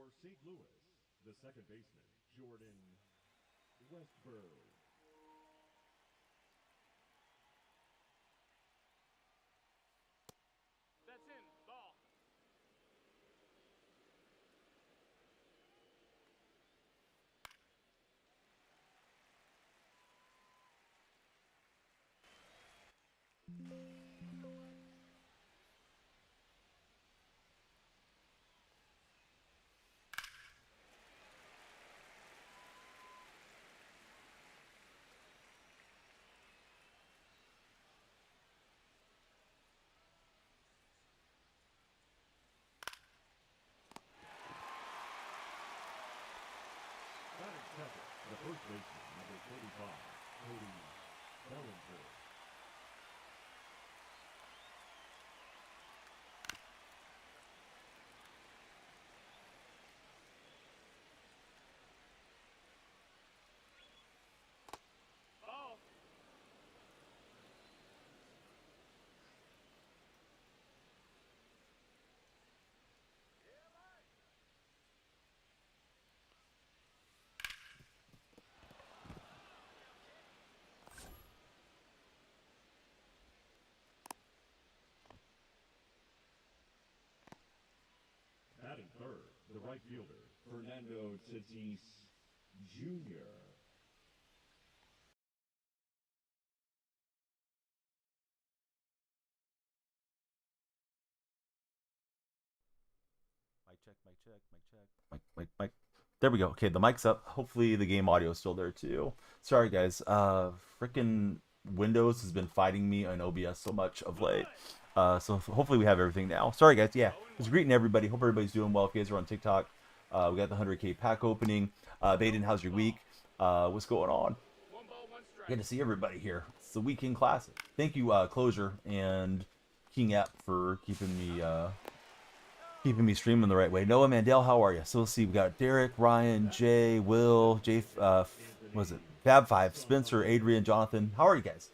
For St. Louis, the second baseman, Jordan Westberg. That's in. Ball. Batting second, the first baseman, number 45, Cody Bellinger. Ball. Batting third, the right fielder, Fernando Tatis Jr. Mic check, mic check, mic check. Mic. There we go. Okay, the mic's up. Hopefully the game audio is still there too. Sorry guys. Freaking Windows has been fighting me on OBS so much of late. So hopefully we have everything now. Sorry guys. Yeah, just greeting everybody. Hope everybody's doing well. If you guys are on TikTok, we got the 100K pack opening. Baden, how's your week? What's going on? One ball, one strike. Good to see everybody here. It's the weekend classic. Thank you, Closure and King App for keeping me streaming the right way. Noah Mandel, how are you? So let's see. We got Derek, Ryan, Jay, Will, Jay. Was it Fab5, Spencer, Adrian, Jonathan? How are you guys?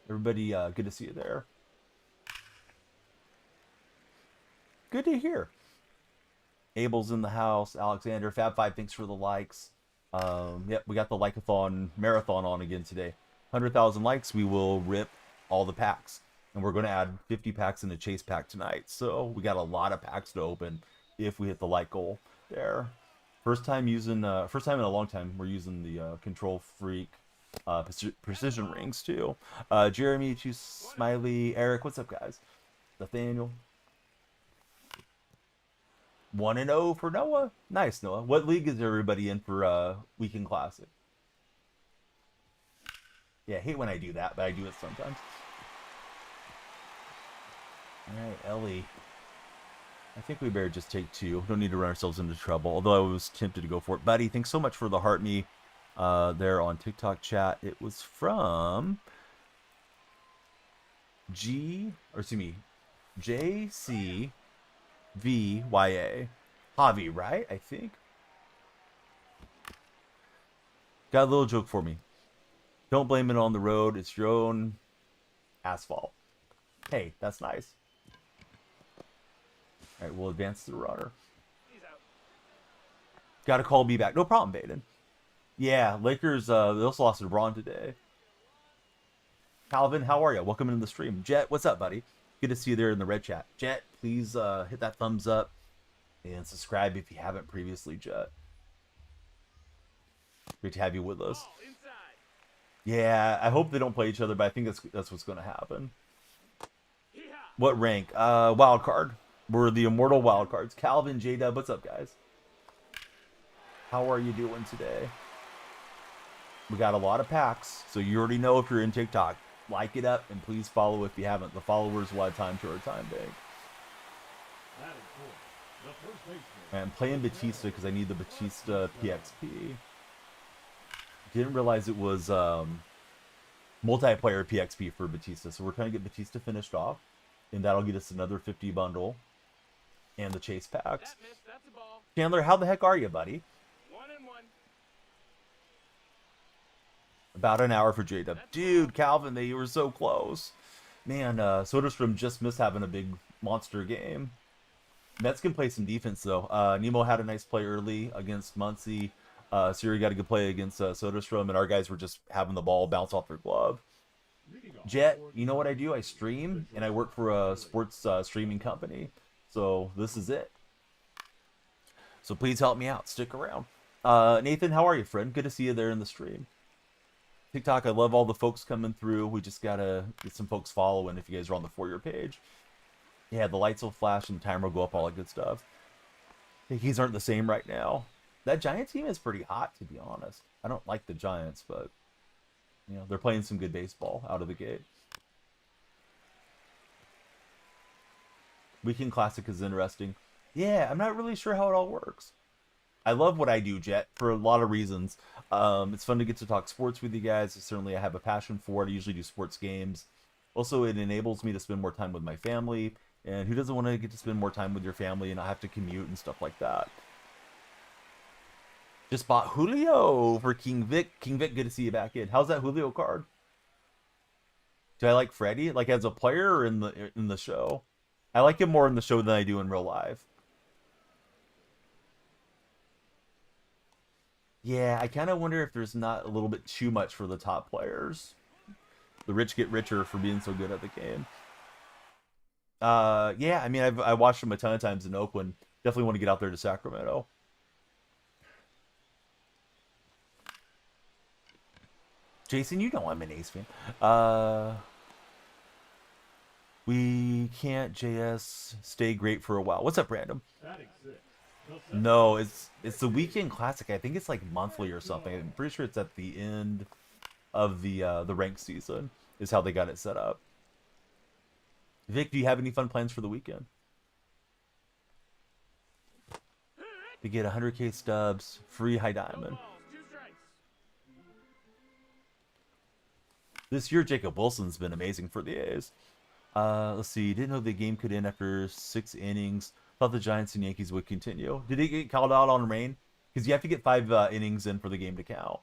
Everybody, good to see you there. Good to hear. Abel's in the house. Alexander, Fab5, thanks for the likes. Yep, we got the Likeathon marathon on again today. 100,000 likes, we will rip all the packs. And we're going to add 50 packs in the chase pack tonight. So we got a lot of packs to open if we hit the like goal there. First time in a long time, we're using the Control Freak precision rings too. Jeremy, Choose Smiley, Eric, what's up guys? Nathaniel. 1-0 for Noah. Nice, Noah. What league is everybody in for Weekend Classic? Yeah, I hate when I do that, but I do it sometimes. Alright, Ellie. I think we better just take two. Don't need to run ourselves into trouble, although I was tempted to go for it. Buddy, thanks so much for the heart me there on TikTok chat. It was from JCVYA. Javi, right? I think. Got a little joke for me. Don't blame it on the road. It's your own asphalt. Hey, that's nice. All right, we'll advance to the runner. He's out. Got to call B back. No problem, Baden. Yeah, Lakers, they also lost to LeBron today. Calvin, how are you? Welcome into the stream. Jet, what's up, buddy? Good to see you there in the red chat. Jet, please hit that thumbs up and subscribe if you haven't previously, Jet. Great to have you with us. Ball inside. Yeah, I hope they don't play each other, but I think that's what's going to happen. Hee-haw. What rank? Wildcard. We're the immortal wildcards. Calvin, J-Dub, what's up, guys? How are you doing today? We got a lot of packs, so you already know if you're in TikTok. Like it up, and please follow if you haven't. The followers will add time to our time bank. I'm playing Batista because I need the Batista PXP. Didn't realize it was multiplayer PXP for Batista, so we're trying to get Batista finished off, and that'll get us another 50 bundle and the chase packs. That missed. That's a ball. Chandler, how the heck are you, buddy? 1-1. About an hour for J-Dub. Dude, Calvin, they were so close. Man, Soderstrom just missed having a big monster game. Mets can play some defense though. Nemo had a nice play early against Muncie. Siri got a good play against Soderstrom, and our guys were just having the ball bounce off their glove. Jet, you know what I do? I stream, and I work for a sports streaming company. So this is it. So please help me out. Stick around. Nathan, how are you, friend? Good to see you there in the stream. TikTok, I love all the folks coming through. We just gotta get some folks following if you guys are on the For Your page. Yeah, the lights will flash and the timer will go up, all that good stuff. Yankees aren't the same right now. That Giants team is pretty hot, to be honest. I don't like the Giants, but you know, they're playing some good baseball out of the gate. Weekend Classic is interesting. Yeah, I'm not really sure how it all works. I love what I do, Jet, for a lot of reasons. It's fun to get to talk sports with you guys. Certainly, I have a passion for it. I usually do sports games. Also, it enables me to spend more time with my family. And who doesn't want to get to spend more time with your family and not have to commute and stuff like that? Just bought Julio for King Vic. King Vic, good to see you back in. How's that Julio card? Do I like Freddie? Like as a player or in the show? I like him more in the show than I do in real life. Yeah, I kind of wonder if there's not a little bit too much for the top players. The rich get richer for being so good at the game. Yeah, I mean, I watched him a ton of times in Oakland. Definitely want to get out there to Sacramento. Jason, you know I'm an Ace fan. We can't JS stay great for a while. What's up, Random? No, it's the Weekend Classic. I think it's like monthly or something. I'm pretty sure it's at the end of the ranked season is how they got it set up. Vic, do you have any fun plans for the weekend? To get 100k stubs, free high diamond. This year, Jacob Wilson's been amazing for the A's. Let's see. Didn't know the game could end after 6 innings. Thought the Giants and Yankees would continue. Did it get called out on rain? Because you have to get 5 innings in for the game to count.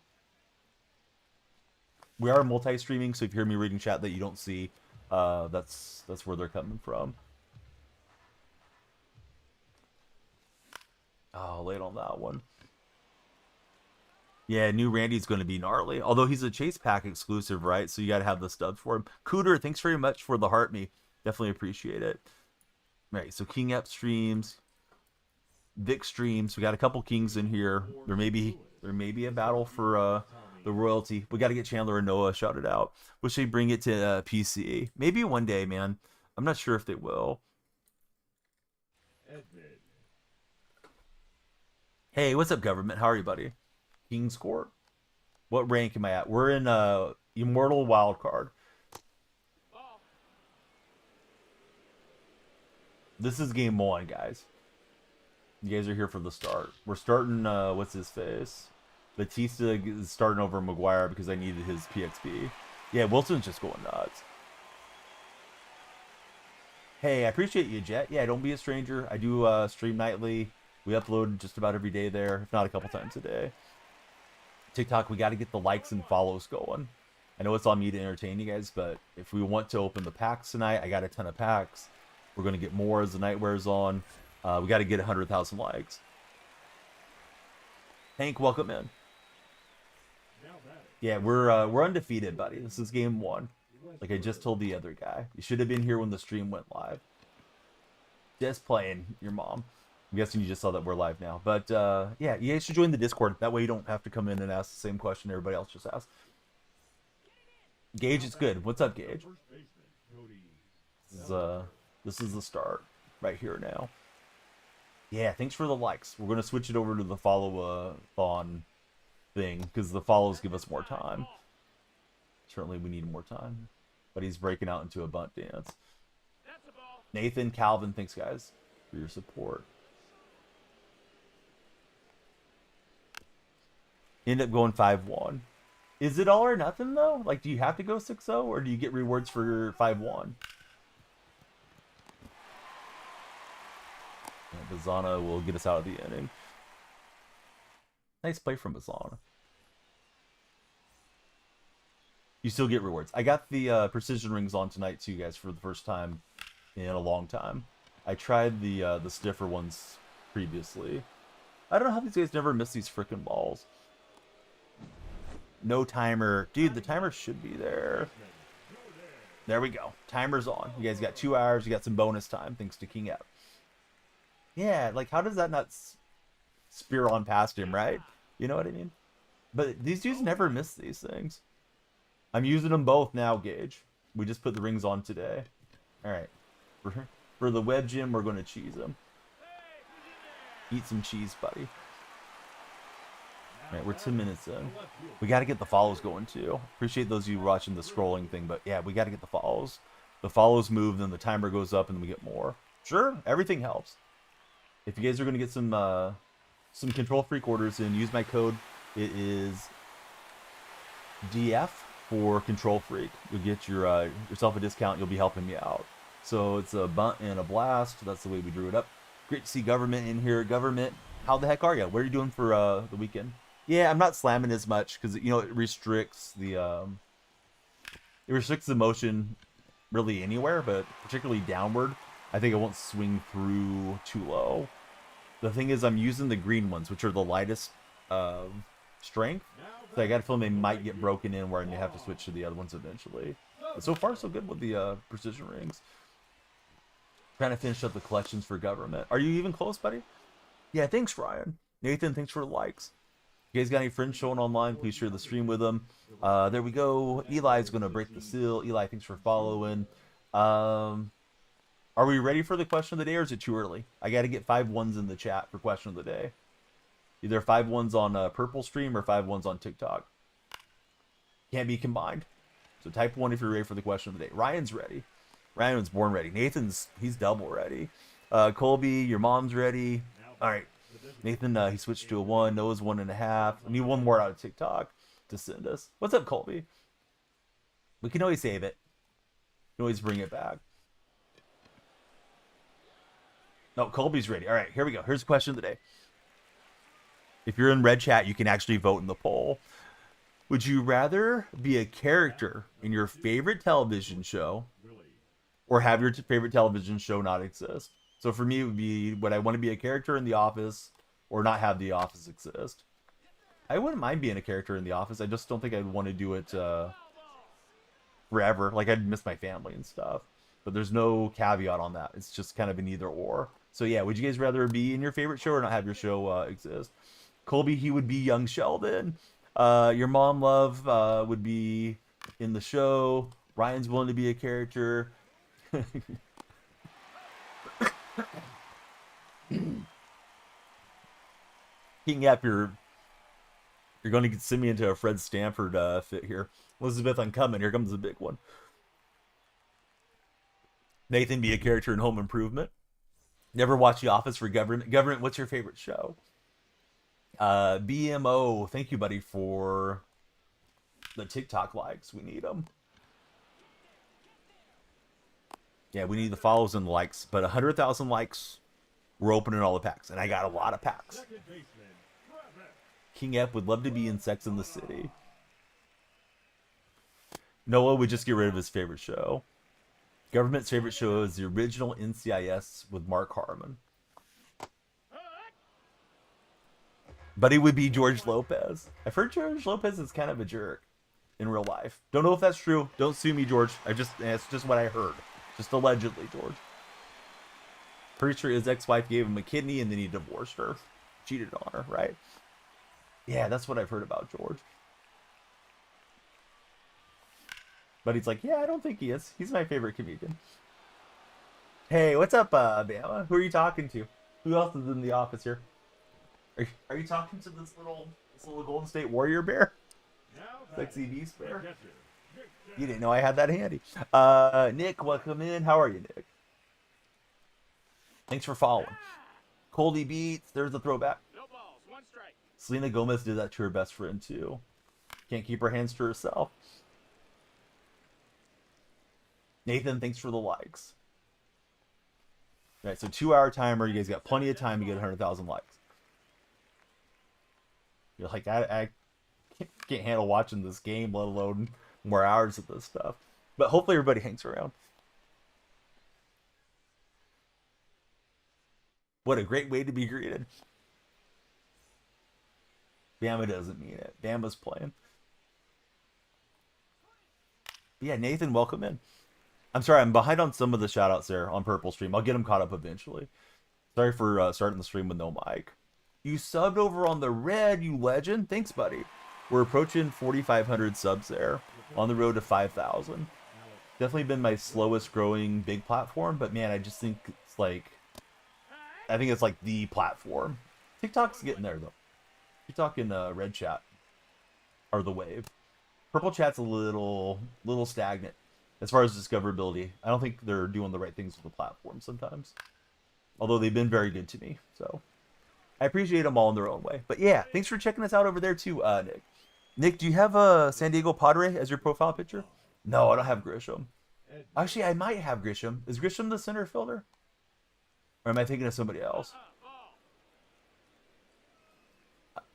We are multi-streaming, so if you hear me reading chat that you don't see, that's where they're coming from. Oh, late on that one. Yeah, new Randy's going to be gnarly. Although he's a Chase Pack exclusive, right? So you got to have the stubs for him. Cooter, thanks very much for the heart me. Definitely appreciate it. Right, so King App streams. Vic streams. We got a couple Kings in here. There may be a battle for the royalty. We got to get Chandler and Noah shouted out. Wish they bring it to PC. Maybe one day, man. I'm not sure if they will. Hey, what's up, government? How are you, buddy? King's Court. What rank am I at? We're in Immortal Wildcard. This is game 1, guys. You guys are here for the start. We're starting, what's his face? Batista is starting over McGuire because I needed his PXP. Yeah, Wilson's just going nuts. Hey, I appreciate you, Jet. Yeah, don't be a stranger. I do stream nightly. We upload just about every day there, if not a couple times a day. TikTok, we got to get the likes and follows going. I know it's on me to entertain you guys, but if we want to open the packs tonight, I got a ton of packs. We're going to get more as the night wears on. We got to get 100,000 likes. Hank, welcome in. Yeah, we're undefeated, buddy. This is game 1. Like I just told the other guy. You should have been here when the stream went live. Just playing your mom. I'm guessing you just saw that we're live now. But yeah, you guys should join the Discord. That way you don't have to come in and ask the same question everybody else just asked. Gage, it's good. What's up, Gage? This is the start right here now. Yeah, thanks for the likes. We're going to switch it over to the follow-a-thon thing because the follows give us more time. Certainly we need more time. But he's breaking out into a bunt dance. Nathan, Calvin, thanks, guys, for your support. End up going 5-1. Is it all or nothing, though? Like, do you have to go 6-0, or do you get rewards for 5-1? Yeah, Bazana will get us out of the inning. Nice play from Bazana. You still get rewards. I got the precision rings on tonight, too, guys, for the first time in a long time. I tried the stiffer ones previously. I don't know how these guys never miss these frickin' balls. No timer. Dude, the timer should be there. There we go. Timer's on. You guys got 2 hours. You got some bonus time thanks to King F. Yeah, like how does that not spear on past him, right? You know what I mean? But these dudes never miss these things. I'm using them both now, Gage. We just put the rings on today. All right. For the web gym, we're going to cheese them. Eat some cheese, buddy. All right, we're 10 minutes in. We got to get the follows going, too. Appreciate those of you watching the scrolling thing, but yeah, we got to get the follows. The follows move, then the timer goes up, and we get more. Sure, everything helps. If you guys are going to get some Control Freak orders in, use my code. It is DF for Control Freak. You'll get yourself a discount. You'll be helping me out. So it's a bunt and a blast. That's the way we drew it up. Great to see Government in here. Government, how the heck are you? What are you doing for the weekend? Yeah, I'm not slamming as much because it restricts the motion really anywhere, but particularly downward. I think it won't swing through too low. The thing is, I'm using the green ones, which are the lightest strength. So I got a feeling they might get broken in where I may have to switch to the other ones eventually. But so far, so good with the precision rings. Trying to finish up the collections for Government. Are you even close, buddy? Yeah, thanks, Ryan. Nathan, thanks for the likes. You guys got any friends showing online? Please share the stream with them. There we go. Eli's going to break the seal. Eli, thanks for following. Are we ready for the question of the day, or is it too early? I got to get 5 ones in the chat for question of the day. Either 5 ones on Purple Stream or 5 ones on TikTok. Can't be combined. So type 1 if you're ready for the question of the day. Ryan's ready. Ryan was born ready. Nathan's, he's double ready. Colby, your mom's ready. All right. Nathan, he switched to a 1. Noah's 1.5. We need one more out of TikTok to send us. What's up, Colby? We can always save it. We can always bring it back. No, Colby's ready. All right, here we go. Here's the question of the day. If you're in red chat, you can actually vote in the poll. Would you rather be a character in your favorite television show or have your favorite television show not exist? So for me, it would be, would I want to be a character in The Office or not have The Office exist? I wouldn't mind being a character in The Office. I just don't think I'd want to do it forever. Like, I'd miss my family and stuff. But there's no caveat on that. It's just kind of an either or. So yeah, would you guys rather be in your favorite show or not have your show exist? Colby, he would be young Sheldon. Your mom, Love, would be in the show. Ryan's willing to be a character. King up, you're going to send me into a Fred Stanford fit here. Elizabeth, I'm coming. Here comes the big one. Nathan, be a character in Home Improvement. Never watch The Office for Government. Government, what's your favorite show? BMO, thank you, buddy, for the TikTok likes. We need them. Yeah, we need the follows and the likes. But 100,000 likes, we're opening all the packs. And I got a lot of packs. King F would love to be in Sex and the City. Noah would just get rid of his favorite show. Government's favorite show is the original NCIS with Mark Harmon. But it would be George Lopez. I've heard George Lopez is kind of a jerk in real life. Don't know if that's true. Don't sue me, George. It's just what I heard. Just allegedly, George. Pretty sure his ex-wife gave him a kidney and then he divorced her. Cheated on her, right? Yeah, that's what I've heard about George. But he's like, yeah, I don't think he is. He's my favorite comedian. Hey, what's up, Bama? Who are you talking to? Who else is in the office here? Are you talking to this little Golden State Warrior bear? Sexy beast bear? You didn't know I had that handy. Nick, welcome in. How are you, Nick? Thanks for following. Coldy Beats, there's a throwback. No balls, 1 strike. Selena Gomez did that to her best friend, too. Can't keep her hands to herself. Nathan, thanks for the likes. All right, so 2-hour timer. You guys got plenty of time to get 100,000 likes. You're like, I can't handle watching this game, let alone more hours of this stuff. But hopefully everybody hangs around. What a great way to be greeted. Bama doesn't mean it. Bama's playing. But yeah, Nathan, welcome in. I'm sorry, I'm behind on some of the shoutouts there on Purple Stream. I'll get them caught up eventually. Sorry for starting the stream with no mic. You subbed over on the red, you legend. Thanks, buddy. We're approaching 4,500 subs there. On the road to 5,000. Definitely been my slowest growing big platform, but man, I just think it's like... I think it's like the platform. TikTok's getting there, though. TikTok and red chat are the wave. Purple chat's a little stagnant as far as discoverability. I don't think they're doing the right things with the platform sometimes. Although they've been very good to me, so I appreciate them all in their own way. But yeah, thanks for checking us out over there too, Nick. Nick, do you have a San Diego Padre as your profile picture? No, I don't have Grisham. Actually, I might have Grisham. Is Grisham the center fielder? Or am I thinking of somebody else?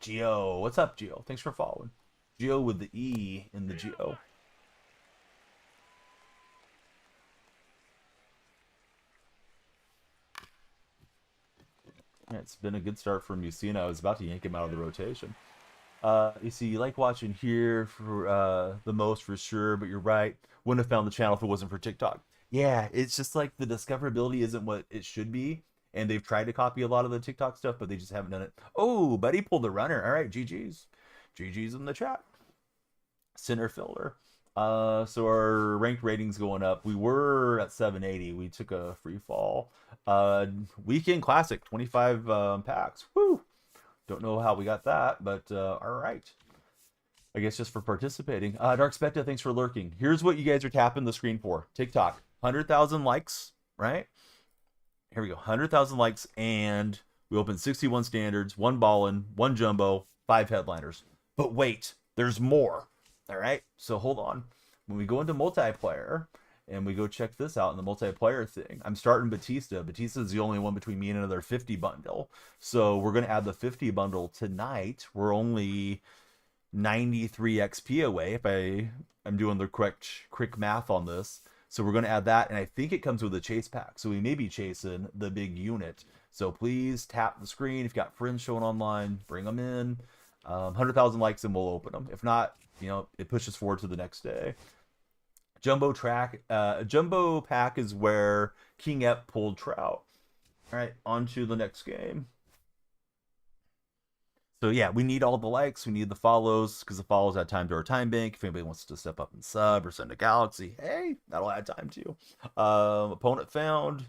Gio. What's up, Gio? Thanks for following. Gio with the E in the Gio. Yeah, it's been a good start from Mussina. I was about to yank him out of the rotation. You see, you like watching here for the most for sure, but you're right. Wouldn't have found the channel if it wasn't for TikTok. Yeah, it's just like the discoverability isn't what it should be. And they've tried to copy a lot of the TikTok stuff, but they just haven't done it. Oh, buddy pulled the runner. All right, GG's. GG's in the chat. Center fielder. So our ranked ratings going up. We were at 780. We took a free fall. Weekend Classic, 25 packs. Woo! Don't know how we got that, but all right. I guess just for participating. Dark Specta, thanks for lurking. Here's what you guys are tapping the screen for. TikTok, 100,000 likes, right? Here we go, 100,000 likes, and we opened 61 standards, 1 ballin, 1 jumbo, 5 headliners. But wait, there's more. All right, so hold on. When we go into multiplayer, and we go check this out in the multiplayer thing, I'm starting Batista. Batista is the only one between me and another 50 bundle. So we're going to add the 50 bundle tonight. We're only 93 XP away, if I'm doing the quick math on this. So we're going to add that, and I think it comes with a chase pack. So we may be chasing the big unit. So please tap the screen. If you've got friends showing online, bring them in. 100,000 likes and we'll open them. If not, you know, it pushes forward to the next day. Jumbo pack is where King Ep pulled Trout. All right, on to the next game. So yeah, we need all the likes, we need the follows, because the follows add time to our time bank. If anybody wants to step up and sub or send a galaxy, hey, that'll add time to you. Opponent found.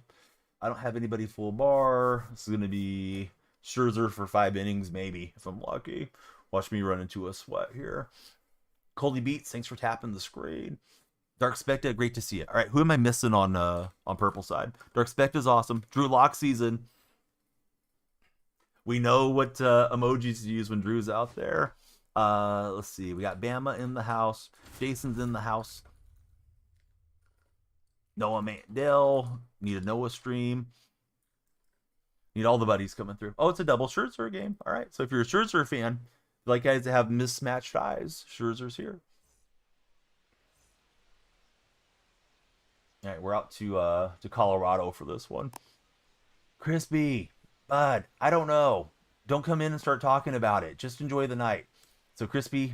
I don't have anybody full bar. This is going to be Scherzer for 5 innings, maybe, if I'm lucky. Watch me run into a sweat here. Coldy Beats, thanks for tapping the screen. Dark Specta, great to see you. All right, who am I missing on purple side? Dark Specta's awesome. Drew Lock season. We know what emojis to use when Drew's out there. Let's see. We got Bama in the house. Jason's in the house. Noah Mandel. Need a Noah stream. Need all the buddies coming through. Oh, it's a double Scherzer game. All right. So if you're a Scherzer fan, you like guys that have mismatched eyes, Scherzer's here. All right, we're out to Colorado for this one. Crispy, bud, I don't know. Don't come in and start talking about it. Just enjoy the night. So Crispy,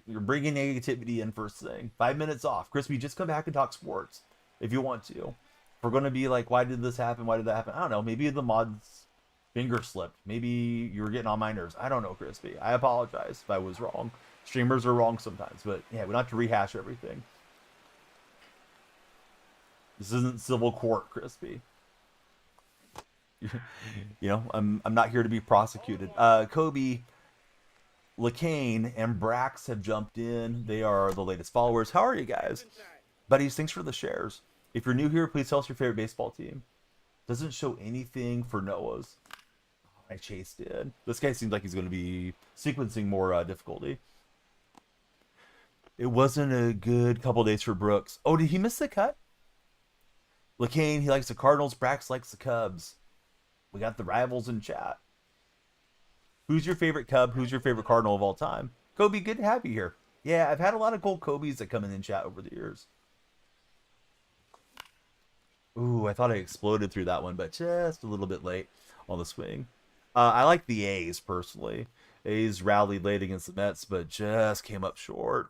you're bringing negativity in first thing. 5 minutes off. Crispy, just come back and talk sports if you want to. If we're going to be like, why did this happen? Why did that happen? I don't know. Maybe the mod's finger slipped. Maybe you were getting on my nerves. I don't know, Crispy. I apologize if I was wrong. Streamers are wrong sometimes, but yeah, we don't have to rehash everything. This isn't civil court, Crispy. You know, I'm not here to be prosecuted. Kobe, LeCane, and Brax have jumped in. They are the latest followers. How are you guys? Buddies, thanks for the shares. If you're new here, please tell us your favorite baseball team. Doesn't show anything for Noah's. I Chase did. This guy seems like he's going to be sequencing more difficulty. It wasn't a good couple days for Brooks. Oh, did he miss the cut? LeCane, he likes the Cardinals. Brax likes the Cubs. We got the rivals in chat. Who's your favorite Cub? Who's your favorite Cardinal of all time? Kobe, good to have you here. Yeah, I've had a lot of gold Kobe's that come in chat over the years. Ooh, I thought I exploded through that one, but just a little bit late. on the swing. I like the A's personally. A's rallied late against the Mets, but just came up short.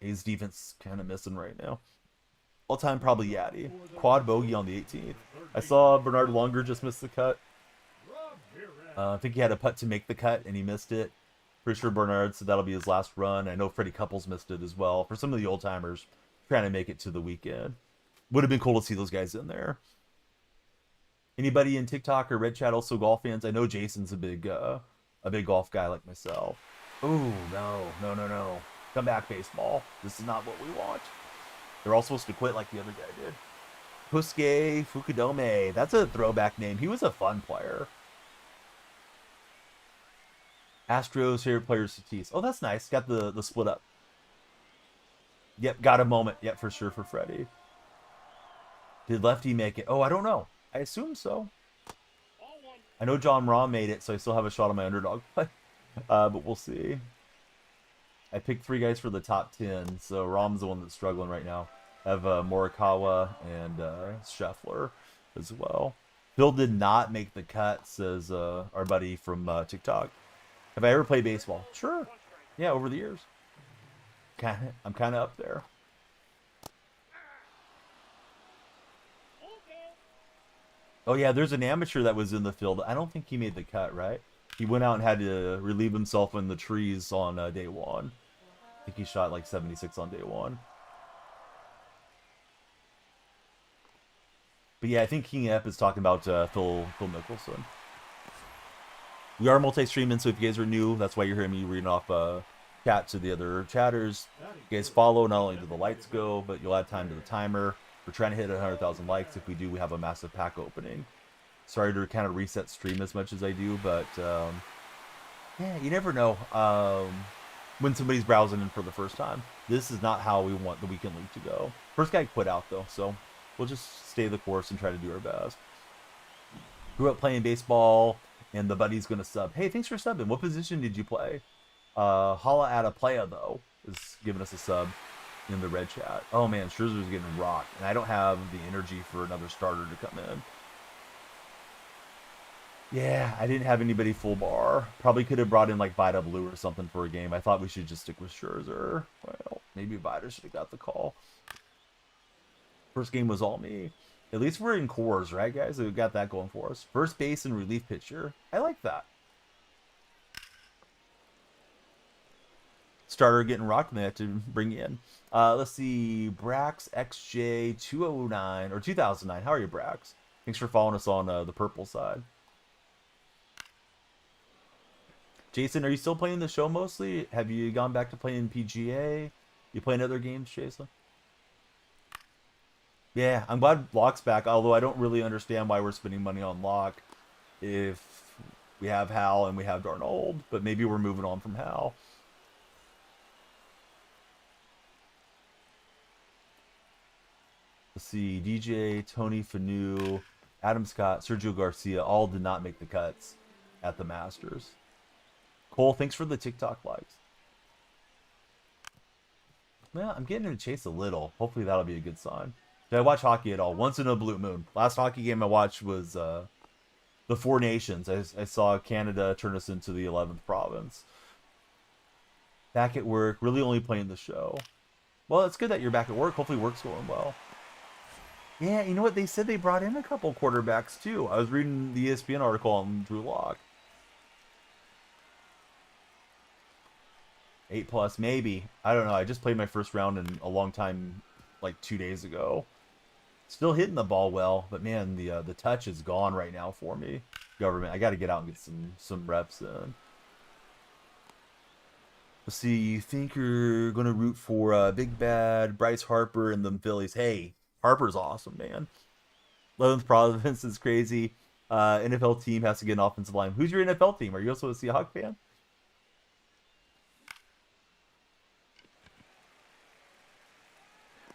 A's defense kind of missing right now. All time probably Yaddy. Quad bogey on the 18th. I saw Bernard Longer just miss the cut. I think he had a putt to make the cut and he missed it. Pretty sure Bernard said that'll be his last run. I know Freddie Couples missed it as well. For some of the old timers trying to make it to the weekend, would have been cool to see those guys in there. Anybody in TikTok or Red Chat also golf fans? I know Jason's a big golf guy like myself. Ooh, no. Come back, baseball. This is not what we want. They're all supposed to quit like the other guy did. Pusuke Fukudome. That's a throwback name. He was a fun player. Astros favorite player Tatis. Oh, that's nice. Got the split up. Yep, got a moment. Yep, for sure for Freddie. Did Lefty make it? Oh, I don't know. I assume so. I know John Rahm made it, so I still have a shot on my underdog play. But we'll see. I picked 3 guys for the top 10, so Rahm's the one that's struggling right now. I have Morikawa and Scheffler as well. Phil did not make the cut, says our buddy from TikTok. Have I ever played baseball? Sure. Yeah, over the years. I'm kind of up there. Oh, yeah, there's an amateur that was in the field. I don't think he made the cut, right? He went out and had to relieve himself in the trees on day 1. I think he shot like 76 on day 1. But yeah, I think King Ep is talking about Phil Mickelson. We are multi-streaming, so if you guys are new, that's why you're hearing me reading off chat to the other chatters. You guys follow, not only do the lights go, but you'll add time to the timer. We're trying to hit 100,000 likes. If we do, we have a massive pack opening. Sorry to kind of reset stream as much as I do, but yeah, you never know when somebody's browsing in for the first time. This is not how we want the weekend league to go. First guy quit out though, so we'll just stay the course and try to do our best. Grew up playing baseball, and the buddy's gonna sub. Hey, thanks for subbing. What position did you play? Holla at a playa though is giving us a sub in the red chat. Oh man, Scherzer's getting rocked, and I don't have the energy for another starter to come in. Yeah, I didn't have anybody full bar. Probably could have brought in like Vida Blue or something for a game. I thought we should just stick with Scherzer. Well, maybe Vida should have got the call. First game was all me. At least we're in cores, right, guys? We got that going for us. First base and relief pitcher. I like that. Starter getting rocked, and they have to bring you in. Let's see. Brax XJ 209 or 2009. How are you, Brax? Thanks for following us on the purple side. Jason, are you still playing the show mostly? Have you gone back to playing PGA? You playing other games, Jason? Yeah, I'm glad Locke's back, although I don't really understand why we're spending money on Locke if we have Hal and we have Darnold, but maybe we're moving on from Hal. Let's see, DJ, Tony Fanu, Adam Scott, Sergio Garcia, all did not make the cuts at the Masters. Cole, thanks for the TikTok likes. Well, I'm getting to chase a little. Hopefully that'll be a good sign. Did I watch hockey at all? Once in a blue moon. Last hockey game I watched was the Four Nations. I saw Canada turn us into the 11th province. Back at work, really only playing the show. Well, it's good that you're back at work. Hopefully work's going well. Yeah, you know what? They said they brought in a couple quarterbacks too. I was reading the ESPN article on Drew Lock. 8+, maybe. I don't know. I just played my first round in a long time, like 2 days ago. Still hitting the ball well, but man, the touch is gone right now for me. Government, I got to get out and get some reps in. Let's see. You think you're gonna root for Big Bad Bryce Harper and the Phillies? Hey, Harper's awesome, man. 11th province is crazy. NFL team has to get an offensive line. Who's your NFL team? Are you also a Seahawks fan?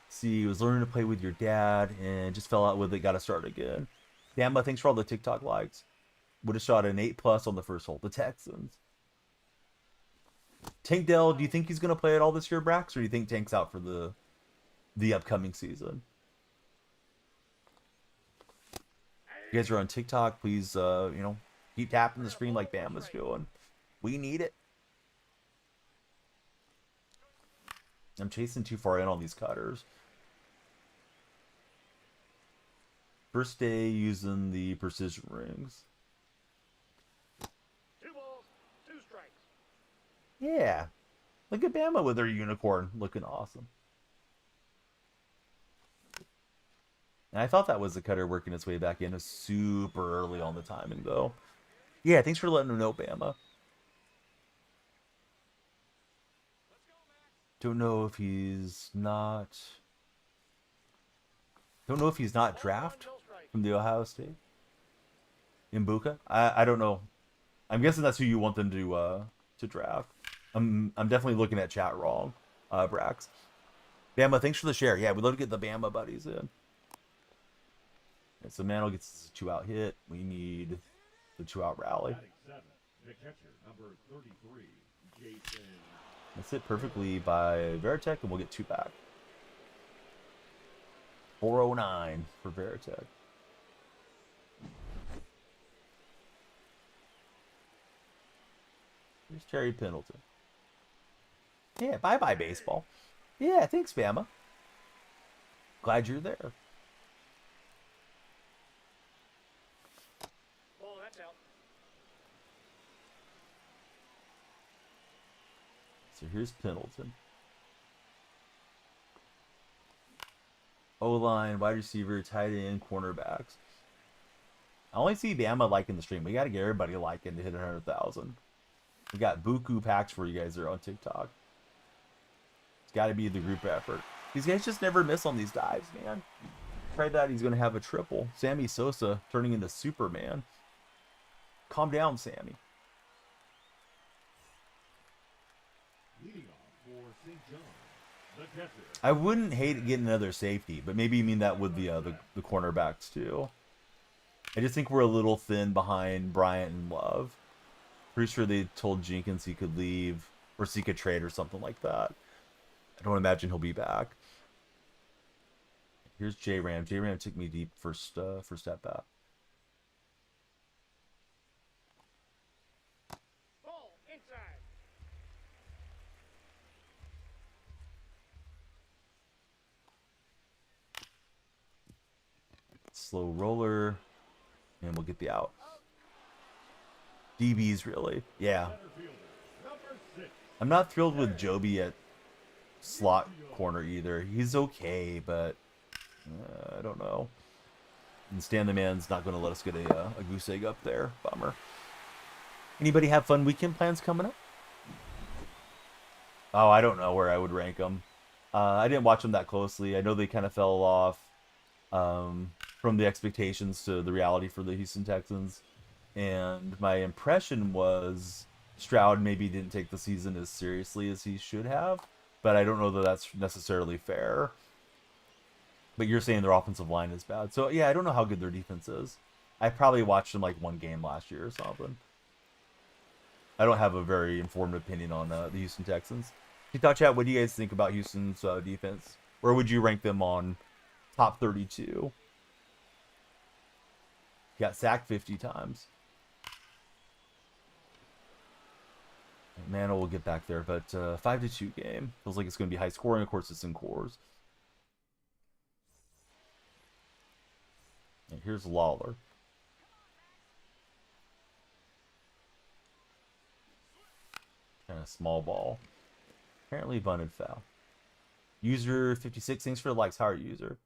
See, was learning to play with your dad and just fell out with it. Got to start again. Damba, thanks for all the TikTok likes. Would have shot an 8+ on the first hole. The Texans. Tank Dell, do you think he's going to play at all this year, Brax? Or do you think Tank's out for the upcoming season? you guys are on TikTok, please, keep tapping the screen like Bama's doing. We need it. I'm chasing too far in on these cutters. First day using the precision rings. 2 balls, 2 strikes. Yeah. Look at Bama with her unicorn looking awesome. And I thought that was the cutter working its way back in. It was super early on the timing, though. Yeah, thanks for letting them know, Bama. Don't know if he's not draft from the Ohio State. Imbuka? I don't know. I'm guessing that's who you want them to draft. I'm definitely looking at chat wrong, Brax. Bama, thanks for the share. Yeah, we'd love to get the Bama buddies in. So Mantle gets a 2-out hit. We need the 2-out rally. The catcher, number 33, Jason. That's it perfectly by Veritek, and we'll get 2 back. 409 for Veritek. Here's Terry Pendleton. Yeah, bye-bye, baseball. Yeah, thanks, Bama. Glad you're there. Ball, that's out. So here's Pendleton. O-line, wide receiver, tight end, cornerbacks. I only see Bama liking the stream. We got to get everybody liking to hit 100,000. We got buku packs for you guys that are on TikTok. It's got to be the group effort. These guys just never miss on these dives, man. Try that, he's going to have a triple. Sammy Sosa turning into Superman. Calm down, Sammy. Leading off for St. John, the catcher. I wouldn't hate getting another safety, but maybe you mean that with the cornerbacks too. I just think we're a little thin behind Bryant and Love. Pretty sure they told Jenkins he could leave or seek a trade or something like that. I don't imagine he'll be back. Here's J-Ram. J-Ram took me deep first at bat. Ball, inside. Slow roller, and we'll get the out. DBs, really. Yeah. I'm not thrilled with Joby at slot corner either. He's okay, but I don't know. And Stan the Man's not going to let us get a goose egg up there. Bummer. Anybody have fun weekend plans coming up? Oh, I don't know where I would rank them. I didn't watch them that closely. I know they kind of fell off from the expectations to the reality for the Houston Texans. And my impression was Stroud maybe didn't take the season as seriously as he should have. But I don't know that that's necessarily fair. But you're saying their offensive line is bad. So, yeah, I don't know how good their defense is. I probably watched them like one game last year or something. I don't have a very informed opinion on the Houston Texans. TikTok chat, what do you guys think about Houston's defense? Where would you rank them on top 32? Got sacked 50 times. Mantle will get back there, but 5-2 game. Feels like it's going to be high scoring. Of course, it's in cores. And here's Lawler. Kind of small ball. Apparently bunted foul. User 56, thanks for the likes. How are you, user?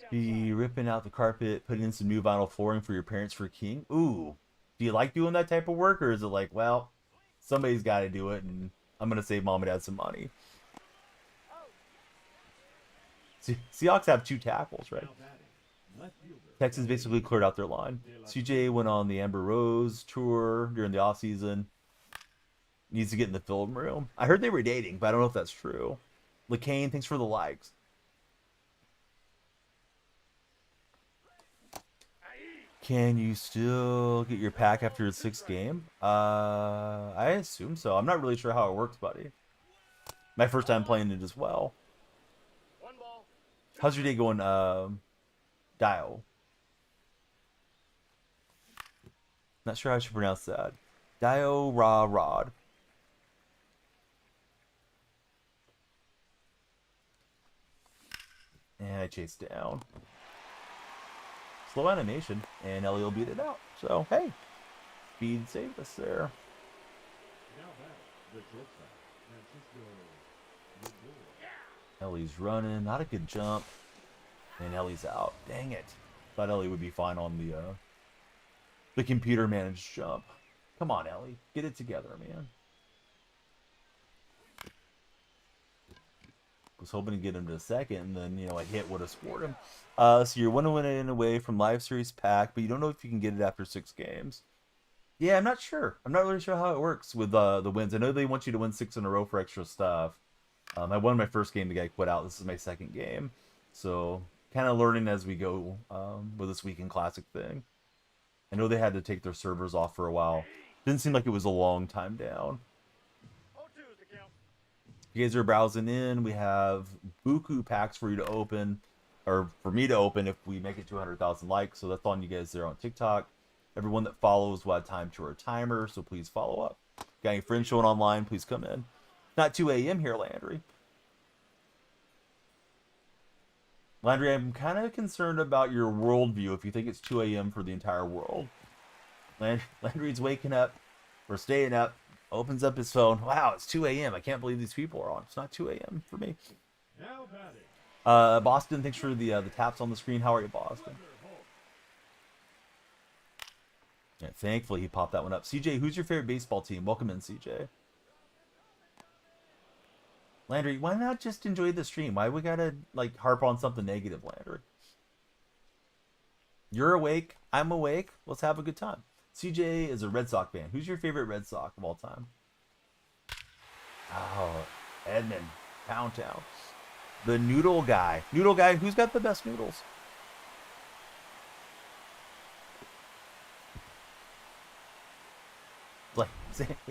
Be ripping out the carpet, putting in some new vinyl flooring for your parents for King. Ooh. Do you like doing that type of work, or is it like, well, somebody's got to do it, and I'm going to save mom and dad some money? Seahawks have 2 tackles, right? Texans basically cleared out their line. CJ went on the Amber Rose tour during the offseason. Needs to get in the film room. I heard they were dating, but I don't know if that's true. LeCane, thanks for the likes. Can you still get your pack after the 6th game? I assume so. I'm not really sure how it works, buddy. My first time playing it as well. One ball. How's your day going, Dio? Not sure how I should pronounce that. Dio Ra Rod. And I chase down. Slow animation, and Ellie will beat it out. So, hey, speed saved us there. Now back, the shortstop, Francisco Lindor. Ellie's running, not a good jump, and Ellie's out. Dang it! Thought Ellie would be fine on the computer managed jump. Come on, Ellie, get it together, man. Was hoping to get him to second, and then, you know, a hit would have scored him. So you're 1 win away from live series pack, but you don't know if you can get it after 6 games. Yeah, I'm not sure. I'm not really sure how it works with the wins. I know they want you to win 6 in a row for extra stuff. I won my first game. The guy quit out. This is my 2nd game, so kind of learning as we go with this weekend classic thing. I know they had to take their servers off for a while. Didn't seem like it was a long time down. 0-2 is the count. If you guys are browsing in, we have buku packs for you to open, or for me to open if we make it to 100,000 likes. So that's on you guys there on TikTok. Everyone that follows will have time to our timer, so please follow up. Got any friends showing online, please come in. Not 2 a.m. here, Landry. Landry, I'm kind of concerned about your worldview if you think it's 2 a.m. for the entire world. Landry's waking up, or staying up, opens up his phone. Wow, it's 2 a.m. I can't believe these people are on. It's not 2 a.m. for me. Now batting, Boston, thanks for the taps on the screen. How are you, Boston? Yeah, thankfully he popped that one up. CJ, who's your favorite baseball team? Welcome in, CJ. Landry, why not just enjoy the stream? Why we gotta like harp on something negative, Landry? You're awake. I'm awake. Let's have a good time. CJ is a Red Sox fan. Who's your favorite Red Sox of all time? Oh, Edmund, Pound Town. The noodle guy. Noodle guy, who's got the best noodles? Like,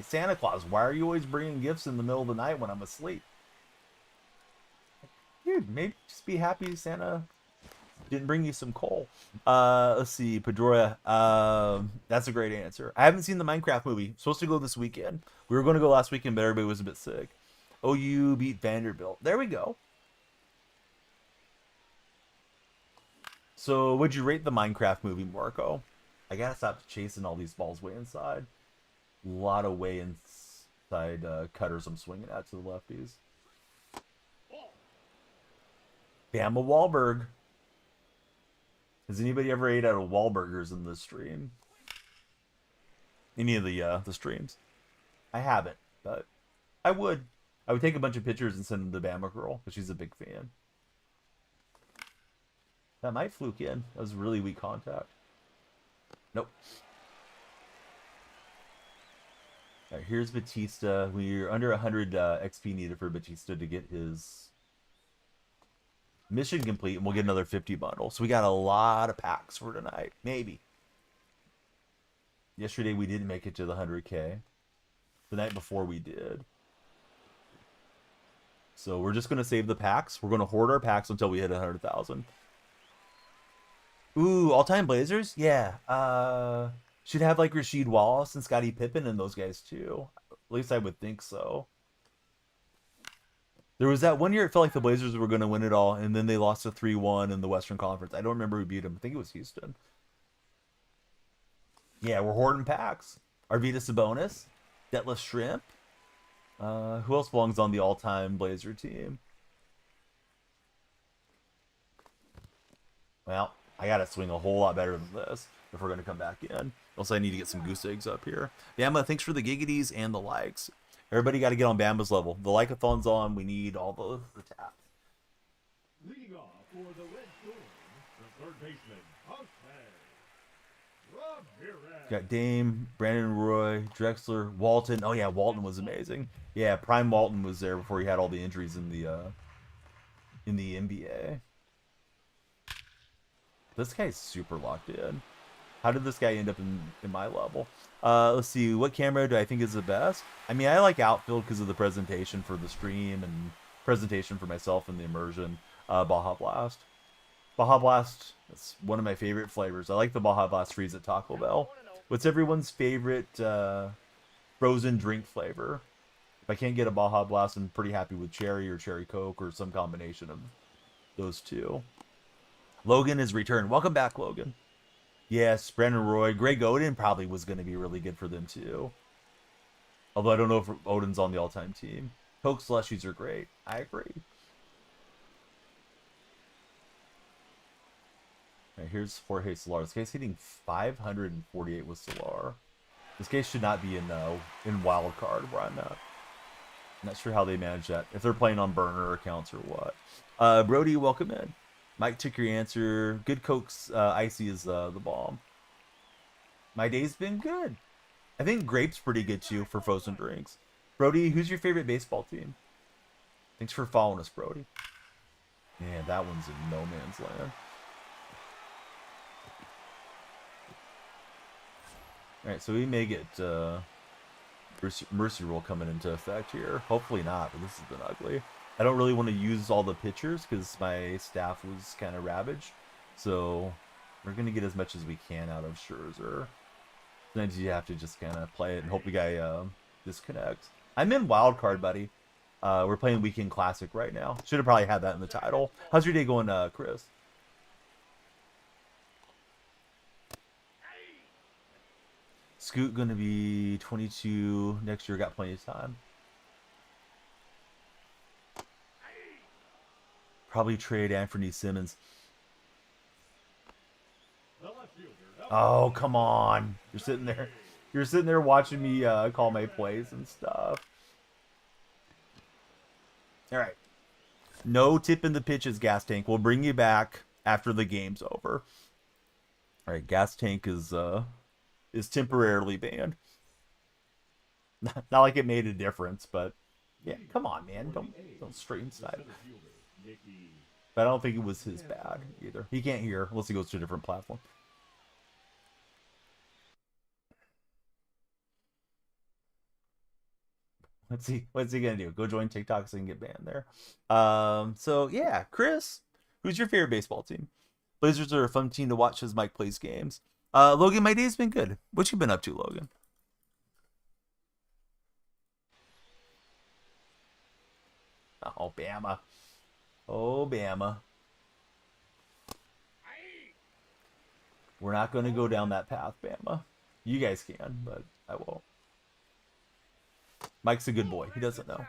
Santa Claus, why are you always bringing gifts in the middle of the night when I'm asleep? Dude, maybe just be happy Santa didn't bring you some coal. Let's see, Pedroia. That's a great answer. I haven't seen the Minecraft movie. Supposed to go this weekend. We were going to go last weekend, but everybody was a bit sick. OU beat Vanderbilt. There we go. So, would you rate the Minecraft movie, Marco? I gotta stop chasing all these balls way inside. A lot of way inside cutters I'm swinging at to the lefties. Bama Wahlberg. Has anybody ever ate out of Wahlburgers in the stream? Any of the streams? I haven't, but I would. I would take a bunch of pictures and send them to Bama Girl, because she's a big fan. That might fluke in. That was really weak contact. Nope. All right, here's Batista. We're under 100 XP needed for Batista to get his mission complete, and we'll get another 50 bundle. So we got a lot of packs for tonight. Maybe. Yesterday we didn't make it to the 100K. The night before we did. So we're just going to save the packs. We're going to hoard our packs until we hit 100,000. Ooh, all-time Blazers? Yeah. Should have like Rasheed Wallace and Scottie Pippen and those guys too. At least I would think so. There was that one year it felt like the Blazers were going to win it all, and then they lost to 3-1 in the Western Conference. I don't remember who beat them. I think it was Houston. Yeah, we're hoarding packs. Arvydas Sabonis, Detlef Shrimp. Who else belongs on the all-time Blazer team? Well, I got to swing a whole lot better than this if we're going to come back in. Also, I need to get some goose eggs up here. Bama, thanks for the giggities and the likes. Everybody got to get on Bama's level. The like-a-thon's on. We need all the taps. Leading off for the Red Storm, the third baseman, Ramirez. Got Dame, Brandon Roy, Drexler, Walton. Oh, yeah, Walton was amazing. Yeah, Prime Walton was there before he had all the injuries in the NBA. This guy's super locked in. How did this guy end up in my level? Let's see. What camera do I think is the best? I mean, I like outfield because of the presentation for the stream and presentation for myself and the immersion. Baja Blast. Baja Blast, that's one of my favorite flavors. I like the Baja Blast freeze at Taco Bell. What's everyone's favorite frozen drink flavor? If I can't get a Baja Blast, I'm pretty happy with cherry or cherry Coke or some combination of those two. Logan has returned. Welcome back, Logan. Yes, Brandon Roy. Greg Oden probably was going to be really good for them, too. Although I don't know if Oden's on the all-time team. Coke slushies are great. I agree. All right, here's Jorge Solar. This guy's hitting 548 with Solar. This guy should not be in Wildcard where I'm at. I'm not sure how they manage that. If they're playing on burner accounts or what. Brody, welcome in. Mike took your answer. Good Coke's icy is the bomb. My day's been good. I think grape's pretty good too for frozen drinks. Brody, who's your favorite baseball team? Thanks for following us, Brody. Man, that one's in no man's land. Alright, so we may get Mercy Rule coming into effect here. Hopefully not, but this has been ugly. I don't really want to use all the pitchers because my staff was kind of ravaged. So we're going to get as much as we can out of Scherzer. Sometimes you have to just kind of play it and hope the guy disconnects. I'm in wild card, buddy. We're playing Weekend Classic right now. Should have probably had that in the title. How's your day going, Chris? Scoot going to be 22 next year. Got plenty of time. Probably trade Anthony Simmons. Oh, come on. You're sitting there. You're sitting there watching me call my plays and stuff. All right. No tip in the pitches, Gas Tank. We'll bring you back after the game's over. All right, Gas Tank is temporarily banned. Not like it made a difference, but yeah, come on, man. Don't straighten side. But I don't think it was his bad either. He can't hear unless he goes to a different platform. What's he gonna do? Go join TikTok so he can get banned there. So yeah, Chris, who's your favorite baseball team? Blazers are a fun team to watch as Mike plays games. Logan, my day's been good. What you been up to, Logan? Oh, Bama. Oh, Bama. We're not going to go down that path, Bama. You guys can, but I won't. Mike's a good boy. He doesn't know.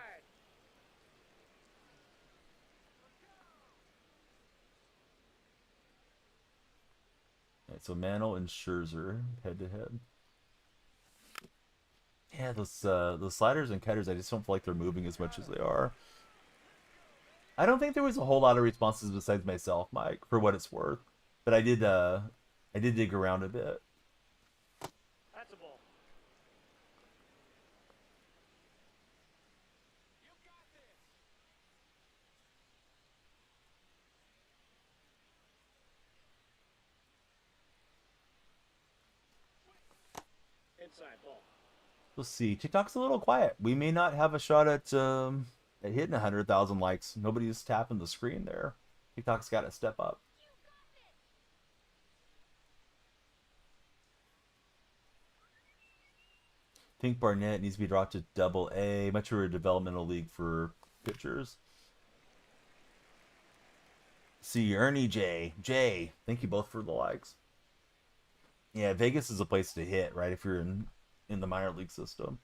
Alright, so Mantle and Scherzer head-to-head. Yeah, those sliders and cutters, I just don't feel like they're moving as much as they are. I don't think there was a whole lot of responses besides myself, Mike, for what it's worth. But I did dig around a bit. That's a ball. Inside ball. Let's see. TikTok's a little quiet. We may not have a shot at hitting 100,000 likes. Nobody's tapping the screen there. TikTok's got to step up. Think Barnett needs to be dropped to Double-A. Much of a developmental league for pitchers. See, Ernie J. Thank you both for the likes. Yeah, Vegas is a place to hit, right? If you're in the minor league system.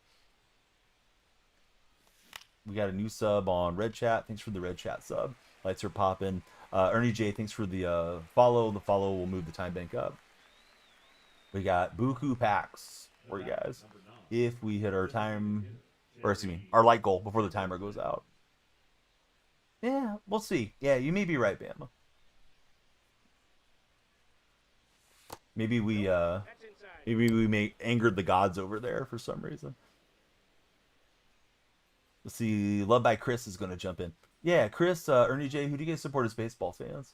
We got a new sub on Red Chat. Thanks for the Red Chat sub. Lights are popping. Ernie J, thanks for the follow. The follow will move the time bank up. We got Buku Packs for you guys. If we hit our time, or excuse me, our light goal before the timer goes out. Yeah, we'll see. Yeah, you may be right, Bama. Maybe we may angered the gods over there for some reason. Let's see. Love by Chris is going to jump in. Yeah, Chris, Ernie J, who do you guys support as baseball fans?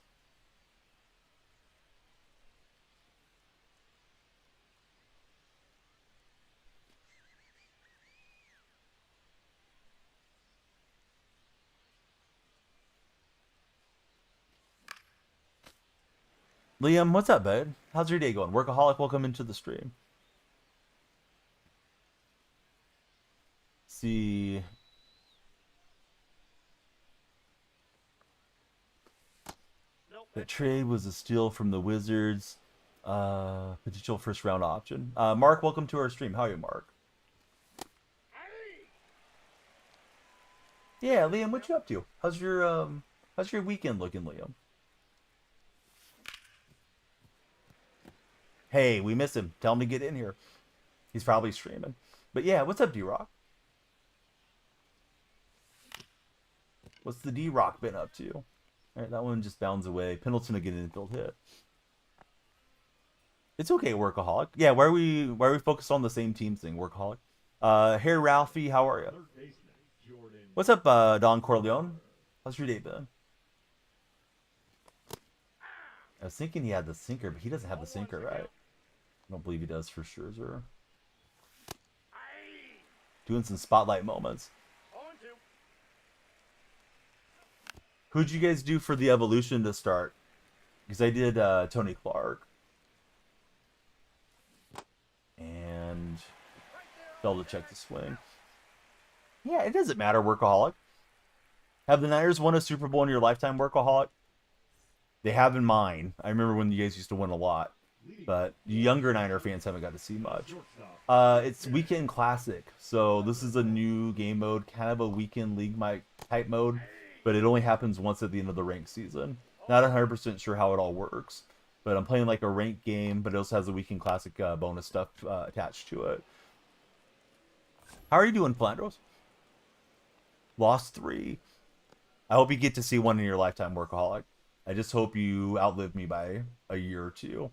Liam, what's up, bud? How's your day going? Workaholic, welcome into the stream. See. That trade was a steal from the Wizards. Potential first round option. Mark, welcome to our stream. How are you, Mark? Yeah, Liam, what you up to? How's your weekend looking, Liam? Hey, we miss him. Tell him to get in here. He's probably streaming. But yeah, what's up, D-Rock? What's the D-Rock been up to? All right, that one just bounds away. Pendleton to get an infield hit. It's okay, Workaholic. Yeah, why are we focused on the same team thing, Workaholic? Hey, Ralphie, how are you? What's up, Don Corleone? How's your day been? I was thinking he had the sinker, but he doesn't have the sinker, right? I don't believe he does for Scherzer. Doing some spotlight moments. Who'd you guys do for the evolution to start? Because I did Tony Clark. And failed to check the swing. Yeah, it doesn't matter, Workaholic. Have the Niners won a Super Bowl in your lifetime, Workaholic? They have in mine. I remember when you guys used to win a lot. But younger Niner fans haven't got to see much. It's Weekend Classic. So this is a new game mode. Kind of a Weekend League type mode. But it only happens once at the end of the ranked season. Not 100% sure how it all works. But I'm playing like a ranked game. But it also has a Weekend Classic bonus stuff attached to it. How are you doing, Flandros? Lost 3. I hope you get to see one in your lifetime, Workaholic. I just hope you outlive me by a year or two.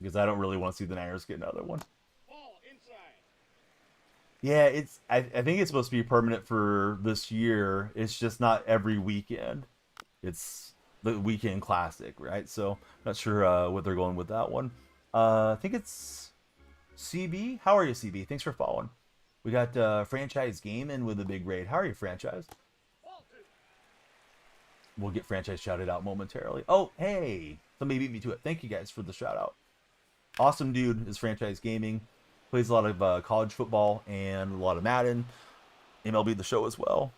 Because I don't really want to see the Niners get another one. Yeah, I think it's supposed to be permanent for this year. It's just not every weekend. It's the Weekend Classic, right? So, not sure what they're going with that one. I think it's CB. How are you, CB? Thanks for following. We got Franchise Gaming with a big raid. How are you, Franchise? We'll get Franchise shouted out momentarily. Oh, hey! Somebody beat me to it. Thank you guys for the shout out. Awesome dude is Franchise Gaming. Plays a lot of college football and a lot of Madden. MLB The Show as well.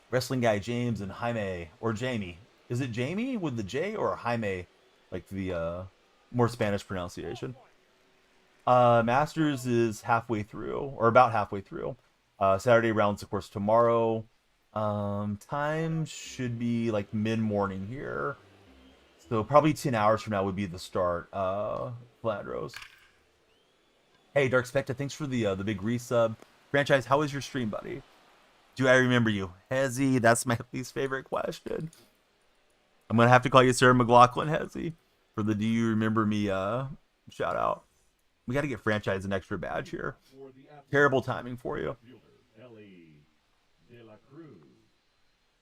Wrestling Guy James and Jaime, or Jamie. Is it Jamie with the J or Jaime? Like the more Spanish pronunciation. Masters is halfway through, or about halfway through. Saturday rounds, of course, tomorrow. Time should be like mid-morning here. So probably 10 hours from now would be the start. Flandros. Hey, Dark Spectre, thanks for the big resub. Franchise, how was your stream, buddy? Do I remember you? Hezzy, that's my least favorite question. I'm going to have to call you Sarah McLaughlin, Hezzy, for the do you remember me shout out. We got to get Franchise an extra badge here. Terrible timing for you.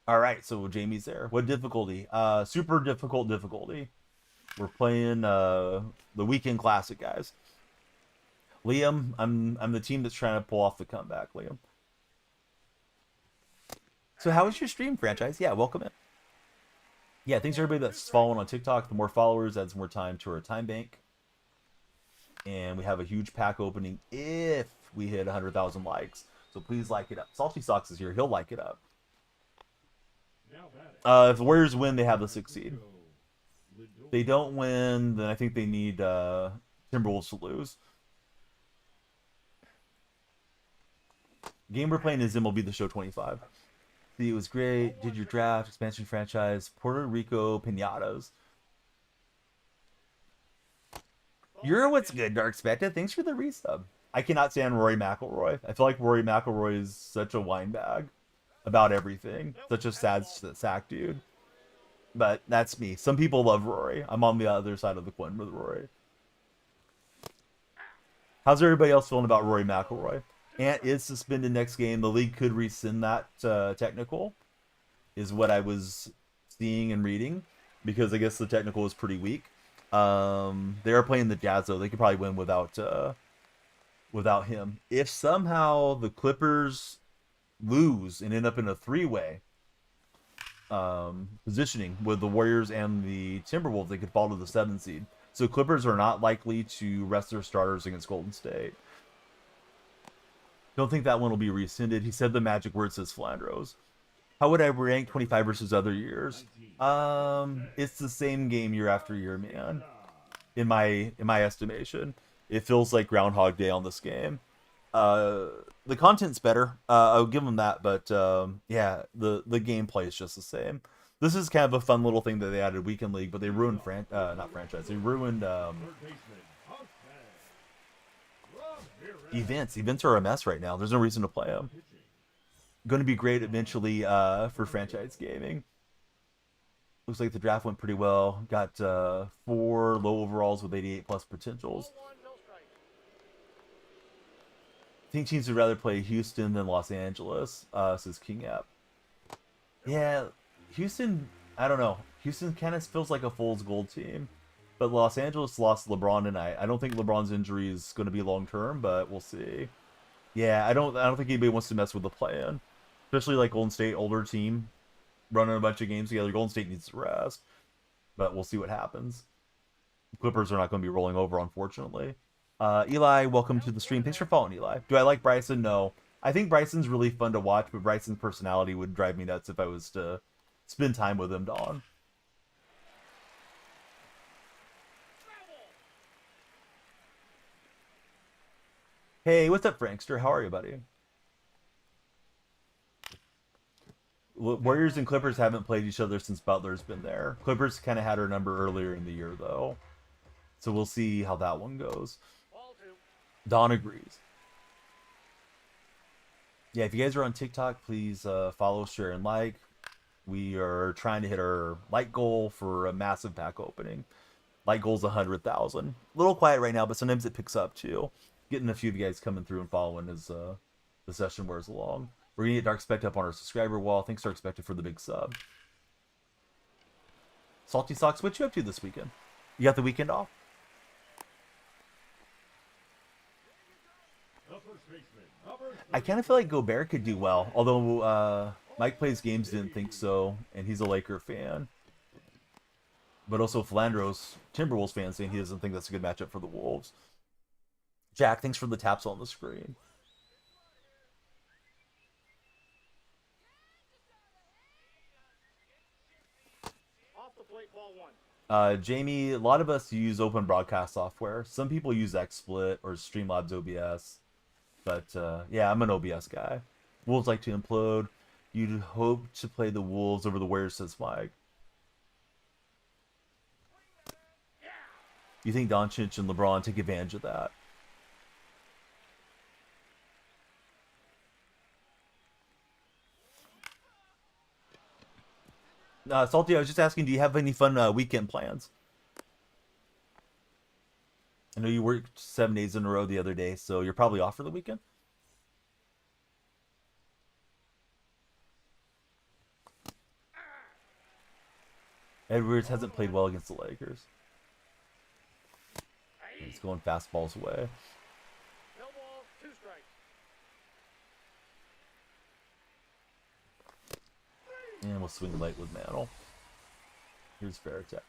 All right, so Jamie's there. What difficulty? Super difficult difficulty. We're playing the Weekend Classic, guys. Liam, I'm the team that's trying to pull off the comeback, Liam. So how was your stream, Franchise? Yeah, welcome in. Yeah, thanks to everybody that's following on TikTok. The more followers adds more time to our time bank. And we have a huge pack opening if we hit 100,000 likes. So please like it up. Salty Socks is here. He'll like it up. If the Warriors win, they have the 6th seed. If they don't win, then I think they need Timberwolves to lose. Game we're playing is MLB The Show 25. See, it was great. Did your draft, expansion franchise, Puerto Rico Pinatas. You're what's good, Dark Spectre. Thanks for the resub. I cannot stand Rory McIlroy. I feel like Rory McIlroy is such a wine bag about everything. Such a sad sack dude. But that's me. Some people love Rory. I'm on the other side of the coin with Rory. How's everybody else feeling about Rory McIlroy? Ant is suspended next game. The league could rescind that technical, is what I was seeing and reading, because I guess the technical is pretty weak. They are playing the Jazz, though. They could probably win without him. If somehow the Clippers lose and end up in a 3-way, positioning with the Warriors and the Timberwolves. They could fall to the 7th seed. So Clippers are not likely to rest their starters against Golden State. Don't think that one will be rescinded. He said the magic word, says Flandros. How would I rank 25 versus other years? It's the same game year after year, man. In my estimation, it feels like Groundhog Day on this game. The content's better. I'll give them that, but yeah, the gameplay is just the same. This is kind of a fun little thing that they added Weekend League, but they ruined not franchise. They ruined events. Events are a mess right now. There's no reason to play them. Going to be great eventually for franchise gaming. Looks like the draft went pretty well. Got 4 low overalls with 88 plus potentials. I think teams would rather play Houston than Los Angeles, says King App. Yeah, Houston, I don't know. Houston kind of feels like a fool's gold team. But Los Angeles lost LeBron tonight. I don't think LeBron's injury is going to be long term, but we'll see. Yeah, I don't think anybody wants to mess with the play-in. Especially like Golden State, older team, running a bunch of games together. Golden State needs to rest. But we'll see what happens. Clippers are not going to be rolling over, unfortunately. Eli, welcome to the stream. Thanks for following, Eli. Do I like Bryson? No. I think Bryson's really fun to watch, but Bryson's personality would drive me nuts if I was to spend time with him, Dawn. Hey, what's up, Frankster? How are you, buddy? Warriors and Clippers haven't played each other since Butler's been there. Clippers kind of had her number earlier in the year, though. So we'll see how that one goes. Don agrees. Yeah, if you guys are on TikTok, please follow, share, and like. We are trying to hit our like goal for a massive pack opening. Like goal's 100,000. A little quiet right now, but sometimes it picks up too. Getting a few of you guys coming through and following as the session wears along. We're gonna get Dark Spect up on our subscriber wall. Thanks, Dark Spect, for the big sub. Salty Socks, what you up to this weekend? You got the weekend off? I kind of feel like Gobert could do well, although Mike Plays Games didn't think so, and he's a Laker fan. But also Flandros, Timberwolves fan, saying he doesn't think that's a good matchup for the Wolves. Jack, thanks for the taps on the screen. Off the plate, ball 1. Jamie, a lot of us use open broadcast software. Some people use XSplit or Streamlabs OBS. But, yeah, I'm an OBS guy. Wolves like to implode. You'd hope to play the Wolves over the Warriors, says Mike. You think Doncic and LeBron take advantage of that? Salty, I was just asking, do you have any fun weekend plans? I know you worked 7 days in a row the other day, so you're probably off for the weekend? Edwards hasn't played well against the Lakers. He's going fastballs away. No ball, 2 strikes. And we'll swing late with Mantle. Here's Veritek.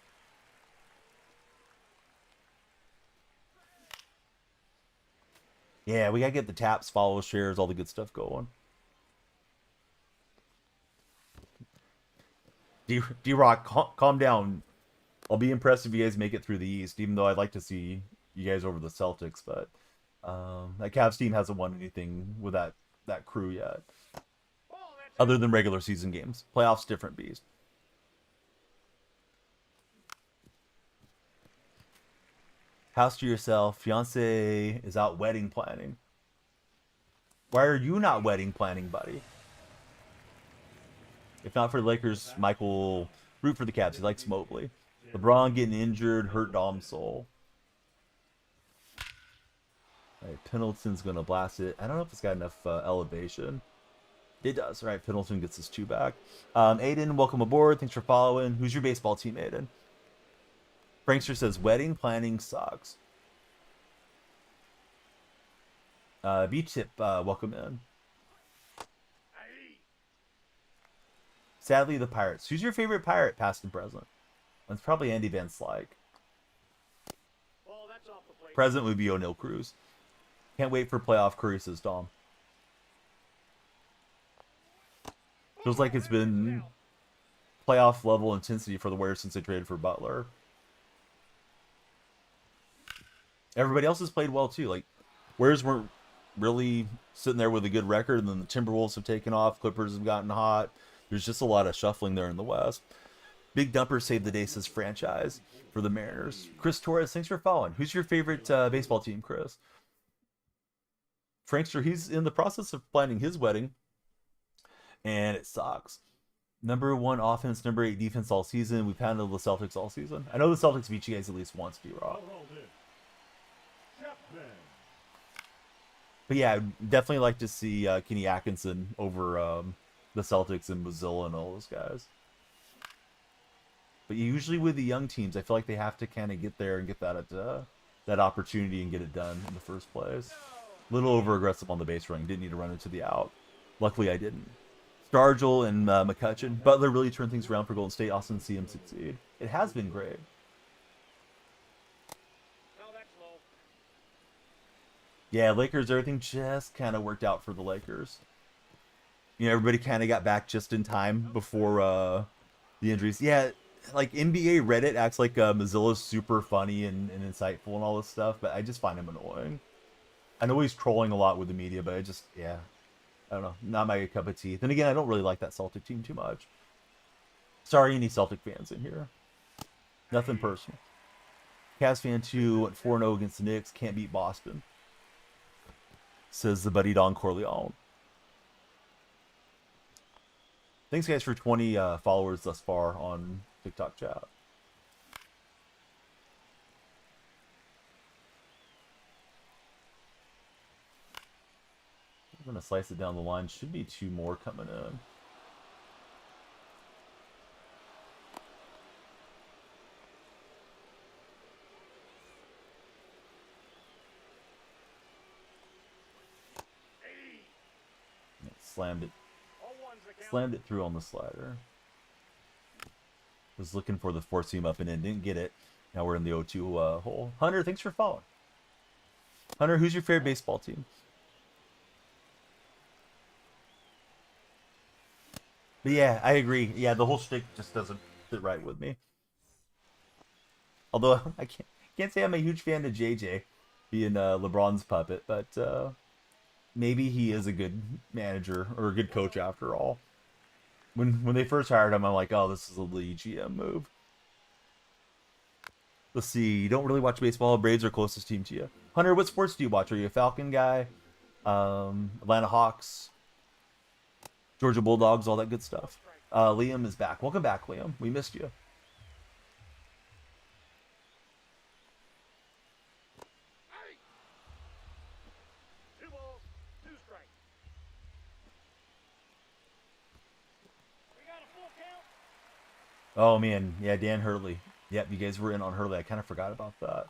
Yeah, we gotta get the taps, follows, shares, all the good stuff going. D-Rock, calm down. I'll be impressed if you guys make it through the East, even though I'd like to see you guys over the Celtics, but that Cavs team hasn't won anything with that crew yet. Other than regular season games. Playoffs, different beast. House to yourself. Fiance is out wedding planning. Why are you not wedding planning, buddy? If not for the Lakers, Mike will root for the Cavs. He likes Mobley. LeBron getting injured hurt Dom's soul. All right, Pendleton's going to blast it. I don't know if it's got enough elevation. It does. All right, Pendleton gets his 2 back. Aiden, welcome aboard. Thanks for following. Who's your baseball team, Aiden? Frankster says, wedding planning sucks. Beach Tip, welcome in. Sadly, the Pirates. Who's your favorite Pirate, past and present? It's probably Andy Van Slyke. Ball, that's off the plate. Present would be O'Neill Cruz. Can't wait for playoff Curry, says Dom. Feels like it's been playoff level intensity for the Warriors since they traded for Butler. Everybody else has played well too. Like, Warriors weren't really sitting there with a good record, and then the Timberwolves have taken off. Clippers have gotten hot. There's just a lot of shuffling there in the West. Big Dumper saved the day, says franchise for the Mariners. Chris Torres, thanks for following. Who's your favorite baseball team, Chris? Frankster, he's in the process of planning his wedding, and it sucks. Number 1 offense, number 8 defense all season. We've handled the Celtics all season. I know the Celtics beat you guys at least once, D-Rock. But yeah, I'd definitely like to see Kenny Atkinson over the Celtics and Mozilla and all those guys. But usually with the young teams, I feel like they have to kind of get there and get that opportunity and get it done in the first place. A little over aggressive on the base running. Didn't need to run into the out. Luckily, I didn't. Stargell and McCutcheon. Butler really turned things around for Golden State. Austin, see him succeed. It has been great. Yeah, Lakers, everything just kind of worked out for the Lakers. You know, everybody kind of got back just in time before the injuries. Yeah, like NBA Reddit acts like Mozilla's super funny and insightful and all this stuff, but I just find him annoying. I know he's trolling a lot with the media, but I don't know, not my cup of tea. Then again, I don't really like that Celtic team too much. Sorry, any Celtic fans in here. Nothing personal. Cavs fan 2 went 4-0 against the Knicks. Can't beat Boston, says the buddy Don Corleone. Thanks, guys, for 20 followers thus far on TikTok chat. I'm going to slice it down the line. Should be 2 more coming in. Slammed it through on the slider. Was looking for the 4-seam up and in, didn't get it. Now we're in the 0-2 hole. Hunter, thanks for following. Hunter, who's your favorite baseball team? But yeah, I agree. Yeah, the whole shtick just doesn't sit right with me. Although I can't say I'm a huge fan of JJ being LeBron's puppet, but maybe he is a good manager or a good coach after all. When they first hired him, I'm like, oh, this is a Lee GM move. Let's see. You don't really watch baseball. Braves are closest team to you. Hunter, what sports do you watch? Are you a Falcon guy? Atlanta Hawks? Georgia Bulldogs? All that good stuff. Liam is back. Welcome back, Liam. We missed you. Oh, man. Yeah, Dan Hurley. Yep, you guys were in on Hurley. I kind of forgot about that.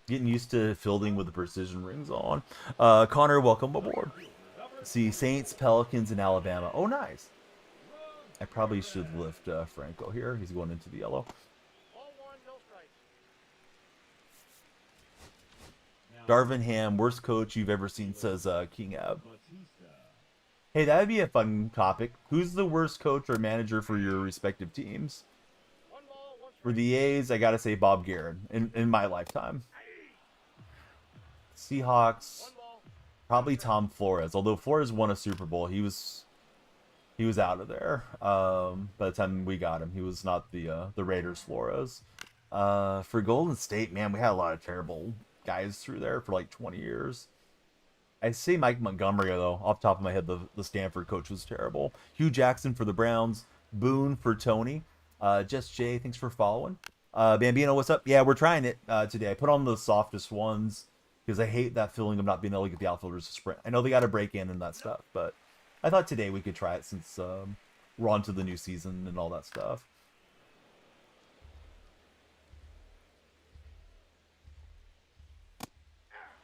Getting used to fielding with the precision rings on. Connor, welcome aboard. See, Saints, Pelicans, and Alabama. Oh, nice. I probably should lift Franco here. He's going into the yellow. Darvin Ham, worst coach you've ever seen, says King Ab. Hey, that would be a fun topic. Who's the worst coach or manager for your respective teams? For the A's, I gotta say Bob Guerin in my lifetime. Seahawks, probably Tom Flores. Although Flores won a Super Bowl, he was out of there by the time we got him. He was not the Raiders Flores. For Golden State, man, we had a lot of terrible guys through there for like 20 years. I say Mike Montgomery, though. Off the top of my head, the Stanford coach was terrible. Hugh Jackson for the Browns. Boone for Tony. Just Jay, thanks for following. Bambino, what's up? Yeah, we're trying it today. I put on the softest ones because I hate that feeling of not being able to get the outfielders to sprint. I know they got to break in and that stuff, but I thought today we could try it since we're on to the new season and all that stuff.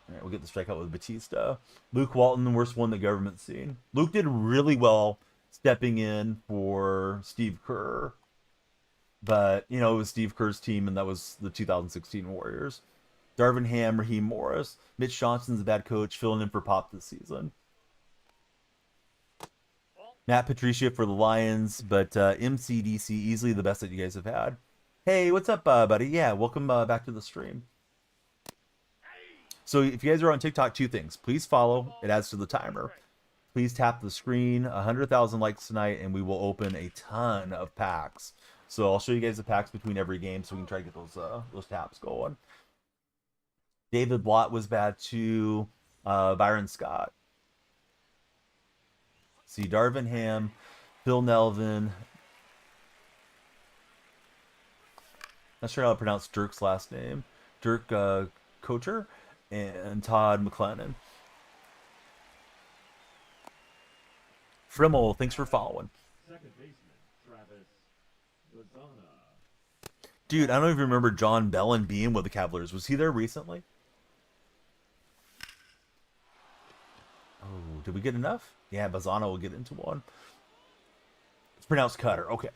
All right, we'll get the strikeout with Batista. Luke Walton, the worst one the government's seen. Luke did really well stepping in for Steve Kerr. But, you know, it was Steve Kerr's team, and that was the 2016 Warriors. Darvin Ham, Raheem Morris. Mitch Johnson's a bad coach, filling in for Pop this season. Matt Patricia for the Lions, but MCDC easily the best that you guys have had. Hey, what's up, buddy? Yeah, welcome back to the stream. So if you guys are on TikTok, 2 things. Please follow. It adds to the timer. Please tap the screen. 100,000 likes tonight, and we will open a ton of packs. So I'll show you guys the packs between every game so we can try to get those taps going. David Blott was bad too. Byron Scott. See, Darvin Ham, Phil Nelvin. Not sure how to pronounce Dirk's last name. Dirk Kocher and Todd McLennan. Frimmel, thanks for following. Second baseman, Travis Lozana. Dude, I don't even remember John Bellin being with the Cavaliers. Was he there recently? Oh, did we get enough? Yeah, Bazana will get into one. It's pronounced Cutter. Okay.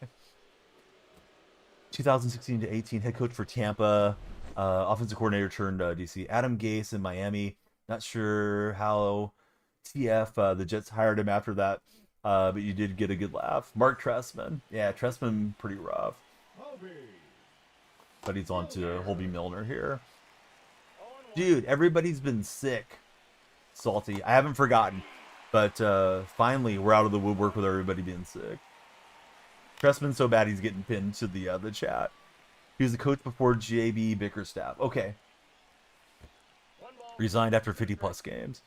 2016 to 18, head coach for Tampa. Offensive coordinator turned DC. Adam Gase in Miami. Not sure how TF, the Jets hired him after that. But you did get a good laugh. Mark Trestman. Yeah, Trestman pretty rough. But he's on to Holby Milner here. Dude, everybody's been sick. Salty. I haven't forgotten. But finally, we're out of the woodwork with everybody being sick. Trestman's so bad he's getting pinned to the chat. He was the coach before JB Bickerstaff. Okay. Resigned after 50-plus games.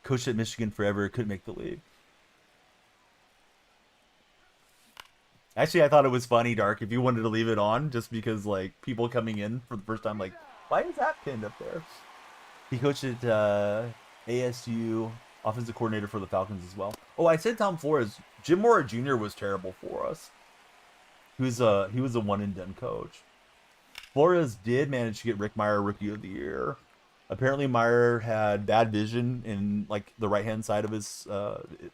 Coached at Michigan forever. Couldn't make the league. Actually, I thought it was funny, Dark, if you wanted to leave it on, just because, like, people coming in for the first time, like, why is that pinned up there? He coached at ASU, offensive coordinator for the Falcons as well. Oh, I said Tom Flores. Jim Mora Jr. was terrible for us. He was a one-and-done coach. Flores did manage to get Rick Meyer Rookie of the Year. Apparently, Meyer had bad vision in, like, the right-hand side of his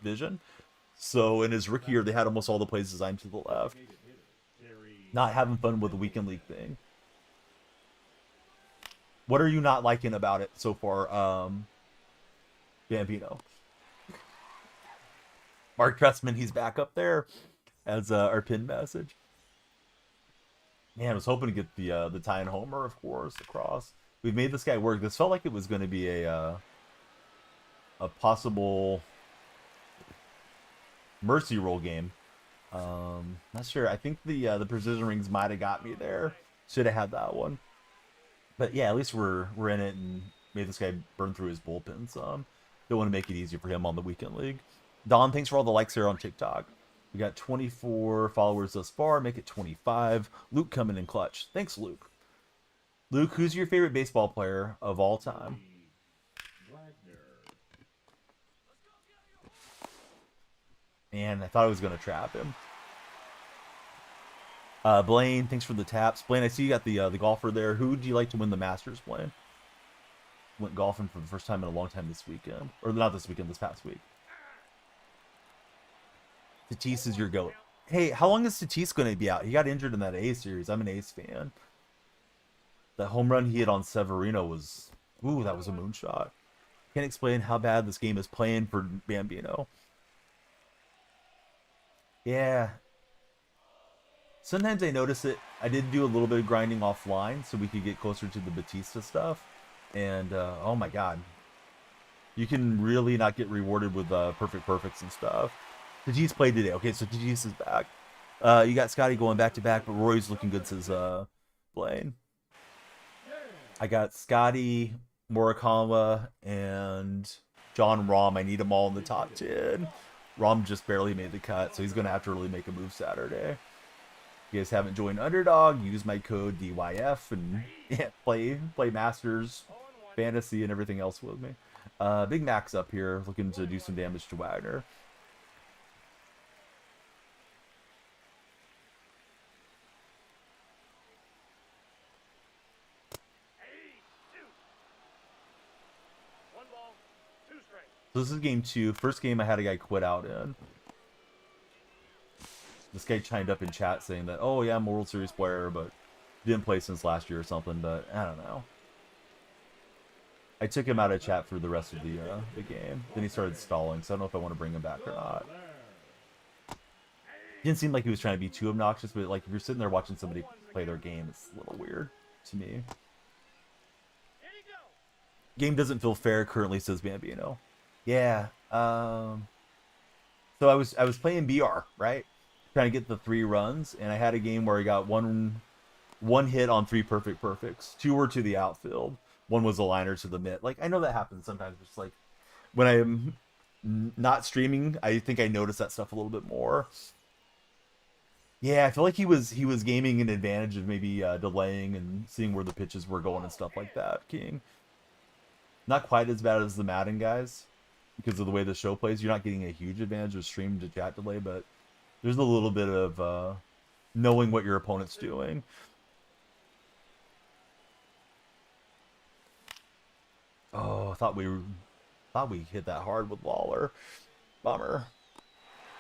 vision. So in his rookie year, they had almost all the plays designed to the left. Not having fun with the weekend league thing. What are you not liking about it so far, Bambino? Mark Trestman, he's back up there as our pin message. Man, I was hoping to get the tie and homer, of course, across. We've made this guy work. This felt like it was going to be a possible mercy roll game. Not sure. I think the precision rings might have got me there. Should have had that one. But yeah, at least we're in it and made this guy burn through his bullpen some. Don't want to make it easier for him on the weekend league. Don, thanks for all the likes here on TikTok. We got 24 followers thus far. Make it 25. Luke coming in clutch. Thanks, Luke. Luke, who's your favorite baseball player of all time? Man, I thought I was going to trap him. Blaine, thanks for the taps. Blaine, I see you got the golfer there. Who do you like to win the Masters, Blaine? Went golfing for the first time in a long time this weekend. Or not this weekend, this past week. Tatis is your GOAT. Hey, how long is Tatis going to be out? He got injured in that A's series. I'm an A's fan. That home run he hit on Severino was... Ooh, that was a moonshot. Can't explain how bad this game is playing for Bambino. Yeah. Sometimes I notice it. I did do a little bit of grinding offline so we could get closer to the Batista stuff. And, oh my god. You can really not get rewarded with perfects and stuff. Tatis played today. Okay, so Tatis is back. You got Scotty going back-to-back, but Roy's looking good, says Blaine. I got Scotty, Morikawa, and John Rahm. I need them all in the top 10. Rahm just barely made the cut, so he's going to have to really make a move Saturday. If you guys haven't joined Underdog, use my code DYF and yeah, play Masters, Fantasy, and everything else with me. Big Mac's up here looking to do some damage to Wagner. So this is game 2. First game I had a guy quit out in. This guy chimed up in chat saying that, oh yeah, I'm a World Series player, but didn't play since last year or something, but I don't know. I took him out of chat for the rest of the game. Then he started stalling, so I don't know if I want to bring him back or not. Didn't seem like he was trying to be too obnoxious, but like if you're sitting there watching somebody play their game, it's a little weird to me. Game doesn't feel fair currently, says Bambino. Yeah. So I was playing BR, right? Trying to get the 3 runs, and I had a game where I got one hit on 3 perfects. 2 were to the outfield. 1 was a liner to the mid. Like, I know that happens sometimes. Just like when I'm not streaming, I think I notice that stuff a little bit more. Yeah, I feel like he was gaming an advantage of maybe delaying and seeing where the pitches were going and stuff like that. King. Not quite as bad as the Madden guys because of the way the show plays. You're not getting a huge advantage of stream to chat delay, but there's a little bit of knowing what your opponent's doing. Oh, I thought we hit that hard with Lawler. Bummer.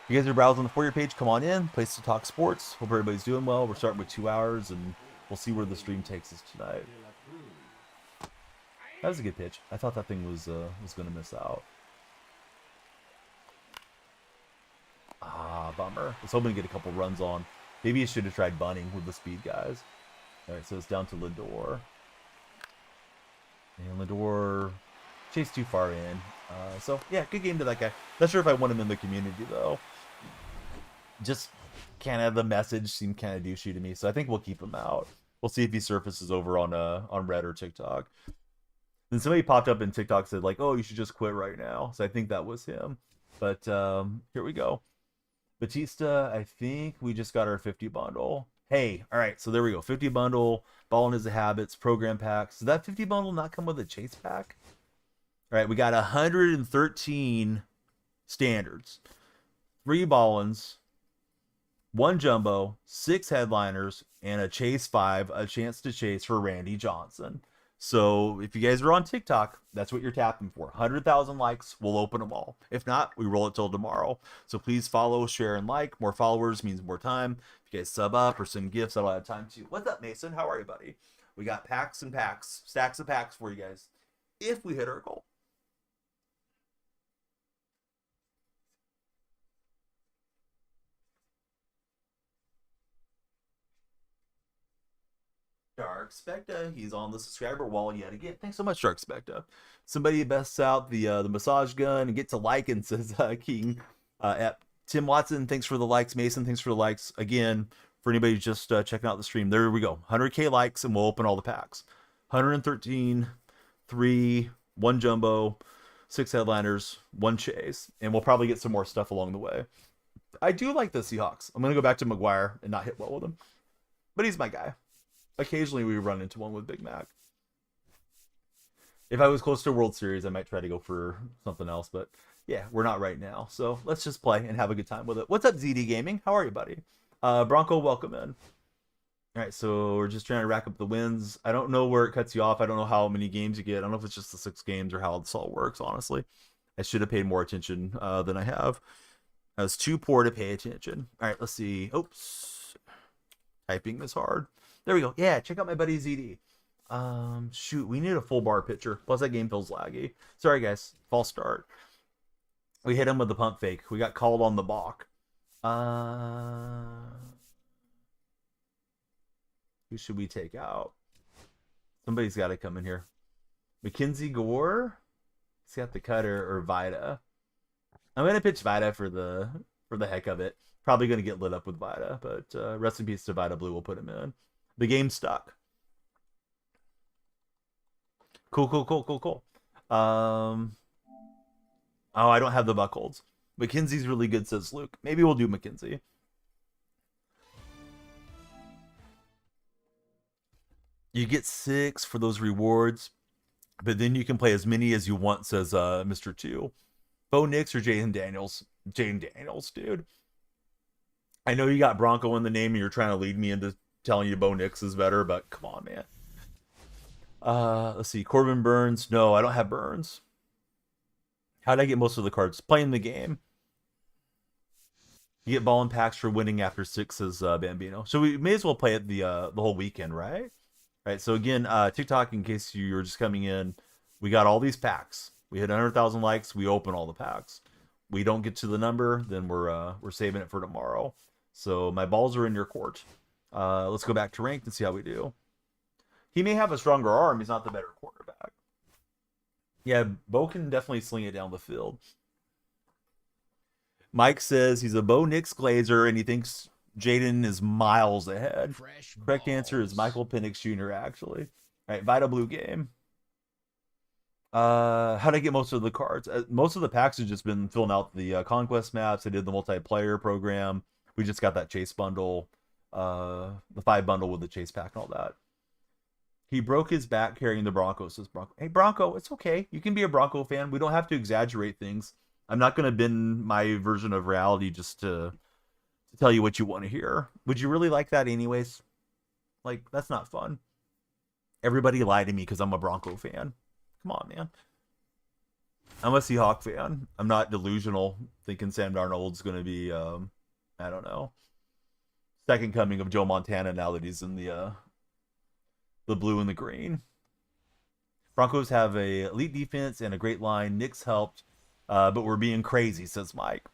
If you guys are browsing the For You page, come on in. Place to talk sports. Hope everybody's doing well. We're starting with 2 hours, and we'll see where the stream takes us tonight. That was a good pitch. I thought that thing was going to miss out. Ah, bummer. I was hoping to get a couple runs on. Maybe you should have tried bunting with the speed guys. All right, so it's down to Lindor. And Lindor chased too far in. So, yeah, good game to that guy. Not sure if I want him in the community, though. Just kind of the message seemed kind of douchey to me, so I think we'll keep him out. We'll see if he surfaces over on Red or TikTok. Then somebody popped up in TikTok said, like, oh, you should just quit right now. So I think that was him. But here we go. Batista, I think we just got our 50 bundle. Hey, all right, so there we go. 50 bundle, Ballin' is the Habits, program packs. Does that 50 bundle not come with a chase pack? All right, we got 113 standards. 3 Ballins, 1 jumbo, 6 headliners, and a chase 5, a chance to chase for Randy Johnson. So if you guys are on TikTok, that's what you're tapping for. 100,000 likes, we'll open them all. If not, we roll it till tomorrow. So please follow, share, and like. More followers means more time. If you guys sub up or send gifts, that'll have time too. What's up, Mason? How are you, buddy? We got packs and packs, stacks of packs for you guys if we hit our goal. Dark Specta, he's on the subscriber wall yet again. Thanks so much, Dark Specta. Somebody bests out the massage gun and get to like and says King at Tim Watson. Thanks for the likes, Mason. Thanks for the likes again. For anybody just checking out the stream, there we go. 100K likes and we'll open all the packs. 113, 3, 1 jumbo, 6 headliners, 1 chase, and we'll probably get some more stuff along the way. I do like the Seahawks. I'm gonna go back to McGuire and not hit well with him, but he's my guy. Occasionally we run into one with Big Mac. If I was close to World Series, I might try to go for something else, but yeah, we're not right now. So let's just play and have a good time with it. What's up, ZD Gaming? How are you, buddy? Bronco, welcome in. All right, so we're just trying to rack up the wins. I don't know where it cuts you off. I don't know how many games you get. I don't know if it's just the 6 games or how this all works, honestly. I should have paid more attention than I have. I was too poor to pay attention. All right, let's see. Oops. Typing is hard. There we go. Yeah, check out my buddy ZD. Shoot, we need a full bar pitcher. Plus that game feels laggy. Sorry, guys. False start. We hit him with the pump fake. We got called on the balk. Who should we take out? Somebody's got to come in here. Mackenzie Gore? He's got the cutter, or Vida. I'm going to pitch Vida for the heck of it. Probably going to get lit up with Vida, but rest in peace to Vida Blue. We'll put him in. The game's stuck. Cool. Oh, I don't have the Buckholds. McKenzie's really good, says Luke. Maybe we'll do McKenzie. You get 6 for those rewards, but then you can play as many as you want, says Mr. 2. Bo Nix or Jaden Daniels? Jaden Daniels, dude. I know you got Bronco in the name and you're trying to lead me into telling you Bo Nix is better, but come on, man. Let's see. Corbin Burns. No, I don't have Burns. How did I get most of the cards? Playing the game. You get ball and packs for winning after 6, says Bambino. So we may as well play it the whole weekend, right? Right. So again, TikTok, in case you're just coming in, we got all these packs. We hit 100,000 likes. We open all the packs. We don't get to the number, then we're saving it for tomorrow. So my balls are in your court. Let's go back to ranked and see how we do. He may have a stronger arm. He's not the better quarterback. Yeah, Bo can definitely sling it down the field. Mike says he's a Bo Nix Glazer and he thinks Jaden is miles ahead. Correct answer is Michael Penix Jr. actually. All right, Vita Blue game. How did I get most of the cards? Most of the packs have just been filling out the conquest maps. I did the multiplayer program. We just got that chase bundle, the 5 bundle with the chase pack and all that. He broke his back carrying the Broncos. Says Bronco. Hey Bronco, it's okay. You can be a Bronco fan. We don't have to exaggerate things. I'm not gonna bend my version of reality just to tell you what you want to hear. Would you really like that anyways? Like, that's not fun. Everybody lied to me because I'm a Bronco fan. Come on, man. I'm a Seahawk fan. I'm not delusional thinking Sam Darnold's going to be, I don't know, second coming of Joe Montana now that he's in the blue and the green. Broncos have a elite defense and a great line. Knicks helped, but we're being crazy, says Mike.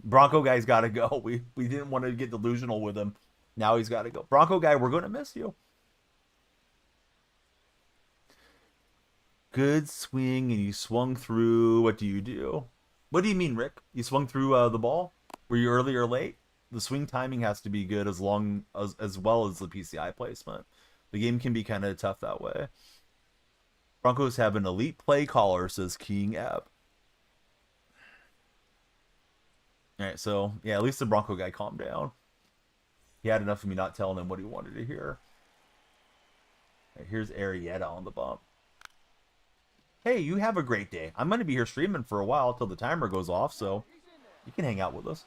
Bronco guy's got to go. We didn't want to get delusional with him. Now he's got to go. Bronco guy, we're going to miss you. Good swing, and you swung through. What do you do? What do you mean, Rick? You swung through the ball? Were you early or late? The swing timing has to be good as well as the PCI placement. The game can be kind of tough that way. Broncos have an elite play caller, says King Ebb. All right, so yeah, at least the Bronco guy calmed down. He had enough of me not telling him what he wanted to hear. Right, here's Arietta on the bump. Hey, you have a great day. I'm going to be here streaming for a while till the timer goes off, so you can hang out with us.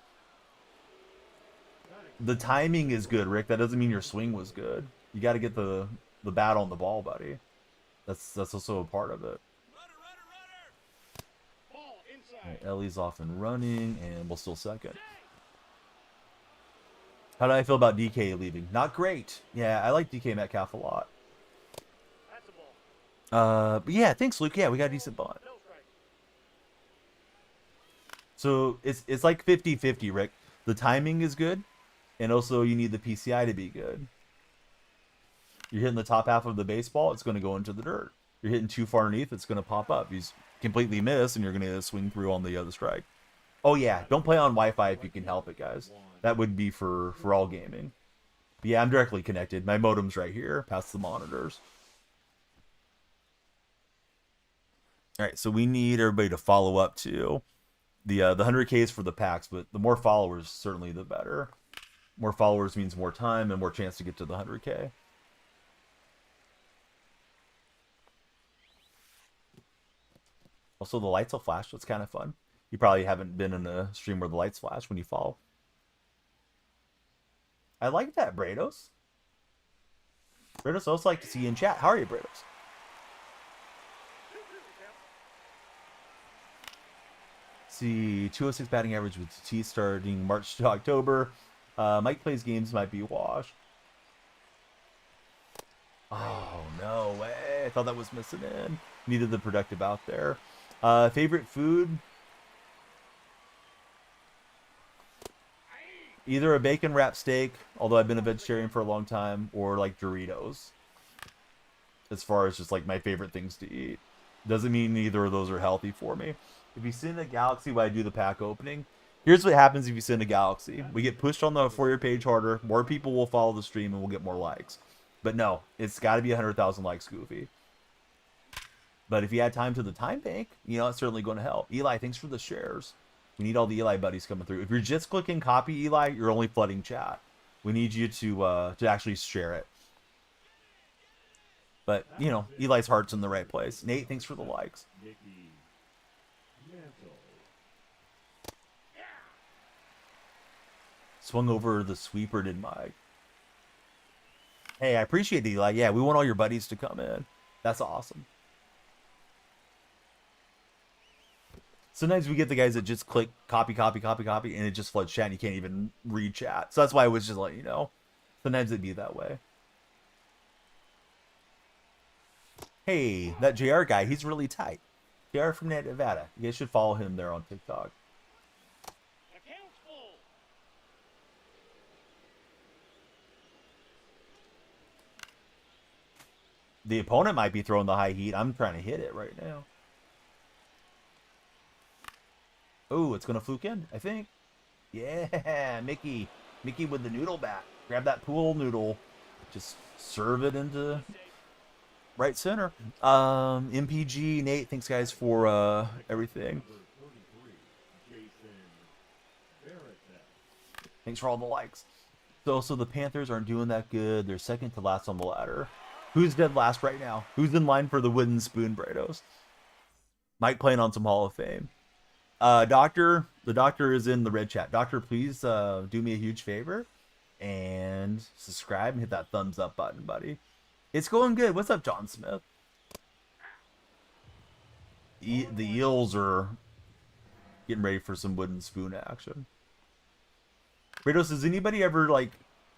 The timing is good, Rick. That doesn't mean your swing was good. You got to get the bat on the ball, buddy. That's also a part of it. Right, Ellie's off and running, and we'll still second. How do I feel about DK leaving? Not great. Yeah, I like DK Metcalf a lot. But yeah, thanks, Luke. Yeah, we got a decent bond. So it's like 50-50, Rick. The timing is good, and also you need the PCI to be good. You're hitting the top half of the baseball, it's going to go into the dirt. You're hitting too far underneath, it's going to pop up. You completely miss, and you're going to swing through on the other strike. Oh yeah, don't play on Wi-Fi if you can help it, guys. That would be for all gaming. But yeah, I'm directly connected. My modem's right here, past the monitors. All right, so we need everybody to follow up to the 100K is for the packs, but the more followers, certainly the better. More followers means more time and more chance to get to the 100K. Also, the lights will flash, so it's kind of fun. You probably haven't been in a stream where the lights flash when you follow. I like that, Brados. Brados, I also like to see you in chat. How are you, Brados? See, 206 batting average with T starting March to October. Mike plays games, might be washed. Oh, no way. I thought that was missing in. Needed the productive out there. Favorite food? Either a bacon wrapped steak, although I've been a vegetarian for a long time, or like Doritos. As far as just like my favorite things to eat. Doesn't mean either of those are healthy for me. If you send a Galaxy while I do the pack opening, here's what happens if you send a Galaxy. We get pushed on the For Your page harder, more people will follow the stream, and we'll get more likes. But no, it's got to be 100,000 likes, Goofy. But if you add time to the time bank, you know, it's certainly going to help. Eli, thanks for the shares. We need all the Eli buddies coming through. If you're just clicking copy, Eli, you're only flooding chat. We need you to actually share it. But, you know, Eli's heart's in the right place. Nate, thanks for the likes. Swung over the sweeper, did Mike. Hey, I appreciate it, Eli. Yeah, we want all your buddies to come in. That's awesome. Sometimes we get the guys that just click copy, copy, copy, copy, and it just floods chat and you can't even read chat. So that's why I was just like, you know, sometimes it'd be that way. Hey, that JR guy, he's really tight. JR from Nevada. You guys should follow him there on TikTok. The opponent might be throwing the high heat. I'm trying to hit it right now. Oh, it's going to fluke in, I think. Yeah, Mickey. Mickey with the noodle bat. Grab that pool noodle. Just serve it into right center. MPG, Nate, thanks guys for everything. Thanks for all the likes. So the Panthers aren't doing that good. They're second to last on the ladder. Who's dead last right now? Who's in line for the wooden spoon, Brados? Mike playing on some Hall of Fame. Doctor, the doctor is in the red chat. Doctor, please do me a huge favor and subscribe and hit that thumbs up button, buddy. It's going good. What's up, John Smith? The Eels are getting ready for some wooden spoon action. Brados, does anybody ever like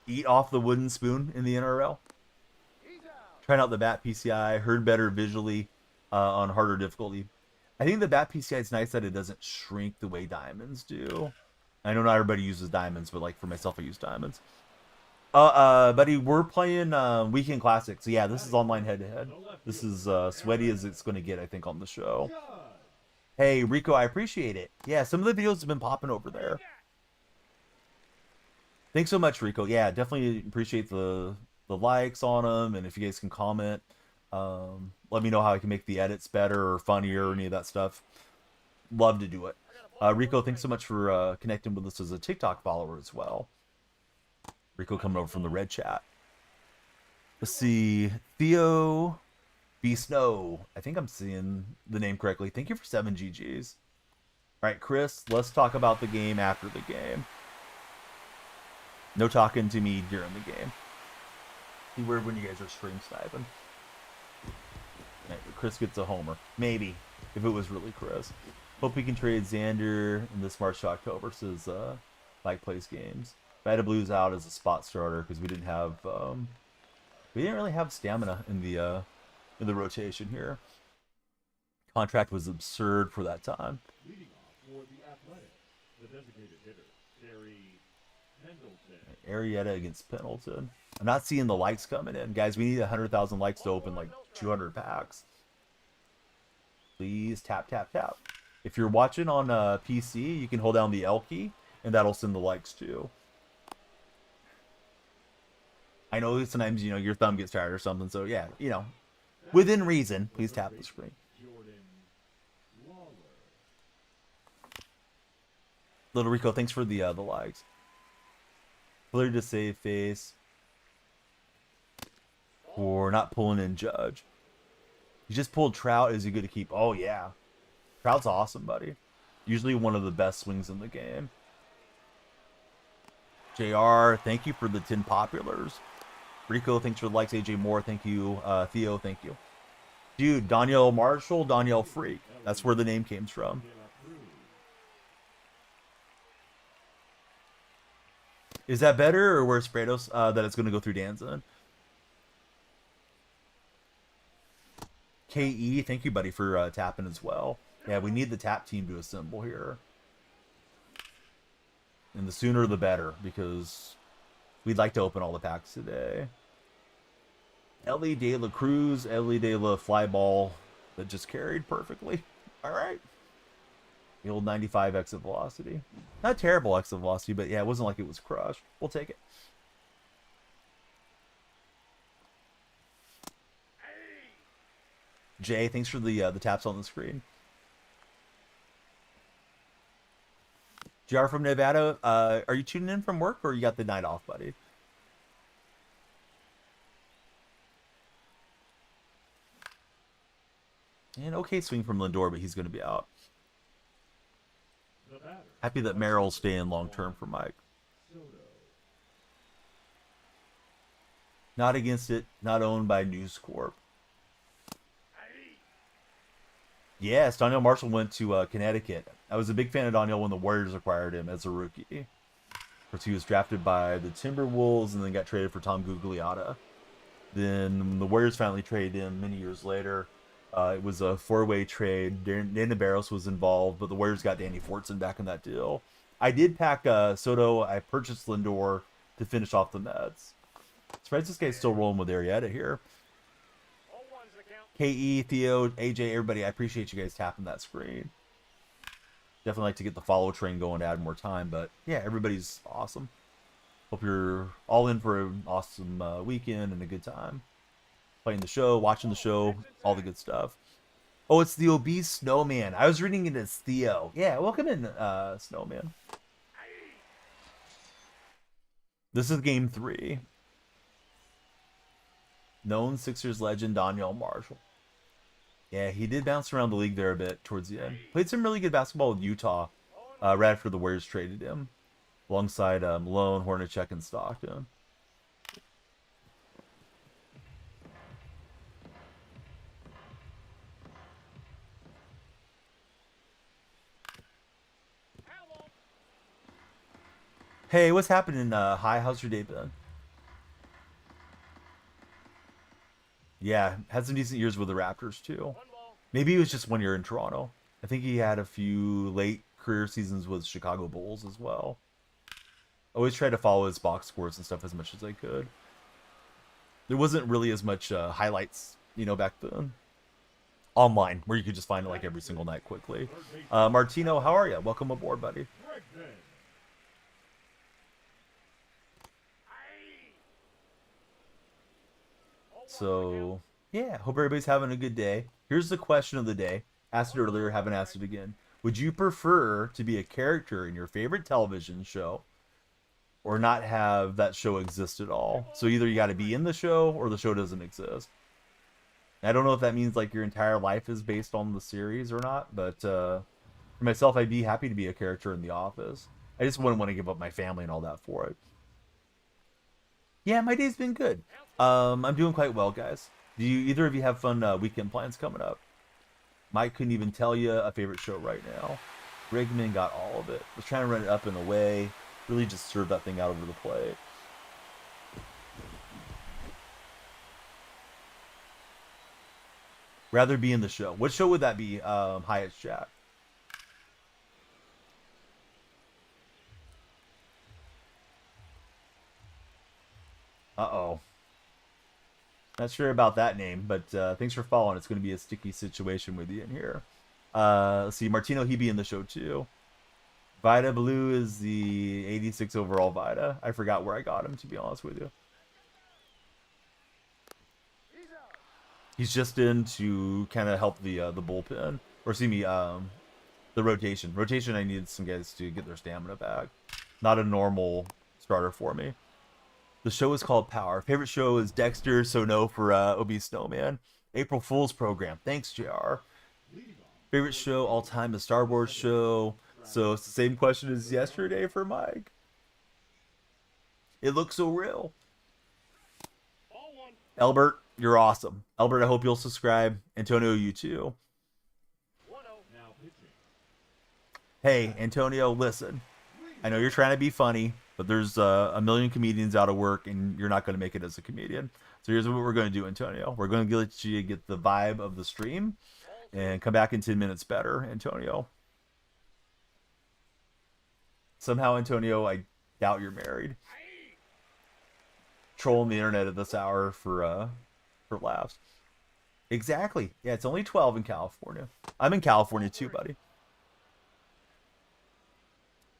eat off the wooden spoon in the NRL? Trying out the bat PCI, heard better visually on harder difficulty. I think the bat PCI is nice that it doesn't shrink the way diamonds do. I know not everybody uses diamonds, but like for myself, I use diamonds. Buddy, we're playing Weekend Classic. So yeah, this is online head-to-head. This is sweaty as it's going to get, I think, on the show. Hey, Rico, I appreciate it. Yeah, some of the videos have been popping over there. Thanks so much, Rico. Yeah, definitely appreciate the likes on them, and if you guys can comment, let me know how I can make the edits better or funnier or any of that stuff. Love to do it. Rico, thanks so much for connecting with us as a TikTok follower as well. Rico coming over from the red chat. Let's see. Theo B. Snow. I think I'm seeing the name correctly. Thank you for 7 GGs. All right, Chris, let's talk about the game after the game. No talking to me during the game. Be weird when you guys are stream sniping. Right, Chris gets a homer. Maybe. If it was really Chris. Hope we can trade Xander in this March to October since Mike plays games. Bada Blues out as a spot starter because we didn't really have stamina in the rotation here. Contract was absurd for that time. Leading off for the Athletics, the designated hitter, Gary Pendleton. Arrieta against Pendleton. I'm not seeing the likes coming in. Guys, we need 100,000 likes to open like 200 packs. Please tap, tap, tap. If you're watching on PC, you can hold down the L key, and that'll send the likes too. I know sometimes, you know, your thumb gets tired or something, so yeah, you know, within reason, please tap the screen. Little Rico, thanks for the likes. Clear to save face for not pulling in Judge. You just pulled Trout. Is he good to keep? Oh, yeah. Trout's awesome, buddy. Usually one of the best swings in the game. JR, thank you for the 10 populars. Rico, thanks for the likes. AJ Moore, thank you. Theo, thank you. Dude, Danielle Marshall, Danielle Freak. That's where the name came from. Is that better or worse, Brados, that it's going to go through Danza? KE, thank you, buddy, for tapping as well. Yeah, we need the tap team to assemble here. And the sooner the better, because we'd like to open all the packs today. Ellie De La Cruz, Ellie De La Flyball that just carried perfectly. All right. The old 95 exit velocity. Not terrible exit velocity, but yeah, it wasn't like it was crushed. We'll take it. Jay, thanks for the taps on the screen. JR from Nevada, are you tuning in from work or you got the night off, buddy? And okay swing from Lindor, but he's going to be out. Happy that Merrill's staying long term for Mike. Not against it, not owned by News Corp. Yes, Daniel Marshall went to Connecticut. I was a big fan of Daniel when the Warriors acquired him as a rookie. Of course, he was drafted by the Timberwolves and then got traded for Tom Gugliotta. Then the Warriors finally traded him many years later. It was a four-way trade. Dana Barros was involved, but the Warriors got Danny Fortson back in that deal. I did pack Soto. I purchased Lindor to finish off the Mets. Surprised this guy's still rolling with Arrieta here. KE, Theo, AJ, everybody, I appreciate you guys tapping that screen. Definitely like to get the follow train going to add more time, but yeah, everybody's awesome. Hope you're all in for an awesome weekend and a good time. Playing the show, watching the show, all the good stuff. Oh, it's the obese snowman. I was reading it as Theo. Yeah, welcome in, snowman. This is game 3. Known Sixers legend Daniel Marshall. Yeah, he did bounce around the league there a bit towards the end. Played some really good basketball with Utah right after the Warriors traded him. Alongside Malone, Hornacek, and Stockton. Hey, what's happening? Hi, how's your day been? Yeah, had some decent years with the Raptors too. Maybe it was just 1 year in Toronto. I think he had a few late career seasons with Chicago Bulls as well. Always tried to follow his box scores and stuff as much as I could. There wasn't really as much highlights, back then. Online, where you could just find it like every single night quickly. Martino, how are you? Welcome aboard, buddy. So, yeah, hope everybody's having a good day. Here's the question of the day. Asked it earlier, haven't asked it again. Would you prefer to be a character in your favorite television show or not have that show exist at all? So either you got to be in the show or the show doesn't exist. I don't know if that means like your entire life is based on the series or not, but for myself, I'd be happy to be a character in The Office. I just wouldn't want to give up my family and all that for it. Yeah, my day's been good. I'm doing quite well, guys. Do either of you have fun weekend plans coming up? Mike couldn't even tell you a favorite show right now. Rigman got all of it. Was trying to run it up and away. Really just serve that thing out over the plate. Rather be in the show. What show would that be, Hyatt's Jack? Uh-oh. Not sure about that name, but thanks for following. It's going to be a sticky situation with you in here. Let's see, Martino, he be in the show too. Vida Blue is the 86 overall Vida. I forgot where I got him, to be honest with you. He's just in to kind of help the bullpen. Or see me, the rotation. Rotation, I needed some guys to get their stamina back. Not a normal starter for me. The show is called Power. Favorite show is Dexter, so no for Obese Snowman. April Fool's program. Thanks, JR. Favorite show all time is Star Wars show. So it's the same question as yesterday for Mike. It looks so real. Albert, you're awesome. Albert, I hope you'll subscribe. Antonio, you too. Hey, Antonio, listen. I know you're trying to be funny, but there's a million comedians out of work, and you're not going to make it as a comedian. So here's what we're going to do, Antonio. We're going to let you get the vibe of the stream and come back in 10 minutes better, Antonio. Somehow, Antonio, I doubt you're married. Trolling the internet at this hour for laughs. Exactly. Yeah, it's only 12 in California. I'm in California too, buddy.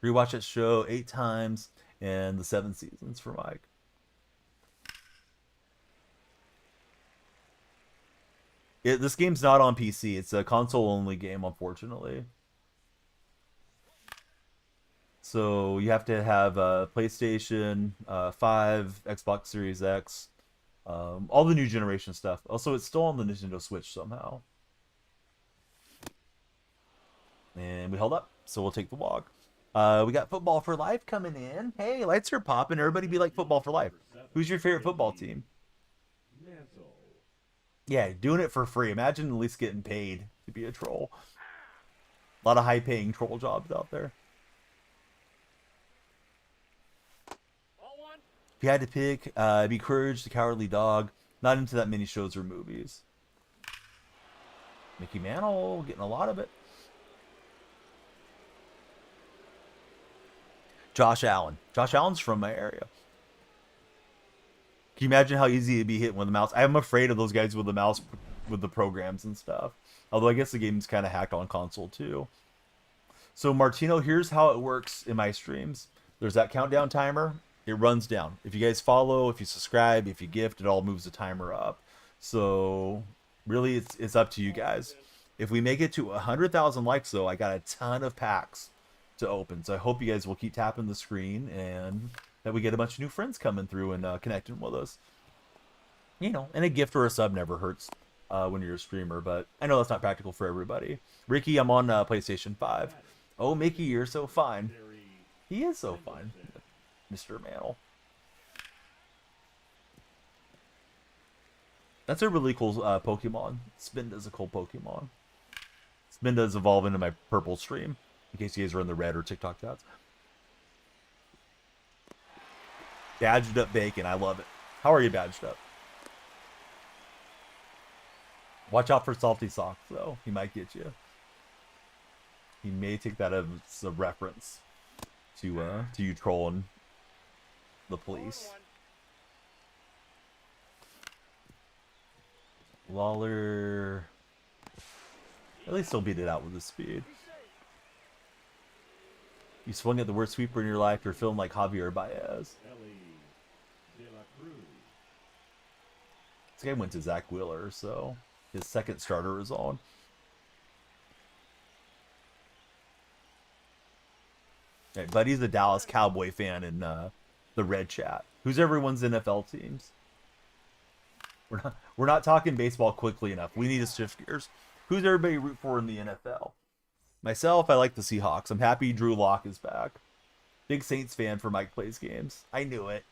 Rewatch that show 8 times and the 7 seasons for Mike. This game's not on PC. It's a console-only game, unfortunately. So you have to have a PlayStation 5, Xbox Series X, all the new generation stuff. Also, it's still on the Nintendo Switch somehow. And we held up, so we'll take the walk. We got Football for Life coming in. Hey, lights are popping. Everybody be like Football for Life. Who's your favorite football team? Yeah, doing it for free. Imagine at least getting paid to be a troll. A lot of high-paying troll jobs out there. If you had to pick, be Courage, the Cowardly Dog. Not into that many shows or movies. Mickey Mantle, getting a lot of it. Josh Allen. Josh Allen's from my area. Can you imagine how easy it'd be hitting with the mouse? I'm afraid of those guys with the mouse, with the programs and stuff. Although I guess the game's kind of hacked on console too. So Martino, here's how it works in my streams. There's that countdown timer. It runs down. If you guys follow, if you subscribe, if you gift, it all moves the timer up. So really, it's up to you guys. If we make it to 100,000 likes, though, I got a ton of packs to open. So I hope you guys will keep tapping the screen and that we get a bunch of new friends coming through and connecting with us. You know, and a gift or a sub never hurts when you're a streamer, but I know that's not practical for everybody. Ricky, I'm on PlayStation 5. Oh, Mickey, you're so fine. He is so fine, Mr. Mantle. That's a really cool Pokemon. Spinda's a cool Pokemon. Spinda's evolved into my purple stream, in case you guys are in the red or TikTok chats. Badged up bacon, I love it. How are you badged up? Watch out for Salty Socks, though. He might get you. He may take that as a reference to you trolling the police. Lawler, at least he'll beat it out with his speed. You swung at the worst sweeper in your life. You're feeling like Javier Baez. This guy went to Zach Wheeler, so his second starter is on. Right, Buddy's a Dallas Cowboy fan in the red chat. Who's everyone's NFL teams? We're not talking baseball quickly enough. We need to shift gears. Who's everybody root for in the NFL? Myself, I like the Seahawks. I'm happy Drew Lock is back. Big Saints fan for Mike Plays Games. I knew it.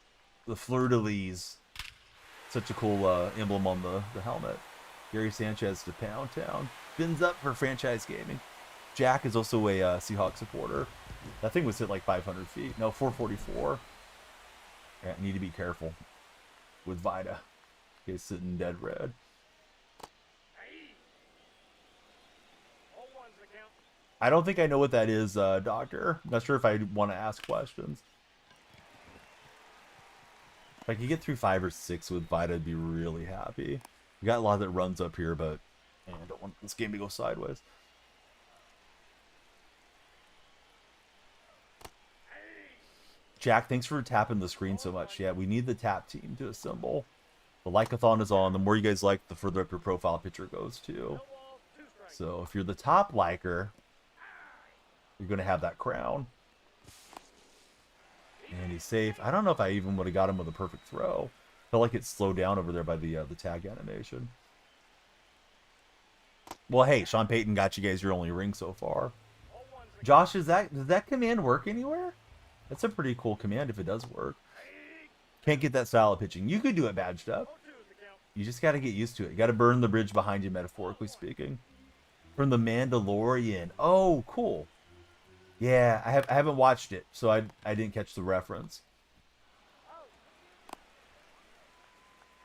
The fleur-de-lis. Such a cool emblem on the helmet. Gary Sanchez to Pound Town. Fins up for franchise gaming. Jack is also a Seahawks supporter. That thing was hit like 500 feet. No, 444. Yeah, I need to be careful with Vida. He's sitting dead red. I don't think I know what that is, Doctor. I'm not sure if I want to ask questions. If I could get through 5 or 6 with Vida, I'd be really happy. We got a lot that runs up here, but man, I don't want this game to go sideways. Jack, thanks for tapping the screen so much. Yeah, we need the tap team to assemble. The like-a-thon is on. The more you guys like, the further up your profile picture goes too. So if you're the top liker, you're going to have that crown. And he's safe. I don't know if I even would have got him with a perfect throw. Felt like it slowed down over there by the tag animation. Well, hey, Sean Payton got you guys your only ring so far. Josh, does that command work anywhere? That's a pretty cool command if it does work. Can't get that style of pitching. You could do it badged up. You just got to get used to it. You got to burn the bridge behind you, metaphorically speaking. From The Mandalorian. Oh, cool. Yeah, I haven't watched it, so I didn't catch the reference.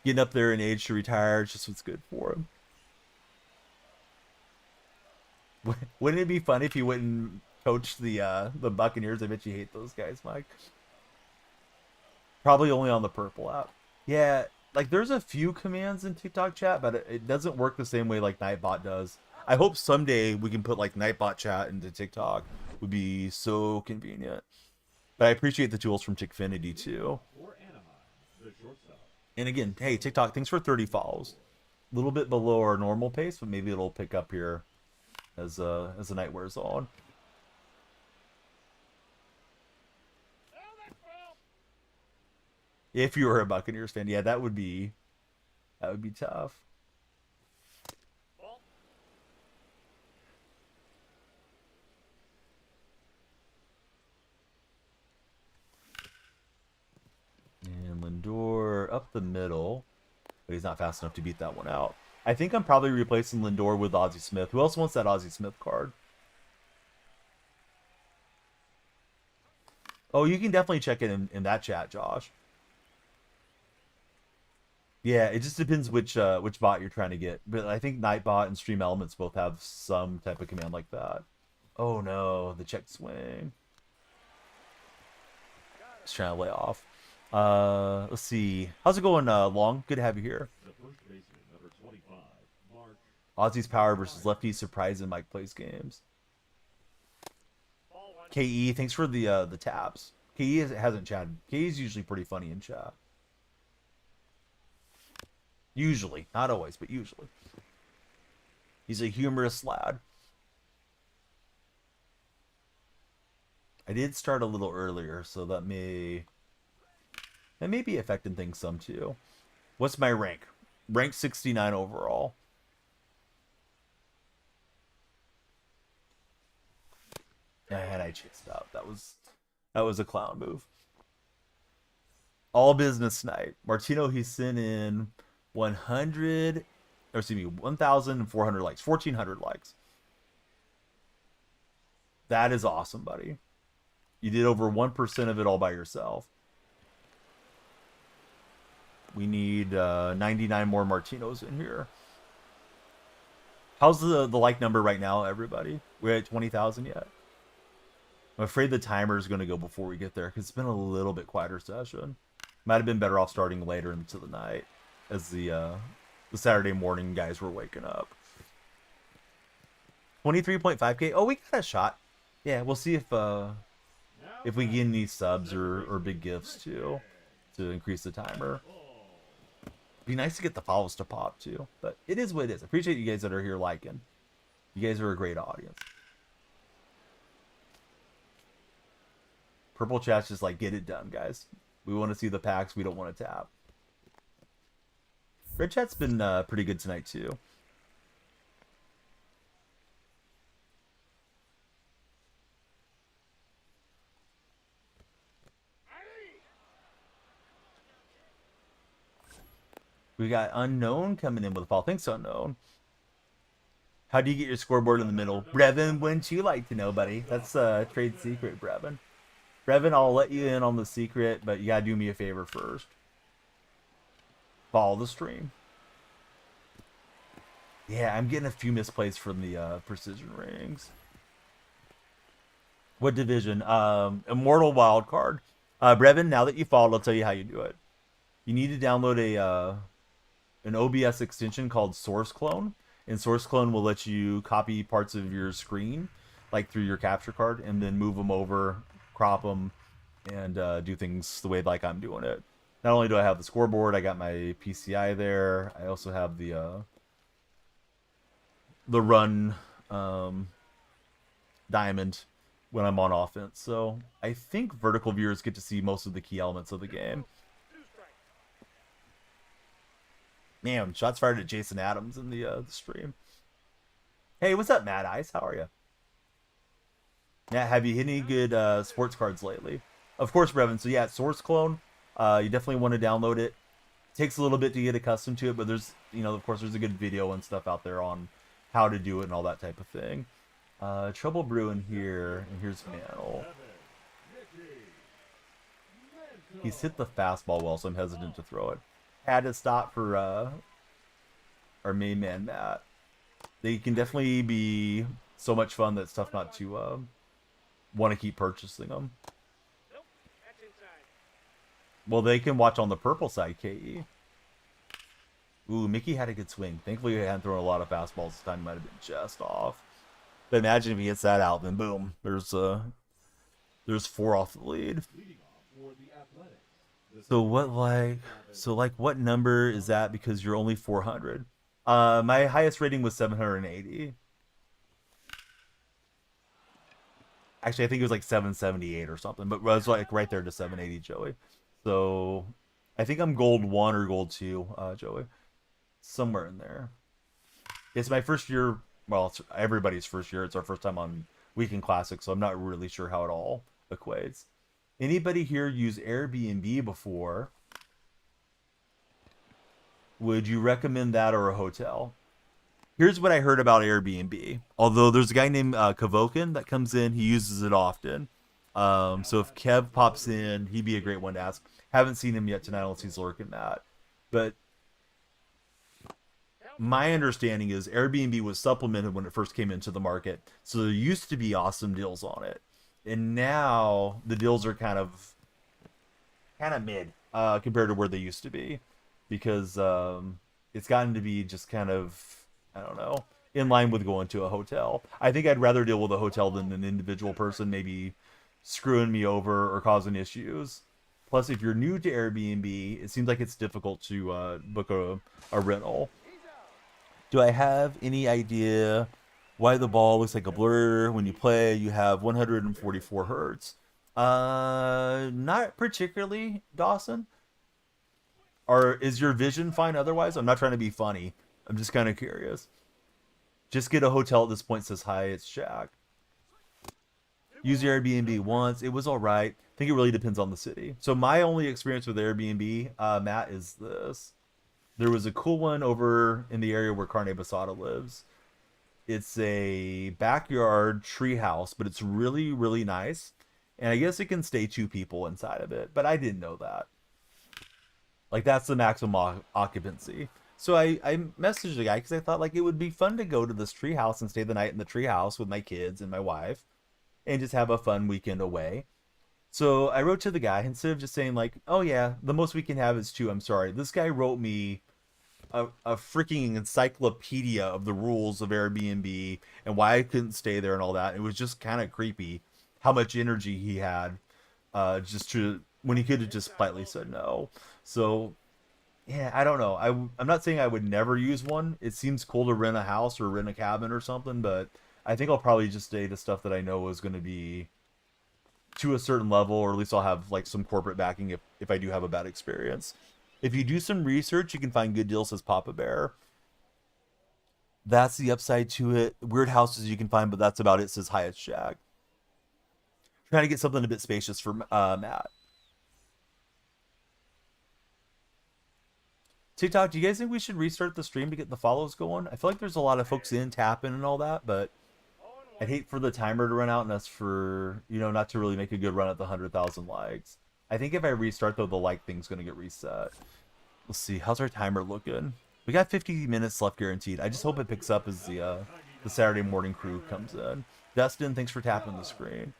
Getting up there in age to retire is just what's good for him. Wouldn't it be fun if you went and coached the Buccaneers? I bet you hate those guys, Mike. Probably only on the purple app. Yeah, like there's a few commands in TikTok chat, but it doesn't work the same way like Nightbot does. I hope someday we can put like Nightbot chat into TikTok. Would be so convenient. But I appreciate the tools from Tickfinity too. And again, hey, TikTok, thanks for 30 follows. A little bit below our normal pace, but maybe it'll pick up here as the night wears on. If you were a Buccaneers fan, yeah, that would be tough. And Lindor up the middle, but he's not fast enough to beat that one out. I think I'm probably replacing Lindor with Ozzie Smith. Who else wants that Ozzie Smith card? Oh, you can definitely check it in that chat, Josh. Yeah, it just depends which bot you're trying to get. But I think Nightbot and Stream Elements both have some type of command like that. Oh no, the check swing. Just trying to lay off. Let's see. How's it going, Long? Good to have you here. The first baseman, number 25, Mark. Aussie's power versus lefty surprise in Mike plays games. KE, thanks for the tabs. KE hasn't chatted. KE's usually pretty funny in chat. Usually, not always, but usually. He's a humorous lad. I did start a little earlier, so that may be affecting things some too. What's my rank? Rank 69 overall. And I chased out. That was a clown move. All business night. Martino, he sent in 1,400 likes. 1,400 likes. That is awesome, buddy. You did over 1% of it all by yourself. We need 99 more Martinos in here. How's the like number right now, everybody? We're at 20,000 yet? I'm afraid the timer is going to go before we get there because it's been a little bit quieter session. Might have been better off starting later into the night as the Saturday morning guys were waking up. 23.5k. Oh, we got a shot. Yeah, we'll see if we get any subs or big gifts too to increase the timer. Be nice to get the follows to pop too, but it is what it is. I appreciate you guys that are here liking. You guys are a great audience. Purple chat's just like, get it done, guys. We want to see the packs. We don't want to tap. Red chat's been pretty good tonight too. We got Unknown coming in with a fall. Thanks, Unknown. How do you get your scoreboard in the middle? Brevin, wouldn't you like to know, buddy? That's a trade secret, Brevin. Brevin, I'll let you in on the secret, but you gotta do me a favor first. Follow the stream. Yeah, I'm getting a few misplays from the precision rings. What division? Immortal Wildcard. Brevin, now that you followed, I'll tell you how you do it. You need to download an OBS extension called Source Clone, and Source Clone will let you copy parts of your screen, like through your capture card, and then move them over, crop them, and do things the way like I'm doing it. Not only do I have the scoreboard, I got my PCI there. I also have the run diamond when I'm on offense. So I think vertical viewers get to see most of the key elements of the game. Man, shots fired at Jason Adams in the stream. Hey, what's up, Mad Ice? How are you? Yeah, have you hit any good sports cards lately? Of course, Brevin. So yeah, Source Clone. You definitely want to download it. Takes a little bit to get accustomed to it, but there's, of course, there's a good video and stuff out there on how to do it and all that type of thing. Trouble brewing here, and here's Mantle. He's hit the fastball well, so I'm hesitant to throw it. Had to stop for our main man, Matt. They can definitely be so much fun that it's tough not to want to keep purchasing them. Nope, that's inside. Well, they can watch on the purple side, KE. Ooh, Mickey had a good swing. Thankfully, he hadn't thrown a lot of fastballs this time. He might have been just off. But imagine if he hits that out, then boom, there's 4 off the lead. So what what number is that because you're only 400? My highest rating was 780. Actually, I think it was like 778 or something, but it was like right there to 780, Joey. So I think I'm gold 1 or gold 2, Joey. Somewhere in there. It's my first year. Well, it's everybody's first year. It's our first time on Weekend Classic, so I'm not really sure how it all equates. Anybody here use Airbnb before? Would you recommend that or a hotel? Here's what I heard about Airbnb. Although there's a guy named Kavokin that comes in, he uses it often. So if Kev pops in, he'd be a great one to ask. Haven't seen him yet tonight unless he's lurking that. But my understanding is Airbnb was supplemented when it first came into the market. So there used to be awesome deals on it. And now the deals are kind of mid compared to where they used to be. Because it's gotten to be just kind of, I don't know, in line with going to a hotel. I think I'd rather deal with a hotel than an individual person maybe screwing me over or causing issues. Plus, if you're new to Airbnb, it seems like it's difficult to book a rental. Do I have any idea why the ball looks like a blur when you play? You have 144 hertz. Not particularly, Dawson. Or is your vision fine otherwise? I'm not trying to be funny. I'm just kind of curious. Just get a hotel at this point, says hi, it's Shaq. Use Airbnb once. It was all right. I think it really depends on the city. So my only experience with Airbnb, Matt, is this. There was a cool one over in the area where Carne Basada lives. It's a backyard tree house, but it's really, really nice. And I guess it can stay 2 people inside of it, but I didn't know that. Like, that's the maximum occupancy. So I messaged the guy because I thought, like, it would be fun to go to this tree house and stay the night in the tree house with my kids and my wife and just have a fun weekend away. So I wrote to the guy, instead of just saying, like, oh, yeah, the most we can have is 2. I'm sorry. This guy wrote me a freaking encyclopedia of the rules of Airbnb and why I couldn't stay there and all that. It was just kind of creepy how much energy he had just to, when he could have just politely said no. So, yeah, I don't know. I'm not saying I would never use one. It seems cool to rent a house or rent a cabin or something, but I think I'll probably just stay to stuff that I know is going to be to a certain level, or at least I'll have like some corporate backing if I do have a bad experience. If you do some research, you can find good deals, says Papa Bear. That's the upside to it. Weird houses you can find, but that's about it, says Hyatt Shack. Trying to get something a bit spacious for Matt. TikTok, do you guys think we should restart the stream to get the follows going? I feel like there's a lot of folks in tapping and all that, but I'd hate for the timer to run out and us for, not to really make a good run at the 100,000 likes. I think if I restart, though, the like thing's going to get reset. Let's see. How's our timer looking? We got 50 minutes left guaranteed. I just hope it picks up as the Saturday morning crew comes in. Dustin, thanks for tapping the screen.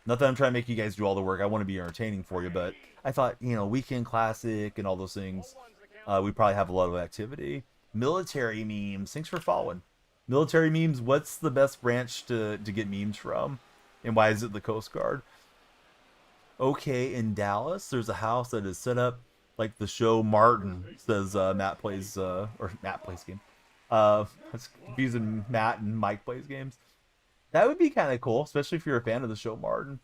Not that I'm trying to make you guys do all the work. I want to be entertaining for you, but I thought, Weekend Classic and all those things, we probably have a lot of activity. Military memes. Thanks for following. Military memes. What's the best branch to get memes from? And why is it the Coast Guard? Okay, in Dallas, there's a house that is set up like the show Martin, says Matt plays game. It's confusing Matt and Mike plays games. That would be kind of cool, especially if you're a fan of the show Martin.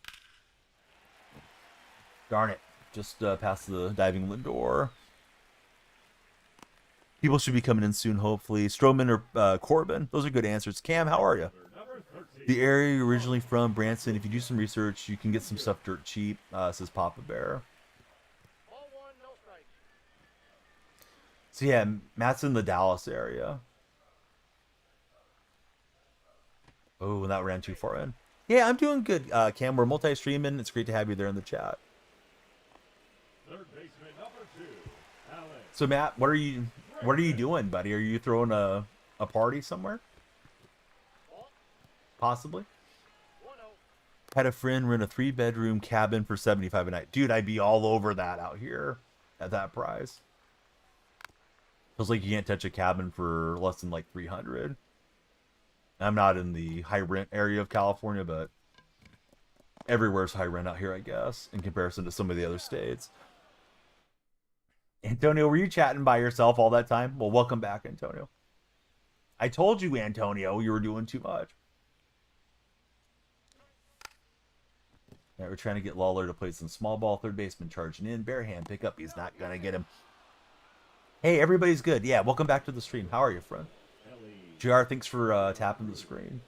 Darn it. Just past the diving Lindor. People should be coming in soon, hopefully. Stroman or Corbin. Those are good answers. Cam, how are you? The area you're originally from, Branson. If you do some research, you can get some stuff dirt cheap, says Papa Bear. So yeah, Matt's in the Dallas area. Oh, and that ran too far in. Yeah, I'm doing good, Cam. We're multi-streaming. It's great to have you there in the chat. Third baseman number 2, Alex. So Matt, what are you doing, buddy? Are you throwing a party somewhere? Possibly. Had a friend rent a 3-bedroom cabin for $75 a night. Dude, I'd be all over that out here at that price. Feels like you can't touch a cabin for less than like $300. I'm not in the high rent area of California, but everywhere's high rent out here, I guess, in comparison to some of the other states. Antonio, were you chatting by yourself all that time? Well, welcome back, Antonio. I told you, Antonio, you were doing too much. Right, we're trying to get Lawler to play some small ball, third baseman charging in. Bare hand pickup. He's not going to get him. Hey, everybody's good. Yeah, welcome back to the stream. How are you, friend? JR, thanks for tapping the screen.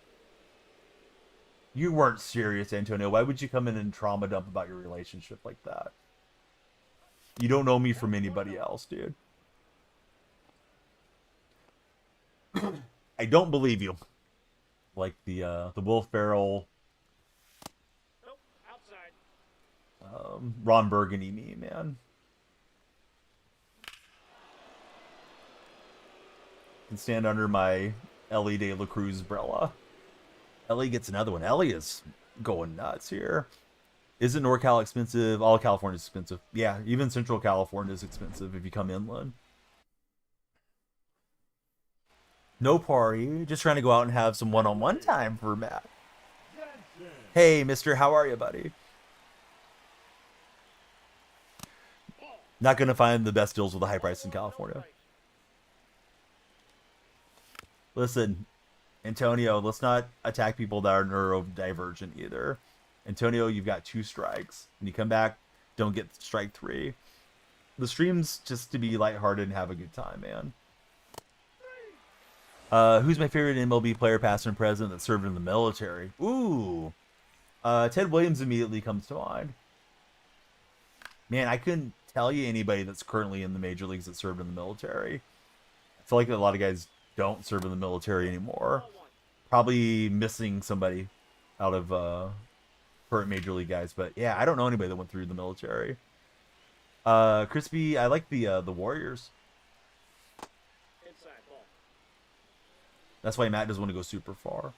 You weren't serious, Antonio. Why would you come in and trauma dump about your relationship like that? You don't know me from anybody else, dude. I don't believe you. Like the Will Ferrell, Nope, outside. Ron Burgundy meme, man. Can stand under my Ellie De La Cruz umbrella. Ellie gets another one. Ellie is going nuts here. Isn't NorCal expensive? All California is expensive. Yeah, even Central California is expensive if you come inland. No party. Just trying to go out and have some one-on-one time for Matt. Hey, mister, how are you, buddy? Not going to find the best deals with a high price in California. Listen, Antonio, let's not attack people that are neurodivergent either. Antonio, you've got 2 strikes. When you come back, don't get strike 3. The stream's just to be lighthearted and have a good time, man. Who's my favorite MLB player, past and present, that served in the military? Ooh. Ted Williams immediately comes to mind. Man, I couldn't tell you anybody that's currently in the major leagues that served in the military. I feel like a lot of guys don't serve in the military anymore. Probably missing somebody out of current major league guys, but yeah, I don't know anybody that went through the military. Crispy, I like the Warriors. Inside ball. That's why Matt doesn't want to go super far.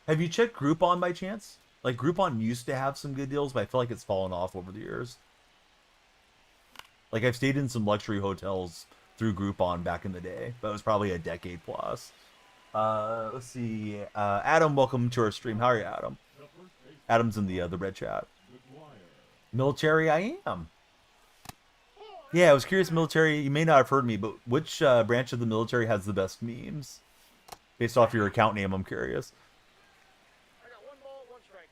Have you checked Groupon by chance? Like, Groupon used to have some good deals, but I feel like it's fallen off over the years. Like, I've stayed in some luxury hotels through Groupon back in the day, but it was probably a decade plus. Let's see. Adam, welcome to our stream. How are you, Adam? Adam's in the red chat. Military, I am. Yeah, I was curious, military, you may not have heard me, but which branch of the military has the best memes? Based off your account name, I'm curious. I got 1 ball, 1 strike.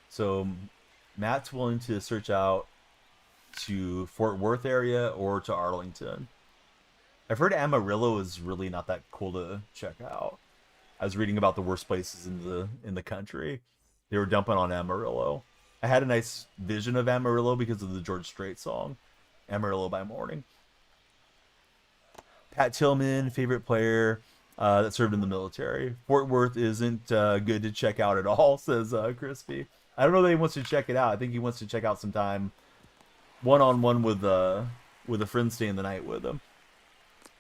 So Matt's willing to search out to Fort Worth area or to Arlington. I've heard Amarillo is really not that cool to check out. I was reading about the worst places in the country. They were dumping on Amarillo. I had a nice vision of Amarillo because of the George Strait song, Amarillo by Morning. Pat Tillman, favorite player that served in the military. Fort Worth isn't good to check out at all, says Crispy. I don't know that he wants to check it out. I think he wants to check out sometime one-on-one with a friend staying the night with him.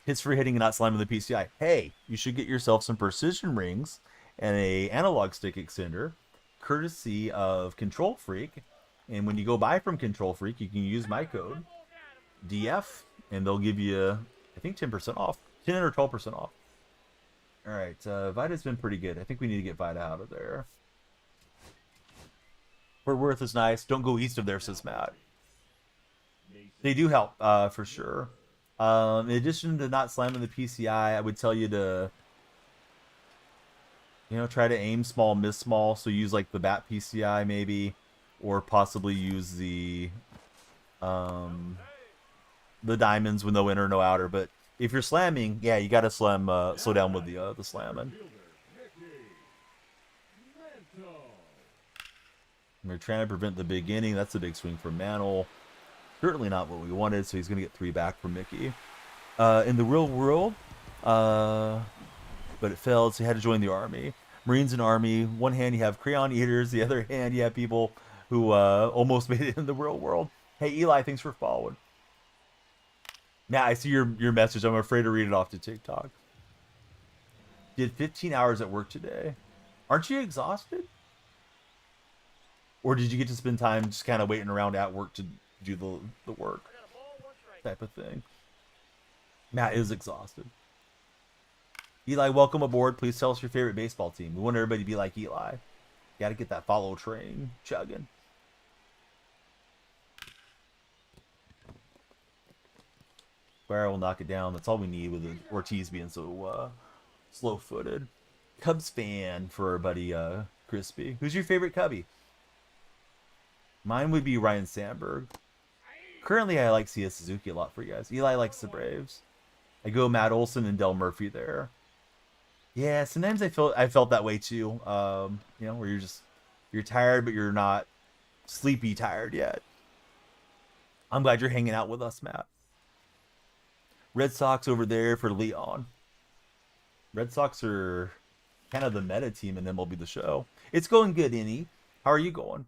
Hits for hitting and not slamming the PCI. Hey, you should get yourself some precision rings and a analog stick extender, courtesy of Control Freak. And when you go buy from Control Freak, you can use my code DYF, and they'll give you, I think, 10% off, 10 or 12% off. All right, Vida's been pretty good. I think we need to get Vida out of there. Fort Worth is nice. Don't go east of there, says Matt. They do help, for sure. In addition to not slamming the PCI, I would tell you to, try to aim small, miss small. So use like the bat PCI maybe, or possibly use the diamonds with no inner, no outer. But if you're slamming, yeah, you got to slow down with the slamming. We're trying to prevent the big inning. That's a big swing for Mantle. Certainly not what we wanted, so he's going to get 3 back from Mickey. In the real world, but it failed, so he had to join the Army. Marines and Army, one hand you have crayon eaters, the other hand you have people who almost made it in the real world. Hey, Eli, thanks for following. Matt, I see your message. I'm afraid to read it off to TikTok. Did 15 hours at work today. Aren't you exhausted? Or did you get to spend time just kind of waiting around at work to do the work type of thing? Matt is exhausted. Eli, welcome aboard. Please tell us your favorite baseball team. We want everybody to be like Eli. Got to get that follow train chugging. Barra will knock it down. That's all we need with Ortiz being so slow-footed. Cubs fan for our buddy Crispy. Who's your favorite Cubby? Mine would be Ryan Sandberg. Currently, I like Sia Suzuki a lot for you guys. Eli likes the Braves. I go Matt Olson and Del Murphy there. Yeah, sometimes I felt that way too. You know, where you're tired, but you're not sleepy tired yet. I'm glad you're hanging out with us, Matt. Red Sox over there for Leon. Red Sox are kind of the meta team in MLB The Show. It's going good, Innie. How are you going?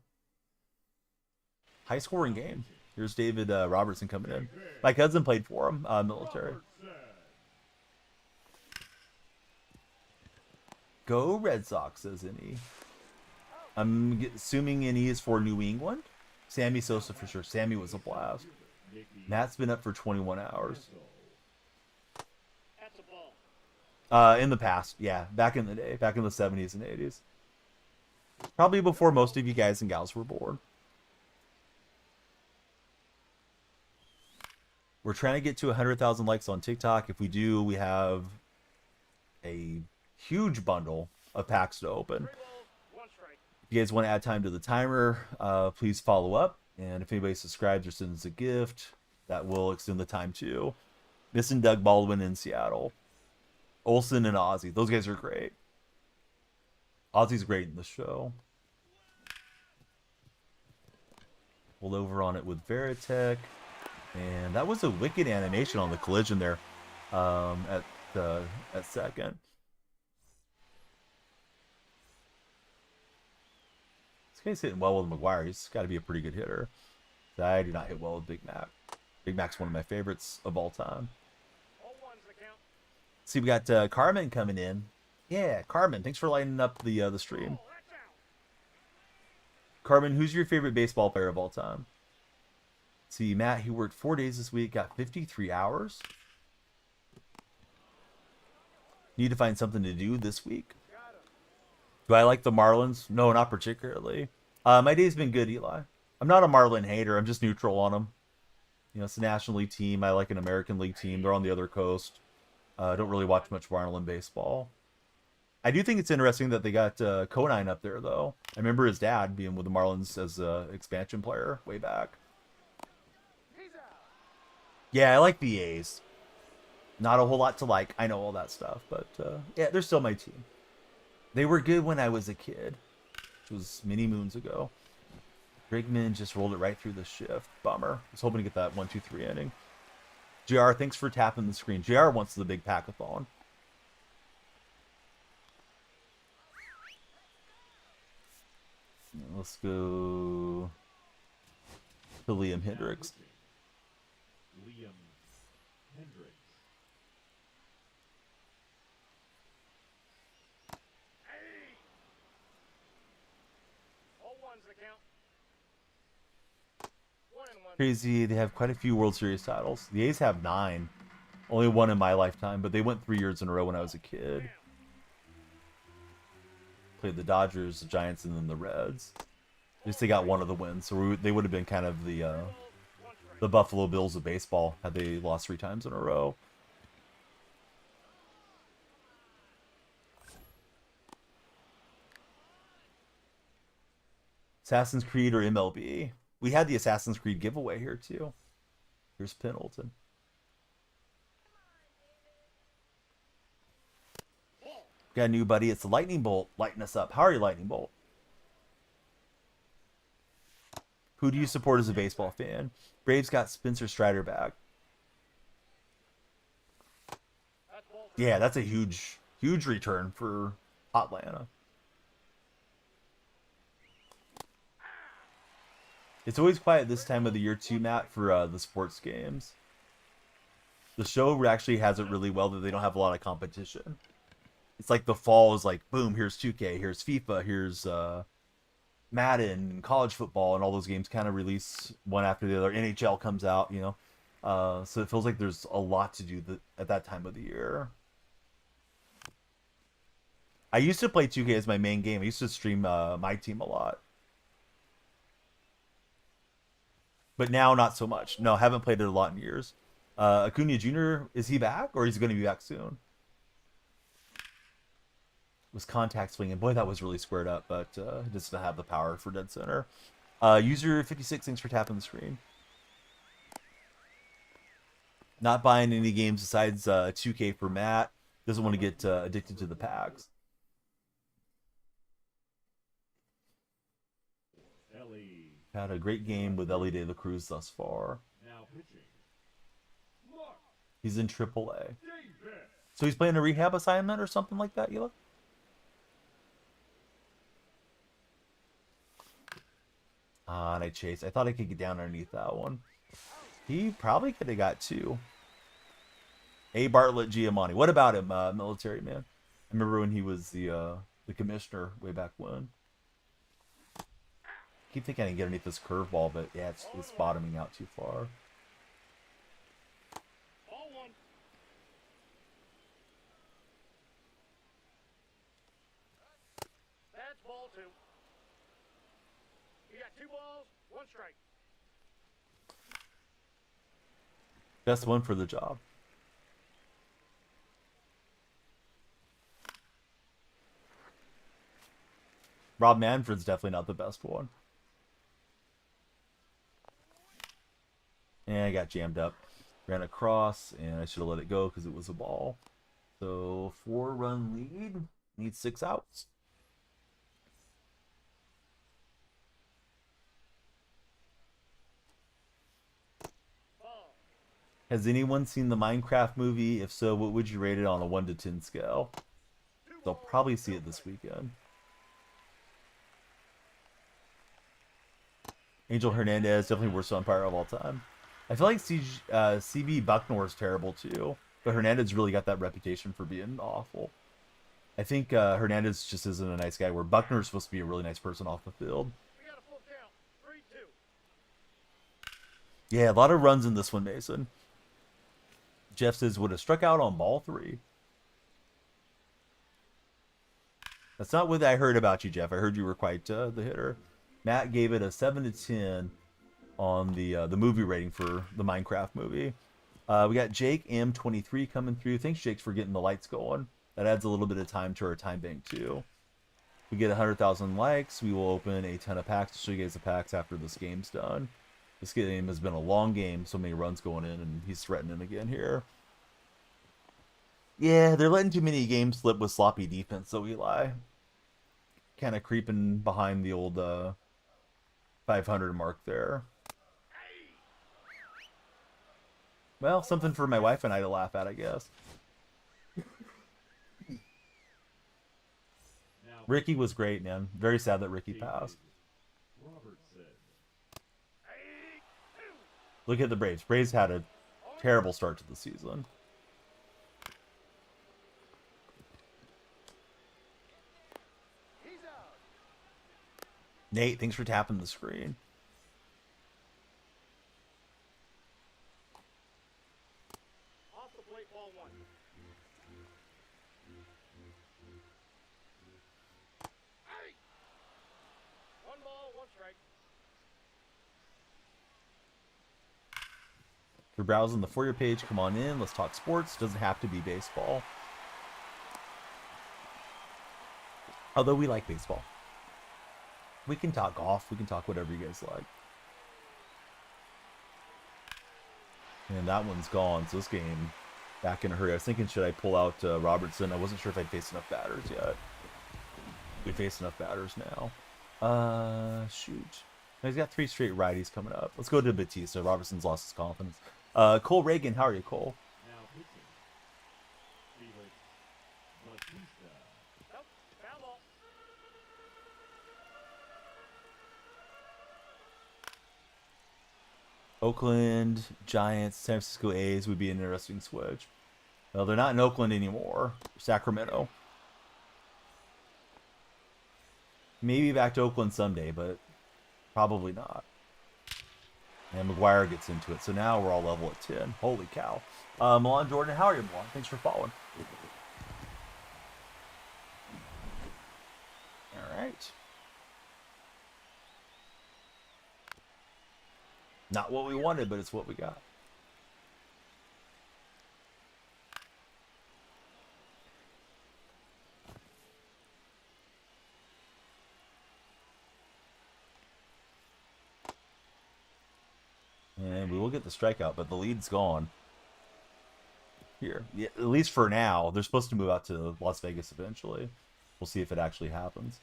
High scoring game. Here's David Robertson coming in. My cousin played for him, military. Go Red Sox, says Innie. I'm assuming Innie is for New England. Sammy Sosa for sure. Sammy was a blast. Matt's been up for 21 hours. In the past, yeah. Back in the day. Back in the 70s and 80s. Probably before most of you guys and gals were born. We're trying to get to 100,000 likes on TikTok. If we do, we have a huge bundle of packs to open. If you guys want to add time to the timer, please follow up. And if anybody subscribes or sends a gift, that will extend the time too. Missing Doug Baldwin in Seattle. Olsen and Ozzy. Those guys are great. Ozzy's great in the show. Pulled over on it with Veritech. And that was a wicked animation on the collision there at second. This guy's hitting well with McGuire. He's got to be a pretty good hitter. I do not hit well with Big Mac. Big Mac's one of my favorites of all time. See, we got Carmen coming in. Yeah, Carmen, thanks for lighting up the stream. Carmen, who's your favorite baseball player of all time? See, Matt, he worked 4 days this week, got 53 hours. Need to find something to do this week. Do I like the Marlins? No, not particularly. My day's been good, Eli. I'm not a Marlin hater. I'm just neutral on them. You know, it's a National League team. I like an American League team. They're on the other coast. I don't really watch much Marlin baseball. I do think it's interesting that they got Conine up there, though. I remember his dad being with the Marlins as an expansion player way back. Yeah, I like the A's. Not a whole lot to like. I know all that stuff. But, yeah, they're still my team. They were good when I was a kid, which was many moons ago. Brigman just rolled it right through the shift. Bummer. I was hoping to get that 1-2-3 inning. JR, thanks for tapping the screen. JR wants the big packathon. Let's go to Liam Hendricks. Liam Hendricks. Crazy, they have quite a few World Series titles. The A's have 9. Only one in my lifetime, but they went 3 years in a row when I was a kid. Played the Dodgers, the Giants, and then the Reds. At least they got one of the wins, so they would have been kind of the Buffalo Bills of baseball had they lost 3 times in a row. Assassin's Creed or MLB? We had the Assassin's Creed giveaway here too. Here's Pendleton. Got a new buddy. It's the Lightning Bolt. Lighting us up. How are you, Lightning Bolt? Who do you support as a baseball fan? Braves got Spencer Strider back. Yeah, that's a huge return for Atlanta. It's always quiet this time of the year too, Matt, for the sports games. The show actually has it really well that they don't have a lot of competition. It's like the fall is like, boom, here's 2K, here's FIFA, here's Madden, college football, and all those games kind of release one after the other. NHL comes out, you know. So it feels like there's a lot to do at that time of the year. I used to play 2K as my main game. I used to stream my team a lot. But now, not so much. No, haven't played it a lot in years. Acuna Jr., is he back? Or is he going to be back soon? Was contact swinging. Boy, that was really squared up, but just to have the power for dead center. User 56, thanks for tapping the screen. Not buying any games besides 2K for Matt. Doesn't want to get addicted to the packs. Ellie. Had a great game with Ellie De La Cruz thus far. Now pitching. Mark He's in AAA. Davis. So he's playing a rehab assignment or something like that, Yula? And I chased. I thought I could get down underneath that one. He probably could have got 2. A. Bartlett Giamatti. What about him, military man? I remember when he was the commissioner way back when. Keep thinking I can get underneath this curveball, but yeah, it's bottoming out too far. Ball 1. That's ball 2. You got 2 balls, 1 strike. Best one for the job. Rob Manfred's definitely not the best one. And I got jammed up. Ran across, and I should have let it go because it was a ball. So 4-run lead. Needs 6 outs. Ball. Has anyone seen the Minecraft movie? If so, what would you rate it on a 1 to 10 scale? They'll probably see it this weekend. Angel Hernandez, definitely worst umpire of all time. I feel like CB Bucknor is terrible too, but Hernandez really got that reputation for being awful. I think Hernandez just isn't a nice guy, where Buckner is supposed to be a really nice person off the field. We got a full count. 3-2. Yeah, a lot of runs in this one, Mason. Jeff says, would have struck out on ball 3. That's not what I heard about you, Jeff. I heard you were quite the hitter. Matt gave it a 7 to 10 on the movie rating for the Minecraft movie. We got Jake M23 coming through. Thanks, Jake, for getting the lights going. That adds a little bit of time to our time bank too. If we get 100,000 likes, we will open a ton of packs to show you guys the packs after this game's done. This game has been a long game, so many runs going in, and he's threatening again here. Yeah, they're letting too many games slip with sloppy defense, so Eli. Kind of creeping behind the old 500 mark there. Well, something for my wife and I to laugh at, I guess. Ricky was great, man. Very sad that Ricky passed. Robert said. Look at the Braves. Braves had a terrible start to the season. He's out. Nate, thanks for tapping the screen. Off the plate, ball 1. Hey! 1 ball, 1 strike. If you're browsing the For You page, come on in. Let's talk sports. Doesn't have to be baseball. Although we like baseball. We can talk golf. We can talk whatever you guys like. And that one's gone. So this game, back in a hurry. I was thinking, should I pull out Robertson? I wasn't sure if I'd face enough batters yet. We face enough batters now. Shoot. He's got 3 straight righties coming up. Let's go to Batista. Robertson's lost his confidence. Cole Reagan, how are you, Cole? Now pitching. Felix Batista. Nope. Foul ball. Oakland Giants, San Francisco A's would be an interesting switch. Well, they're not in Oakland anymore. Sacramento. Maybe back to Oakland someday, but probably not. And McGuire gets into it. So now we're all level at 10. Holy cow. Milan Jordan, how are you, Milan? Thanks for following. All right. Not what we wanted, but it's what we got. And we will get the strikeout, but the lead's gone. here. Yeah, at least for now. They're supposed to move out to Las Vegas eventually. We'll see if it actually happens.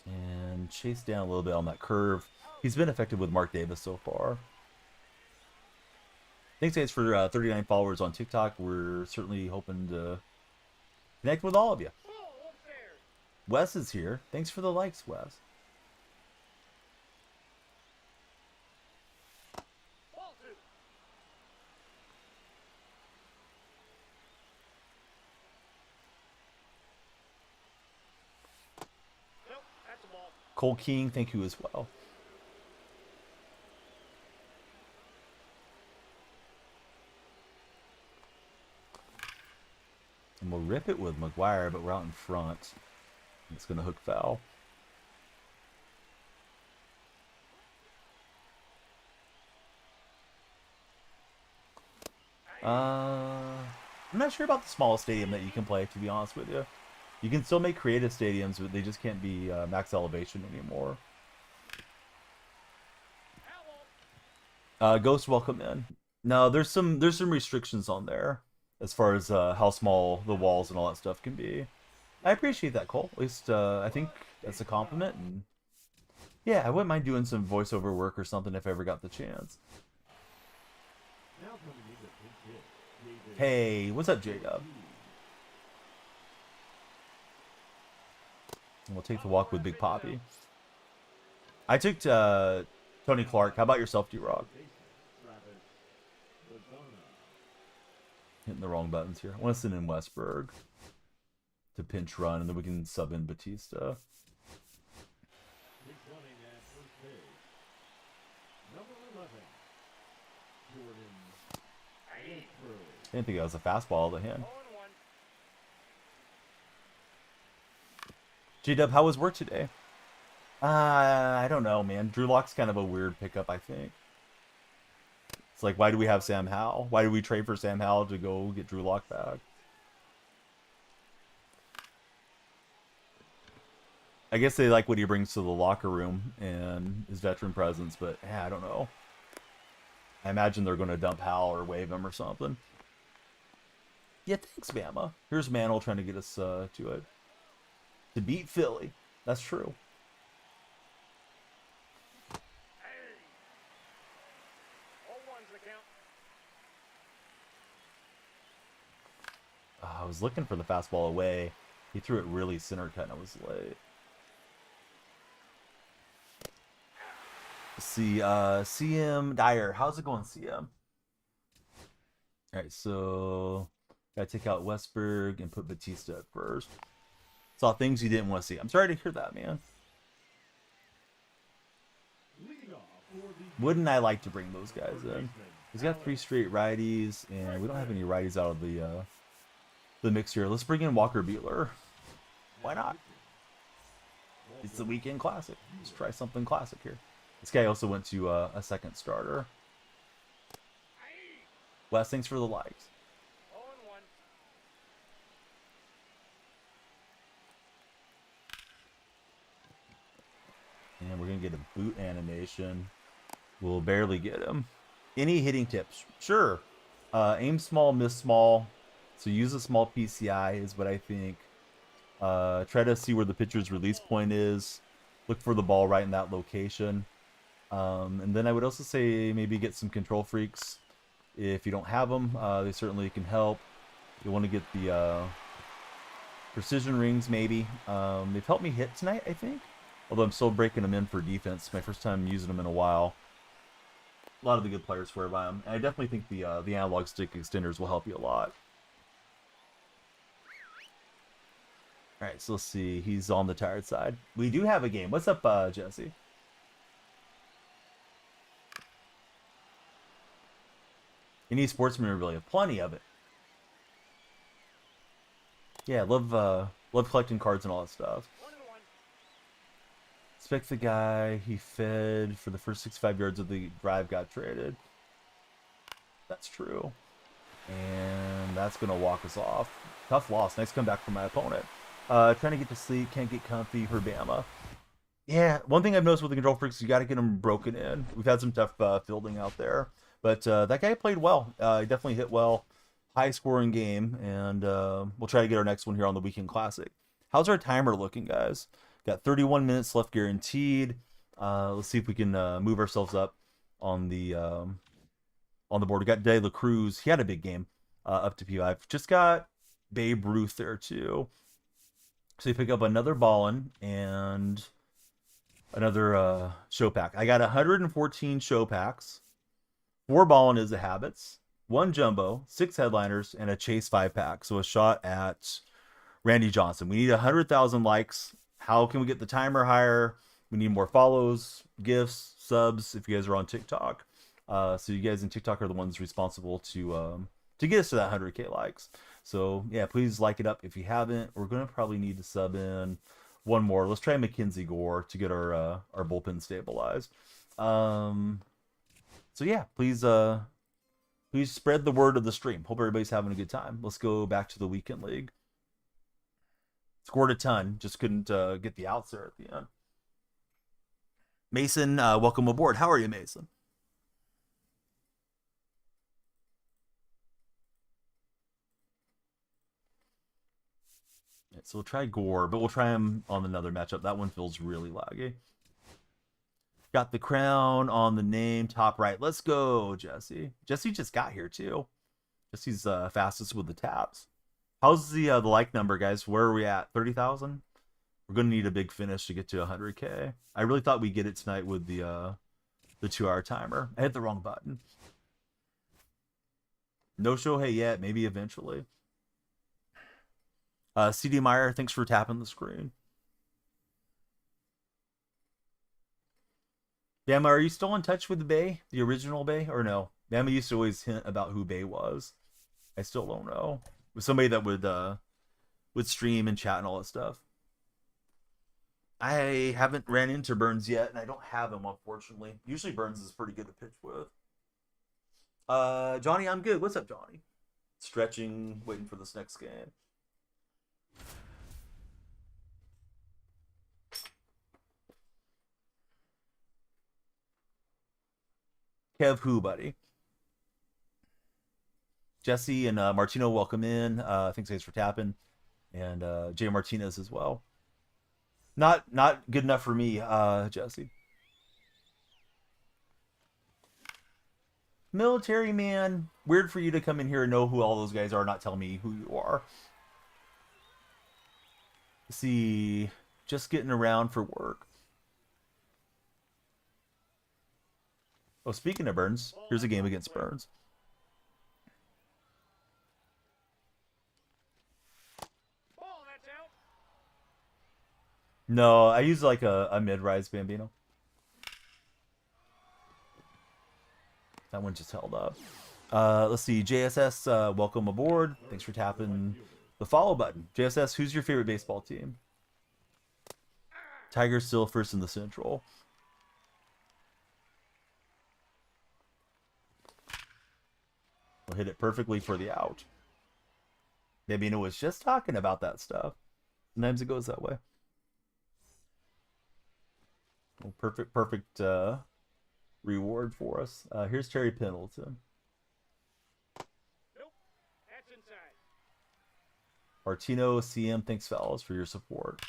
And chase down a little bit on that curve. He's been effective with Mark Davis so far. Thanks, guys, for 39 followers on TikTok. We're certainly hoping to connect with all of you. Wes is here. Thanks for the likes, Wes. Cole King, thank you as well. And we'll rip it with McGuire, but we're out in front. It's going to hook foul. I'm not sure about the smallest stadium that you can play, to be honest with you. You can still make creative stadiums, but they just can't be max elevation anymore. Ghost, welcome in. No, there's some restrictions on there as far as how small the walls and all that stuff can be. I appreciate that, Cole. At least I think that's a compliment. And yeah, I wouldn't mind doing some voiceover work or something if I ever got the chance. Hey, what's up, J-Dub? We'll take the walk with Big Poppy. I took Tony Clark. How about yourself, D-Rock? Hitting the wrong buttons here. I want to send in Westberg to pinch run, and then we can sub in Batista. I didn't think that was a fastball to him. G-Dub, how was work today? I don't know, man. Drew Lock's kind of a weird pickup, I think. It's like, why do we have Sam Howell? Why did we trade for Sam Howell to go get Drew Lock back? I guess they like what he brings to the locker room and his veteran presence, but yeah, I don't know. I imagine they're going to dump Howell or waive him or something. Yeah, thanks, Bama. Here's Mantle trying to get us to it. To beat Philly. That's true. I was looking for the fastball away. He threw it really center cut and I was late. Let's see, CM Dyer. How's it going, CM? Alright, so gotta take out Westberg and put Batista at first. Saw things you didn't want to see. I'm sorry to hear that, man. Wouldn't I like to bring those guys in? He's got 3 straight righties, and we don't have any righties out of the mix here. Let's bring in Walker Buehler. Why not? It's the weekend classic. Let's try something classic here. This guy also went to a second starter. Wes, thanks for the likes. And we're going to get a boot animation. We'll barely get him. Any hitting tips? Sure. Aim small, miss small. So use a small PCI is what I think. Try to see where the pitcher's release point is. Look for the ball right in that location. And then I would also say maybe get some control freaks. If you don't have them, they certainly can help. You want to get the precision rings maybe. They've helped me hit tonight, I think. Although I'm still breaking them in for defense. My first time using them in a while. A lot of the good players swear by them. And I definitely think the analog stick extenders will help you a lot. Alright, so let's see. He's on the tired side. We do have a game. What's up, Jesse? Any sports memorabilia? Plenty of it. Yeah, love collecting cards and all that stuff. Expect the guy he fed for the first 65 yards of the drive got traded. That's true. And that's going to walk us off. Tough loss. Nice comeback from my opponent. Trying to get to sleep. Can't get comfy for Bama. Yeah, one thing I've noticed with the control freaks, you got to get them broken in. We've had some tough fielding out there, but that guy played well. He definitely hit well, high scoring game, and we'll try to get our next one here on the Weekend Classic. How's our timer looking, guys? Got 31 minutes left guaranteed. Let's see if we can move ourselves up on the board. We got De La Cruz. He had a big game up to P5. Just got Babe Ruth there too. So you pick up another Ballin and another show pack. I got 114 show packs, 4 Ballin is the habits, 1 jumbo, 6 headliners, and a chase 5-pack. So a shot at Randy Johnson. We need 100,000 likes. How can we get the timer higher? We need more follows, gifts, subs if you guys are on TikTok. So you guys in TikTok are the ones responsible to get us to that 100K likes. So yeah, please like it up if you haven't. We're gonna probably need to sub in one more. Let's try Mackenzie Gore to get our bullpen stabilized. So yeah, please spread the word of the stream. Hope everybody's having a good time. Let's go back to the weekend league. Scored a ton, just couldn't get the outs there at the end. Mason, welcome aboard. How are you, Mason? So we'll try Gore, but we'll try him on another matchup. That one feels really laggy. Got the crown on the name, top right. Let's go, Jesse. Jesse just got here, too. Jesse's fastest with the taps. How's the like number, guys? Where are we at? 30,000? We're going to need a big finish to get to 100K. I really thought we'd get it tonight with the 2-hour timer. I hit the wrong button. No Shohei yet. Maybe eventually. CD Meyer, thanks for tapping the screen. Bama, are you still in touch with the Bay? The original Bay? Or no? Bama used to always hint about who Bay was. I still don't know. It was somebody that would stream and chat and all that stuff. I haven't ran into Burns yet, and I don't have him, unfortunately. Usually Burns is pretty good to pitch with. Johnny, I'm good. What's up, Johnny? Stretching, waiting for this next game. Kev who, buddy? Jesse and Martino, welcome in. Thanks guys for tapping. And Jay Martinez as well. Not good enough for me, Jesse. Military man. Weird for you to come in here and know who all those guys are, not tell me who you are. Let's see. Just getting around for work. Oh, speaking of Burns, here's a game against Burns. No, I use like a mid-rise Bambino. That one just held up. Let's see. JSS, welcome aboard. Thanks for tapping the follow button. JSS, who's your favorite baseball team? Tigers still first in the Central. We'll hit it perfectly for the out. Bambino was just talking about that stuff. Sometimes it goes that way. Well, perfect reward for us. Here's Terry Pendleton. Nope. That's inside. Martino, CM, thanks fellas for your support.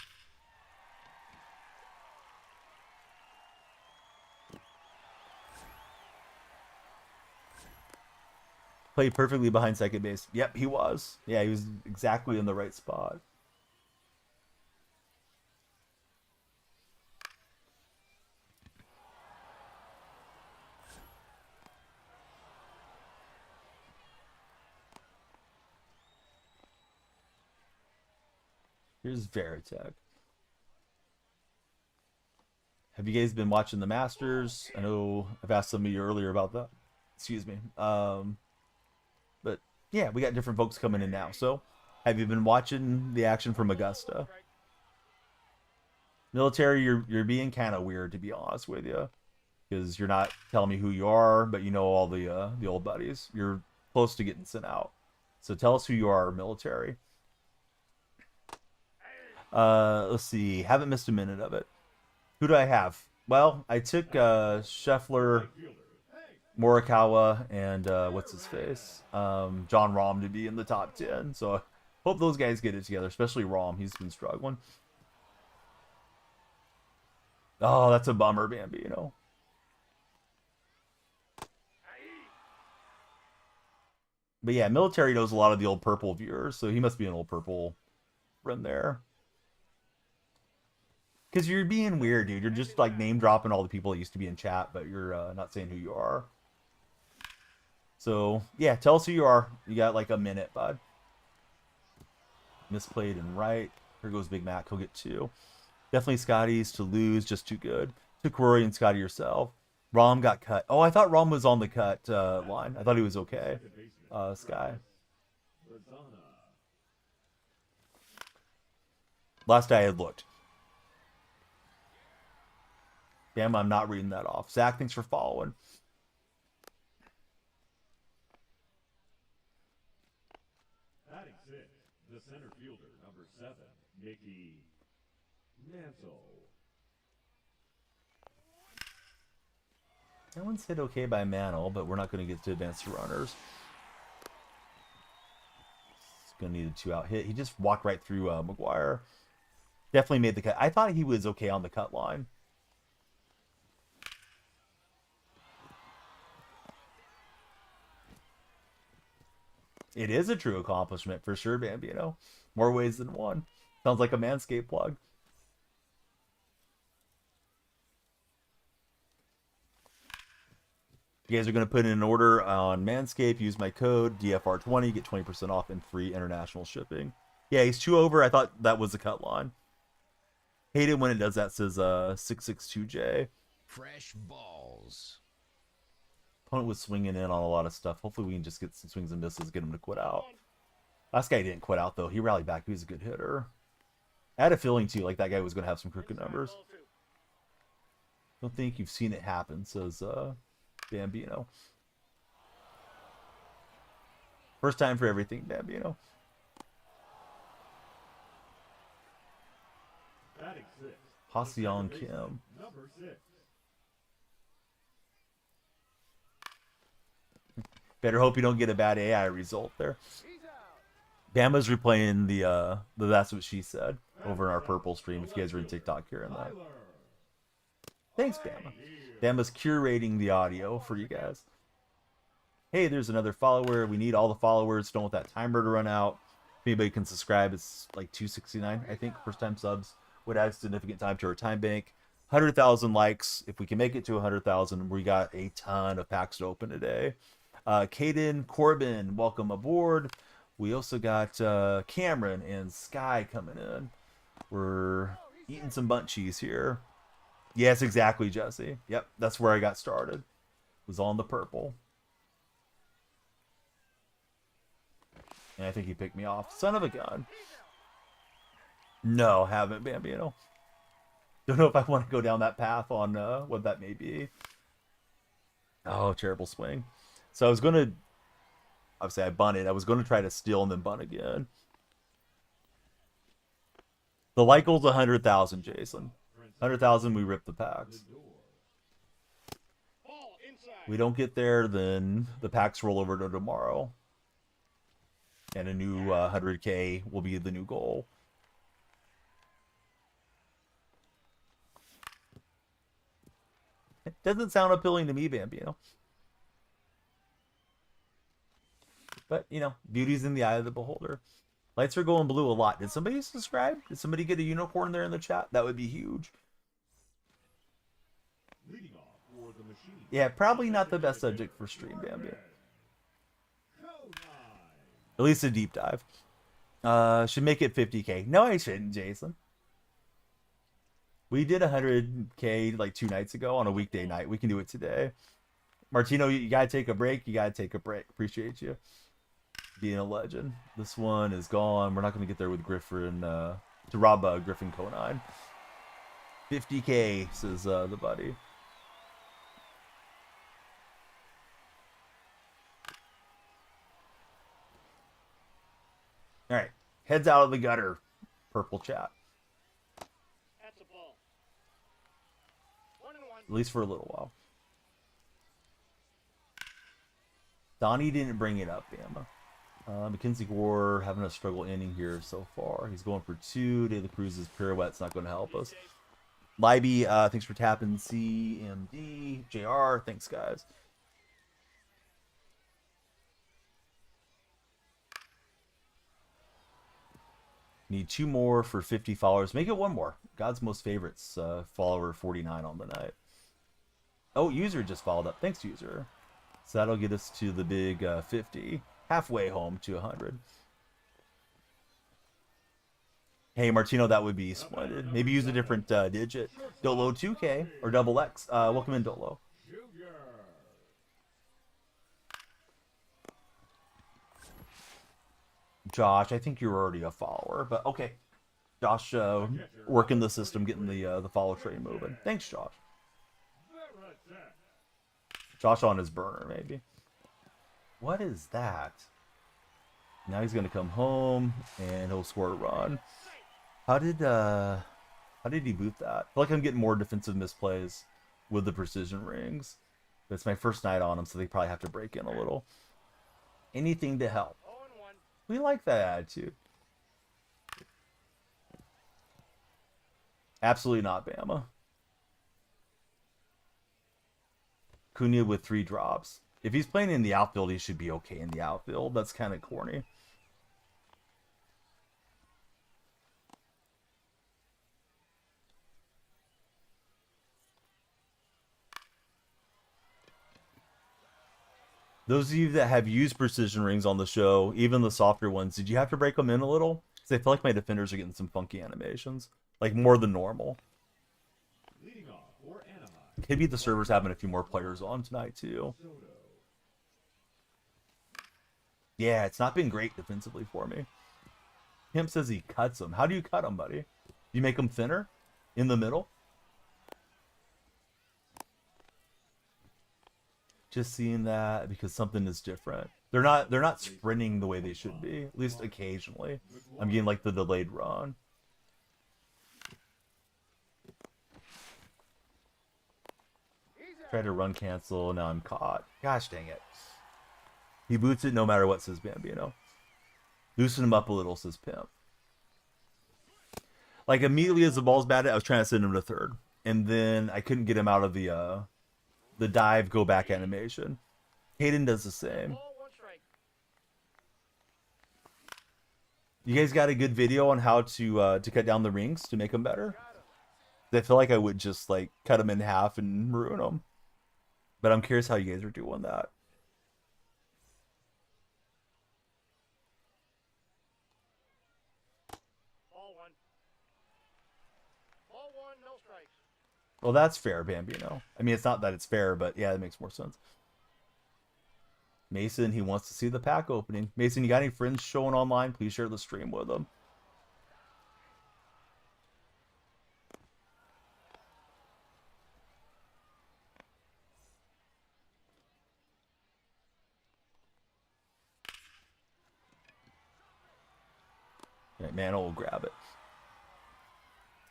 Played perfectly behind second base. Yep, he was. Yeah, he was exactly in the right spot. Here's Veritek. Have you guys been watching the Masters? I know I've asked some of you earlier about that. Excuse me. But yeah, we got different folks coming in now. So, have you been watching the action from Augusta? Military, you're being kind of weird, to be honest with you, because you're not telling me who you are, but you know all the old buddies. You're close to getting sent out. So tell us who you are, military. Let's see. Haven't missed a minute of it. Who do I have? Well, I took Scheffler, Morikawa, and what's his face? John Rahm to be in the top 10. So I hope those guys get it together, especially Rahm. He's been struggling. Oh, that's a bummer, Bambino. But yeah, military knows a lot of the old purple viewers, so he must be an old purple friend there. Because you're being weird, dude. You're just like name dropping all the people that used to be in chat, but you're not saying who you are. So yeah, tell us who you are. You got like a minute, bud. Misplayed and right. Here goes Big Mac. He'll get 2. Definitely Scotty's to lose, just too good. Took Rory and Scotty yourself. Rom got cut. Oh, I thought Rom was on the cut line. I thought he was okay. Sky. Last I had looked. Damn, I'm not reading that off. Zach, thanks for following. Batting 6, the center fielder, number 7, Mickey Mantle. That one's hit okay by Mantle, but we're not going to get to advanced runners. It's going to need a 2-out hit. He just walked right through McGuire. Definitely made the cut. I thought he was okay on the cut line. It is a true accomplishment for sure, Bambino. More ways than one. Sounds like a Manscaped plug. If you guys are going to put in an order on Manscaped, use my code DFR20, get 20% off and free international shipping. Yeah, he's 2 over. I thought that was the cut line. Hate it when it does that. It says 662J. Fresh balls. Opponent was swinging in on a lot of stuff. Hopefully we can just get some swings and misses, get him to quit out. Last guy didn't quit out, though. He rallied back. He was a good hitter. I had a feeling, too, like that guy was going to have some crooked numbers. Don't think you've seen it happen, says Bambino. First time for everything, Bambino. Batting 6, Haseong Kim. number 6. Better hope you don't get a bad AI result there. Bama's replaying the That's What She Said over in our purple stream if you guys are in TikTok hearing that. Thanks, Bama. Bama's curating the audio for you guys. Hey, there's another follower. We need all the followers. Don't want that timer to run out. If anybody can subscribe, it's like $2.69, I think. First time subs would add significant time to our time bank. 100,000 likes. If we can make it to 100,000, we got a ton of packs to open today. Caden Corbin, welcome aboard. We also got Cameron and Sky coming in. We're eating some bundt cheese here. Yes, exactly, Jesse. Yep, that's where I got started. Was on the purple. And I think he picked me off. Son of a gun. No, haven't, Bambino. Don't know if I want to go down that path on what that may be. Oh, terrible swing. So I was going to... Obviously, I bunted. I was going to try to steal and then bunt again. The like goal's 100,000, Jason. 100,000, we rip the packs. We don't get there, then the packs roll over to tomorrow. And a new 100K will be the new goal. It doesn't sound appealing to me, Bambino. But, you know, beauty's in the eye of the beholder. Lights are going blue a lot. Did somebody subscribe? Did somebody get a unicorn there in the chat? That would be huge. Yeah, probably not the best subject for stream, Bambino. At least a deep dive. Should make it 50K. No, I shouldn't, Jason. We did 100K like 2 nights ago on a weekday night. We can do it today. Martino, you gotta take a break. You gotta take a break. Appreciate you being a legend. This one is gone. We're not gonna get there with Griffin to rob Griffin Conine. 50K, says the buddy. All right, heads out of the gutter. Purple chat. That's a ball. 1-1. At least for a little while. Donnie didn't bring it up, Bama. Mackenzie Gore having a struggle inning here so far. He's going for 2. De La Cruz's pirouette's not going to help us. Libby, thanks for tapping. CMD. JR, thanks, guys. Need 2 more for 50 followers. Make it 1 more. God's Most Favorites, follower 49 on the night. Oh, user just followed up. Thanks, user. So that'll get us to the big 50. Halfway home to 100. Hey, Martino, that would be splendid. Maybe use a different digit. Dolo 2K or double X. Welcome in, Dolo. Josh, I think you're already a follower, but okay. Josh, working the system, getting the follow train moving. Thanks, Josh. Josh on his burner, maybe. What is that? Now he's gonna come home and he'll score a run. How did he boot that? I feel like I'm getting more defensive misplays with the precision rings. But it's my first night on them, so they probably have to break in a little. Anything to help. We like that attitude. Absolutely not, Bama. Cunha with 3 drops. If he's playing in the outfield, he should be okay in the outfield. That's kind of corny. Those of you that have used precision rings on the show, even the softer ones, did you have to break them in a little? Because I feel like my defenders are getting some funky animations. Like more than normal. Could be the server's having a few more players on tonight, too. Yeah, it's not been great defensively for me. Hemp says he cuts them. How do you cut them, buddy? You make them thinner? In the middle? Just seeing that because something is different. They're not sprinting the way they should be. At least occasionally. I'm getting like the delayed run. Try to run cancel. Now I'm caught. Gosh dang it. He boots it no matter what, says Bambino. Loosen him up a little, says Pimp. Like immediately as the ball's batted, I was trying to send him to third. And then I couldn't get him out of the dive go back animation. Hayden does the same. You guys got a good video on how to cut down the rings to make them better? I feel like I would just like cut them in half and ruin them. But I'm curious how you guys are doing that. Ball 1. Ball 1, no strikes. Well, that's fair, Bambino. I mean, it's not that it's fair, but yeah, it makes more sense. Mason, he wants to see the pack opening. Mason, you got any friends showing online? Please share the stream with them. Right, Mano will grab it.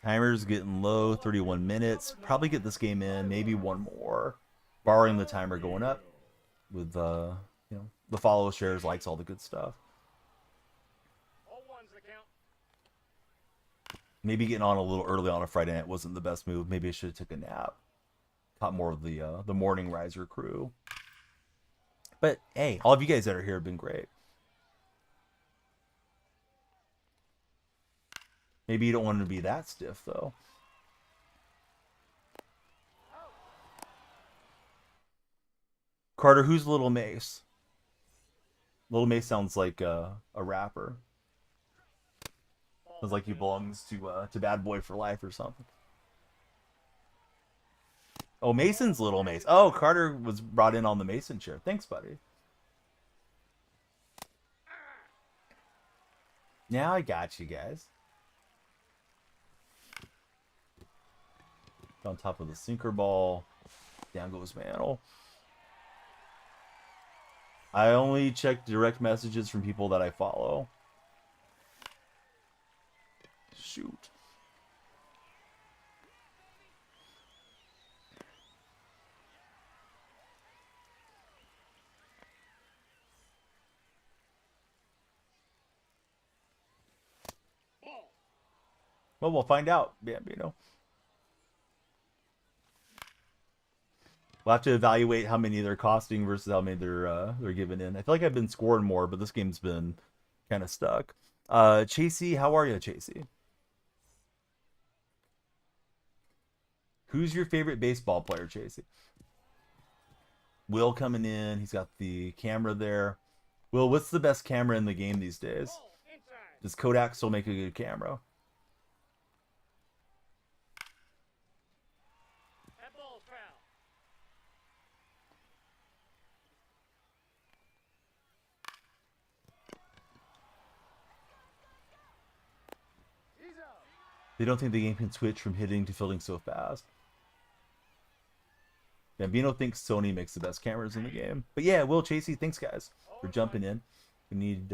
Timer's getting low, 31 minutes. Probably get this game in, maybe one more. Barring the timer going up with the follow, shares, likes, all the good stuff. All 1's the count. Maybe getting on a little early on a Friday night wasn't the best move. Maybe I should have took a nap. Caught more of the morning riser crew. But hey, all of you guys that are here have been great. Maybe you don't want to be that stiff, though. Carter, who's Little Mace? Little Mace sounds like a rapper. Sounds like he belongs to Bad Boy for Life or something. Oh, Mason's Little Mace. Oh, Carter was brought in on the Mason chair. Thanks, buddy. Now I got you guys. On top of the sinker ball. Down goes Mantle. I only check direct messages from people that I follow. Shoot. Well, we'll find out, Bambino. We'll have to evaluate how many they're costing versus how many they're giving in. I feel like I've been scoring more, but this game's been kind of stuck. Chasey, how are you, Chasey? Who's your favorite baseball player, Chasey? Will coming in. He's got the camera there. Will, what's the best camera in the game these days? Ball inside. Does Kodak still make a good camera? That ball's foul. He's out. They don't think the game can switch from hitting to fielding so fast. Bambino thinks Sony makes the best cameras in the game. But yeah, Will, Chasey, thanks guys for jumping in. We need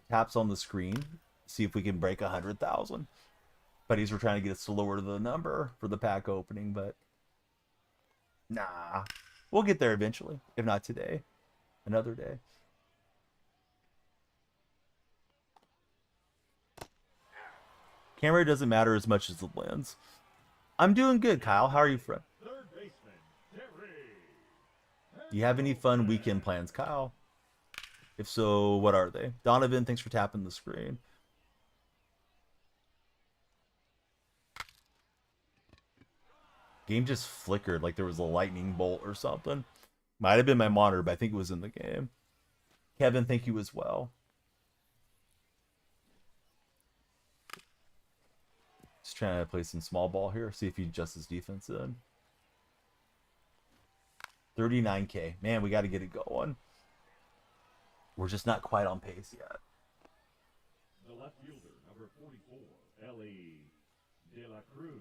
taps on the screen. See if we can break 100,000. Buddies were trying to get us to lower the number for the pack opening, but nah. We'll get there eventually. If not today, another day. Camera doesn't matter as much as the lens. I'm doing good, Kyle. How are you, friend? Third baseman, Terry. You have any fun weekend plans, Kyle? If so, what are they? Donovan, thanks for tapping the screen. Game just flickered like there was a lightning bolt or something. Might have been my monitor, but I think it was in the game. Kevin, thank you as well. Just trying to play some small ball here. See if he adjusts his defense in. 39K. Man, we got to get it going. We're just not quite on pace yet. The left fielder, number 44, Ellie De La Cruz.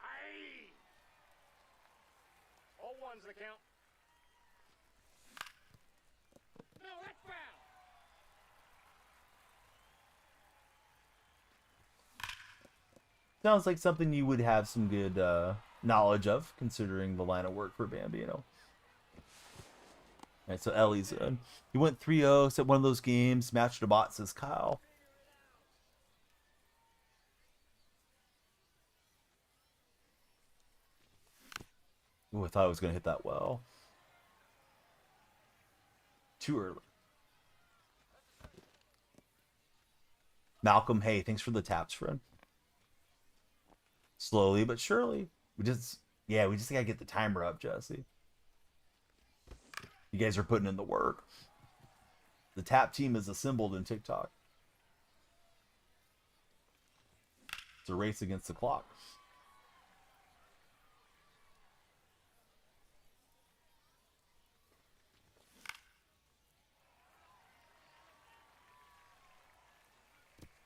Aye. 0-1's the count. No, that's foul. Sounds like something you would have some good knowledge of, considering the line of work for Bambino. Alright, so Ellie's in. He went 3-0, set one of those games, matched a bot, says Kyle. Ooh, I thought I was going to hit that well. Too early. Malcolm, hey, thanks for the taps, friend. Slowly but surely. We just gotta get the timer up, Jesse. You guys are putting in the work. The tap team is assembled in TikTok. It's a race against the clock.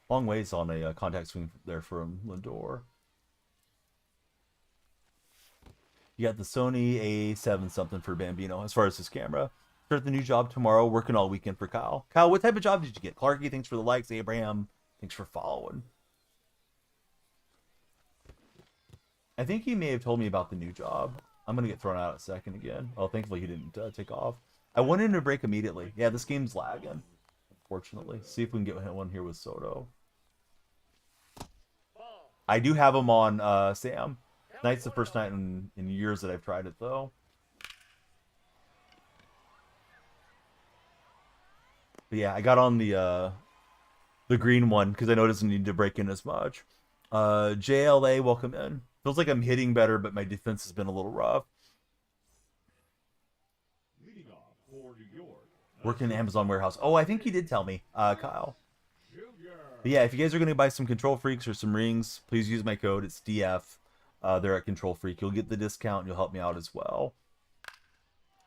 Long ways on a contact swing there from Lindor. You got the Sony A7 something for Bambino as far as his camera. Start the new job tomorrow, working all weekend for Kyle. Kyle, what type of job did you get? Clarky, thanks for the likes. Abraham, thanks for following. I think he may have told me about the new job. I'm going to get thrown out a second again. Oh, thankfully he didn't take off. I wanted him to break immediately. Yeah, this game's lagging, unfortunately. See if we can get one here with Soto. I do have him on Sam. Tonight's the first night in years that I've tried it, though. But yeah, I got on the green one because I know it doesn't need to break in as much. JLA, welcome in. Feels like I'm hitting better, but my defense has been a little rough. Leading off for New York. Working in the Amazon warehouse. Oh, I think he did tell me, Kyle. Sugar. But yeah, if you guys are going to buy some Control Freaks or some rings, please use my code. It's DF. They're at Control Freak. You'll get the discount and you'll help me out as well.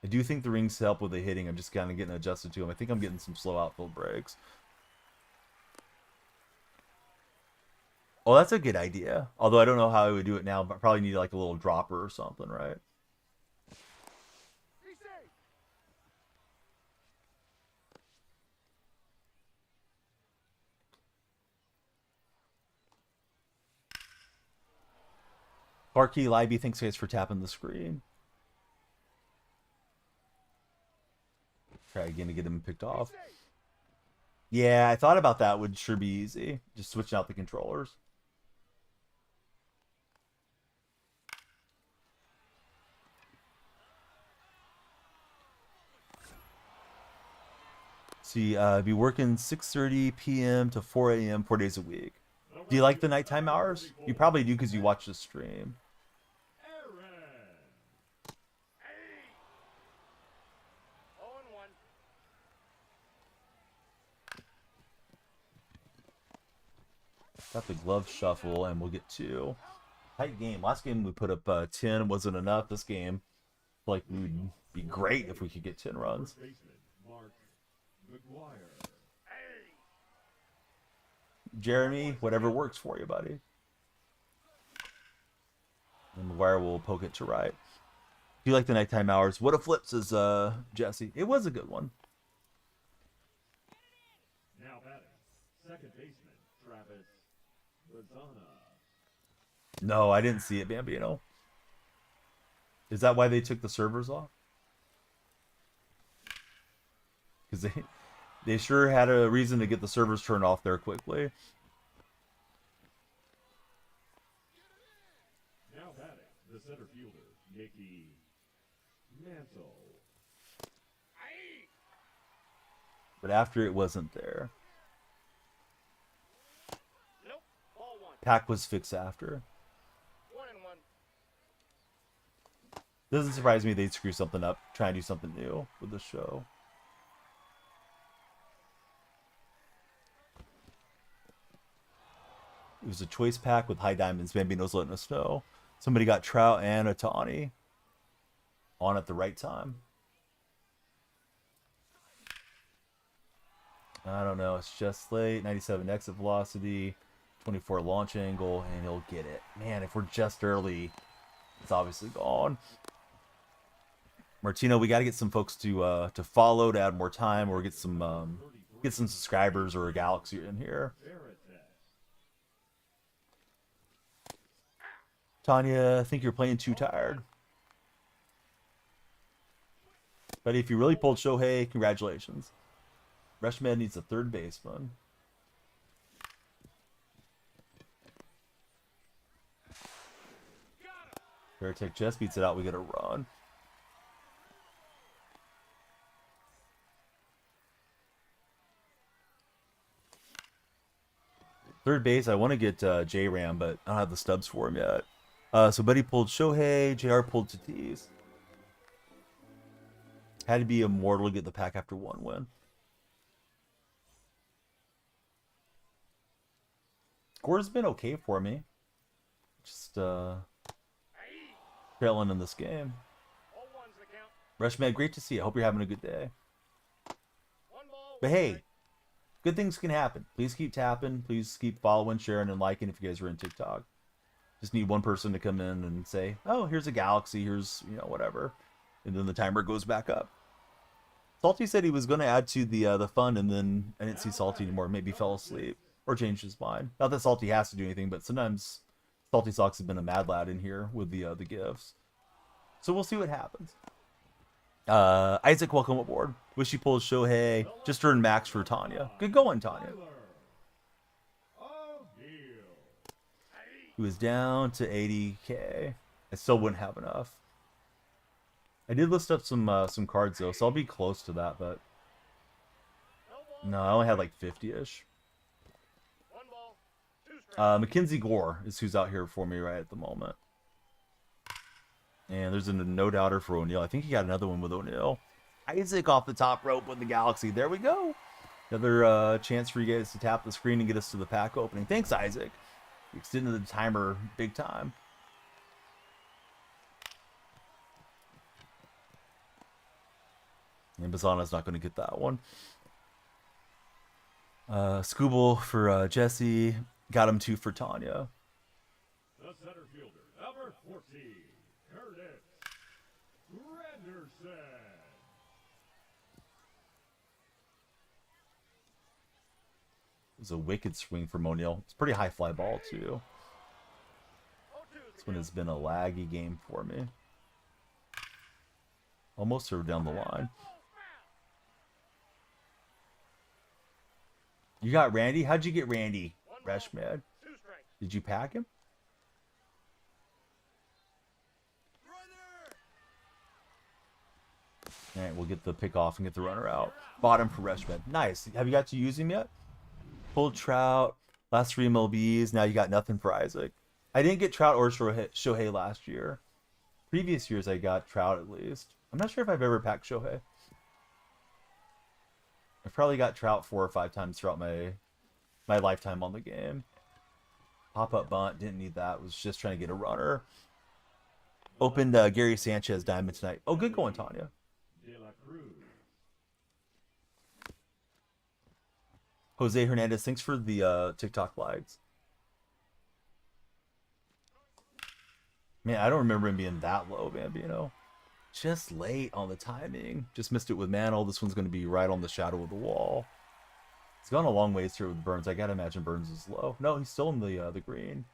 I do think the rings help with the hitting. I'm just kind of getting adjusted to them. I think I'm getting some slow outfield breaks. Oh, that's a good idea. Although I don't know how I would do it now, but I probably need like a little dropper or something, right? Barkey Libby, thanks guys for tapping the screen. Try again to get him picked off. Yeah, I thought about that would sure be easy. Just switching out the controllers. See, be working 6:30 p.m. to 4 a.m. 4 days a week. Do you like the nighttime hours? You probably do because you watch the stream. Got the glove shuffle, and we'll get 2. Tight game. Last game we put up 10. Wasn't enough. This game, like, would be great if we could get 10 runs. Jeremy, whatever works for you, buddy. And McGuire will poke it to right. Do you like the nighttime hours? What a flip, says Jesse. It was a good one. Now batting, second baseman Travis Lozana. No, I didn't see it, Bambino. Is that why they took the servers off? Because they sure had a reason to get the servers turned off there quickly. Now batting, the center fielder, Mickey Mantle. But after it wasn't there. Nope. Ball 1. Pack was fixed after. 1-1. Doesn't surprise me they'd screw something up, try and do something new with the show. It was a choice pack with high diamonds. Bambino's letting us know. Somebody got Trout and Otani on at the right time. I don't know. It's just late. 97 exit velocity, 24 launch angle, and he'll get it. Man, if we're just early, it's obviously gone. Martino, we got to get some folks to follow to add more time, or get some subscribers or a galaxy in here. Tanya, I think you're playing too tired. But if you really pulled Shohei, congratulations. Rushman needs a third baseman. Veritech just beats it out. We get a run. Third base, I want to get J-Ram, but I don't have the stubs for him yet. So Buddy pulled Shohei, JR pulled Tatis. Had to be immortal to get the pack after one win. Score's been okay for me. Just trailing in this game. Rushman, great to see you. Hope you're having a good day. But hey, good things can happen. Please keep tapping. Please keep following, sharing, and liking if you guys are in TikTok. Just need one person to come in and say, oh, here's a galaxy, here's, you know, whatever. And then the timer goes back up. Salty said he was going to add to the fun, and then I didn't see Salty anymore. Maybe fell asleep or changed his mind. Not that Salty has to do anything, but sometimes Salty Socks has been a mad lad in here with the gifts. So we'll see what happens. Isaac, welcome aboard. Wish you pulled Shohei. Just earned max for Tanya. Good going, Tanya. He was down to 80K. I still wouldn't have enough. I did list up some cards though, so I'll be close to that, but no, I only had like 50-ish. Mackenzie Gore is who's out here for me right at the moment. And there's a no-doubter for O'Neal. I think he got another one with O'Neal. Isaac off the top rope with the Galaxy. There we go. Another chance for you guys to tap the screen and get us to the pack opening. Thanks, Isaac. Extended the timer big time. And Bazana's not going to get that one. Scooble for Jesse. Got him 2 for Tanya. The center fielder, number 14, Curtis Granderson. It was a wicked swing from O'Neal. It's a pretty high fly ball, too. This one has been a laggy game for me. Almost served down the line. You got Randy? How'd you get Randy? Rashmad? Did you pack him? All right, we'll get the pick off and get the runner out. Bottom for Reshman. Nice. Have you got to use him yet? Pulled Trout. Last 3 MLBs. Now you got nothing for Isaac. I didn't get Trout or Shohei last year. Previous years I got Trout at least. I'm not sure if I've ever packed Shohei. I've probably got Trout 4 or 5 times throughout my lifetime on the game. Pop-up bunt. Didn't need that. Was just trying to get a runner. Opened Gary Sanchez diamond tonight. Oh, good going, Tanya. Jose Hernandez, thanks for the TikTok flags. Man, I don't remember him being that low, Bambino. Just late on the timing. Just missed it with Mantle. This one's going to be right on the shadow of the wall. It's gone a long ways here with Burns. I got to imagine Burns is low. No, he's still in the green.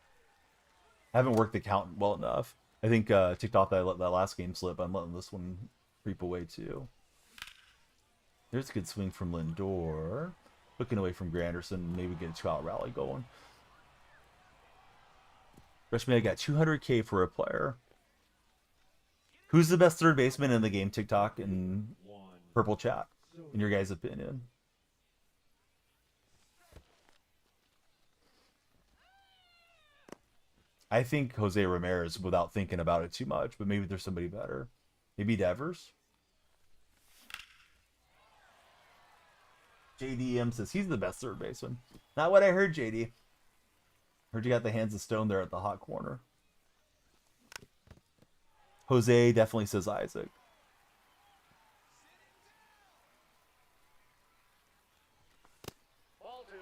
I haven't worked the count well enough. I think ticked off that last game slip. I'm letting this one creep away too. There's a good swing from Lindor. Looking away from Granderson. Maybe get a Trout rally going. Freshman, I got 200K for a player. Who's the best third baseman in the game, TikTok and Purple Chat, in your guys' opinion? I think Jose Ramirez without thinking about it too much, but maybe there's somebody better. Maybe Devers? JDM says he's the best third baseman. Not what I heard, JD. Heard you got the hands of stone there at the hot corner. Jose definitely says Isaac. Ball 2.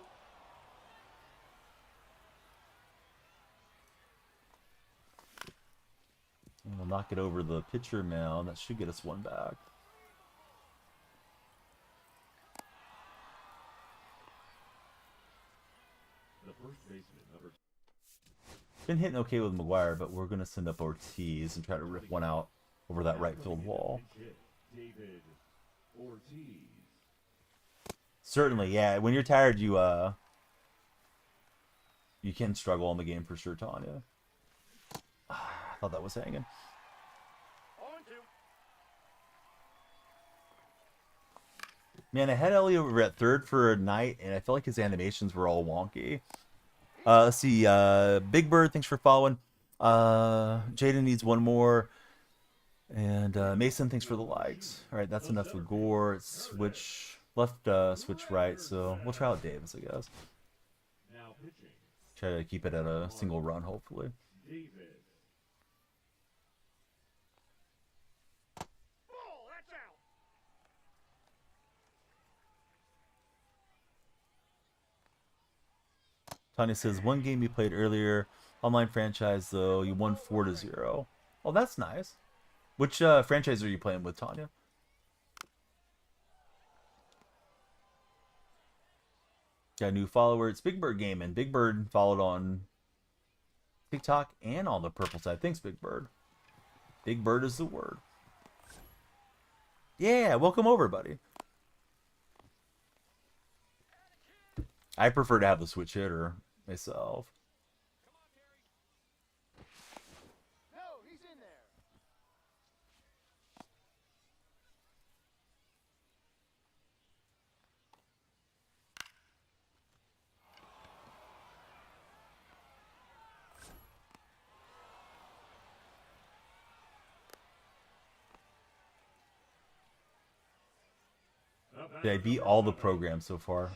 And we'll knock it over the pitcher mound. That should get us one back. The first baseman, number Been hitting okay with McGuire, but we're going to send up Ortiz and try to rip one out over that right field wall. David Ortiz. Certainly, yeah. When you're tired, you can struggle on the game for sure, Tanya. I thought that was hanging. 0-2. Man, I had Elliot over at third for a night, and I felt like his animations were all wonky. Let's see. Big Bird, thanks for following. Jaden needs one more. And Mason, thanks for the likes. All right, that's enough for Gore. It's switch left, switch right. So we'll try out Davis, I guess. Now pitching. Try to keep it at a single run, hopefully. David. Ball, that's out. Tanya says, one game you played earlier, online franchise, though, you won 4-0. Oh, that's nice. Which franchise are you playing with, Tanya? Got a new follower. It's Big Bird Gaming. Big Bird followed on TikTok and on the purple side. Thanks, Big Bird. Big Bird is the word. Yeah, welcome over, buddy. I prefer to have the switch hitter myself. No, he's in there. Did I beat all the programs so far?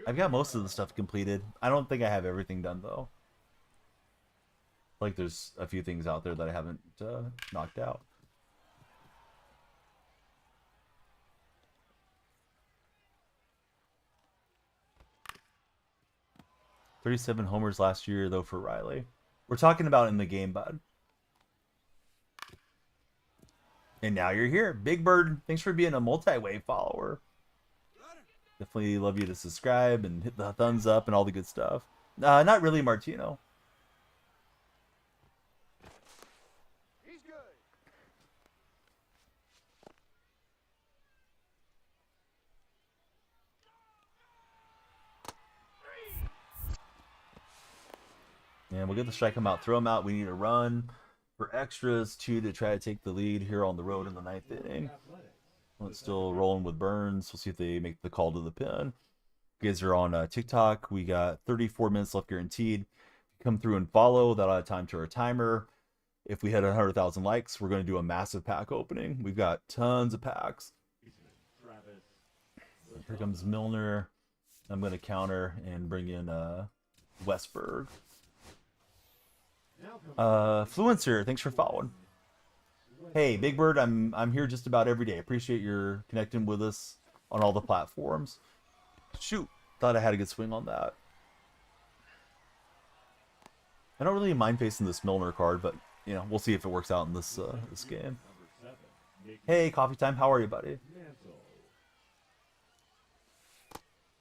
I've got most of the stuff completed. I don't think I have everything done, though. Like, there's a few things out there that I haven't knocked out. "37 homers last year, though, for Riley." We're talking about in the game, bud. And now you're here. Big Bird, thanks for being a multi-wave follower. Definitely love you to subscribe and hit the thumbs up and all the good stuff. Not really, Martino. He's good. And we'll get the strike him out, throw him out. We need a run. for extras, 2 to try to take the lead here on the road in the 9th inning. It's still rolling with Burns. We'll see if they make the call to the pin. You guys are on TikTok. We got 34 minutes left guaranteed. Come through and follow. That'll add time to our timer. If we hit 100,000 likes, we're going to do a massive pack opening. We've got tons of packs. Here comes Milner. I'm going to counter and bring in Westberg. Fluencer, thanks for following. Hey, Big Bird, I'm here just about every day. Appreciate your connecting with us on all the platforms. Shoot, thought I had a good swing on that. I don't really mind facing this Milner card, but you know, we'll see if it works out in this this game. Hey, coffee time. How are you, buddy?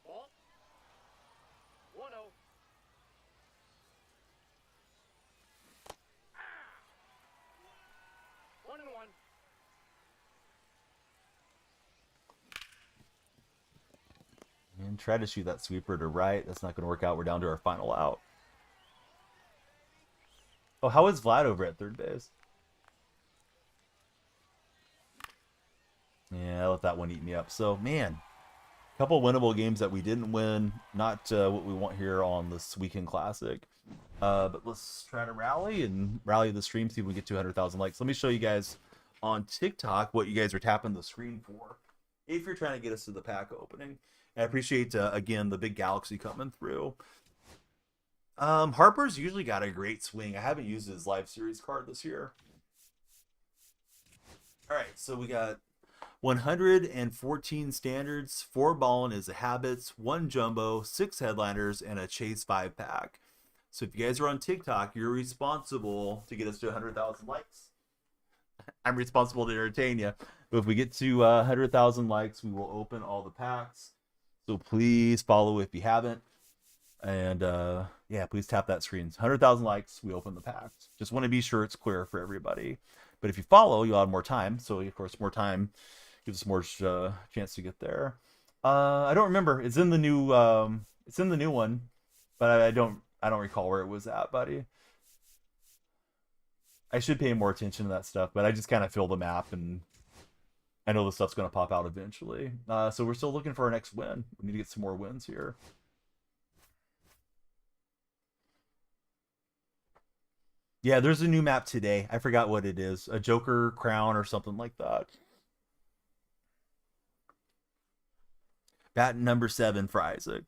Ball. 1-0. One and one. And try to shoot that sweeper to right. That's not going to work out. We're down to our final out. Oh, how is Vlad over at third base? Yeah, I let that one eat me up. So, man, a couple winnable games that we didn't win. Not what we want here on this weekend classic. But let's try to rally the stream, see if we get 200,000 likes. Let me show you guys on TikTok what you guys are tapping the screen for if you're trying to get us to the pack opening. I appreciate, again, the big Galaxy coming through. Harper's usually got a great swing. I haven't used his live series card this year. All right, so we got 114 standards, 4 ballin is a habits, 1 jumbo, 6 headliners, and a chase 5-pack. So if you guys are on TikTok, you're responsible to get us to 100,000 likes. I'm responsible to entertain you. But if we get to 100,000 likes, we will open all the packs. So please follow if you haven't. And yeah, please tap that screen. 100,000 likes, we open the packs. Just want to be sure it's clear for everybody. But if you follow, you'll have more time. So of course, more time gives us more chance to get there. I don't remember. It's in the new. It's in the new one, but I don't recall where it was at, buddy. I should pay more attention to that stuff, but I just kind of fill the map, and I know the stuff's going to pop out eventually. So we're still looking for our next win. We need to get some more wins here. Yeah, there's a new map today. I forgot what it is. A Joker Crown or something like that. Bat number 7 for Isaac.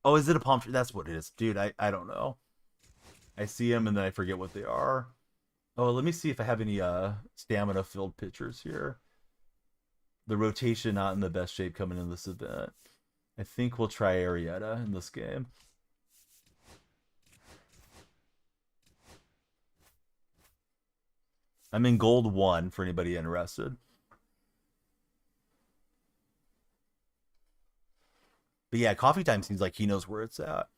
Oh, is it a palm tree? That's what it is. Dude, I don't know. I see them and then I forget what they are. Oh, let me see if I have any stamina filled pitchers here. The rotation not in the best shape coming in this event. I think we'll try Arrieta in this game. I'm in gold 1 for anybody interested. But yeah, coffee time seems like he knows where it's at.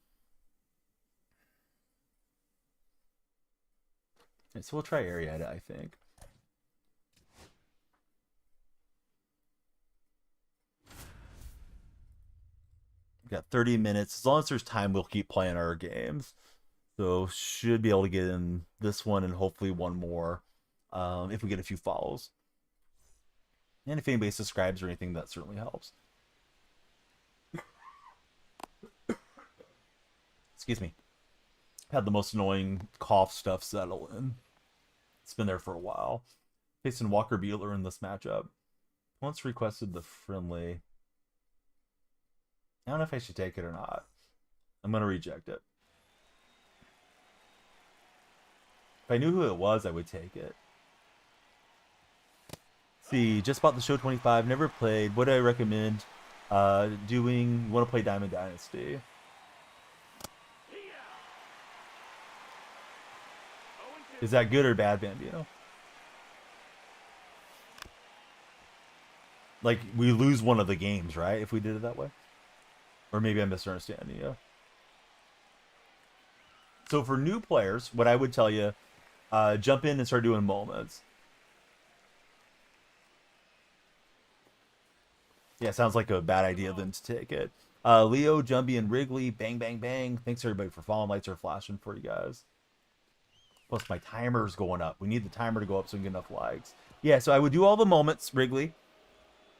Okay, so we'll try Arrieta, I think. We've got 30 minutes. As long as there's time, we'll keep playing our games. So should be able to get in this one and hopefully one more if we get a few follows. And if anybody subscribes or anything, that certainly helps. Excuse me. Had the most annoying cough stuff settle in. It's been there for a while. Facing Walker Buehler in this matchup. Once requested the friendly. I don't know if I should take it or not. I'm going to reject it. If I knew who it was, I would take it. See, just bought the show 25, never played. What do I recommend doing? You want to play Diamond Dynasty? Is that good or bad, Bambino? Like, we lose one of the games, right? If we did it that way? Or maybe I'm misunderstanding you. So for new players, what I would tell you, jump in and start doing moments. Yeah, sounds like a bad idea then to take it. Leo, Jumby, and Wrigley. Bang, bang, bang. Thanks everybody for following. Lights are flashing for you guys. Plus my timer's going up. We need the timer to go up so we can get enough likes. Yeah, so I would do all the moments, Wrigley.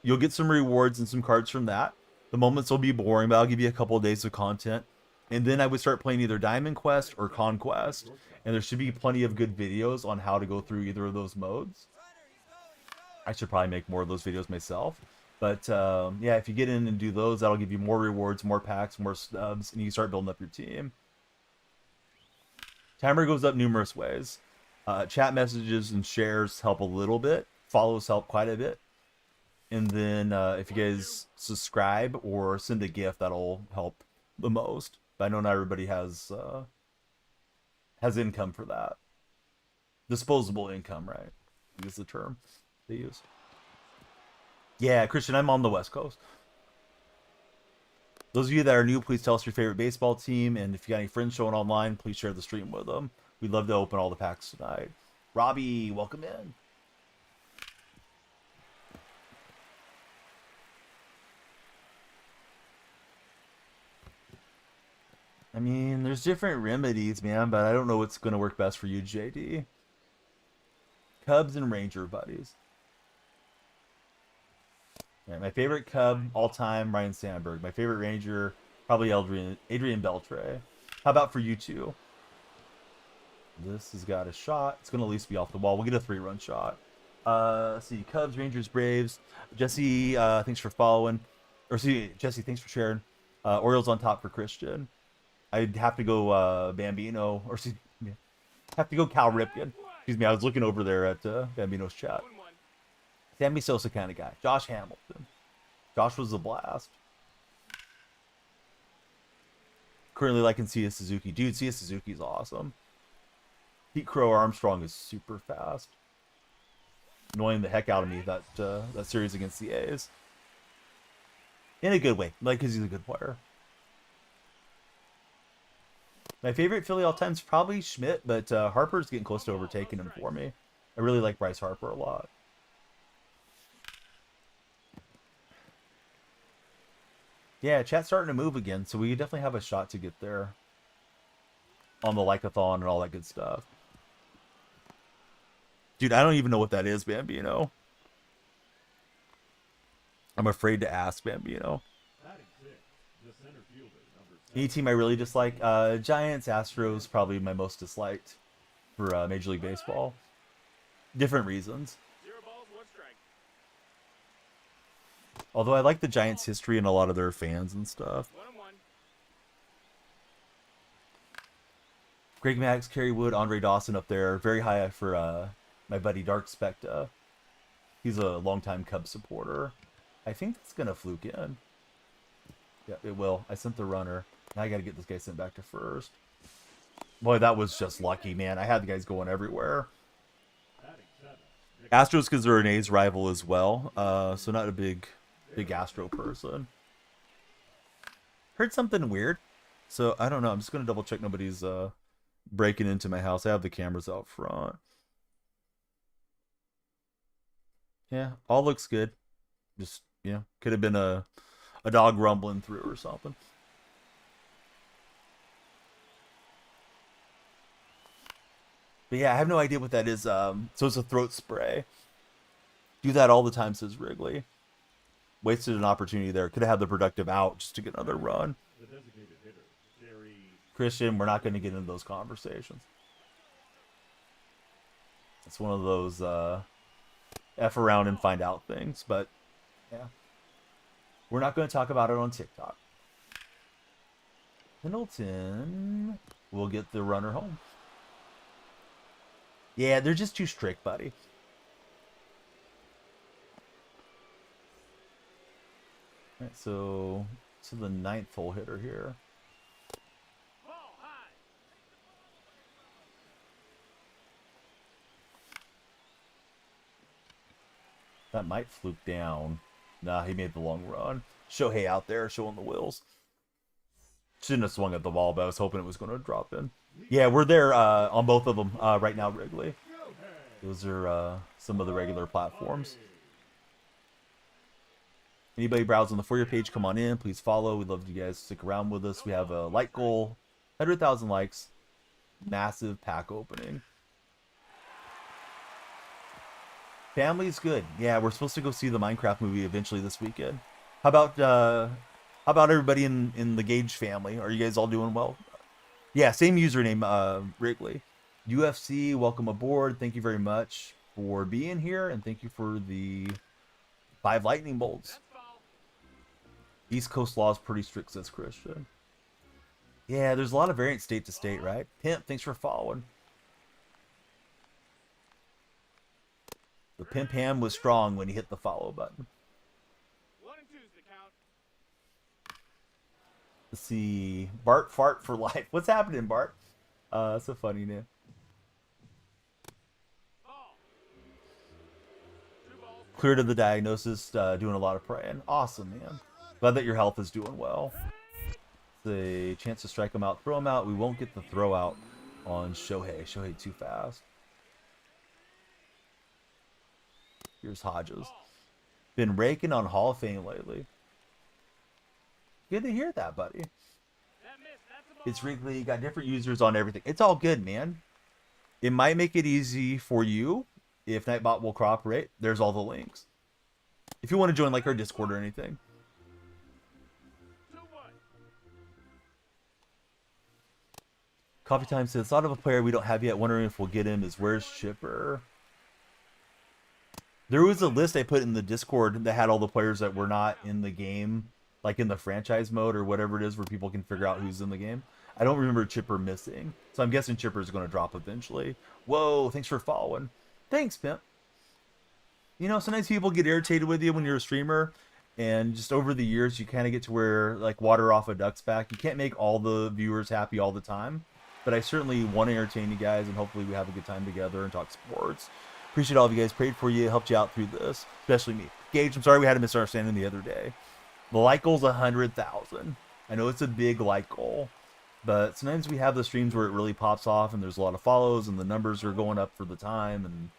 You'll get some rewards and some cards from that. The moments will be boring, but I'll give you a couple of days of content. And then I would start playing either Diamond Quest or Conquest. And there should be plenty of good videos on how to go through either of those modes. I should probably make more of those videos myself. But yeah, if you get in and do those, that'll give you more rewards, more packs, more stubs, and you can start building up your team. Timer goes up numerous ways. Chat messages and shares help a little bit. Follows help quite a bit. And then if you guys subscribe or send a gift, that'll help the most. But I know not everybody has income for that. Disposable income, right? Is the term they use. Yeah, Christian, I'm on the West Coast. Those of you that are new, please tell us your favorite baseball team. And if you got any friends showing online, please share the stream with them. We'd love to open all the packs tonight. Robbie, welcome in. I mean, there's different remedies, man, but I don't know what's going to work best for you, JD. Cubs and Ranger buddies. Yeah, my favorite Cub all time, Ryan Sandberg. My favorite Ranger, probably Adrian Beltre. How about for you two? This has got a shot. It's going to at least be off the wall. We'll get a 3-run shot. Let's see. Cubs, Rangers, Braves. Jesse, thanks for following. Or see, Jesse, thanks for sharing. Orioles on top for Christian. I'd have to go Bambino. Or see, have to go Cal Ripken. Excuse me, I was looking over there at Bambino's chat. Sammy Sosa kind of guy. Josh Hamilton. Josh was a blast. Currently liking Sia Suzuki. Dude, Sia Suzuki's awesome. Pete Crow Armstrong is super fast. Annoying the heck out of me that series against the A's. In a good way. Like, because he's a good player. My favorite Philly all time is probably Schmidt, but Harper's getting close to overtaking him for me. I really like Bryce Harper a lot. Yeah, chat's starting to move again, so we definitely have a shot to get there. On the like-a-thon and all that good stuff. Dude, I don't even know what that is, Bambino. I'm afraid to ask Bambino. Any team I really dislike? Giants, Astros, probably my most disliked for Major League Baseball. Different reasons. 0 balls, 1 strike. Although I like the Giants' history and a lot of their fans and stuff. 1-1. Greg Maddox, Kerry Wood, Andre Dawson up there. Very high for my buddy Dark Specta. He's a longtime Cubs supporter. I think it's going to fluke in. Yeah, it will. I sent the runner. Now I got to get this guy sent back to first. Boy, that was just lucky, man. I had the guys going everywhere. Astros because they're an A's rival as well. So not a big Astro person. Heard something weird. So I don't know. I'm just going to double check nobody's breaking into my house. I have the cameras out front. Yeah, all looks good. Just, you know, could have been a dog rumbling through or something. But yeah, I have no idea what that is. So it's a throat spray. Do that all the time, says Wrigley. Wasted an opportunity there. Could have had the productive out just to get another run. Christian, we're not going to get into those conversations. It's one of those F around and find out things. But yeah, we're not going to talk about it on TikTok. Pendleton will get the runner home. Yeah, they're just too strict, buddy. All right, so to the 9th hole hitter here. That might fluke down. Nah, he made the long run. Shohei out there showing the wheels. Shouldn't have swung at the ball, but I was hoping it was going to drop in. Yeah, we're there on both of them right now, Wrigley. Those are some of the regular platforms. Anybody browsing the For You page, come on in. Please follow. We'd love you guys to stick around with us. We have a like goal, 100,000 likes, massive pack opening. Family's good. Yeah, we're supposed to go see the Minecraft movie eventually this weekend. How about everybody in the Gage family? Are you guys all doing well? Yeah, same username, Wrigley. UFC, welcome aboard. Thank you very much for being here, and thank you for the 5 lightning bolts. East Coast law is pretty strict, says Christian. Yeah, there's a lot of variance state to state, right? Pimp, thanks for following. The pimp hand was strong when he hit the follow button. 1 and 2's the count. Let's see. Bart fart for life. What's happening, Bart? That's a funny name. Ball. 2 balls. Clear to the diagnosis, doing a lot of praying. Awesome, man. Glad that your health is doing well. The chance to strike him out, throw him out. We won't get the throw out on Shohei. Shohei too fast. Here's Hodges. Been raking on Hall of Fame lately. Good to hear that, buddy. It's Wrigley. Got different users on everything. It's all good, man. It might make it easy for you if Nightbot will cooperate. There's all the links. If you want to join like our Discord or anything. 2-1. Coffee Time says, thought of a player we don't have yet, wondering if we'll get him, is where's Chipper? There was a list I put in the Discord that had all the players that were not in the game, like in the franchise mode or whatever it is where people can figure out who's in the game. I don't remember Chipper missing. So I'm guessing Chipper's going to drop eventually. Whoa, thanks for following. Thanks, Pimp. You know, sometimes people get irritated with you when you're a streamer, and just over the years you kind of get to where, like, water off a duck's back. You can't make all the viewers happy all the time, but I certainly want to entertain you guys, and hopefully we have a good time together and talk sports. Appreciate all of you guys. Prayed for you, helped you out through this, especially me. Gage, I'm sorry we had a misunderstanding the other day. The like goal's 100,000. I know it's a big like goal, but sometimes we have the streams where it really pops off and there's a lot of follows and the numbers are going up for the time. And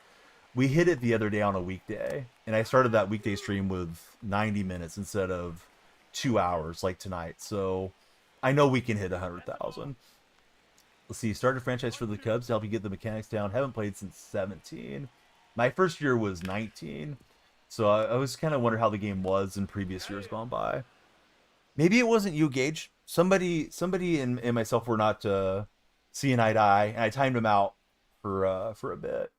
we hit it the other day on a weekday, and I started that weekday stream with 90 minutes instead of 2 hours like tonight. So I know we can hit 100,000. Let's see. Started a franchise for the Cubs to help you get the mechanics down. Haven't played since 17. My first year was 19. So I was kind of wondering how the game was in previous years gone by. Maybe it wasn't you, Gage. Somebody and myself were not seeing eye to eye, and I timed him out for a bit.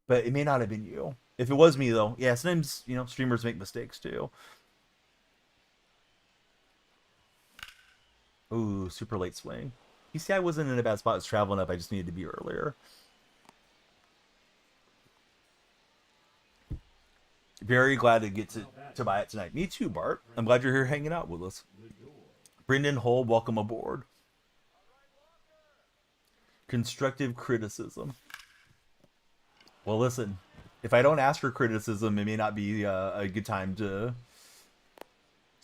But it may not have been you. If it was me, though, yeah, sometimes, you know, streamers make mistakes too. Ooh, super late swing. You see, I wasn't in a bad spot. I was traveling up. I just needed to be earlier. Very glad to get to buy it tonight. Me too, Bart. I'm glad you're here hanging out with us. Brendan Hull, welcome aboard. Constructive criticism. Well, listen, if I don't ask for criticism, it may not be a good time to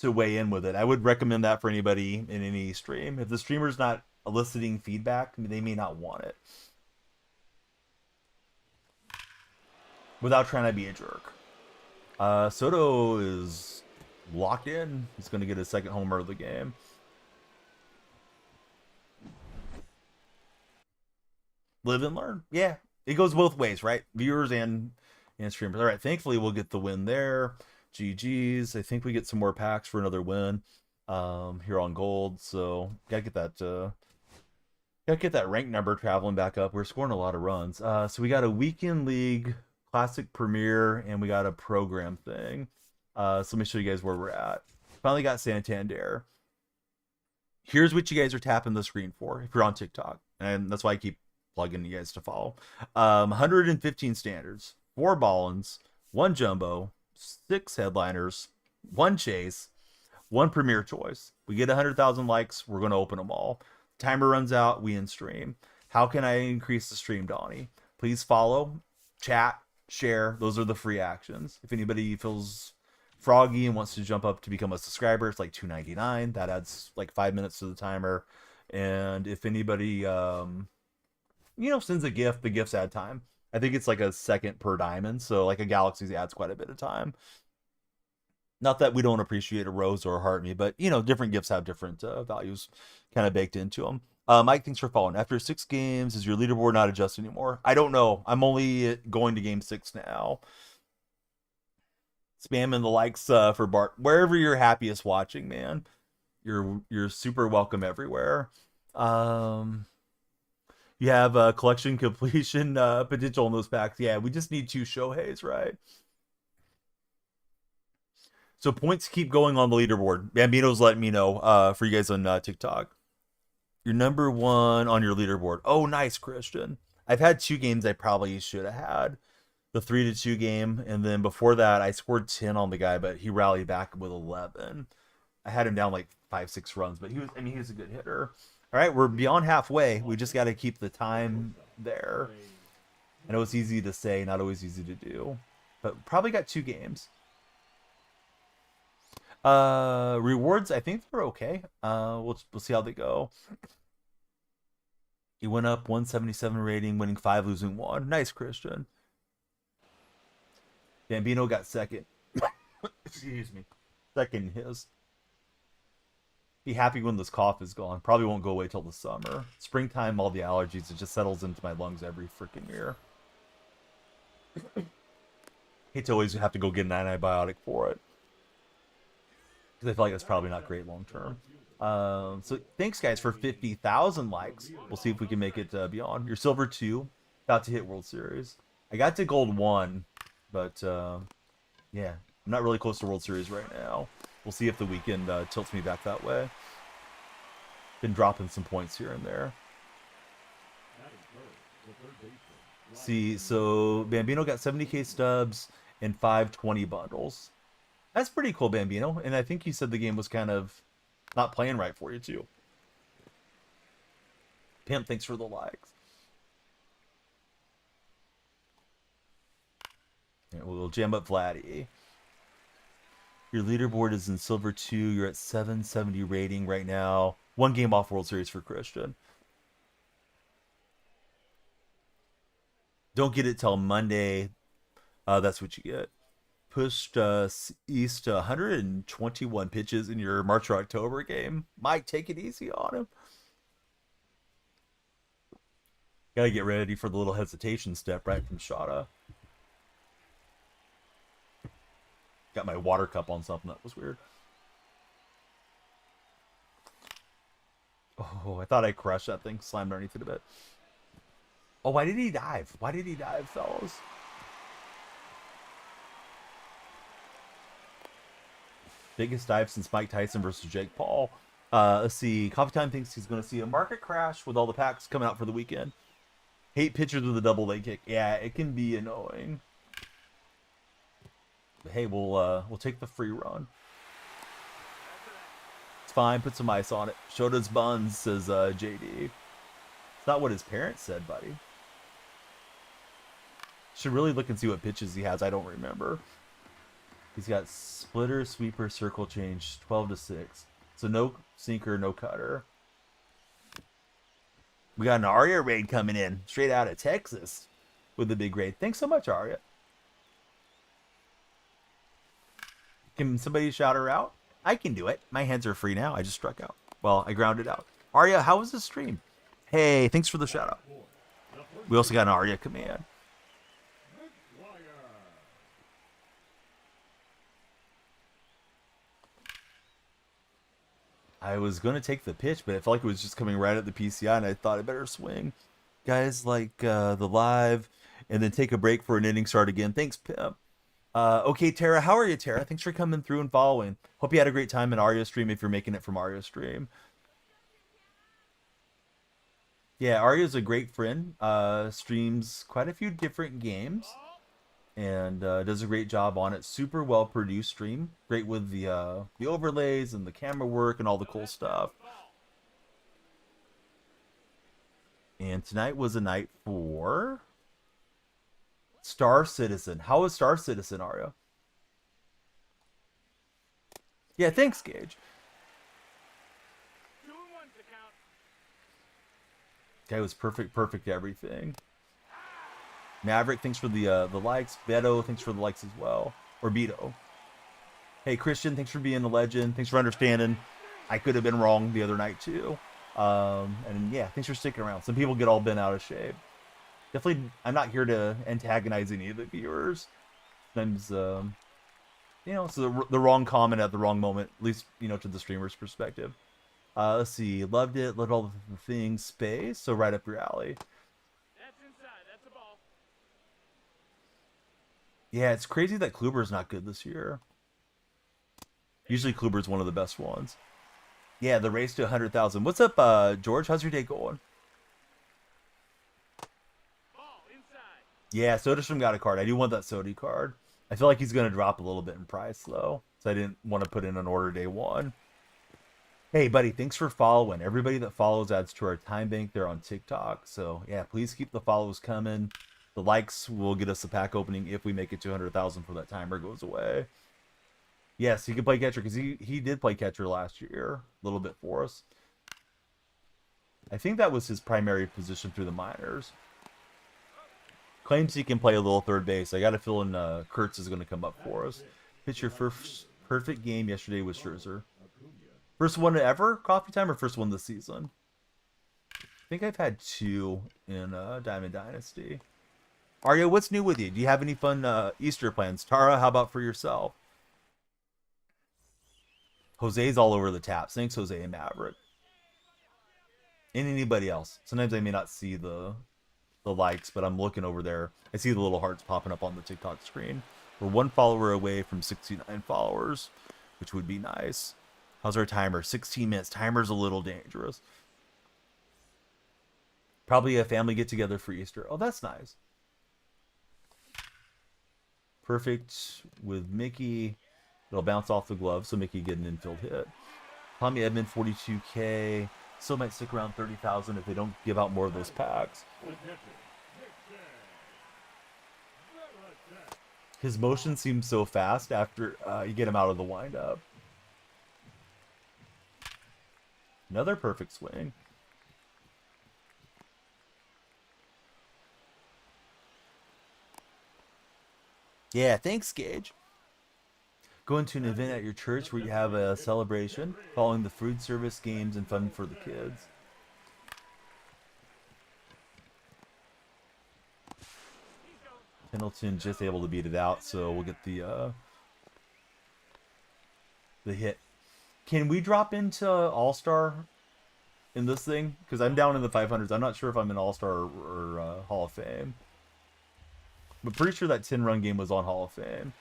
weigh in with it. I would recommend that for anybody in any stream. If the streamer's not eliciting feedback, they may not want it. Without trying to be a jerk. Soto is locked in. He's going to get his second homer of the game. Live and learn. Yeah, it goes both ways, right? Viewers and streamers. All right, thankfully we'll get the win there. GG's. I think we get some more packs for another win here on gold. So gotta get that rank number traveling back up. We're scoring a lot of runs. So we got a weekend league, classic premiere, and we got a program thing. So let me show you guys where we're at. Finally got Santander. Here's what you guys are tapping the screen for if you're on TikTok, and that's why I keep plugging you guys to follow. 115 standards, 4 ballins, 1 jumbo, 6 headliners, 1 chase, 1 premier choice. We get 100,000 likes, we're going to open them all. Timer runs out, we end stream. How can I increase the stream, Donnie? Please follow, chat, share. Those are the free actions. If anybody feels froggy and wants to jump up to become a subscriber, it's like $2.99. That adds like 5 minutes to the timer. And if anybody sends a gift, the gifts add time. I think it's like a second per diamond, so like a galaxy adds quite a bit of time. Not that we don't appreciate a rose or a heart me, but you know, different gifts have different values kind of baked into them. Mike, thanks for following. After 6 games, is your leaderboard not adjusted anymore? I don't know. I'm only going to game 6 now. Spamming the likes for Bart. Wherever you're happiest watching, man. You're super welcome everywhere. You have a collection completion potential in those packs. Yeah, we just need 2 Shoheis, right? So points keep going on the leaderboard. Bambino's letting me know for you guys on TikTok. You're number 1 on your leaderboard. Oh, nice, Christian. I've had 2 games I probably should have had. The 3-2 game, and then before that, I scored 10 on the guy, but he rallied back with 11. I had him down like 5-6 runs, but he was a good hitter. All right, we're beyond halfway. We just got to keep the time there. I know it's easy to say, not always easy to do, but probably got 2 games. Rewards, I think they're okay. We'll see how they go. He went up 177 rating, winning 5, losing 1. Nice, Christian. Bambino got second. Excuse me. Second his. Be happy when this cough is gone. Probably won't go away till the summer. Springtime, all the allergies, it just settles into my lungs every freaking year. Hate to always have to go get an antibiotic for it. Because I feel like that's probably not great long term. So thanks guys for 50,000 likes. We'll see if we can make it beyond. You're silver 2, about to hit World Series. I got to gold 1, but yeah, I'm not really close to World Series right now. We'll see if the weekend tilts me back that way. Been dropping some points here and there. See, so Bambino got 70k stubs and 520 bundles. That's pretty cool, Bambino. And I think you said the game was kind of not playing right for you, too. Pimp, thanks for the likes. Yeah, we'll jam up Vladdy. Your leaderboard is in silver 2. You're at 770 rating right now. 1 game off World Series for Christian. Don't get it till Monday. That's what you get. Pushed east 121 pitches in your March or October game. Mike, take it easy on him. Gotta get ready for the little hesitation step right from Shada. Got my water cup on something. That was weird. Oh, I thought I crushed that thing. Slammed underneath it a bit. Oh, why did he dive? Why did he dive, fellas? Biggest dive since Mike Tyson versus Jake Paul. Let's see. Coffee Time thinks he's going to see a market crash with all the packs coming out for the weekend. Hate pitchers with a double leg kick. Yeah, it can be annoying. But hey, we'll take the free run. It's fine. Put some ice on it. Shoda's buns, says JD. It's not what his parents said, buddy. Should really look and see what pitches he has. I don't remember. He's got splitter, sweeper, circle change, 12-6. So no sinker, no cutter. We got an Arya raid coming in, straight out of Texas, with the big raid. Thanks so much, Arya. Can somebody shout her out? I can do it. My hands are free now. I just struck out. Well, I grounded out. Arya, how was the stream? Hey, thanks for the shout out. We also got an Arya command. I was going to take the pitch, but I felt like it was just coming right at the PCI, and I thought I better swing. Guys like the live, and then take a break for an inning start again. Thanks, Pip. Okay, Tara. How are you, Tara? Thanks for coming through and following. Hope you had a great time in Arya stream if you're making it from Arya stream. Yeah, Arya's a great friend. Streams quite a few different games. And does a great job on it. Super well produced stream. Great with the overlays and the camera work and all the cool stuff. And tonight was a night for Star Citizen. How was Star Citizen, Aria? Yeah, thanks, Gage. Guy was perfect everything. Maverick, thanks for the likes. Beto, thanks for the likes as well. Or Beto. Hey, Christian, thanks for being a legend. Thanks for understanding. I could have been wrong the other night, too. And yeah, thanks for sticking around. Some people get all bent out of shape. Definitely, I'm not here to antagonize any of the viewers. Sometimes, you know, it's the wrong comment at the wrong moment, at least, you know, to the streamer's perspective. Let's see. Loved it. Loved all the things. Space. So right up your alley. That's inside. That's a ball. Yeah, it's crazy that Kluber's not good this year. Usually Kluber's one of the best ones. Yeah, the race to 100,000. What's up, George? How's your day going? Ball inside. Yeah, Soderstrom got a card. I do want that Sodi card. I feel like he's going to drop a little bit in price, though. So I didn't want to put in an order day one. Hey, buddy, thanks for following. Everybody that follows adds to our time bank there on TikTok. So, yeah, please keep the follows coming. The likes will get us a pack opening if we make it to 100,000 before that timer goes away. Yes, he could play catcher because he did play catcher last year a little bit for us. I think that was his primary position through the minors. Claims he can play a little third base. I got a feeling Kurtz is going to come up for us. Pitch your first perfect game yesterday with Scherzer. First one ever, coffee time, or first one this season? I think I've had two in Diamond Dynasty. Arya, what's new with you? Do you have any fun Easter plans? Tara, how about for yourself? Jose's all over the taps. Thanks, Jose and Maverick. And anybody else. Sometimes I may not see the likes, but I'm looking over there. I see the little hearts popping up on the TikTok screen. We're one follower away from 69 followers, which would be nice. How's our timer? 16 minutes. Timer's a little dangerous. Probably a family get-together for Easter. Oh, that's nice. Perfect with Mickey. It'll bounce off the glove, so Mickey get an infield hit. Tommy Edmond, 42K. Still might stick around 30,000 if they don't give out more of those packs. His motion seems so fast after you get him out of the windup. Another perfect swing. Yeah, thanks, Gage. Going to an event at your church where you have a celebration, following the food service, games, and fun for the kids. Pendleton just able to beat it out, so we'll get the hit. Can we drop into All-Star in this thing? Because I'm down in the 500s. I'm not sure if I'm in All-Star or Hall of Fame. But pretty sure that 10-run game was on Hall of Fame.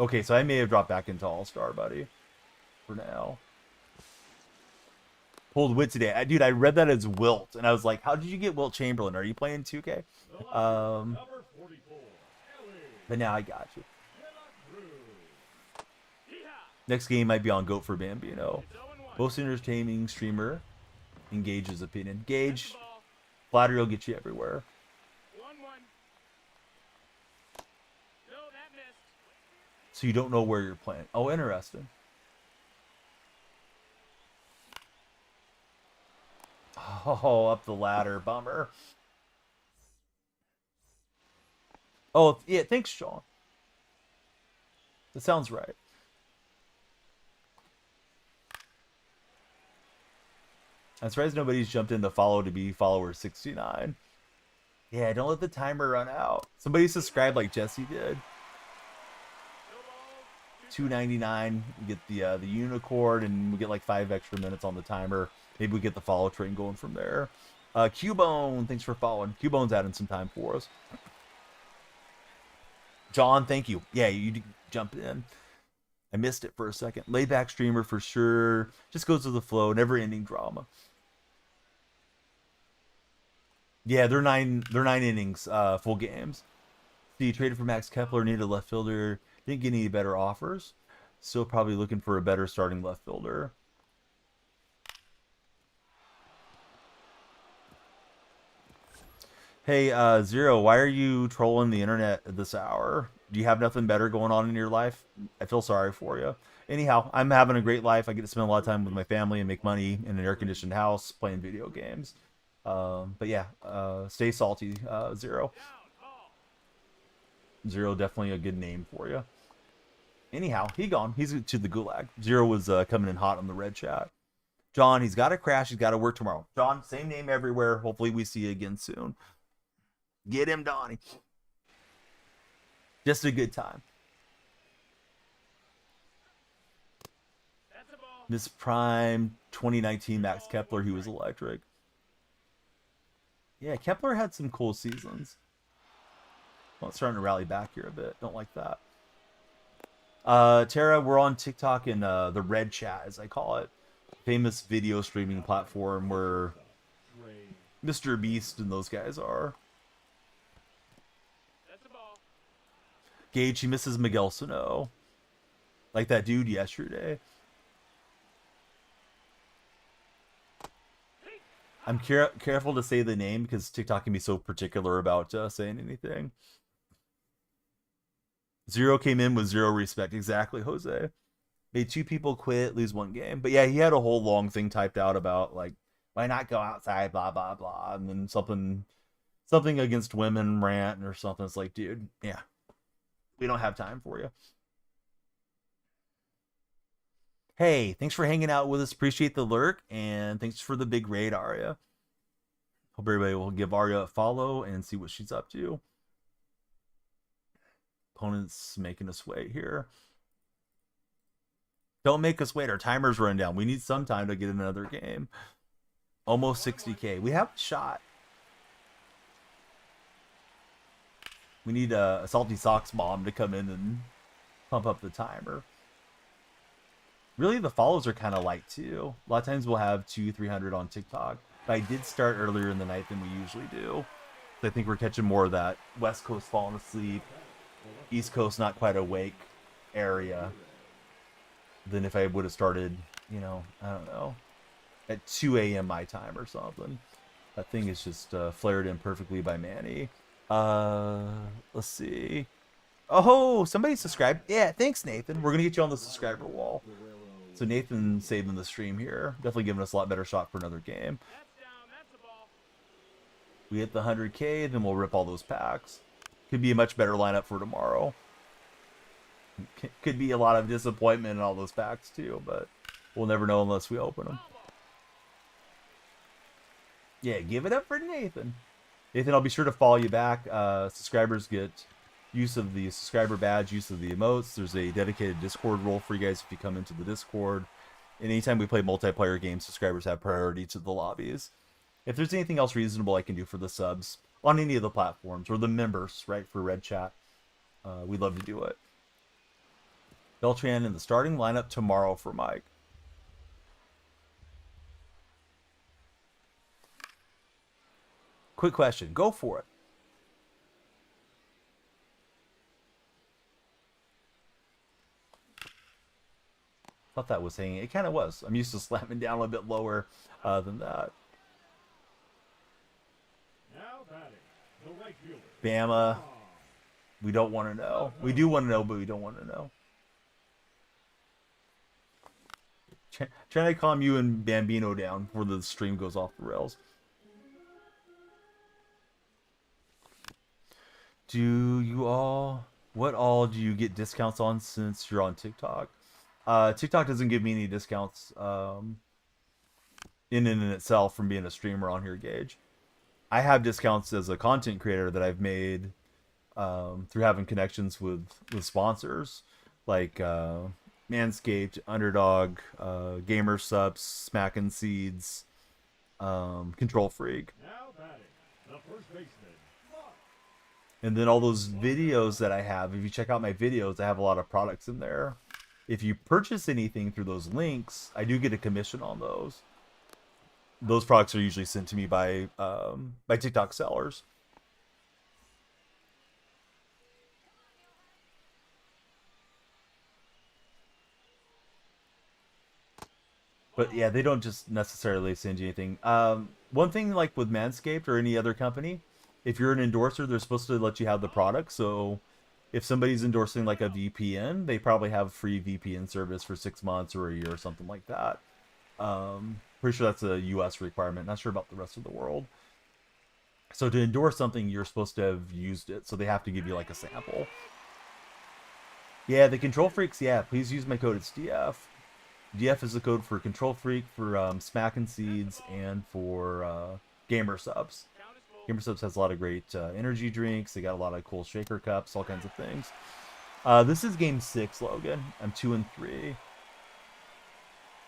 Okay, so I may have dropped back into All-Star, buddy. For now. Pulled Wit today. Dude, I read that as Wilt. And I was like, how did you get Wilt Chamberlain? Are you playing 2K? But now I got you. Next game might be on Goat for Bambino. Most entertaining streamer. In Gage's opinion. Gage, flattery will get you everywhere. So you don't know where you're playing. Oh, interesting. Oh, up the ladder. Bummer. Oh, yeah. Thanks, Sean. That sounds right. I'm surprised nobody's jumped in to follow to be follower 69. Yeah, don't let the timer run out. Somebody subscribed like Jesse did. $2.99. We get the unicorn, and we get like 5 extra minutes on the timer. Maybe we get the follow train going from there. Cubone, thanks for following. Cubone's adding some time for us. John, thank you. Yeah, you jumped in. I missed it for a second. Laid back streamer for sure. Just goes with the flow. Never ending drama. Yeah, they're nine innings, full games. So you traded for Max Kepler, needed a left fielder. Didn't get any better offers. Still probably looking for a better starting left fielder. Hey, Zero, why are you trolling the internet at this hour? Do you have nothing better going on in your life? I feel sorry for you. Anyhow, I'm having a great life. I get to spend a lot of time with my family and make money in an air-conditioned house playing video games. But yeah, stay salty, Zero. Zero, definitely a good name for you. Anyhow, he gone. He's to the gulag. Zero was coming in hot on the red chat. John, he's got to crash. He's got to work tomorrow. John, same name everywhere. Hopefully we see you again soon. Get him, Donnie. Just a good time. Miss Prime 2019 Max Kepler, he was electric. Yeah, Kepler had some cool seasons. Well, it's starting to rally back here a bit. Don't like that. Tara, we're on TikTok in the red chat, as I call it. Famous video streaming platform where Mr. Beast and those guys are. Gage, he misses Miguel Sano. Like that dude yesterday. I'm careful to say the name because TikTok can be so particular about saying anything. Zero came in with zero respect. Exactly, Jose. Made 2 people quit, lose 1 game. But yeah, he had a whole long thing typed out about, like, why not go outside, blah, blah, blah. And then something against women rant or something. It's like, dude, yeah. We don't have time for you. Hey, thanks for hanging out with us. Appreciate the lurk. And thanks for the big raid, Arya. Hope everybody will give Arya a follow and see what she's up to. Opponent's making us wait here. Don't make us wait. Our timer's run down. We need some time to get another game. Almost 60K. We have a shot. We need a Salty Socks bomb to come in and pump up the timer. Really, the follows are kind of light, too. A lot of times we'll have 200-300 on TikTok. But I did start earlier in the night than we usually do. I think we're catching more of that West Coast falling asleep, East Coast not quite awake area than if I would have started, you know, I don't know, at 2 a.m. my time or something. That thing is just flared in perfectly by Manny. Let's see. Oh, somebody subscribed. Yeah, thanks, Nathan. We're going to get you on the subscriber wall. So Nathan saving the stream here. Definitely giving us a lot better shot for another game. We hit the 100K, then we'll rip all those packs. Could be a much better lineup for tomorrow. Could be a lot of disappointment in all those packs too, but we'll never know unless we open them. Yeah, give it up for Nathan. Nathan, I'll be sure to follow you back. Subscribers get use of the subscriber badge, use of the emotes. There's a dedicated Discord role for you guys if you come into the Discord. And anytime we play multiplayer games, subscribers have priority to the lobbies. If there's anything else reasonable I can do for the subs on any of the platforms, or the members, right, for Red Chat, we'd love to do it. Beltran in the starting lineup tomorrow for Mike. Quick question. Go for it. Thought that was hanging. It kind of was. I'm used to slamming down a bit lower than that. Now batting, the right fielder. Bama. We don't want to know. We do want to know, but we don't want to know. Trying to calm you and Bambino down before the stream goes off the rails. What all do you get discounts on since you're on TikTok? TikTok doesn't give me any discounts in and in itself from being a streamer on here, Gage. I have discounts as a content creator that I've made through having connections with sponsors like Manscaped, Underdog, Gamer Subs, Smackin' Seeds, Control Freak. Now batting, the first baseman. And then all those videos that I have, if you check out my videos, I have a lot of products in there. If you purchase anything through those links, I do get a commission on those. Those products are usually sent to me by TikTok sellers. But yeah, they don't just necessarily send you anything. One thing, like with Manscaped or any other company, if you're an endorser, they're supposed to let you have the product. So if somebody's endorsing like a VPN, they probably have free VPN service for 6 months or a year or something like that. Pretty sure that's a US requirement. Not sure about the rest of the world. So to endorse something, you're supposed to have used it. So they have to give you like a sample. Yeah, the Control Freaks, yeah, please use my code. It's DF. DF is the code for Control Freak, for Smack and Seeds, and for Gamer Subs. Count is full. Gamer Subs has a lot of great energy drinks. They got a lot of cool shaker cups, all kinds of things. This is game 6, Logan. I'm 2-3.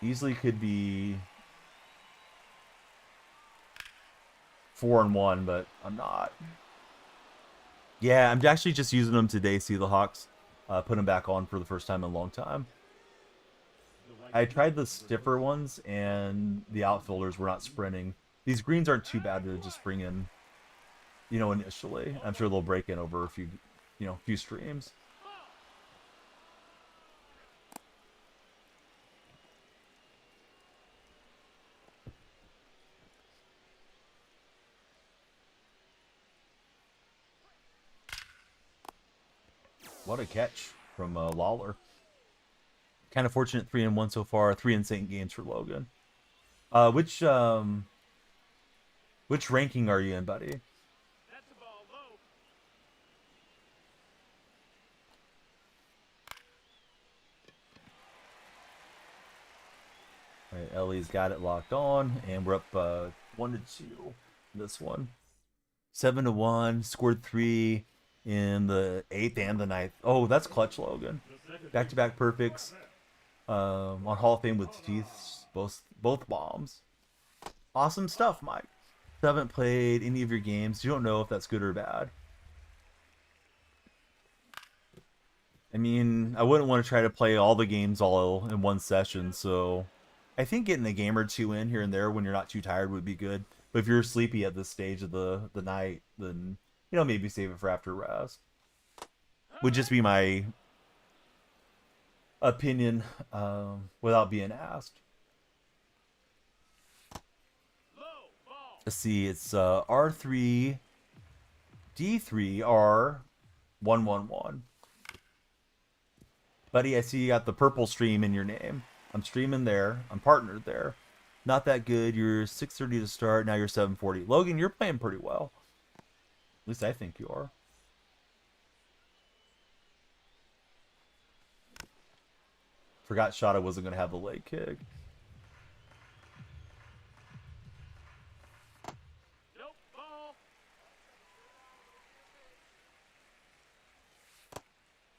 Easily could be 4-1, but I'm not. Yeah, I'm actually just using them today. See the Hawks. Put them back on for the first time in a long time. I tried the stiffer ones, and the outfielders were not sprinting. These greens aren't too bad to just bring in, you know, initially. I'm sure they'll break in over a few, you know, few streams. What a catch from Lawler. Kind of fortunate 3-1 so far. 3 insane games for Logan. Which ranking are you in, buddy? That's the ball low. All right, Ellie's got it locked on, and we're up 1-2 in this one. 7-1, scored 3 in the 8th and the 9th. Oh, that's clutch, Logan. Back-to-back perfects. On Hall of Fame with teeth, both bombs. Awesome stuff, Mike. Still haven't played any of your games. You don't know if that's good or bad. I mean, I wouldn't want to try to play all the games all in one session, so I think getting a game or two in here and there when you're not too tired would be good. But if you're sleepy at this stage of the night, then, you know, maybe save it for after rest. Would just be my opinion without being asked. Low ball. Let's see, it's R3 D3 R111. Buddy, I see you got the purple stream in your name. I'm streaming there. I'm partnered there. Not that good. You're 6:30 to start. Now you're 7:40. Logan, you're playing pretty well. At least I think you are. Forgot Shada wasn't going to have the leg kick. Nope, ball.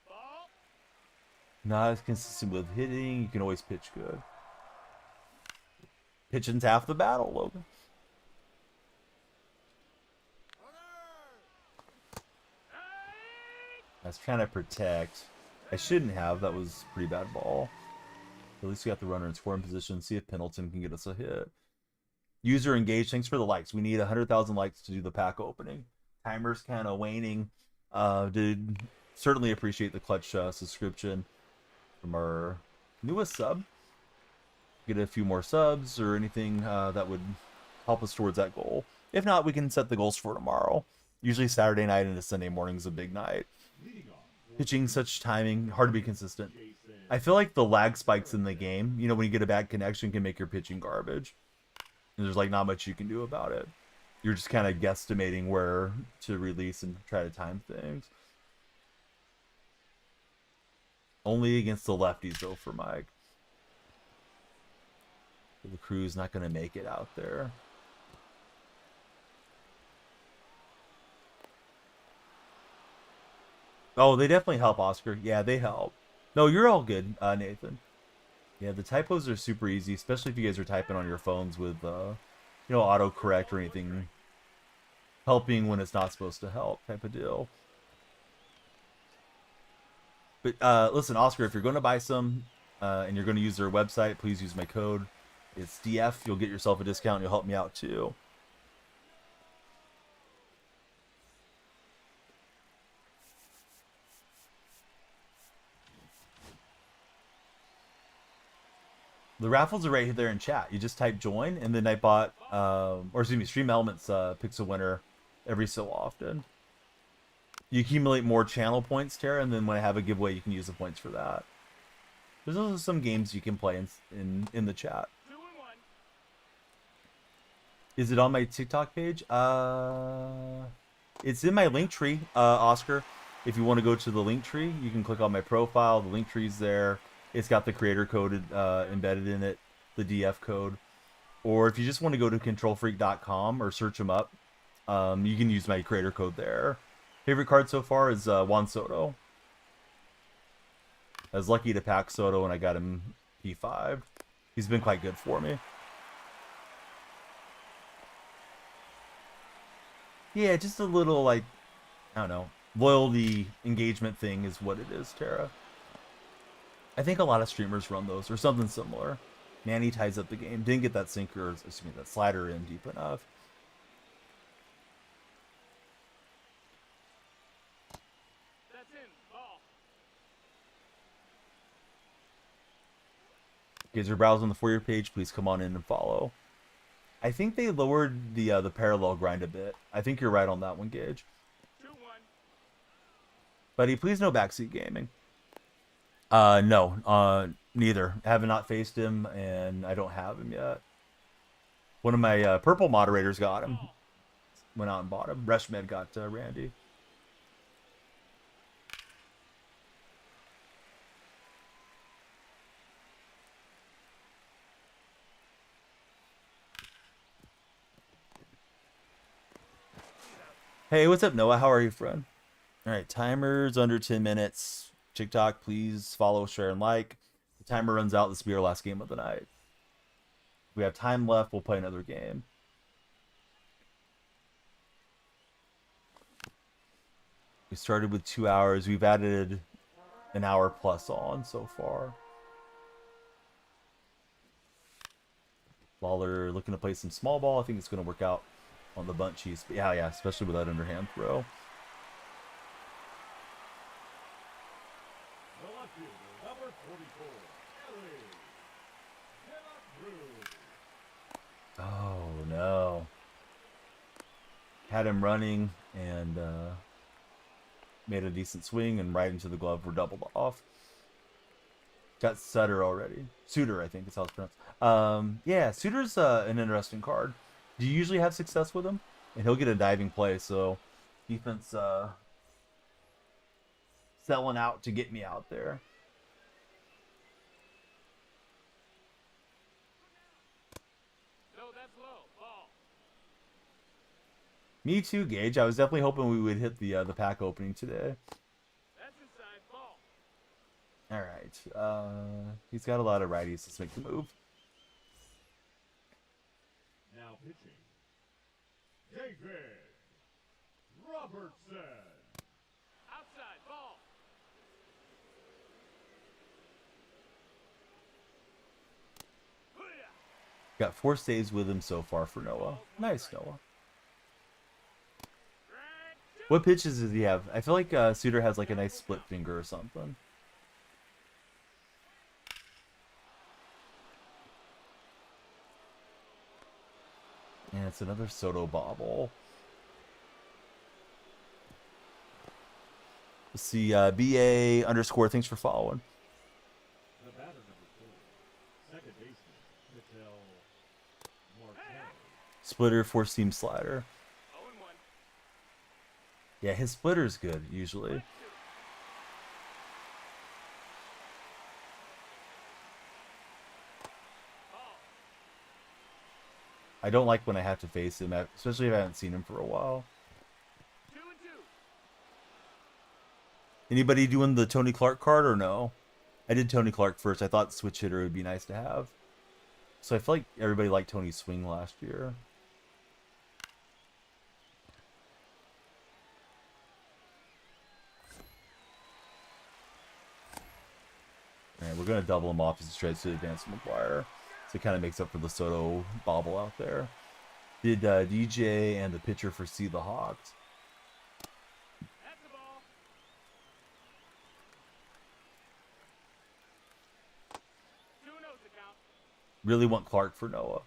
Ball. Not as consistent with hitting. You can always pitch good. Pitching's half the battle, Logan. I was trying to protect. I shouldn't have. That was a pretty bad ball. At least we got the runner in scoring position. See if Pendleton can get us a hit. User engaged. Thanks for the likes. We need 100,000 likes to do the pack opening. Timer's kind of waning. Did certainly appreciate the clutch subscription from our newest sub. Get a few more subs or anything that would help us towards that goal. If not, we can set the goals for tomorrow. Usually Saturday night and a Sunday morning is a big night. Pitching such timing, hard to be consistent. I feel like the lag spikes in the game, you know, when you get a bad connection, can make your pitching garbage. And there's like not much you can do about it. You're just kind of guesstimating where to release and try to time things. Only against the lefties though for Mike. The crew's not going to make it out there. Oh, they definitely help, Oscar. Yeah, they help. No, you're all good, Nathan. Yeah, the typos are super easy, especially if you guys are typing on your phones with, you know, autocorrect or anything. Helping when it's not supposed to help type of deal. But listen, Oscar, if you're going to buy some and you're going to use their website, please use my code. It's DF. You'll get yourself a discount. You'll help me out too. The raffles are right there in chat. You just type join, and then Nightbot, or excuse me, Stream Elements picks a winner every so often. You accumulate more channel points, Tara, and then when I have a giveaway, you can use the points for that. There's also some games you can play in the chat. 2-1. Is it on my TikTok page? It's in my link tree, Oscar. If you want to go to the link tree, you can click on my profile. The link tree's there. It's got the creator code embedded in it, the DF code. Or if you just want to go to controlfreak.com or search them up, you can use my creator code there. Favorite card so far is Juan Soto. I was lucky to pack Soto and I got him P5. He's been quite good for me. Yeah, just a little, like, I don't know, loyalty engagement thing is what it is, Tara. I think a lot of streamers run those or something similar. Manny ties up the game. Didn't get that sinker, excuse me, that slider in deep enough. That's in. Ball. Guys are browsing the For You page, please come on in and follow. I think they lowered the parallel grind a bit. I think you're right on that one, Gage. 2-1. Buddy, please no backseat gaming. No, neither. I have not faced him, and I don't have him yet. One of my purple moderators got him. Went out and bought him. Reshmed got Randy. Hey, what's up, Noah? How are you, friend? All right, timer's under 10 minutes. TikTok, please follow, share, and like. The timer runs out. This will be our last game of the night. If we have time left, we'll play another game. We started with 2 hours. We've added an hour plus on so far. Lawler looking to play some small ball. I think it's going to work out on the bunt cheese. But yeah, especially with that underhand throw. Number 44, Oh no. Had him running and made a decent swing and right into the glove. We're doubled off. Got Sutter already. Suter, I think is how it's pronounced. Yeah, Suter's an interesting card. Do you usually have success with him? And he'll get a diving play, so defense selling out to get me out there. No, that's low. Ball. Me too, Gage. I was definitely hoping we would hit the pack opening today. That's inside. Ball. All right. He's got a lot of righties. Let's make the move. now pitching, David Robertson. Outside. Ball. Hoo-yah. Got 4 saves with him so far for Noah. Nice, Noah. What pitches does he have? I feel like Suter has like a nice split finger or something. And it's another Soto bobble. Let's see, BA _ thanks for following. The batter number 4, second baseman, Michel Martel. Splitter, 4-seam slider. 0-1. Yeah, his splitter's good, usually. I don't like when I have to face him, especially if I haven't seen him for a while. 2-2. Anybody doing the Tony Clark card or no? I did Tony Clark first. I thought switch hitter would be nice to have. So I feel like everybody liked Tony's swing last year. Alright, we're going to double him off as he tries to advance McGuire. So it kind of makes up for the Soto bobble out there. Did DJ and the pitcher foresee the Hawks? That's the ball. 2-0 to count. Really want Clark for Noah.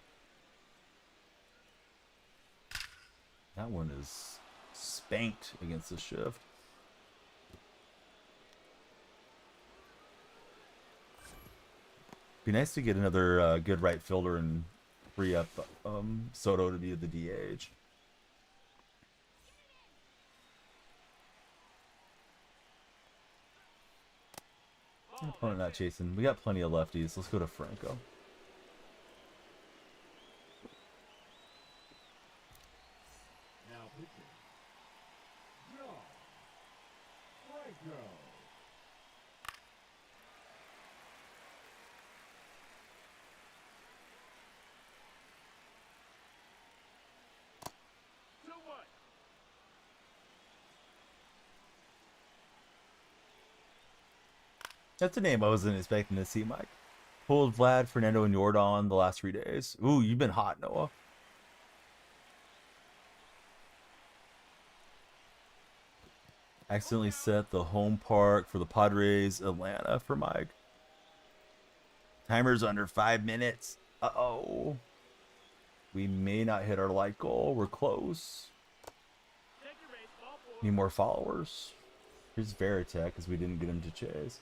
That one is spanked against the shift. Be nice to get another good right fielder and free up Soto to be the DH. Opponent not chasing. We got plenty of lefties. Let's go to Franco. Now pitching. Draw. Franco. 2-1. That's a name I wasn't expecting to see, Mike. Pulled Vlad, Fernando, and Jordan the last 3 days. Ooh, you've been hot, Noah. Accidentally set the home park for the Padres Atlanta for Mike. Timer's under 5 minutes. Uh-oh. We may not hit our light goal. We're close. Take your base, ball 4. Need more followers. Here's Veritek because we didn't get him to chase.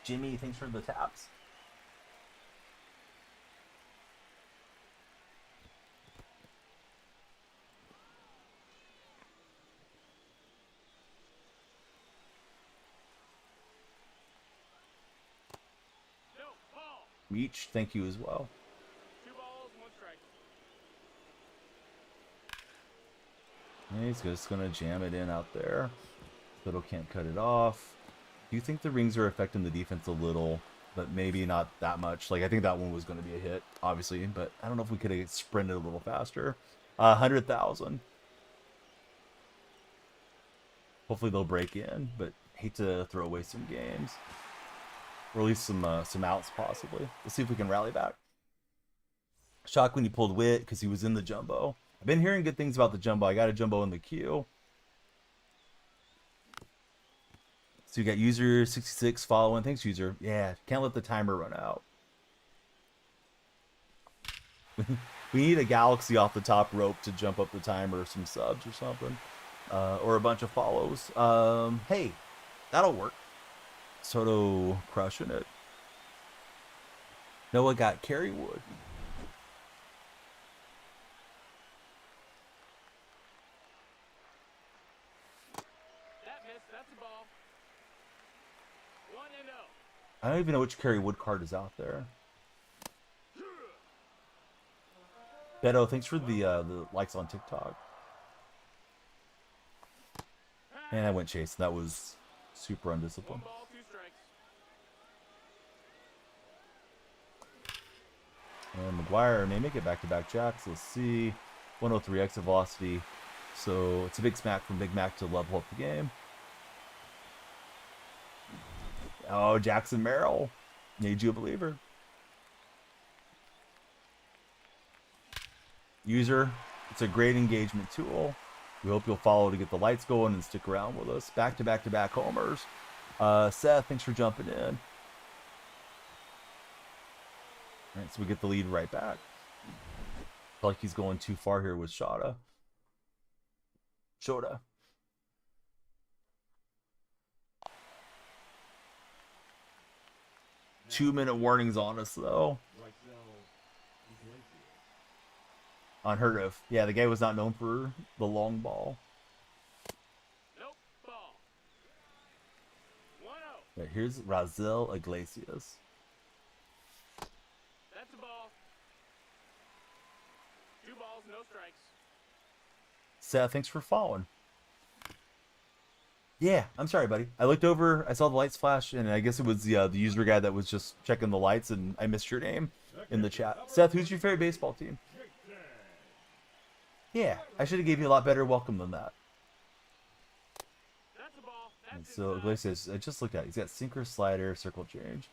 Jimmy, thanks for the taps. No, ball. Meech, thank you as well. 2 balls, 1 strike. Yeah, he's just gonna jam it in out there. Little can't cut it off. Do you think the rings are affecting the defense a little, but maybe not that much? Like, I think that one was going to be a hit, obviously, but I don't know if we could have sprinted a little faster. 100,000. Hopefully they'll break in, but hate to throw away some games. Or at least some outs, possibly. Let's see if we can rally back. Shocked when he pulled Witt because he was in the jumbo. I've been hearing good things about the jumbo. I got a jumbo in the queue. So you got user 66 following. Thanks, user. Yeah, can't let the timer run out. We need a galaxy off the top rope to jump up the timer, or some subs or something. Or a bunch of follows. Hey, that'll work. Soto crushing it. Noah got Kerrywood. That missed. That's a ball. 1-0. I don't even know which Kerrywood card is out there. Beto, thanks for the likes on TikTok. And I went chasing. That was super 1 undisciplined. ball, 2 strikes. And McGuire may make it back-to-back jacks. Let's see. 103 exit velocity. So it's a big smack from Big Mac to level up the game. Oh, Jackson Merrill made you a believer. User, it's a great engagement tool. We hope you'll follow to get the lights going and stick around with us. Back-to-back-to-back homers. Seth, thanks for jumping in. All right, so we get the lead right back. I feel like he's going too far here with Shota. 2-minute warnings on us, though. Unheard of. Yeah, the guy was not known for the long ball. Nope, ball. 1-0. Right, here's Razel Iglesias. That's a ball. 2 balls, no strikes. Seth, thanks for following. Yeah, I'm sorry, buddy. I looked over, I saw the lights flash, and I guess it was the user guy that was just checking the lights, and I missed your name in the chat. Seth, who's your favorite baseball team? Yeah, I should have gave you a lot better welcome than that. That's a ball. And That's so inside. Iglesias, I just looked at it. He's got sinker, slider, circle change.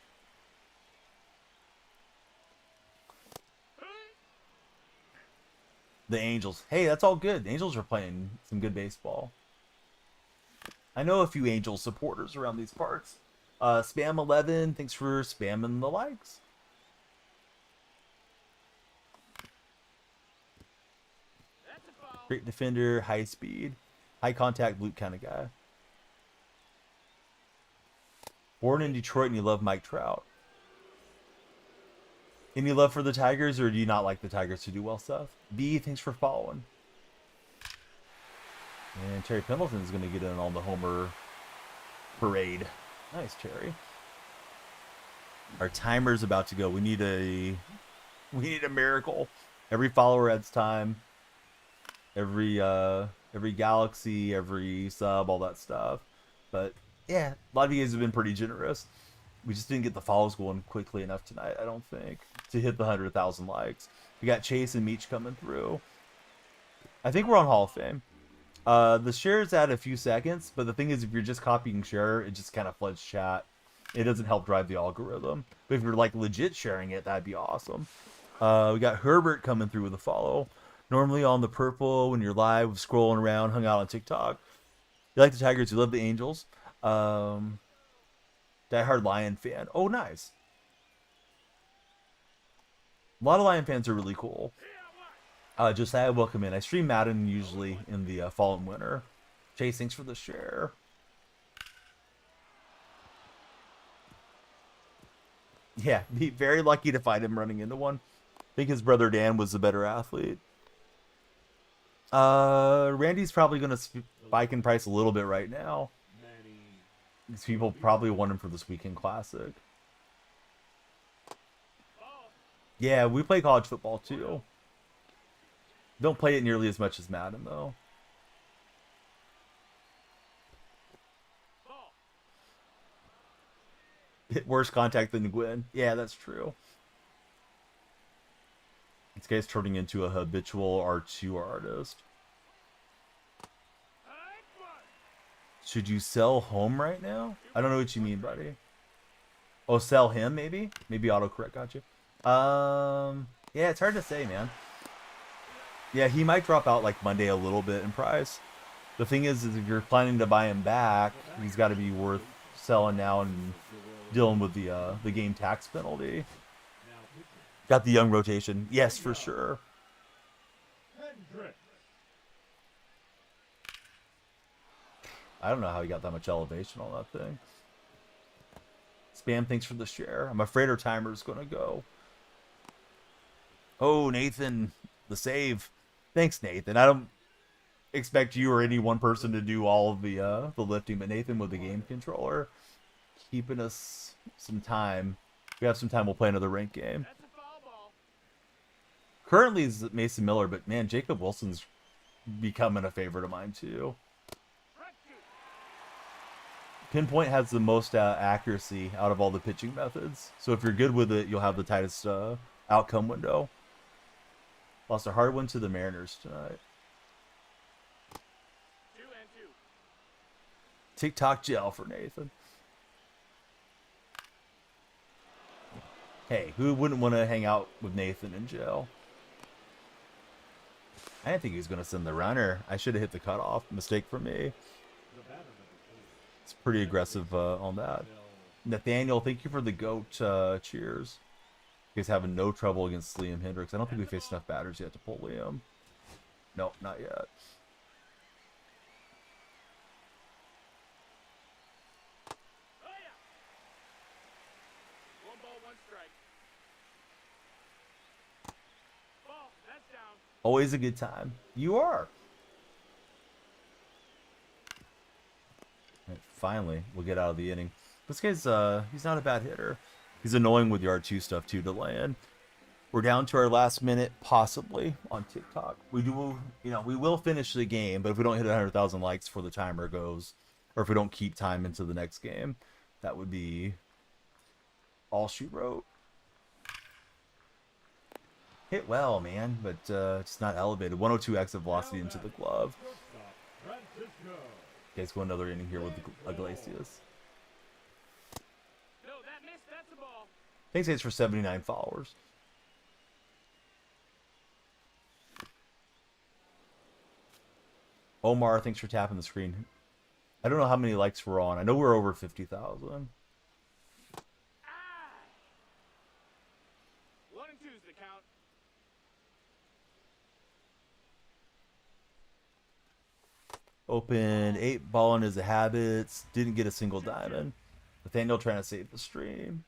The Angels. Hey, that's all good. The Angels are playing some good baseball. I know a few Angels supporters around these parts. Spam11, thanks for spamming the likes. That's a foul. Great defender, high speed, high contact, loot kind of guy. Born in Detroit and you love Mike Trout. Any love for the Tigers, or do you not like the Tigers to do well, Seth? B, thanks for following. And Terry Pendleton's going to get in on the homer parade. Nice, Terry. Our timer's about to go. We need a miracle. Every follower adds time. Every galaxy, every sub, all that stuff. But yeah, a lot of you guys have been pretty generous. We just didn't get the follows going quickly enough tonight, I don't think, to hit the 100,000 likes. We got Chase and Meech coming through. I think we're on Hall of Fame. The shares add a few seconds, but the thing is, if you're just copying share, it just kind of floods chat. It doesn't help drive the algorithm. But if you're like legit sharing it, that'd be awesome. We got Herbert coming through with a follow. Normally on the purple when you're live, scrolling around, hung out on TikTok. You like the Tigers, you love the Angels. Die-hard Lion fan. Oh, nice. A lot of Lion fans are really cool. Josiah, welcome in. I stream Madden usually in the fall and winter. Chase, thanks for the share. Yeah, be very lucky to find him running into one. I think his brother Dan was the better athlete. Randy's probably going to spike in price a little bit right now. These people probably want him for this weekend classic. Yeah, we play college football too. Don't play it nearly as much as Madden though. Hit worse contact than Gwyn. Yeah, that's true. This guy's turning into a habitual R2 artist. Should you sell home right now? I don't know what you mean, buddy. Oh, sell him maybe? Maybe autocorrect got you. Yeah, it's hard to say, man. Yeah, he might drop out like Monday a little bit in price. The thing is if you're planning to buy him back, he's got to be worth selling now and dealing with the game tax penalty. Got the young rotation. Yes, for sure. I don't know how he got that much elevation on that thing. Spam, thanks for the share. I'm afraid our timer's going to go. Oh, Nathan, the save. Thanks, Nathan. I don't expect you or any one person to do all of the lifting, but Nathan with the game controller, keeping us some time. If we have some time, we'll play another ranked game. Currently is Mason Miller, but man, Jacob Wilson's becoming a favorite of mine too. Pinpoint has the most accuracy out of all the pitching methods. So if you're good with it, you'll have the tightest outcome window. Lost a hard one to the Mariners tonight. 2-2. TikTok jail for Nathan. Hey, who wouldn't want to hang out with Nathan in jail? I didn't think he was going to send the runner. I should have hit the cutoff. Mistake for me. It's pretty aggressive on that. Nathaniel, thank you for the goat cheers. You guys having no trouble against Liam Hendricks. I don't think we faced enough batters yet to pull Liam. Nope, not yet. Always a good time. You are. Right, finally, we'll get out of the inning. This guy's he's not a bad hitter. He's annoying with the R2 stuff too to land. We're down to our last minute, possibly on TikTok. We do, we will finish the game, but if we don't hit 100,000 likes before the timer goes, or if we don't keep time into the next game, that would be all she wrote. Hit well, man, but it's not elevated. 102 exit velocity into the glove. Okay, let's go another inning here with Iglesias. No, that missed. That's a ball. Thanks, guys, for 79 followers. Omar, thanks for tapping the screen. I don't know how many likes we're on. I know we're over 50,000. 1-2 is the count. Open 8 balling is a habit. Didn't get a single diamond. Nathaniel trying to save the stream.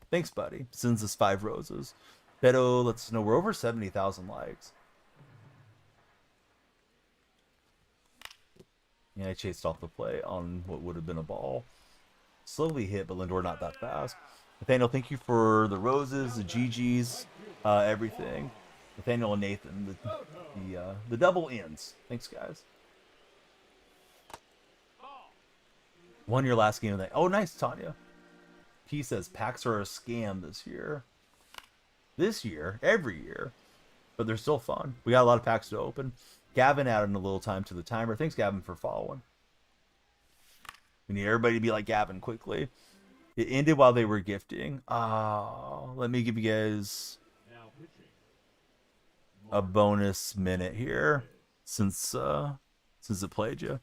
Thanks, buddy. Sends us 5 roses. Beto lets us know we're over 70,000 likes. And I chased off the play on what would have been a ball. Slowly hit, but Lindor not that fast. Nathaniel, thank you for the roses, the GGs, everything. Nathaniel and Nathan, the double ends. Thanks, guys. Won your last game of the night. Oh, nice, Tanya. He says packs are a scam this year. This year, every year, but they're still fun. We got a lot of packs to open. Gavin added a little time to the timer. Thanks, Gavin, for following. We need everybody to be like Gavin quickly. It ended while they were gifting. Let me give you guys a bonus minute here since it played you.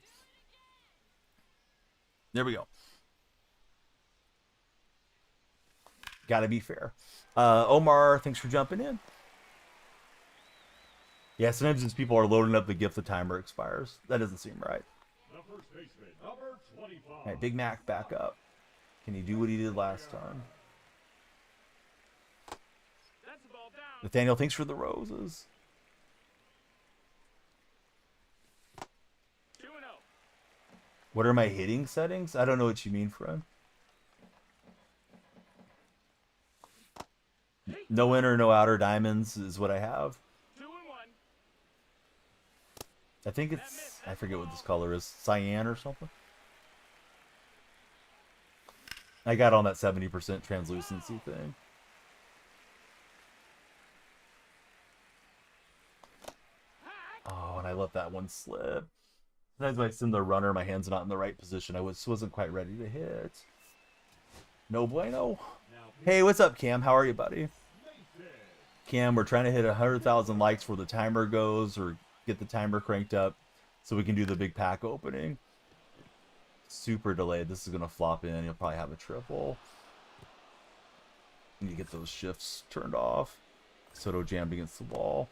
There we go. Gotta be fair. Omar, thanks for jumping in. Yeah, sometimes these people are loading up the gift the timer expires. That doesn't seem right. All right, Big Mac back up. Can he do what he did last time? Nathaniel, thanks for the roses. 2-0. What are my hitting settings? I don't know what you mean, friend. No inner, no outer diamonds is what I have. 2-1. I think it's, I forget what this color is, cyan or something. I got on that 70% translucency thing. Oh, and I let that one slip. Sometimes when I send the runner, my hand's not in the right position. I wasn't quite ready to hit. No bueno. Hey, what's up, Cam? How are you, buddy? Cam, we're trying to hit 100,000 likes before the timer goes, or get the timer cranked up so we can do the big pack opening. Super delayed. This is going to flop in. You'll probably have a triple. And you get those shifts turned off. Soto jammed against the wall.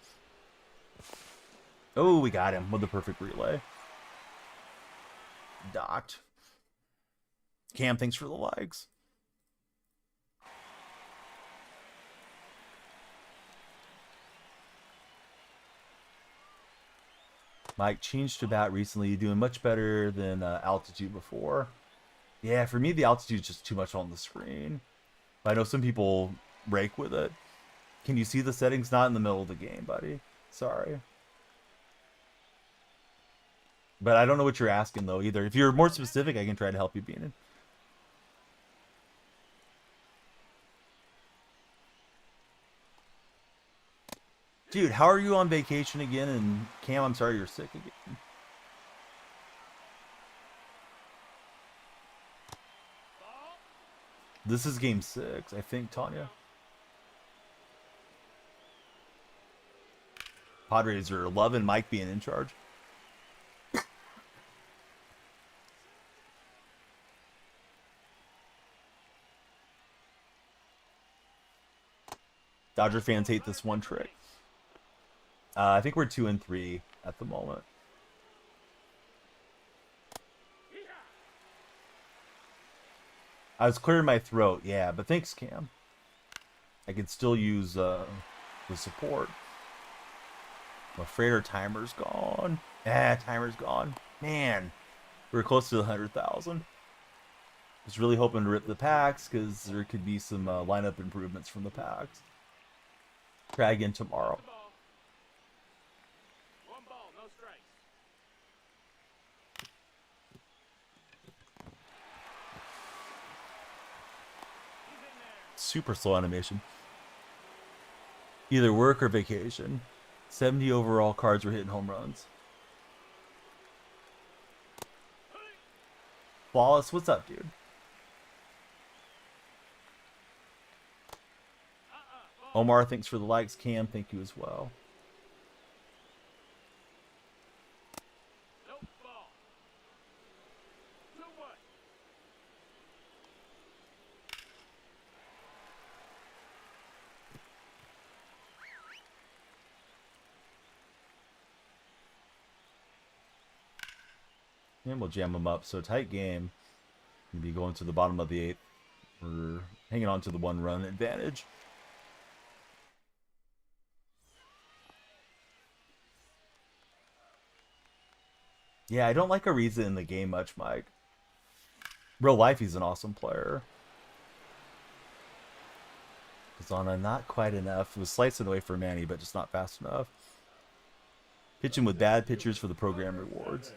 Oh, we got him with the perfect relay. Dot. Cam, thanks for the likes. Mike, changed to bat recently. You're doing much better than altitude before. Yeah, for me, the altitude is just too much on the screen. But I know some people rake with it. Can you see the settings? Not in the middle of the game, buddy. Sorry. But I don't know what you're asking, though, either. If you're more specific, I can try to help you, Beanin. Dude, how are you on vacation again? And Cam, I'm sorry you're sick again. This is game 6, I think, Tanya. Padres are loving Mike being in charge. Dodger fans hate this one trick. I think we're 2-3 at the moment. I was clearing my throat, yeah, but thanks, Cam. I could still use the support. I'm afraid our timer's gone. Timer's gone. Man, we were close to the 100,000. Was really hoping to rip the packs because there could be some lineup improvements from the packs. Try again tomorrow. Super slow animation. Either work or vacation. 70 overall cards were hitting home runs. Wallace, what's up, dude? Omar, thanks for the likes. Cam, thank you as well. And we'll jam them up. So tight game. We'll be going to the bottom of the 8th. We're hanging on to the 1-run advantage. Yeah, I don't like Ariza in the game much, Mike. Real life, he's an awesome player. Kazana, not quite enough. It was slicing away for Manny, but just not fast enough. Pitching with bad pitchers for the program rewards.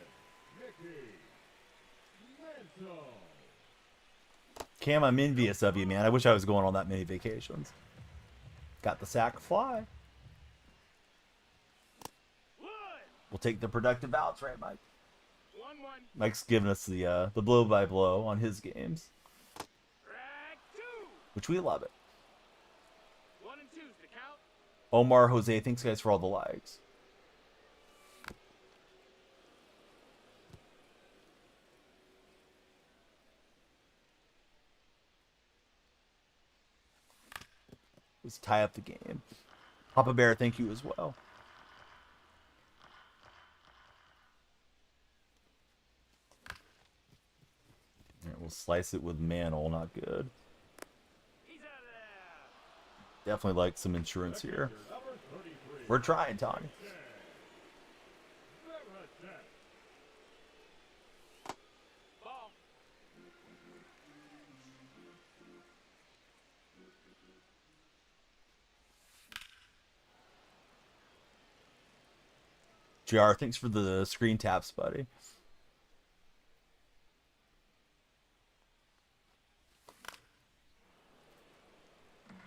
Cam, I'm envious of you, man. I wish I was going on that many vacations. Got the sack fly. We'll take the productive outs, right, Mike? 1-1. Mike's giving us the blow by blow on his games, Drag 2. which we love it. 1 and 2's the count. Omar Jose, thanks guys for all the likes. Let's tie up the game. Papa Bear, thank you as well. And we'll slice it with Mantle, not good. He's out of there. Definitely like some insurance here. We're trying, Tony. Ball. JR, thanks for the screen taps, buddy.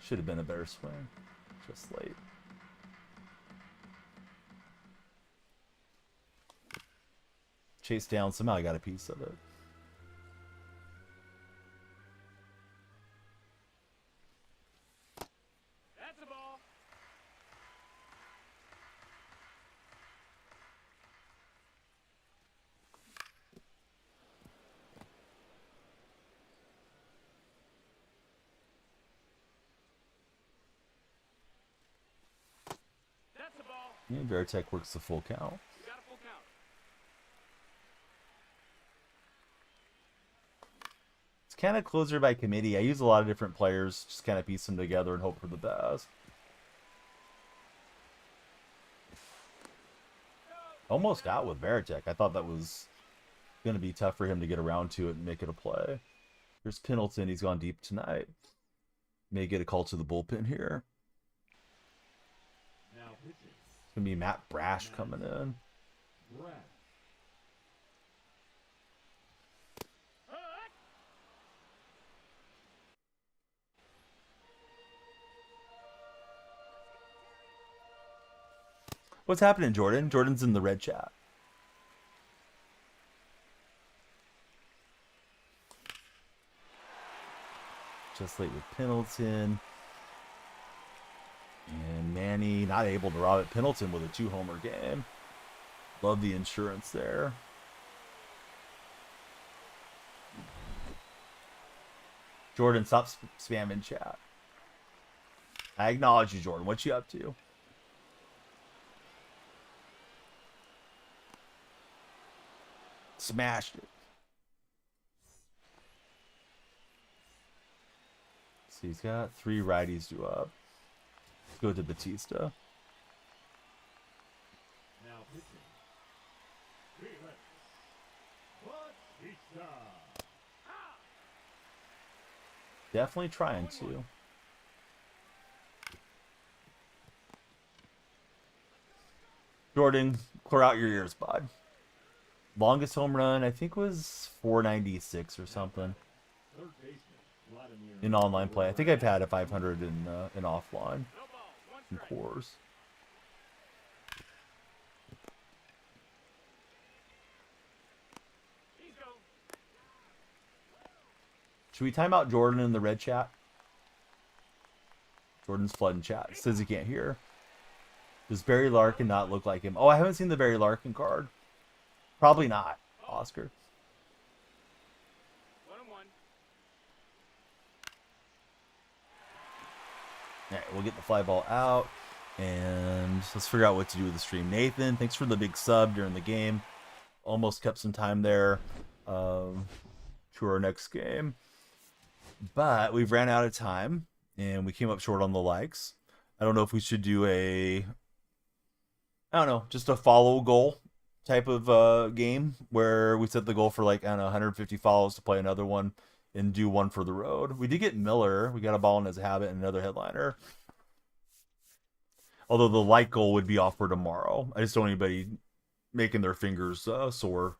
Should have been a better swing. Just late. Chase down. Somehow I got a piece of it. That's a ball. That's a ball. Yeah, Veritek works the full count. You got a full count. It's kind of closer by committee. I use a lot of different players, just kind of piece them together and hope for the best. Almost out with Veritek. I thought that was going to be tough for him to get around to it and make it a play. Here's Pendleton. He's gone deep tonight. May get a call to the bullpen here. Now pitching. It's going to be Matt Brash coming in. Brash. What's happening, Jordan? Jordan's in the red chat. Just late with Pendleton. And Manny not able to rob it. Pendleton with a 2-homer game. Love the insurance there. Jordan, stop spamming chat. I acknowledge you, Jordan. What you up to? Smashed it. So he's got 3 righties due up. Let's go to Batista. Now pitching. Felix. Batista. Definitely trying to. Jordan, clear out your ears, bud. Longest home run, I think, was 496 or something Third baseman. Vladimir. in online play. I think I've had a 500 in offline, No ball. 1 in strike. cores. He's go. Should we time out Jordan in the red chat? Jordan's flooding chat. Says he can't hear. Does Barry Larkin not look like him? Oh, I haven't seen the Barry Larkin card. Probably not, Oscar. 1 and 1. All right, we'll get the fly ball out. And let's figure out what to do with the stream. Nathan, thanks for the big sub during the game. Almost kept some time there to our next game. But we've ran out of time. And we came up short on the likes. I don't know if we should do a... I don't know, just a follow goal type of game where we set the goal for like, I don't know, 150 follows to play another one and do one for the road. We did get Miller. We got a ball in his habit and another headliner. Although the like goal would be off for tomorrow. I just don't want anybody making their fingers sore.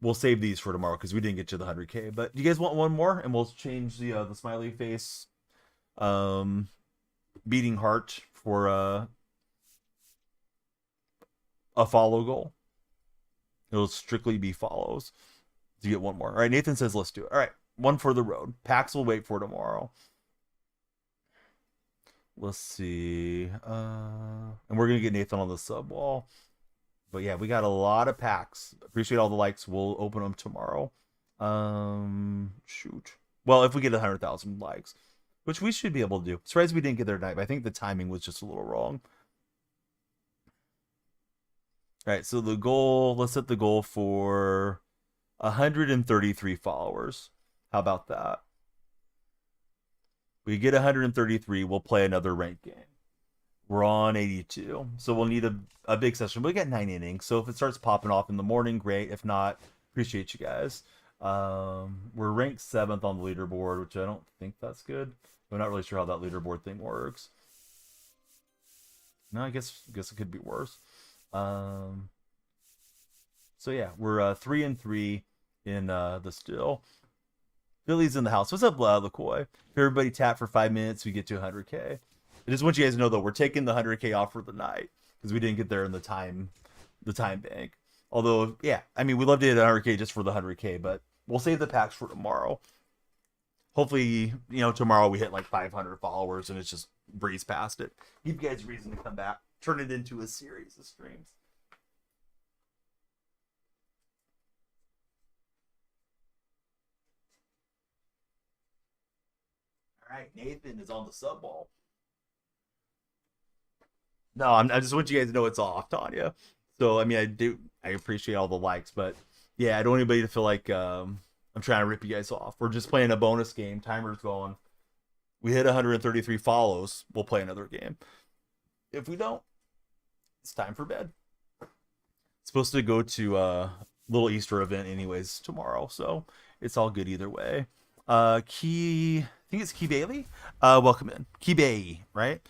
We'll save these for tomorrow because we didn't get to the 100K. But do you guys want one more? And we'll change the smiley face beating heart for a follow goal. It'll strictly be follows. To get one more. All right, Nathan says let's do it. All right, one for the road. Packs will wait for tomorrow. Let's see. And we're going to get Nathan on the sub wall. But yeah, we got a lot of packs. Appreciate all the likes. We'll open them tomorrow. Shoot. Well, if we get 100,000 likes, which we should be able to do. Surprised we didn't get there tonight, but I think the timing was just a little wrong. All right, so the goal, let's set the goal for 133 followers. How about that? We get 133, we'll play another ranked game. We're on 82, so we'll need a big session. We got 9 innings, so if it starts popping off in the morning, great. If not, appreciate you guys. We're ranked 7th on the leaderboard, which I don't think that's good. I'm not really sure how that leaderboard thing works. No, I guess it could be worse. So yeah, we're 3-3 in the still. Philly's in the house. What's up, LaCoy? If everybody tap for 5 minutes, we get to 100K. I just want you guys to know, though, we're taking the 100K off for the night because we didn't get there in the time bank. Although, yeah, I mean, we love to hit 100K just for the 100K, but we'll save the packs for tomorrow. Hopefully, tomorrow we hit like 500 followers and it's just breeze past it. Give you guys a reason to come back. Turn it into a series of streams. All right, Nathan is on the sub ball. No, I just want you guys to know it's off, Tanya. So, I mean, I appreciate all the likes, but yeah, I don't want anybody to feel like I'm trying to rip you guys off. We're just playing a bonus game. Timer's going. We hit 133 follows. We'll play another game. If we don't, it's time for bed. It's supposed to go to a little Easter event anyways tomorrow, so it's all good either way. I think it's Key Bailey. Welcome in. Key Bay, right?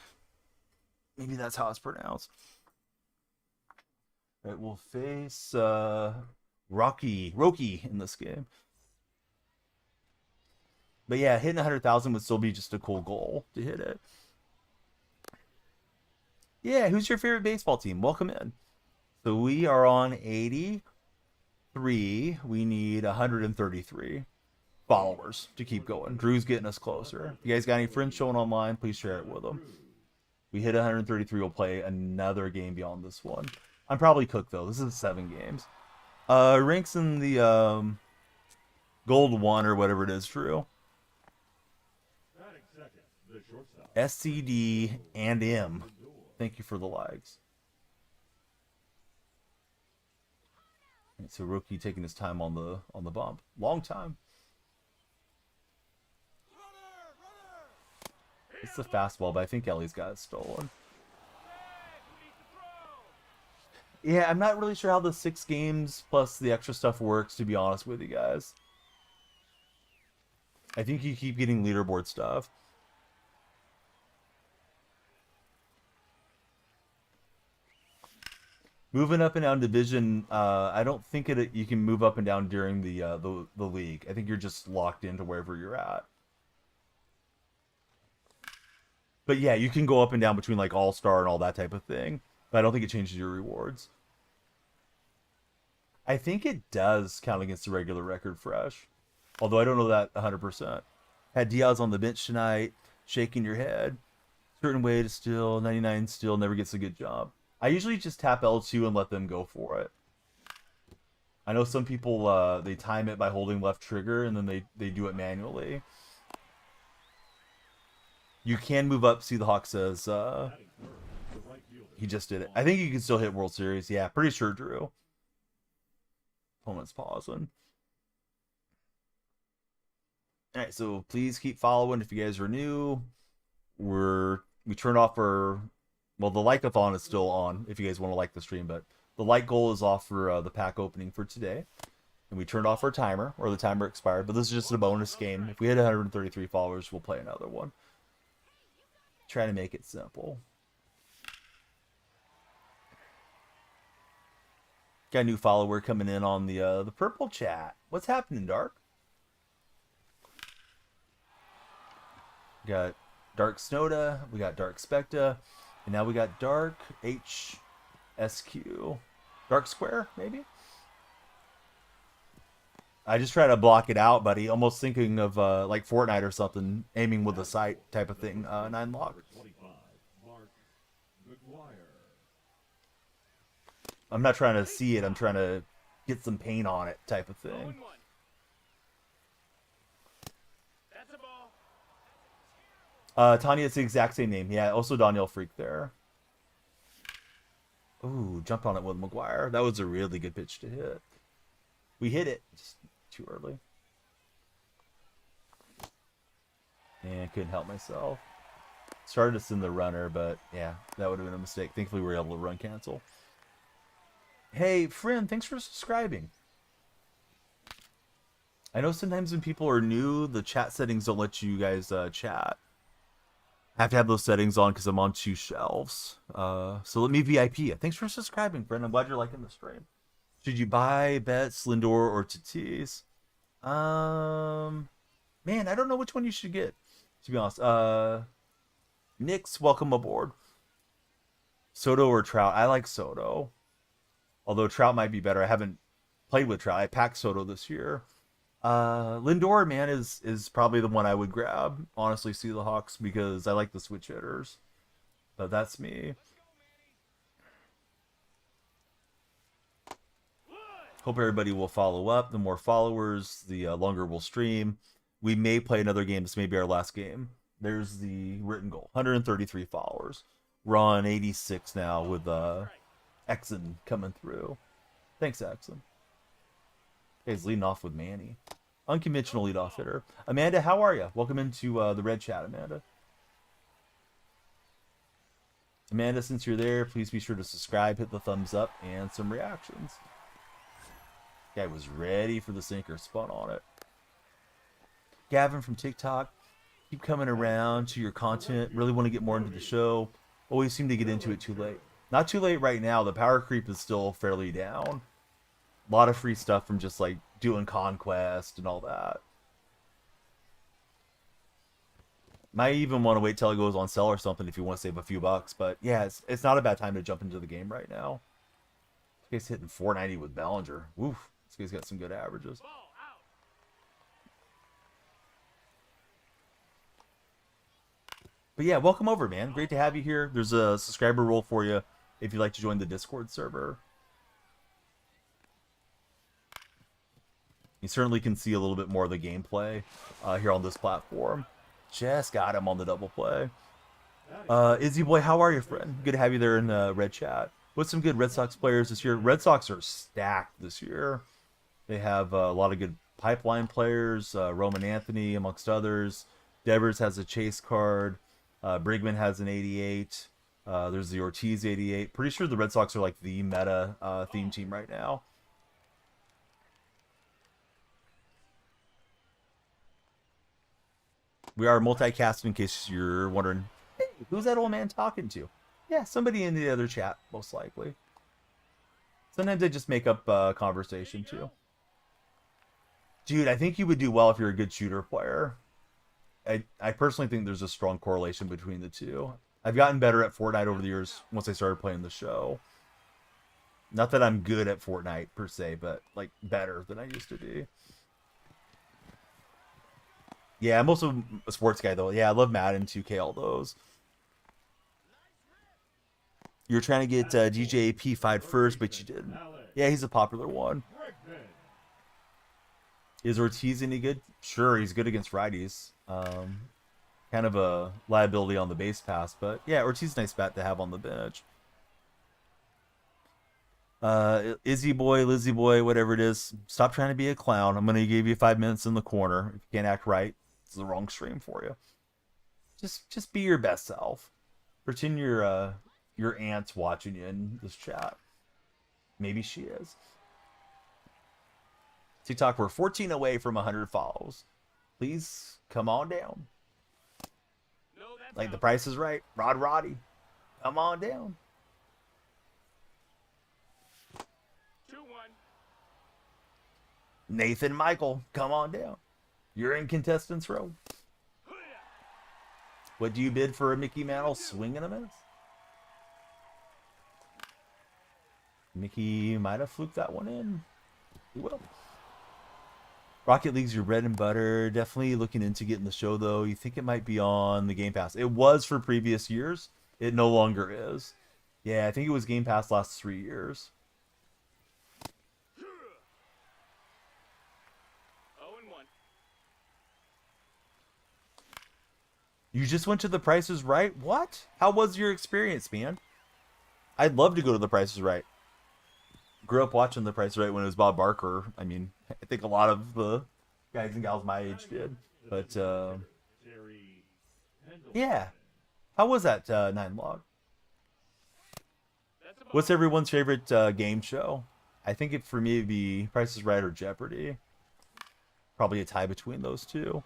Maybe that's how it's pronounced. All right, we'll face Rocky in this game. But yeah, hitting 100,000 would still be just a cool goal to hit it. Yeah, who's your favorite baseball team? Welcome in. So we are on 83. We need 133 followers to keep going. Drew's getting us closer. If you guys got any friends showing online, please share it with them. We hit 133. We'll play another game beyond this one. I'm probably cooked, though. This is 7 games. Ranks in the gold 1 or whatever it is, Drew. SCD and M. Thank you for the likes. And so Rookie taking his time on the bump. Long time. It's the fastball, but I think Ellie's got it stolen. Yeah, I'm not really sure how the 6 games plus the extra stuff works, to be honest with you guys. I think you keep getting leaderboard stuff. Moving up and down division, I don't think you can move up and down during the league. I think you're just locked into wherever you're at. But yeah, you can go up and down between like All-Star and all that type of thing. But I don't think it changes your rewards. I think it does count against the regular record fresh. Although I don't know that 100%. Had Diaz on the bench tonight, shaking your head. Certain way to steal, 99 steal, never gets a good job. I usually just tap L2 and let them go for it. I know some people, they time it by holding left trigger and then they do it manually. You can move up. See, the Hawk says he just did it. I think you can still hit World Series. Yeah, pretty sure, Drew. Opponent's pausing. All right, so please keep following if you guys are new. We turned off our... Well, the like-a-thon is still on if you guys want to like the stream, but The light goal is off for the pack opening for today. And we turned off our timer, or the timer expired. But this is just a bonus game. If we hit 133 followers, we'll play another one. Try to make it simple. Got a new follower coming in on the purple chat. What's happening, Dark? We got Dark Snoda, we got Dark Specta, and now we got Dark HSQ. Dark Square, maybe? I just try to block it out, buddy. Almost thinking of like Fortnite or something, aiming with a sight type of thing. 9 lock. I'm not trying to see it. I'm trying to get some paint on it type of thing. Tanya, it's the exact same name. Yeah, also Daniel Freak there. Ooh, jumped on it with McGuire. That was a really good pitch to hit. We hit it. Just too early. And couldn't help myself. Started to send the runner, but yeah, that would have been a mistake. Thankfully, we were able to run cancel. Hey, friend, thanks for subscribing. I know sometimes when people are new, the chat settings don't let you guys chat. I have to have those settings on because I'm on 2 shelves. So let me VIP. Thanks for subscribing, friend. I'm glad you're liking the stream. Should you buy Betts, Lindor, or Tatis? Man, I don't know which one you should get, to be honest. Nix, welcome aboard. Soto or Trout? I like Soto. Although Trout might be better. I haven't played with Trout. I packed Soto this year. Lindor, man, is probably the one I would grab. Honestly, see the Hawks because I like the switch hitters. But that's me. Hope everybody will follow up. The more followers, the longer we'll stream. We may play another game. This may be our last game. There's the written goal. 133 followers. We're on 86 now with Exon coming through. Thanks, Exon. He's leading off with Manny. Unconventional leadoff hitter. Amanda, how are you? Welcome into the red chat, Amanda. Amanda, since you're there, please be sure to subscribe, hit the thumbs up, and some reactions. Guy was ready for the sinker, spun on it. Gavin from TikTok, keep coming around to your content. Really want to get more into the show. Always seem to get into it too late. Not too late right now. The power creep is still fairly down. A lot of free stuff from just like doing Conquest and all that. Might even want to wait till it goes on sale or something if you want to save a few bucks. But yeah, it's not a bad time to jump into the game right now. This guy's hitting 490 with Bellinger. Woof. This guy's got some good averages. But yeah, welcome over, man. Great to have you here. There's a subscriber role for you if you'd like to join the Discord server. You certainly can see a little bit more of the gameplay here on this platform. Just got him on the double play. Izzy boy, how are you, friend? Good to have you there in the red chat. What's some good Red Sox players this year? Red Sox are stacked this year. They have a lot of good pipeline players. Roman Anthony, amongst others. Devers has a chase card. Brigman has an 88. There's the Ortiz 88. Pretty sure the Red Sox are like the meta theme team right now. We are multicasting in case you're wondering, hey, who's that old man talking to? Yeah, somebody in the other chat, most likely. Sometimes I just make up conversation too. Dude, I think you would do well if you're a good shooter player. I personally think there's a strong correlation between the two. I've gotten better at Fortnite over the years once I started playing the show. Not that I'm good at Fortnite per se, but like better than I used to be. Yeah, I'm also a sports guy though. Yeah, I love Madden, 2K, all those. You're trying to get DJ AP fired first, but you didn't. Yeah, he's a popular one. Is Ortiz any good? Sure, he's good against righties. Kind of a liability on the base pass, but yeah, Ortiz is a nice bat to have on the bench. Izzy boy, Lizzy boy, whatever it is, stop trying to be a clown. I'm gonna give you 5 minutes in the corner. If you can't act right, it's the wrong stream for you. Just be your best self. Pretend your aunt's watching you in this chat. Maybe she is. TikTok, we're 14 away from 100 follows. Please come on down. No, that's Like The out. Price is Right. Roddy. Come on down. 2-1. Nathan Michael, come on down. You're in contestants row. What do you bid for a Mickey Mantle swing and a miss? Mickey might have fluked that one in. He will. Rocket League's your bread and butter. Definitely looking into getting the show, though. You think it might be on the Game Pass. It was for previous years. It no longer is. Yeah, I think it was Game Pass last 3 years. 0-1. You just went to The Price is Right? What? How was your experience, man? I'd love to go to The Price is Right. Grew up watching The Price is Right when it was Bob Barker. I mean, I think a lot of the guys and gals my age did. But, Terry Pendleton. yeah. How was that, Nine Log? That's a ball. What's everyone's favorite game show? I think for me it'd be Price is Right or Jeopardy. Probably a tie between those two.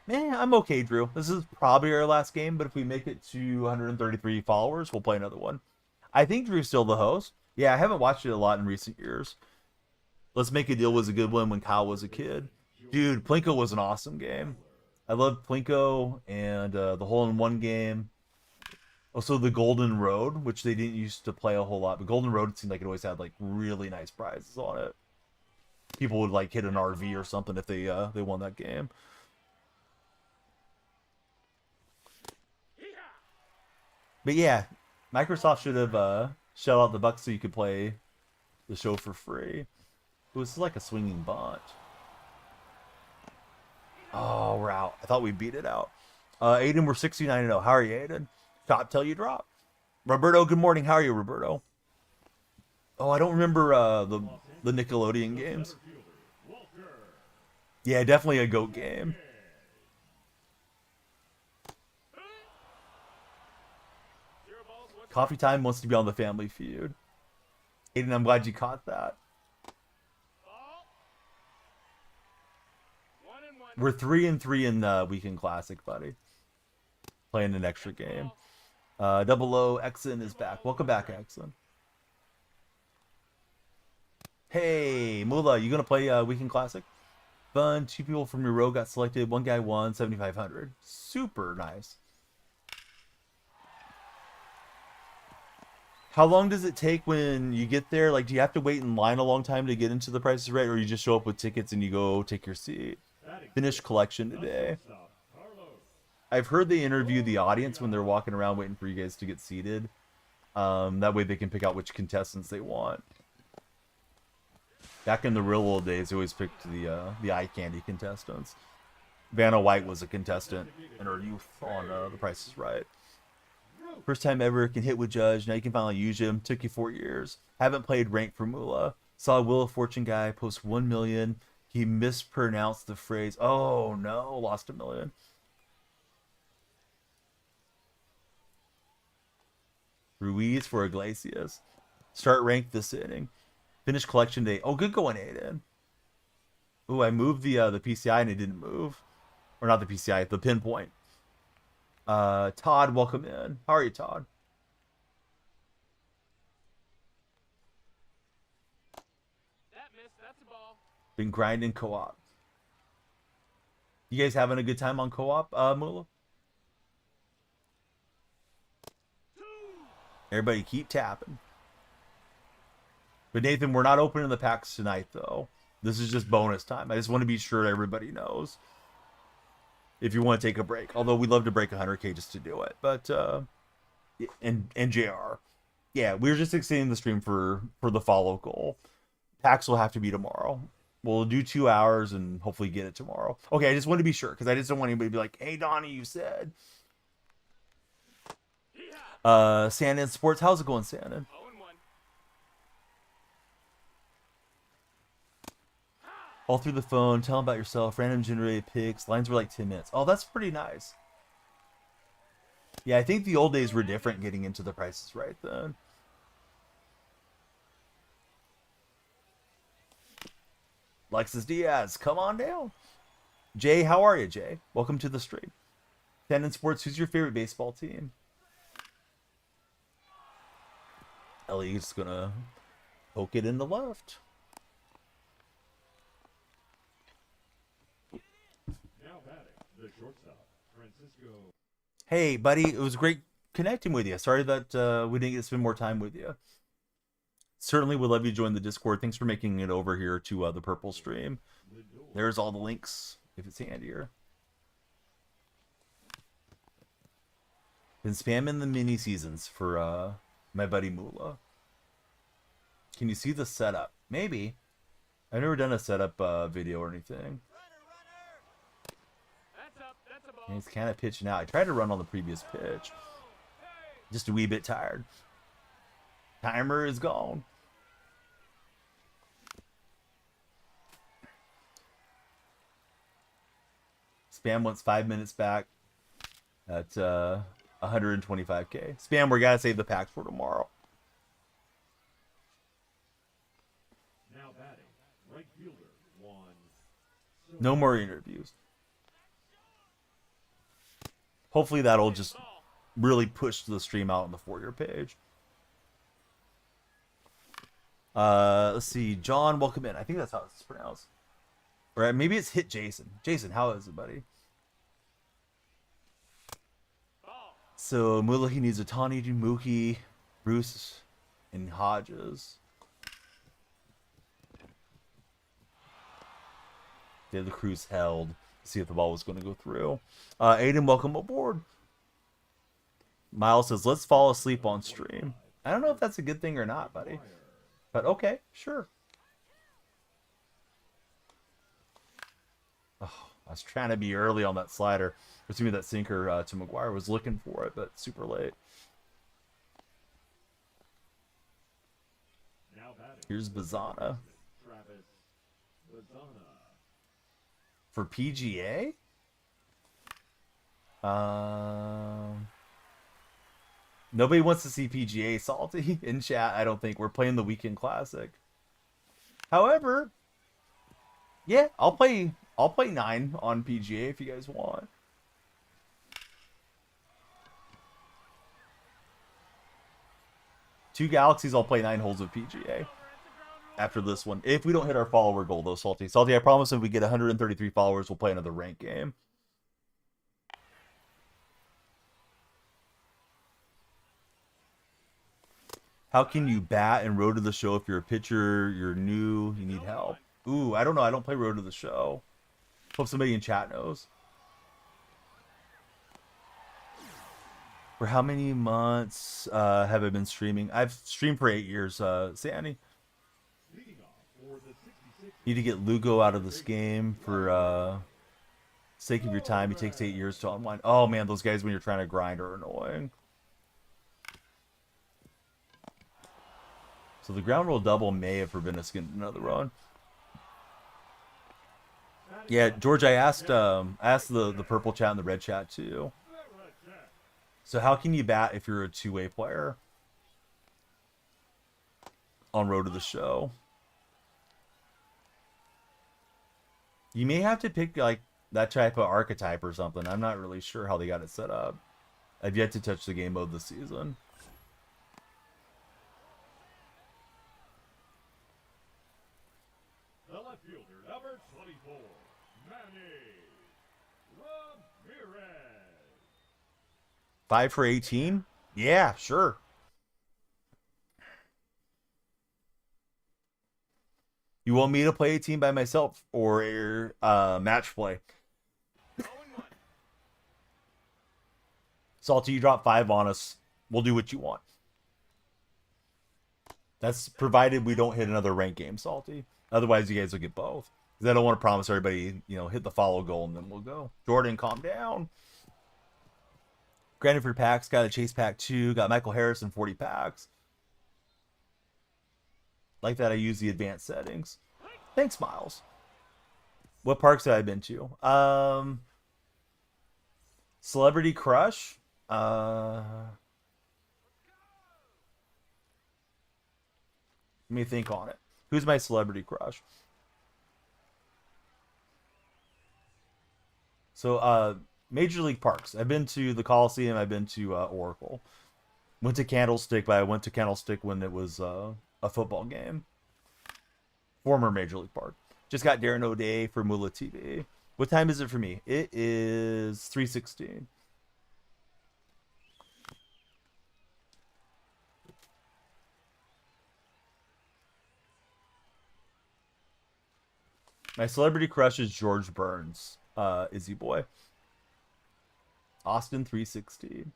Man, I'm okay, Drew. This is probably our last game, but if we make it to 133 followers, we'll play another one. I think Drew's still the host. Yeah, I haven't watched it a lot in recent years. Let's Make a Deal was a good one when Kyle was a kid. Dude, Plinko was an awesome game. I loved Plinko and the hole-in-one game. Also, the Golden Road, which they didn't used to play a whole lot. But Golden Road, it seemed like it always had like really nice prizes on it. People would like hit an RV or something if they won that game. But yeah, Microsoft should have shelled out the bucks so you could play the show for free. It was like a swinging bunch. Oh, we're out. I thought we beat it out. Aiden, we're 69-0. How are you, Aiden? Top till you drop. Roberto, good morning. How are you, Roberto? Oh, I don't remember the Nickelodeon games. Yeah, definitely a GOAT game. Coffee Time wants to be on the Family Feud. Aiden, I'm glad you caught that. Ball. 1-1. We're 3-3 in the Weekend Classic, buddy. Playing an extra game. Double O, Exon is back. Welcome back, Exon. Hey, Mula, you gonna play Weekend Classic? Fun. 2 people from your row got selected. 1 guy won 7,500. Super nice. How long does it take when you get there? Like, do you have to wait in line a long time to get into the Price is Right, or you just show up with tickets and you go take your seat? Finished collection today. I've heard they interview the audience when they're walking around waiting for you guys to get seated. That way they can pick out which contestants they want. Back in the real old days, they always picked the eye candy contestants. Vanna White was a contestant in her youth on The Price is Right. First time ever can hit with Judge. Now you can finally use him. Took you 4 years. Haven't played Rank for Moolah. Saw a Wheel of Fortune guy post 1 million. He mispronounced the phrase. Oh no, lost 1 million. Ruiz for Iglesias. Start rank this inning. Finish collection day. Oh, good going, Aiden. Ooh, I moved the PCI and it didn't move. Or not the PCI, the pinpoint. Todd, welcome in. How are you, Todd? That missed. That's a ball. Been grinding co-op. You guys having a good time on co-op, Mula? Everybody keep tapping. But Nathan, we're not opening the packs tonight, though. This is just bonus time. I just want to be sure everybody knows. If you want to take a break. Although we'd love to break 100K just to do it. But, and JR. Yeah, we were just extending the stream for the follow goal. Packs will have to be tomorrow. We'll do 2 hours and hopefully get it tomorrow. Okay, I just want to be sure. Because I just don't want anybody to be like, hey, Donnie, you said. Shannon Sports. How's it going, Shannon? 0-1. All through the phone, tell them about yourself, random generated picks. Lines were like 10 minutes. Oh, that's pretty nice. Yeah, I think the old days were different getting into the Prices Right then. Alexis Diaz, come on down. Jay, how are you, Jay? Welcome to the stream. Tendon Sports, who's your favorite baseball team? Ellie's gonna poke it in the left. Now batting, the shortstop, Francisco. Hey, buddy, it was great connecting with you. Sorry that we didn't get to spend more time with you. Certainly would love you to join the Discord. Thanks for making it over here to the Purple stream. There's all the links, if it's handier. Been spamming the mini seasons for my buddy Moolah. Can you see the setup? Maybe. I've never done a setup video or anything. And he's kind of pitching out. I tried to run on the previous pitch. Just a wee bit tired. Timer is gone. Spam wants 5 minutes back at 125k. Spam, we gotta save the packs for tomorrow. Now batting, right fielder, Juan. No more interviews. Hopefully that'll just really push the stream out on the For Your page. Let's see. John, welcome in. I think that's how it's pronounced. Or maybe it's Hit Jason. Jason, how is it, buddy? So Mullah, he needs Otani, Mookie, Bruce, and Hodges. Yeah, the Cruz held. See if the ball was going to go through. Aiden, welcome aboard. Miles says, let's fall asleep on stream. I don't know if that's a good thing or not, buddy. But okay, sure. Oh, I was trying to be early on that slider. Assuming that sinker to McGuire, was looking for it, but super late. Here's Bazana. For PGA? Nobody wants to see PGA Salty in chat. I don't think we're playing the Weekend Classic. However, yeah, I'll play 9 on PGA if you guys want. Two Galaxies, I'll play 9 holes of PGA after this one. If we don't hit our follower goal, though, Salty. Salty, I promise if we get 133 followers, we'll play another rank game. How can you bat and Road to the Show if you're a pitcher, you're new, you need help? Ooh, I don't know. I don't play Road to the Show. Hope somebody in chat knows. For how many months have I been streaming? I've streamed for 8 years, Sandy. Need to get Lugo out of this game for sake of your time. It takes 8 years to unwind. Oh man, those guys when you're trying to grind are annoying. So the ground rule double may have forbidden us getting another run. Yeah, George, I asked the purple chat and the red chat too. So how can you bat if you're a two-way player on Road to the Show? You may have to pick like that type of archetype or something. I'm not really sure how they got it set up. I've yet to touch the game mode this season. The left fielder, number 24, Manny Ramirez. 5 for 18? Yeah, sure. You want me to play a team by myself or match play? Salty, you drop 5 on us. We'll do what you want. That's provided we don't hit another rank game, Salty. Otherwise, you guys will get both. Because I don't want to promise everybody, hit the follow goal and then we'll go. Jordan, calm down. Granted for packs, got a Chase pack 2. Got Michael Harrison 40 packs. Like that, I use the advanced settings. Thanks, Miles. What parks have I been to? Celebrity Crush. Let me think on it. Who's my celebrity crush? So, Major League Parks. I've been to the Coliseum. I've been to Oracle. Went to Candlestick, but I went to Candlestick when it was a football game. Former Major League Park. Just got Darren O'Day for Mula TV. What time is it for me? It is 3:16. My celebrity crush is George Burns. Izzy boy. Austin 316.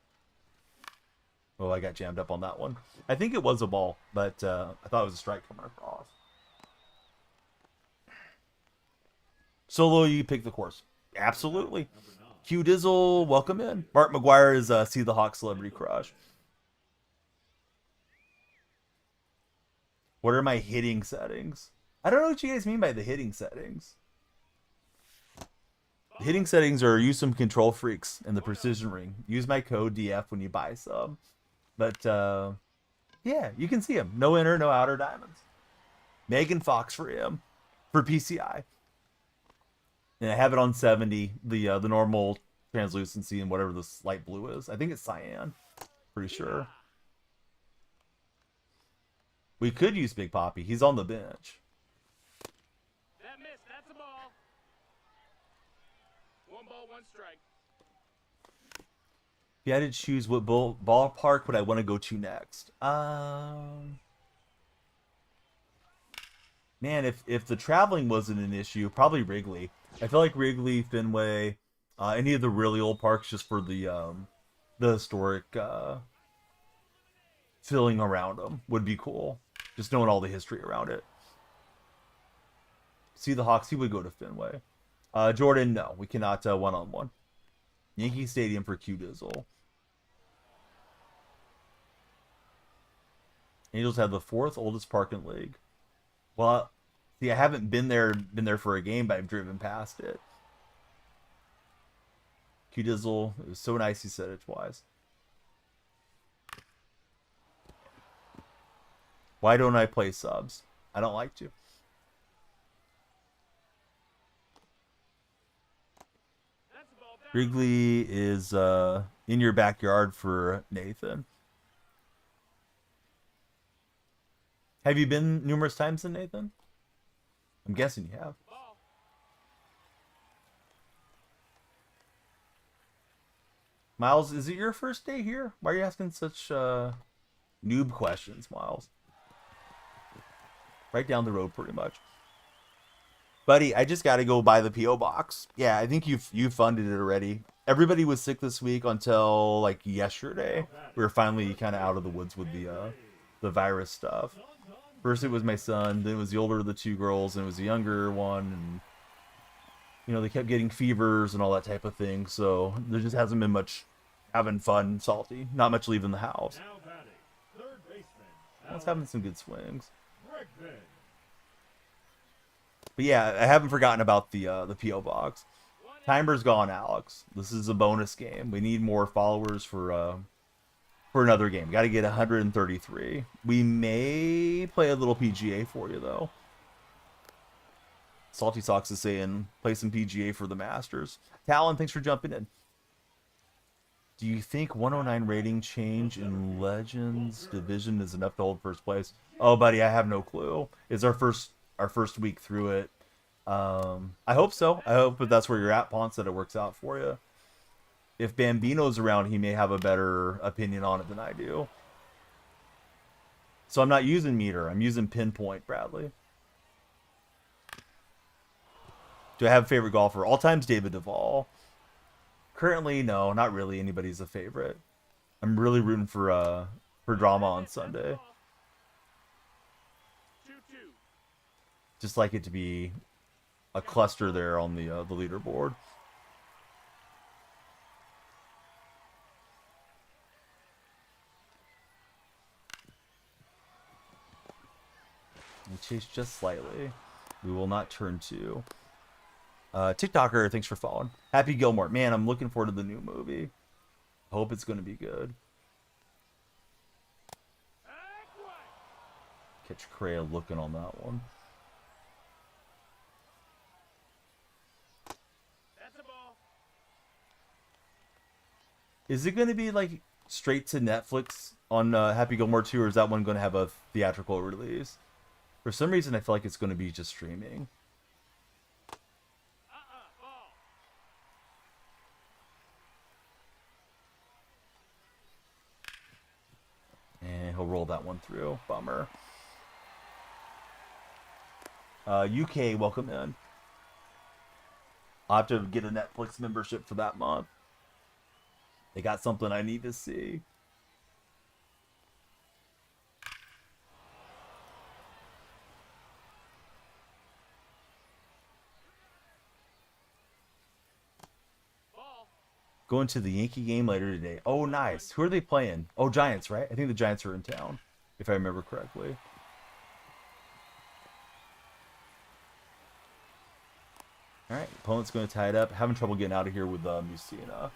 Oh, I got jammed up on that one. I think it was a ball, but I thought it was a strike coming across. Solo, you pick the course. Absolutely. Q Dizzle, welcome in. Mark McGuire is See the Hawk celebrity crush. What are my hitting settings? I don't know what you guys mean by the hitting settings. The hitting settings are use some control freaks in the precision ring. Use my code DF when you buy some. But, yeah, you can see him. No inner, no outer diamonds. Megan Fox for him. For PCI. And I have it on 70. The normal translucency and whatever this light blue is. I think it's cyan. Pretty sure. We could use Big Poppy. He's on the bench. That missed. That's a ball. 1 ball, 1 strike. If you had to choose what ballpark would I want to go to next? Man, if the traveling wasn't an issue, probably Wrigley. I feel like Wrigley, Fenway, any of the really old parks, just for the historic feeling around them would be cool. Just knowing all the history around it. See the Hawks, he would go to Fenway. Jordan, no, we cannot one-on-one. Yankee Stadium for Q Dizzle. Angels have the 4th oldest park in league. Well, see, I haven't been there for a game, but I've driven past it. Q Dizzle, it was so nice he said it twice. Why don't I play subs? I don't like to. Wrigley is in your backyard for Nathan. Have you been numerous times in Nathan? I'm guessing you have. Miles, is it your first day here? Why are you asking such noob questions, Miles? Right down the road, pretty much. Buddy, I just got to go buy the P.O. box. Yeah, I think you've funded it already. Everybody was sick this week until, like, yesterday. We were finally kind of out of the woods with the virus stuff. First it was my son, then it was the older of the 2 girls, and it was the younger one, and, you know, they kept getting fevers and all that type of thing, so there just hasn't been much having fun, salty. Not much leaving the house. I was having some good swings. But yeah, I haven't forgotten about the P.O. box. Timer's gone, Alex. This is a bonus game. We need more followers for another game. Got to get 133. We may play a little PGA for you, though. Salty Socks is saying play some PGA for the Masters. Talon, thanks for jumping in. Do you think 109 rating change in Legends Division is enough to hold first place? Oh, buddy, I have no clue. It's our first week through it. I hope so. I hope that that's where you're at, Ponce, that it works out for you. If Bambino's around, he may have a better opinion on it than I do. So I'm not using meter. I'm using pinpoint, Bradley. Do I have a favorite golfer? All time's David Duvall. Currently, no, not really. Anybody's a favorite. I'm really rooting for drama on Sunday. Just like it to be a cluster there on the leaderboard. We chase just slightly. We will not turn 2. TikToker, thanks for following. Happy Gilmore. Man, I'm looking forward to the new movie. Hope it's going to be good. Catch Crea looking on that one. That's a ball. Is it going to be like straight to Netflix on Happy Gilmore 2, or is that one going to have a theatrical release? For some reason, I feel like it's going to be just streaming. Ball. And he'll roll that one through. Bummer. UK, welcome in. I'll have to get a Netflix membership for that month. They got something I need to see. Ball. Going to the Yankee game later today. Oh, nice. Who are they playing? Oh, Giants, right? I think the Giants are in town, if I remember correctly. All right, opponent's going to tie it up. Having trouble getting out of here with Musina.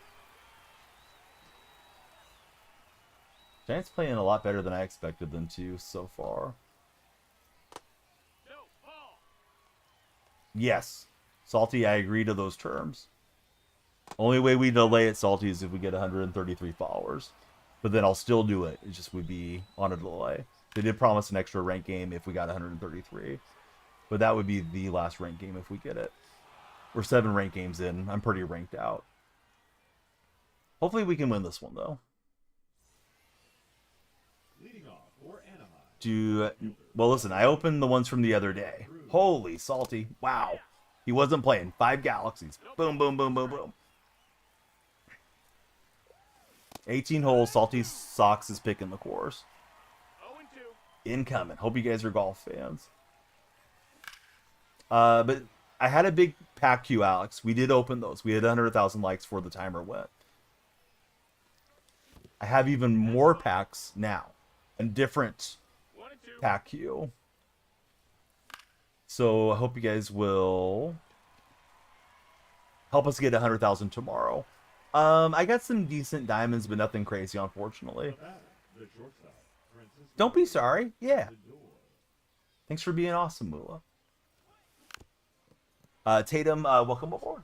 Giants playing a lot better than I expected them to so far. No. Ball. Yes. Salty, I agree to those terms. Only way we delay it, Salty, is if we get 133 followers. But then I'll still do it. It just would be on a delay. They did promise an extra rank game if we got 133. But that would be the last rank game if we get it. We're 7 rank games in. I'm pretty ranked out. Hopefully we can win this one, though. Leading off for Anaheim. Well, listen, I opened the ones from the other day. Holy Salty. Wow. He wasn't playing. 5 galaxies. Boom, boom, boom, boom, boom. 18 holes. Salty Sox is picking the course. 0-2. Incoming. Hope you guys are golf fans. But I had a big pack queue, Alex. We did open those. We had 100,000 likes before the timer went. I have even more packs now. A different 1-2. pack queue. So I hope you guys will help us get 100,000 tomorrow. I got some decent diamonds, but nothing crazy, unfortunately. The shortstop, Francisco Don't be sorry. Yeah. Lindor. Thanks for being awesome, Mula. Tatum, welcome aboard.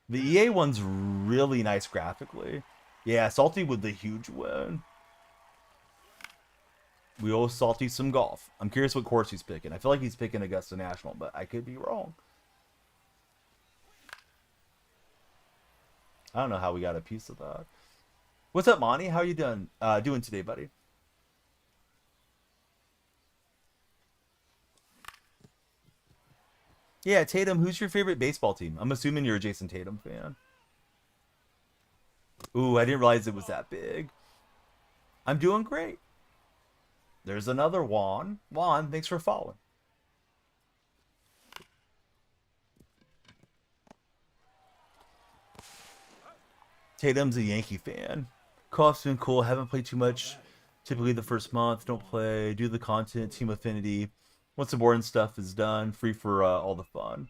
The EA one's really nice graphically. Yeah, Salty with the huge win. We owe Salty some golf. I'm curious what course he's picking. I feel like he's picking Augusta National, but I could be wrong. I don't know how we got a piece of that. What's up, Monty? How you doing today, buddy? Yeah, Tatum, who's your favorite baseball team? I'm assuming you're a Jason Tatum fan. Ooh, I didn't realize it was that big. I'm doing great. There's another Juan. Juan, thanks for following. Tatum's a Yankee fan. Co-op's been cool. Haven't played too much. Typically the first month. Don't play. Do the content. Team affinity. Once the boring stuff is done, free for all the fun.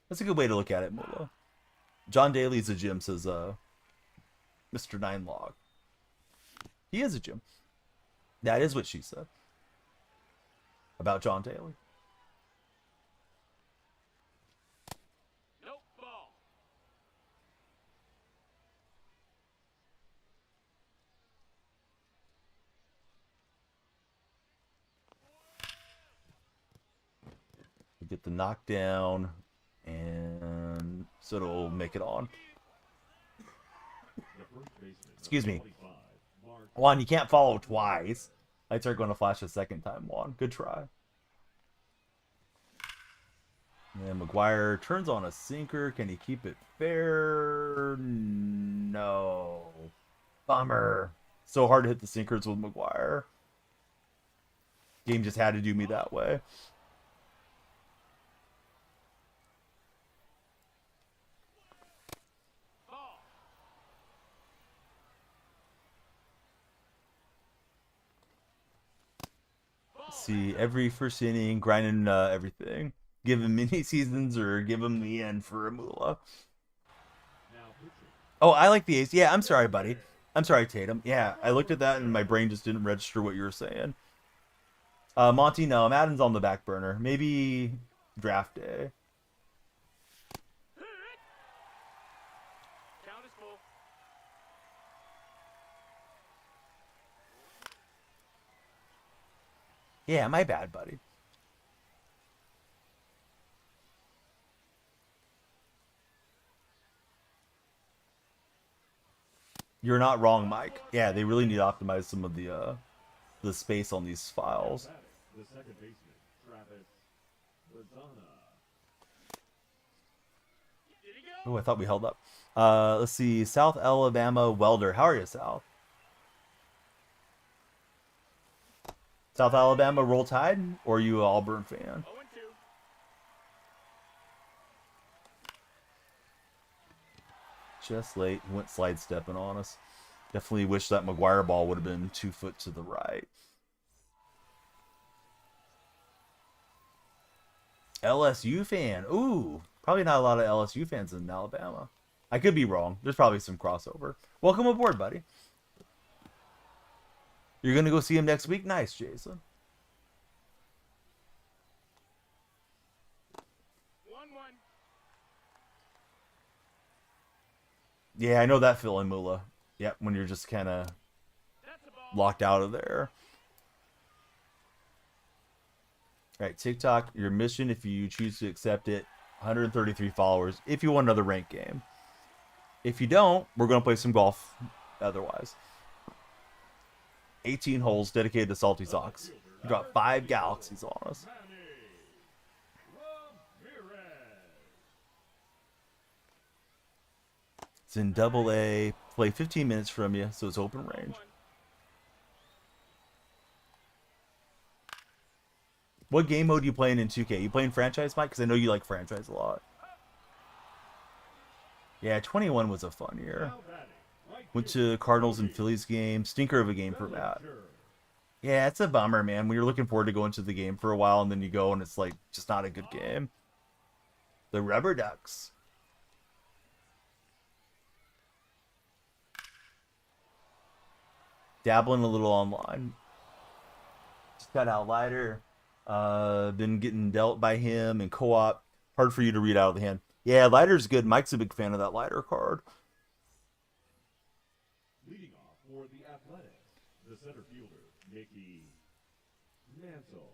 That's a good way to look at it, Mula. John Daly's a gym, says Mr. Nine Log. He is a gym. That is what she said about John Daly. Nope. Ball. We get the knockdown, and so it'll make it on. Excuse me. Juan, you can't follow twice. Lights are going to flash a second time, Juan. Good try. And McGuire turns on a sinker. Can he keep it fair? No. Bummer. So hard to hit the sinkers with McGuire. Game just had to do me that way. See, every first inning, grinding everything. Give him mini seasons or give him the end for a Mula. Oh, I like the ace. Yeah, I'm sorry, buddy. I'm sorry, Tatum. Yeah, I looked at that and my brain just didn't register what you were saying. Monty, no, Madden's on the back burner. Maybe draft day. Yeah, my bad, buddy. You're not wrong, Mike. Yeah, they really need to optimize some of the space on these files. The second baseman, Travis Lozana. Oh, I thought we held up. Let's see. South Alabama Welder. How are you, South? South Alabama Roll Tide? Or are you an Auburn fan? 0-2. Just late. He went slide stepping on us. Definitely wish that McGuire ball would have been 2 foot to the right. LSU fan. Ooh. Probably not a lot of LSU fans in Alabama. I could be wrong. There's probably some crossover. Welcome aboard, buddy. You're going to go see him next week? Nice, Jason. 1-1. Yeah, I know that feeling, Mula. Yep, when you're just kind of That's a ball. locked out of there. All right, TikTok, your mission, if you choose to accept it, 133 followers if you want another ranked game. If you don't, we're going to play some golf otherwise. 18 holes dedicated to Salty Socks. We got 5 galaxies on us. It's in double A. Play 15 minutes from you, so it's open range. What game mode are you playing in 2K? You playing franchise, Mike? Because I know you like franchise a lot. Yeah, 21 was a fun year. Went to Cardinals and Phillies game. Stinker of a game for Matt. Yeah, it's a bummer, man. When you're looking forward to going to the game for a while and then you go and it's like just not a good game. The Rubber Ducks. Dabbling a little online. Just got out lighter. Been getting dealt by him and co-op. Hard for you to read out of the hand. Yeah, lighter's good. Mike's a big fan of that lighter card. Leading off for the Athletics, the center fielder, Mickey Mantle.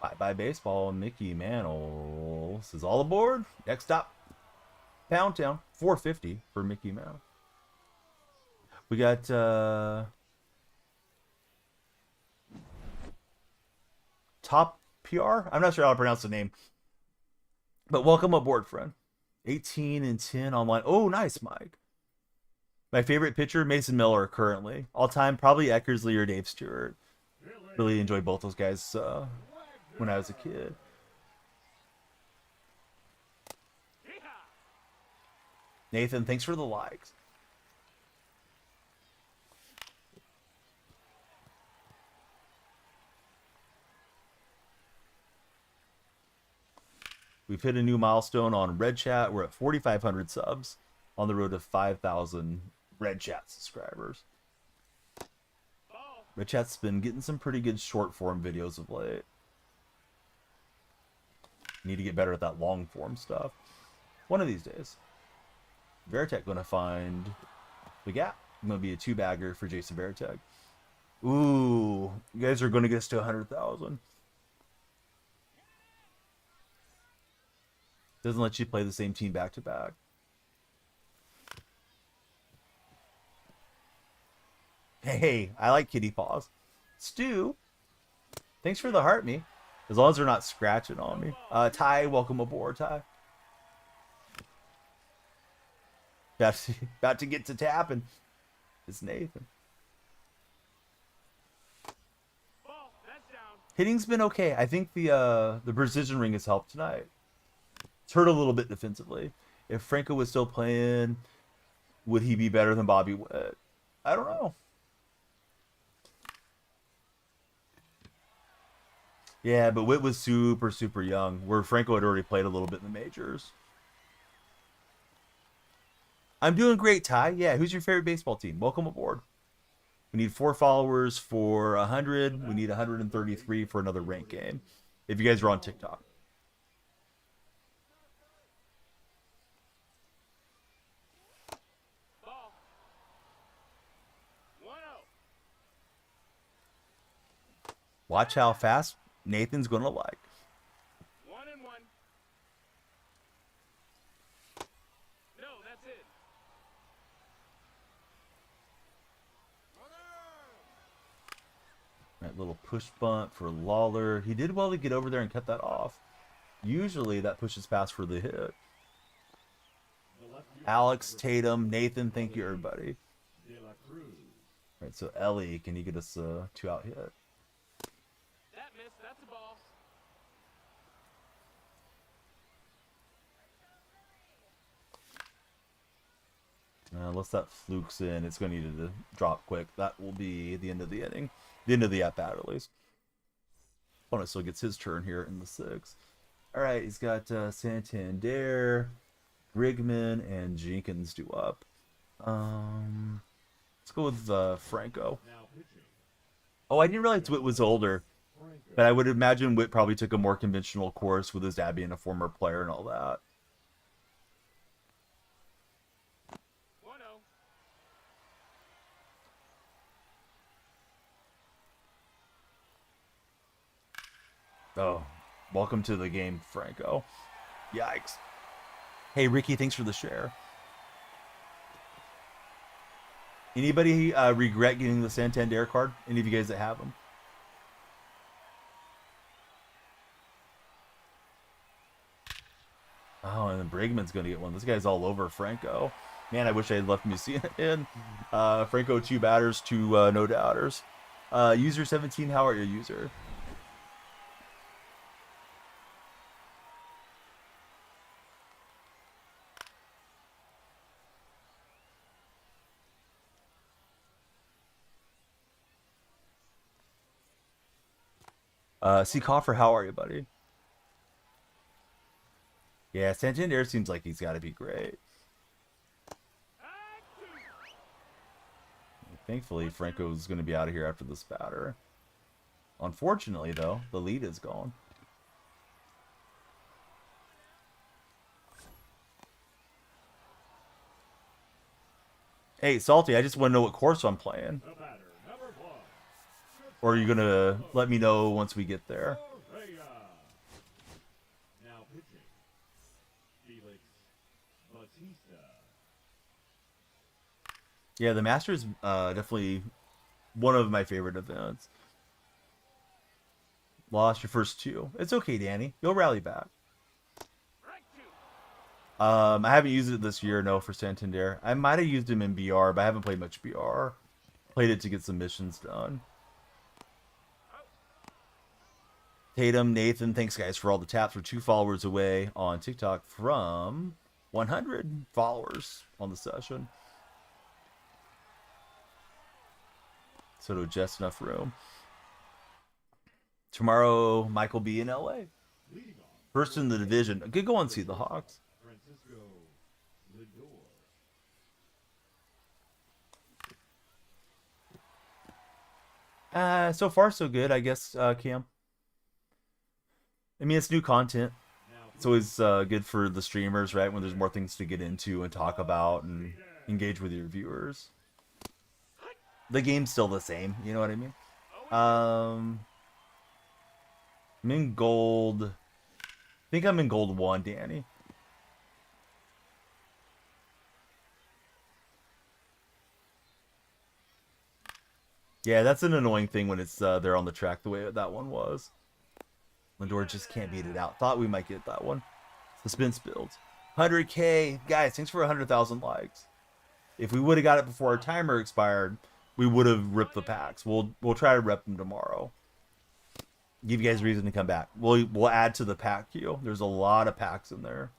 Bye-bye baseball, Mickey Mantle. This is all aboard. Next stop, Pound Town. 450 for Mickey Mantle. We got Top PR. I'm not sure how to pronounce the name, but welcome aboard, friend. 18-10 online. Oh, nice, Mike. My favorite pitcher, Mason Miller, currently all time, probably Eckersley or Dave Stewart. Really enjoyed both those guys when I was a kid. Nathan, thanks for the likes. We've hit a new milestone on Red Chat. We're at 4,500 subs, on the road to 5,000 Red Chat subscribers. Red Chat's been getting some pretty good short form videos of late. Need to get better at that long form stuff. One of these days. Veritek going to find the gap. I'm going to be a 2-bagger for Jason Veritek. Ooh, you guys are going to get us to 100,000. Doesn't let you play the same team back to back. Hey, I like kitty paws. Stu, thanks for the heart me. As long as they're not scratching on me. Ty, welcome aboard, Ty. About to get to tapping. It's Nathan. Hitting's been okay. I think the precision ring has helped tonight. It's hurt a little bit defensively. If Franco was still playing, would he be better than Bobby Witt? I don't know. Yeah, but Witt was super, super young, where Franco had already played a little bit in the majors. I'm doing great, Ty. Yeah, who's your favorite baseball team? Welcome aboard. We need 4 followers for 100. We need 133 for another rank game. If you guys are on TikTok. Watch how fast Nathan's gonna like. 1-1. No, that's it. That little push bunt for Lawler. He did well to get over there and cut that off. Usually that pushes past for the hit. Alex, Tatum, Nathan, thank you everybody. Alright, so Ellie, can you get us a 2-out hit? That missed. That's a ball. Unless that flukes in, it's going to need to drop quick. That will be the end of the inning. The end of the at-bat, at least. Opponent still gets his turn here in the 6th. Alright, he's got Santander, Brigman, and Jenkins due up. Let's go with Franco. Oh, I didn't realize Witt was older. But I would imagine Witt probably took a more conventional course with his dad being a former player and all that. 1-0. Oh, welcome to the game, Franco. Yikes. Hey, Ricky, thanks for the share. Anybody regret getting the Santander card? Any of you guys that have them? Oh, and then Brigman's going to get one. This guy's all over Franco. Man, I wish I had left Museum in. Franco, 2 batters, 2 no doubters. User 17, how are you, user? C. Coffer, how are you, buddy? Yeah, Santander seems like he's got to be great. Thankfully, Franco's going to be out of here after this batter. Unfortunately, though, the lead is gone. Hey, Salty, I just want to know what course I'm playing. Or are you going to let me know once we get there? Now pitching. Felix Bautista. Yeah, the Masters definitely one of my favorite events. Lost your first 2. It's okay, Danny. You'll rally back. I haven't used it this year, no, for Santander. I might have used him in BR, but I haven't played much BR. Played it to get some missions done. Tatum, Nathan, thanks guys for all the taps. We're 2 followers away on TikTok from 100 followers on the session. So just enough room. Tomorrow, Michael B in LA. First in the division. I could go and see the Hawks. Francisco Lindor. So far, so good, I guess, Cam. I mean, it's new content. It's always good for the streamers, right? When there's more things to get into and talk about and engage with your viewers. The game's still the same, you know what I mean? I'm in gold. I think I'm in gold 1, Danny. Yeah, that's an annoying thing when it's there on the track the way that one was. Lindor just can't beat it out. Thought we might get that one. Suspense builds. 100K. Guys, thanks for 100,000 likes. If we would have got it before our timer expired, we would have ripped the packs. We'll try to rep them tomorrow. Give you guys a reason to come back. We'll add to the pack queue. There's a lot of packs in there.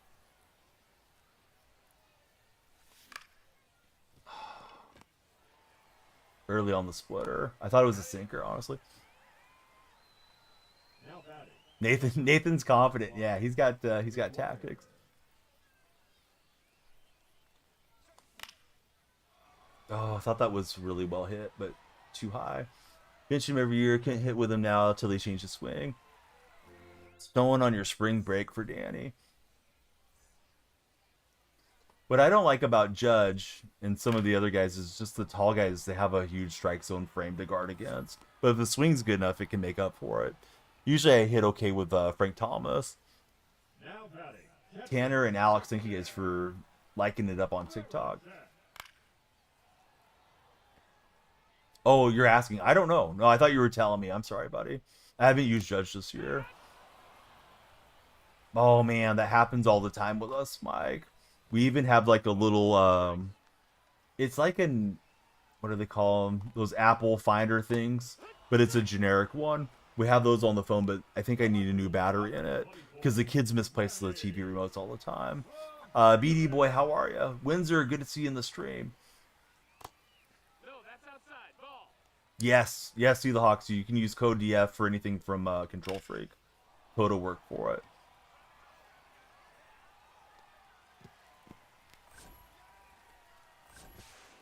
Early on the splitter. I thought it was a sinker, honestly. Nathan's confident. Yeah, he's got tactics. Oh, I thought that was really well hit, but too high. Bench him every year. Can't hit with him now until they change the swing. Snowing on your spring break for Danny. What I don't like about Judge and some of the other guys is just the tall guys, they have a huge strike zone frame to guard against. But if the swing's good enough, it can make up for it. Usually I hit okay with Frank Thomas. Now batting. Tanner and Alex, thank you guys for liking it up on TikTok. Oh, you're asking. I don't know. No, I thought you were telling me. I'm sorry, buddy. I haven't used Judge this year. Oh, man, that happens all the time with us, Mike. We even have like a little, it's like an, what do they call them? Those Apple Finder things, but it's a generic one. We have those on the phone, but I think I need a new battery in it because the kids misplace the TV remotes all the time. BD boy, how are you? Windsor, good to see you in the stream. No, that's outside. Ball. Yes, yes, see the Hawks. You can use code DF for anything from Control Freak. Code will work for it.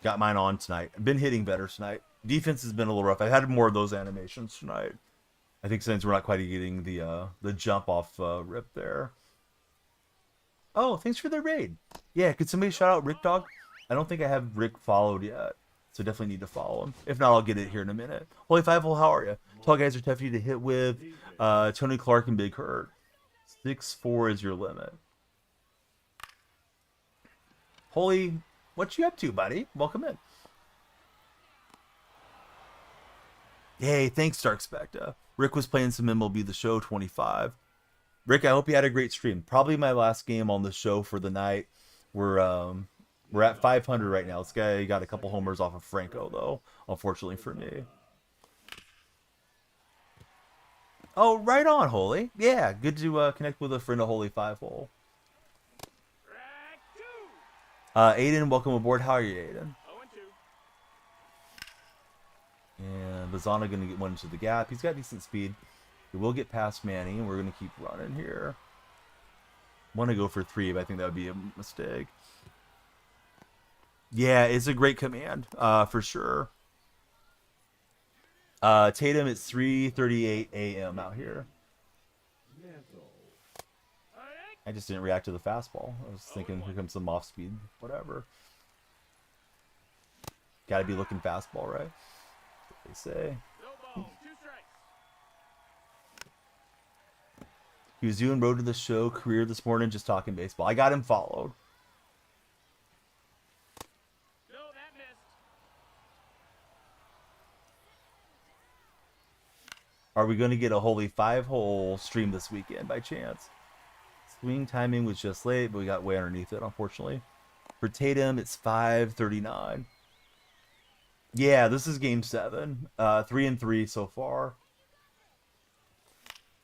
Got mine on tonight. I've been hitting better tonight. Defense has been a little rough. I've had more of those animations tonight. I think since we're not quite getting the jump off rip there. Oh, thanks for the raid. Yeah, could somebody shout out Rick Dog? I don't think I have Rick followed yet, so definitely need to follow him. If not, I'll get it here in a minute. Holy Fivehole, how are you? Tall guys are tough to hit with. Tony Clark and Big Hurt. 6'4" is your limit. Holy, what you up to, buddy? Welcome in. Hey, thanks, Stark Specta. Rick was playing some MLB The Show 25. Rick, I hope you had a great stream. Probably my last game on the show for the night. We're at 500 right now. This guy got a couple homers off of Franco, though, unfortunately for me. Oh, right on, Holy. Yeah, good to connect with a friend of Holy Fivehole. Aiden, welcome aboard. How are you, Aiden? 0-2. And Bazana going to get one into the gap. He's got decent speed. He will get past Manny, and we're going to keep running here. Want to go for 3, but I think that would be a mistake. Yeah, it's a great command, for sure. Tatum, it's 3:38 a.m. out here. I just didn't react to the fastball. I was thinking, here comes some off speed, whatever. Got to be looking fastball, right? That's what they say. No ball. 2 strikes. He was doing Road to the Show career this morning, just talking baseball. I got him followed. No, that missed. Are we going to get a Holy Fivehole stream this weekend by chance? Swing timing was just late, but we got way underneath it, unfortunately. For Tatum, it's 5:39. Yeah, this is game 7. 3-3 so far.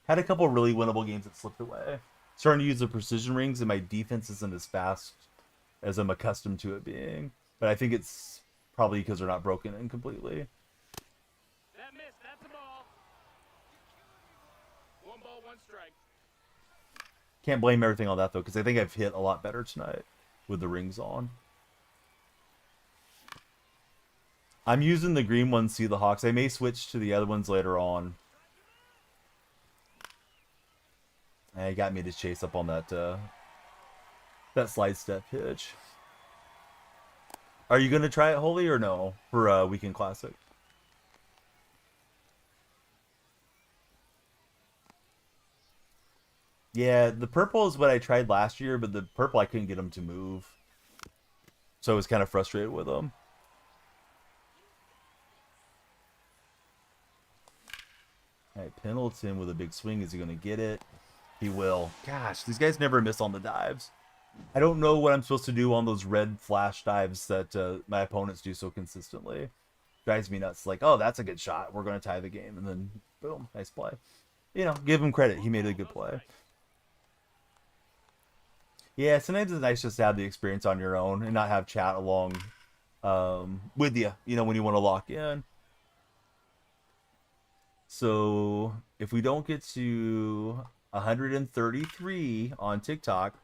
Had a couple really winnable games that slipped away. Starting to use the precision rings, and my defense isn't as fast as I'm accustomed to it being. But I think it's probably because they're not broken in completely. That missed. That's a ball. 1 ball, 1 strike. Can't blame everything on that, though, because I think I've hit a lot better tonight with the rings on. I'm using the green ones, see the Hawks. I may switch to the other ones later on. It got me to chase up on that that slide step pitch. Are you going to try it, Holy, or no, for Weekend Classic? Yeah, the purple is what I tried last year, but the purple I couldn't get them to move. So I was kind of frustrated with them. All right, Pendleton with a big swing. Is he going to get it? He will. Gosh, these guys never miss on the dives. I don't know what I'm supposed to do on those red flash dives that my opponents do so consistently. Drives me nuts. Like, oh, that's a good shot. We're going to tie the game. And then, boom, nice play. You know, give him credit. He made a good play. Yeah, sometimes it's nice just to have the experience on your own and not have chat along with you, you know, when you want to lock in. So if we don't get to 133 on TikTok,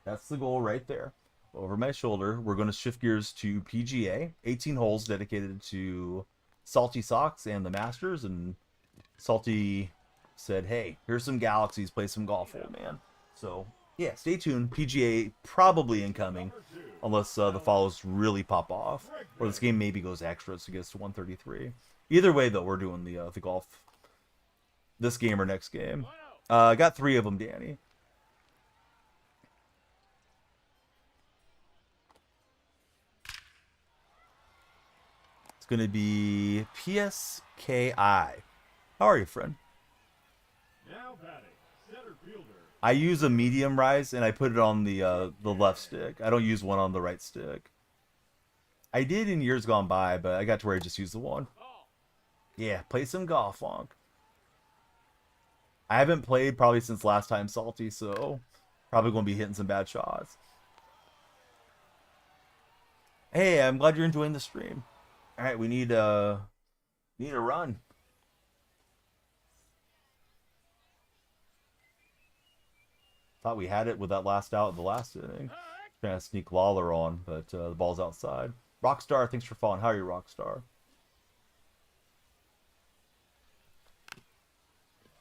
that's the goal right there. Over my shoulder, we're going to shift gears to PGA. 18 holes dedicated to Salty Sox and the Masters. And Salty said, hey, here's some galaxies, play some golf, old man. So Yeah, stay tuned. PGA probably incoming, unless the follows really pop off, or this game maybe goes extras to get us to 133. Either way, though, we're doing the golf this game or next game. I got 3 of them, Danny. It's gonna be PSKI. How are you, friend? Now batting, center fielder. I use a medium rise and I put it on the left stick. I don't use one on the right stick. I did in years gone by, but I got to where I just used the one. Yeah, play some golf, Funk. I haven't played probably since last time, Salty, so probably gonna be hitting some bad shots. Hey, I'm glad you're enjoying the stream. All right, we need a run. Thought we had it with that last out of the last inning. Trying to sneak Lawler on, but the ball's outside. Rockstar, thanks for following. How are you, Rockstar?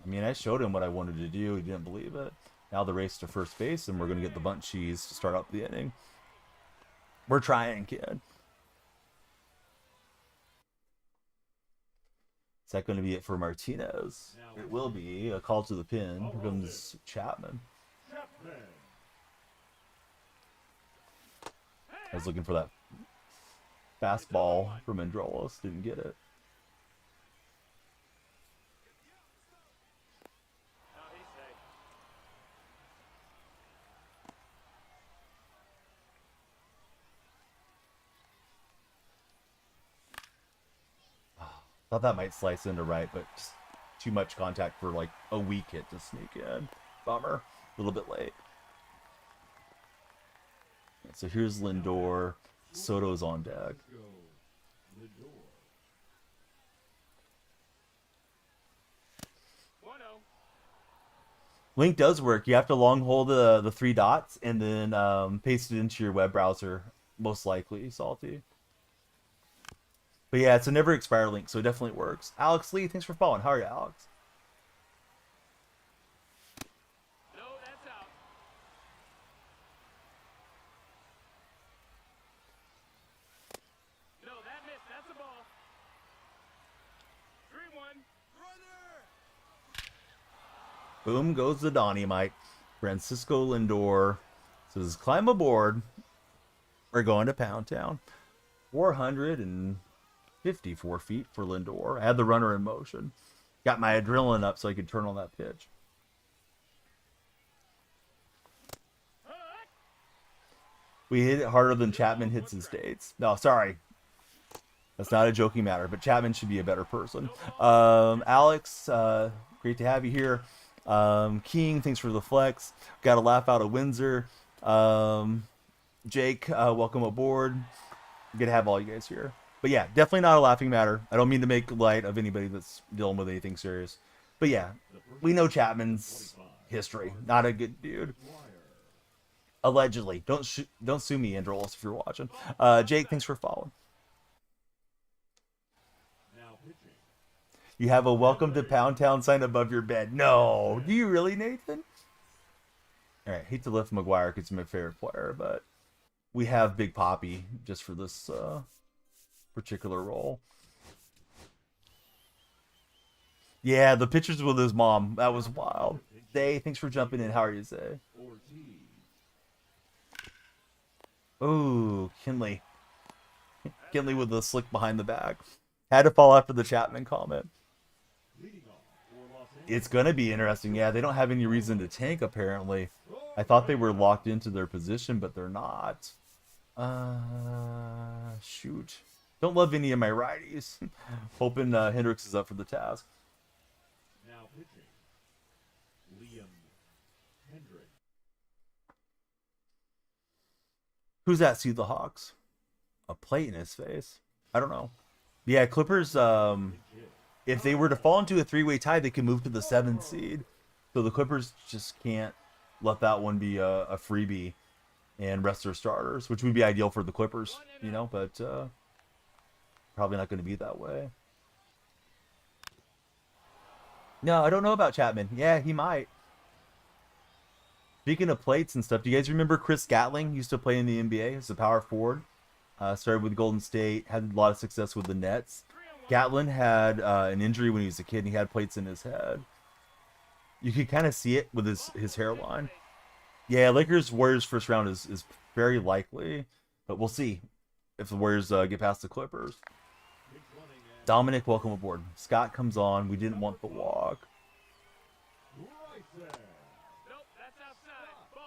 I mean, I showed him what I wanted to do. He didn't believe it. Now the race to first base, and we're going to get the bunt cheese to start up the inning. We're trying, kid. Is that going to be it for Martinez? It will be. A call to the pin. Here comes Chapman. I was looking for that fastball from Androlos. Didn't get it. Thought that might slice into right, but just too much contact for like a weak hit to sneak in. Bummer. A little bit late. So here's Lindor. Soto's on deck. Link does work. You have to long hold the 3 dots and then paste it into your web browser, most likely, Salty. But yeah, it's a never expire link, so it definitely works. Alex Lee, thanks for following. How are you, Alex? No, that's out. No, that missed. That's a ball. 3-1. Boom goes the Dynamite. Francisco Lindor says, climb aboard. We're going to Pound Town. 454 feet for Lindor. I had the runner in motion. Got my adrenaline up so I could turn on that pitch. We hit it harder than Chapman hits his dates. No, sorry. That's not a joking matter, but Chapman should be a better person. Alex, great to have you here. King, thanks for the flex. Got a laugh out of Windsor. Jake, welcome aboard. Good to have all you guys here. But yeah, definitely not a laughing matter. I don't mean to make light of anybody that's dealing with anything serious. But yeah, we know Chapman's history. Not a good dude. Allegedly. Don't sue me, Androlos, if you're watching. Jake, thanks for following. You have a welcome to Pound Town sign above your bed. No. Do you really, Nathan? All right. Hate to lift McGuire because he's my favorite player, but we have Big Poppy just for this particular role. Yeah, the pictures with his mom. That was wild. Zay, thanks for jumping in. How are you, Zay? Oh, Kinley. Kinley with the slick behind the back. Had to fall after the Chapman comment. It's going to be interesting. Yeah, they don't have any reason to tank, apparently. I thought they were locked into their position, but they're not. Shoot. Don't love any of my righties. Hoping Hendricks is up for the task. Now pitching, Liam Hendricks. Who's that? See the Hawks? A plate in his face. I don't know. Yeah, Clippers, if they were to fall into a 3-way tie, they could move to the 7th seed. So the Clippers just can't let that one be a freebie and rest their starters, which would be ideal for the Clippers, you know, but probably not going to be that way. No, I don't know about Chapman. Yeah, he might. Speaking of plates and stuff, do you guys remember Chris Gatling used to play in the NBA as a power forward? Started with Golden State, had a lot of success with the Nets. Gatlin had an injury when he was a kid, and he had plates in his head. You could kind of see it with his hairline. Yeah, Lakers Warriors first round is very likely, but we'll see if the Warriors get past the Clippers. Dominic, welcome aboard. Scott comes on. We didn't want the walk. Right there. Nope, that's outside. Ball.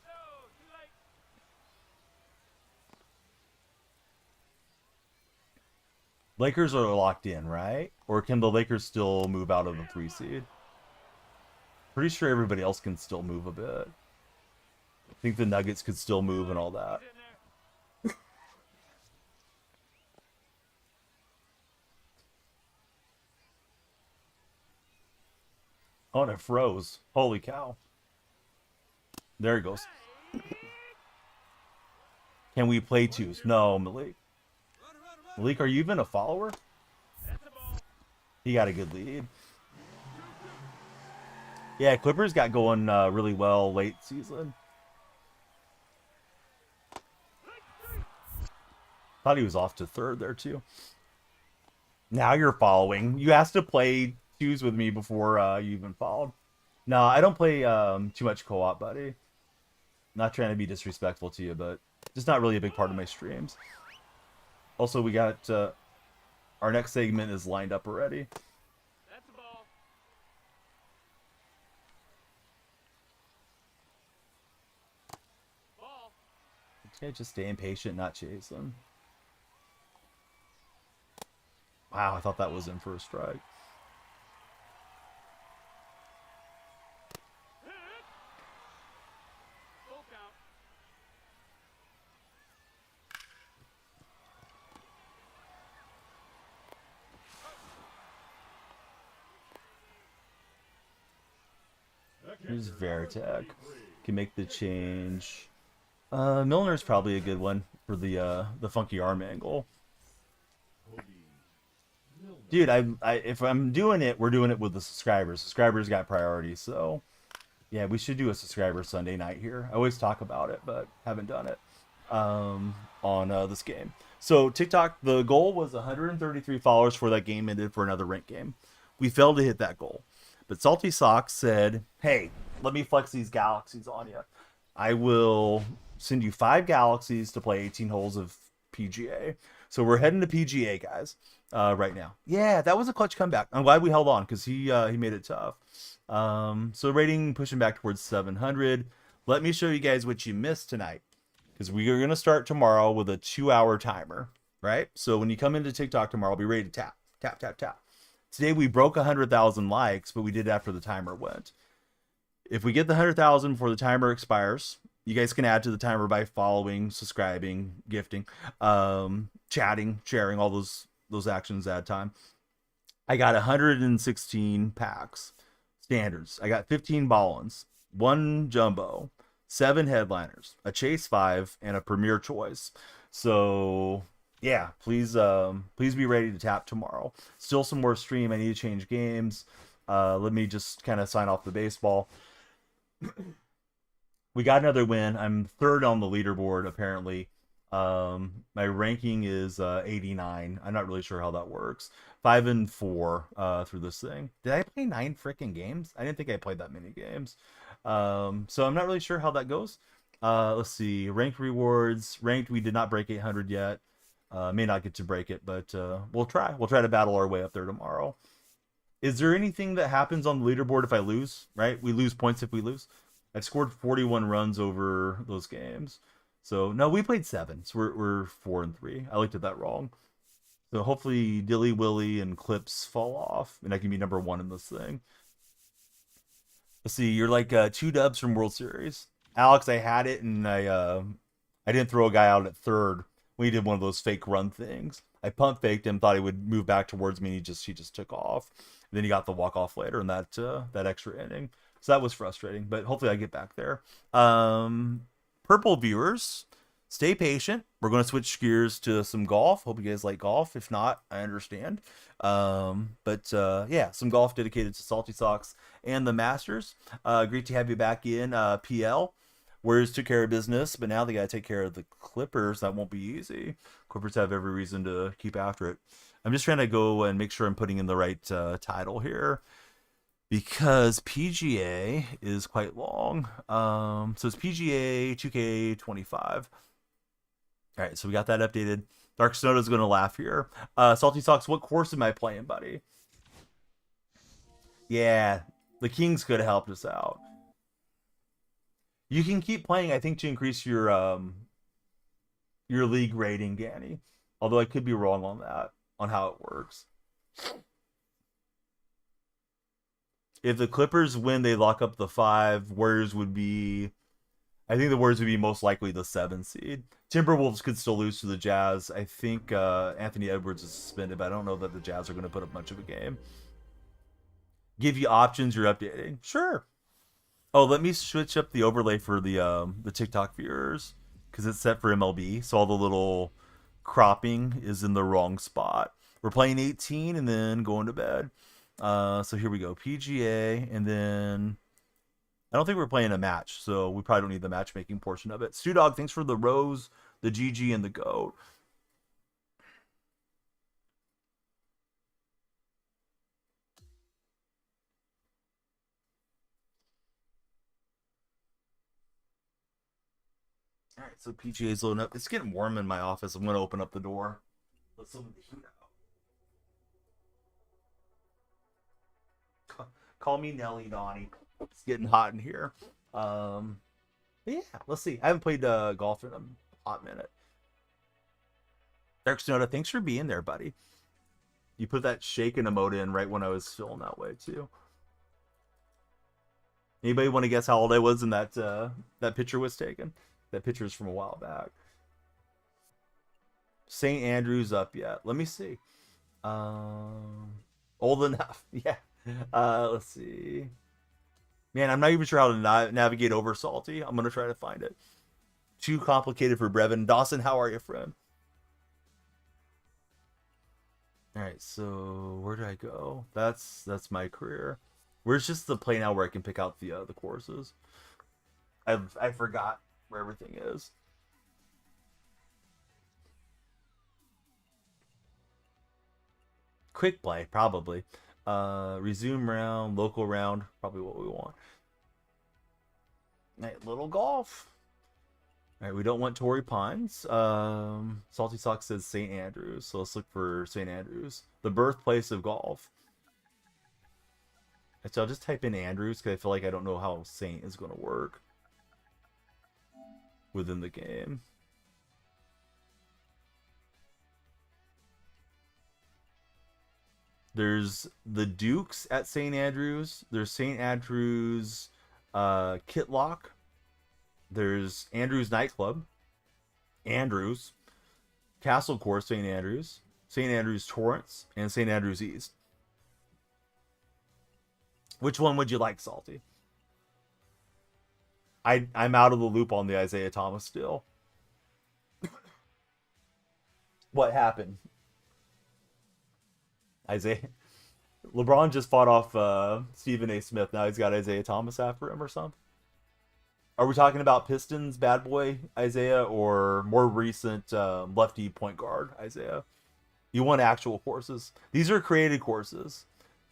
No, too late. Lakers are locked in, right? Or can the Lakers still move out of the 3 seed? Pretty sure everybody else can still move a bit. I think the Nuggets could still move and all that. Oh, and it froze. Holy cow. There it goes. Can we play twos? No, Malik. Malik, are you even a follower? He got a good lead. Yeah, Clippers got going really well late season. Thought he was off to third there too. Now you're following. You asked to play twos with me before you even followed. No, I don't play too much co-op, buddy. Not trying to be disrespectful to you, but just not really a big part of my streams. Also, we got our next segment is lined up already. That's the ball. Ball. Okay, just stay impatient, not chase them. Wow, I thought that was in for a strike. Full count. Here's Veritek. Can make the change. Milner's probably a good one for the funky arm angle. Dude, if I'm doing it, we're doing it with the subscribers. Subscribers got priority, so yeah, we should do a subscriber Sunday night here. I always talk about it, but haven't done it on this game. So TikTok, the goal was 133 followers for that game ended for another ranked game. We failed to hit that goal. But Salty Socks said, hey, let me flex these galaxies on you. I will send you 5 galaxies to play 18 holes of PGA. So we're heading to PGA, guys, right now. Yeah, that was a clutch comeback. I'm glad we held on because he made it tough. So rating pushing back towards 700. Let me show you guys what you missed tonight, because we are going to start tomorrow with a 2-hour timer, right? So when you come into TikTok tomorrow, I'll be ready to tap, tap, tap, tap. Today we broke 100,000 likes, but we did after the timer went. If we get the 100,000 before the timer expires, you guys can add to the timer by following, subscribing, gifting, chatting, sharing, all those actions add time. I got 116 packs, standards. I got 15 ball-ins, 1 jumbo, 7 headliners, a chase 5, and a premier choice. So yeah, please be ready to tap tomorrow. Still some more stream. I need to change games. Let me just kind of sign off the baseball. We got another win. I'm third on the leaderboard, apparently. My ranking is 89. I'm not really sure how that works. 5-4 through this thing. Did I play 9 freaking games? I didn't think I played that many games. So I'm not really sure how that goes. Let's see. Ranked rewards. Ranked, we did not break 800 yet. May not get to break it, but we'll try. We'll try to battle our way up there tomorrow. Is there anything that happens on the leaderboard if I lose, right? We lose points if we lose. I've scored 41 runs over those games. So, no, we played 7. So we're 4-3. I looked at that wrong. So hopefully Dilly Willy and Clips fall off, and I can be number 1 in this thing. Let's see, you're like 2 dubs from World Series. Alex, I had it, and I didn't throw a guy out at third. We did one of those fake run things. I pump faked him, thought he would move back towards me, and he just took off. And then he got the walk off later in that extra inning. So that was frustrating, but hopefully I get back there. Purple viewers stay patient. We're going to switch gears to some golf. Hope you guys like golf. If not, I understand. Yeah, some golf dedicated to Salty Sox and the Masters. Great to have you back in, PL. Warriors took care of business, but now they got to take care of the Clippers. That won't be easy. Clippers have every reason to keep after it. I'm just trying to go and make sure I'm putting in the right title here, because PGA is quite long. So it's PGA 2K25. All right, so we got that updated. Dark Sonoda's going to laugh here. Salty Sox, what course am I playing, buddy? Yeah, the Kings could have helped us out. You can keep playing, I think, to increase your league rating, Ganny. Although I could be wrong on that, on how it works. If the Clippers win, they lock up the 5. Warriors would be... I think the Warriors would be most likely the 7 seed. Timberwolves could still lose to the Jazz. I think Anthony Edwards is suspended, but I don't know that the Jazz are going to put up much of a game. Give you options, you're updating. Sure. Oh, let me switch up the overlay for the TikTok viewers, because it's set for MLB, so all the little cropping is in the wrong spot. We're playing 18 and then going to bed. So here we go, PGA, and then I don't think we're playing a match, so we probably don't need the matchmaking portion of it. Stu Dog, thanks for the rose, the GG, and the goat. All right, so PGA's loading up. It's getting warm in my office. I'm going to open up the door. Let some of the heat out. Call me Nelly Donnie. It's getting hot in here. Yeah, let's see. I haven't played golf in a hot minute. Dark Sonoda, thanks for being there, buddy. You put that shaking emote in right when I was feeling that way, too. Anybody want to guess how old I was in that picture was taken? That picture is from a while back. St. Andrews up yet? Let me see. Old enough. Yeah. Let's see. Man, I'm not even sure how to navigate over Salty. I'm going to try to find it. Too complicated for Brevin. Dawson, how are you, friend? All right, so where do I go? That's my career. Where's just the play now where I can pick out the courses? I forgot where everything is. Quick play, probably. Resume round, local round, probably what we want. All right, little golf. All right, we don't want Torrey Pines. Salty Sox says St. Andrews, so let's look for St. Andrews, the birthplace of golf. So I'll just type in Andrews because I feel like I don't know how Saint is going to work within the game. There's the Dukes at St. Andrews. There's St. Andrews Kitlock. There's Andrews Nightclub. Andrews. Castle Course, St. Andrews. St. Andrews Torrance. And St. Andrews East. Which one would you like, Salty? I'm out of the loop on the Isaiah Thomas still. What happened? LeBron just fought off Stephen A. Smith. Now he's got Isaiah Thomas after him or something. Are we talking about Pistons bad boy Isaiah or more recent lefty point guard Isaiah? You want actual courses. These are created courses.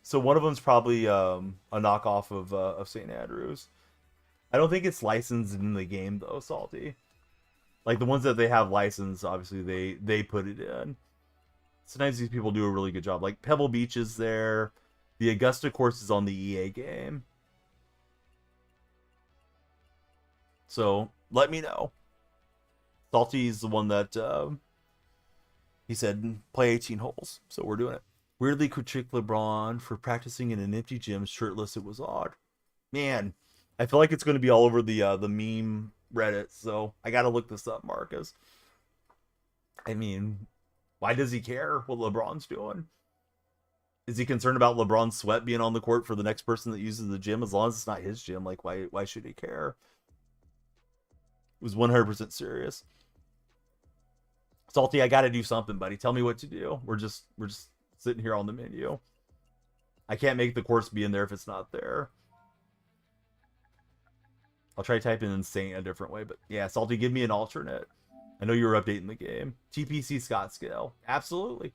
So one of them's probably a knockoff of St. Andrews. I don't think it's licensed in the game though, Salty. Like the ones that they have licensed, obviously they put it in. Sometimes these people do a really good job. Like Pebble Beach is there. The Augusta course is on the EA game. So let me know. Salty's the one that he said play 18 holes. So we're doing it. Weirdly critique LeBron for practicing in an empty gym shirtless. It was odd. Man, I feel like it's going to be all over the meme Reddit. So I got to look this up, Marcus. I mean, why does he care what LeBron's doing? Is he concerned about LeBron's sweat being on the court for the next person that uses the gym? As long as it's not his gym, like why should he care? It was 100% serious. Salty, I gotta do something, buddy. Tell me what to do. We're just sitting here on the menu. I can't make the course be in there if it's not there. I'll try typing insane a different way, but yeah, Salty, give me an alternate. I know you were updating the game. TPC Scottsdale. Absolutely.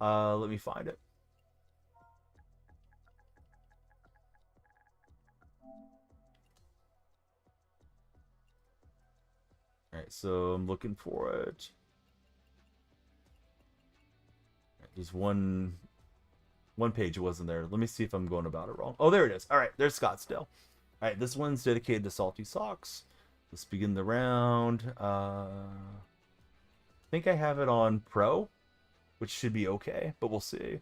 Let me find it. Alright, so I'm looking for it. There's one page wasn't there. Let me see if I'm going about it wrong. Oh, there it is. Alright, there's Scottsdale. Alright, this one's dedicated to Salty Socks. Let's begin the round. I think I have it on Pro, which should be okay, but we'll see.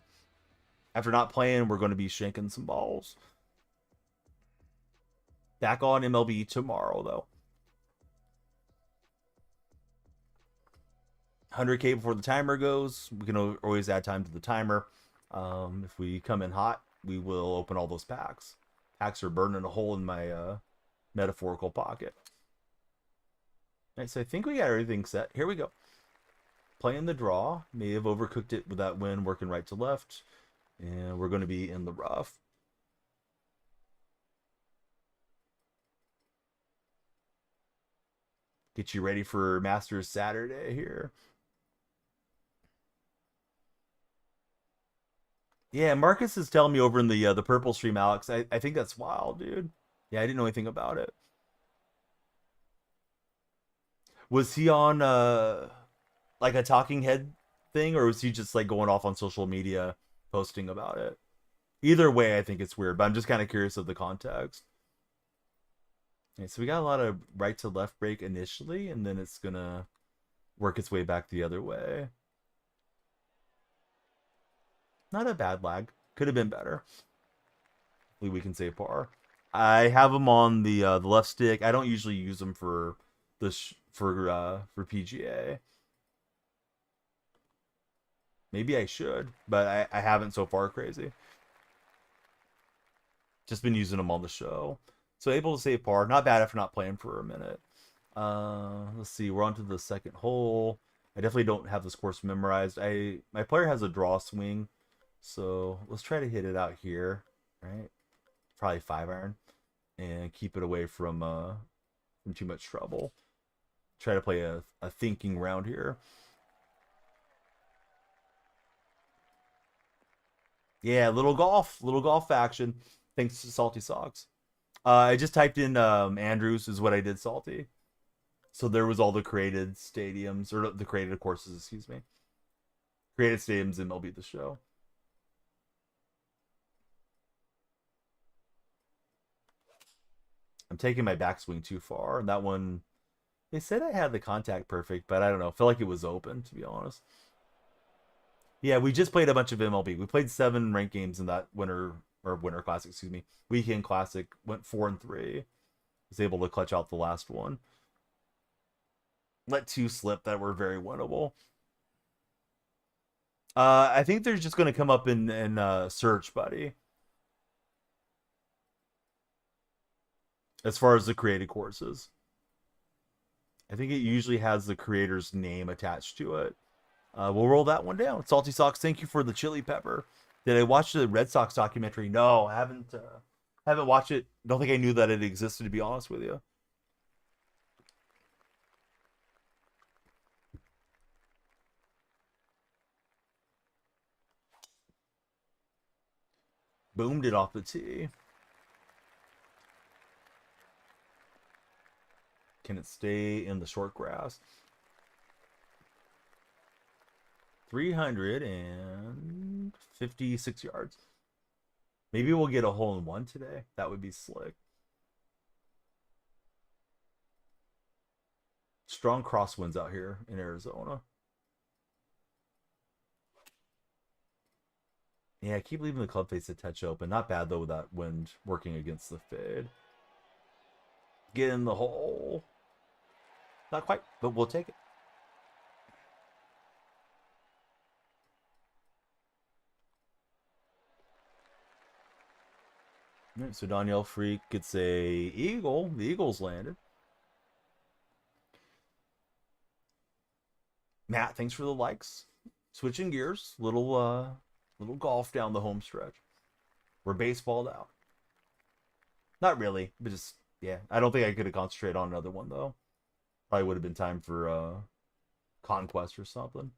After not playing, we're going to be shanking some balls. Back on MLB tomorrow, though. 100K before the timer goes. We can always add time to the timer. If we come in hot, we will open all those packs. Packs are burning a hole in my metaphorical pocket. Alright, so I think we got everything set. Here we go. Playing the draw. May have overcooked it with that win, working right to left. And we're going to be in the rough. Get you ready for Masters Saturday here. Yeah, Marcus is telling me over in the purple stream, Alex. I think that's wild, dude. Yeah, I didn't know anything about it. Was he on like a talking head thing, or was he just like going off on social media posting about it? Either way, I think it's weird, but I'm just kind of curious of the context. Okay, so we got a lot of right to left break initially, and then it's gonna work its way back the other way. Not a bad lag. Could have been better. Hopefully we can save par. I have them on the left stick. I don't usually use them for this for PGA. Maybe I should, but I haven't so far. Crazy. Just been using them on the show. So able to save par. Not bad after not playing for a minute. Let's see. We're on to the second hole. I definitely don't have this course memorized. My player has a draw swing. So let's try to hit it out here. Right? Probably 5-iron. And keep it away from too much trouble. Try to play a thinking round here. Yeah, little golf action. Thanks to Salty Socks. I just typed in Andrews is what I did, Salty. So there was all the created stadiums, or the created courses, excuse me. Created stadiums in MLB The Show. I'm taking my backswing too far. And that one, they said I had the contact perfect, but I don't know. I feel like it was open, to be honest. Yeah, we just played a bunch of MLB. We played 7 ranked games in that winter classic, excuse me. Weekend classic. Went 4-3. Was able to clutch out the last one. Let 2 slip that were very winnable. I think they're just going to come up in search, buddy. As far as the created courses. I think it usually has the creator's name attached to it. We'll roll that one down. Salty Socks, thank you for the chili pepper. Did I watch the Red Sox documentary? No, I haven't watched it. Don't think I knew that it existed, to be honest with you. Boomed it off the tee. Can it stay in the short grass? 356 yards. Maybe we'll get a hole in one today. That would be slick. Strong crosswinds out here in Arizona. Yeah, I keep leaving the club face a touch open. Not bad, though, with that wind working against the fade. Get in the hole. Not quite, but we'll take it. All right, so Danielle Freak gets a eagle. The eagle's landed. Matt, thanks for the likes. Switching gears, little golf down the home stretch. We're baseballed out. Not really, but just yeah. I don't think I could have concentrated on another one though. Probably would have been time for Conquest or something.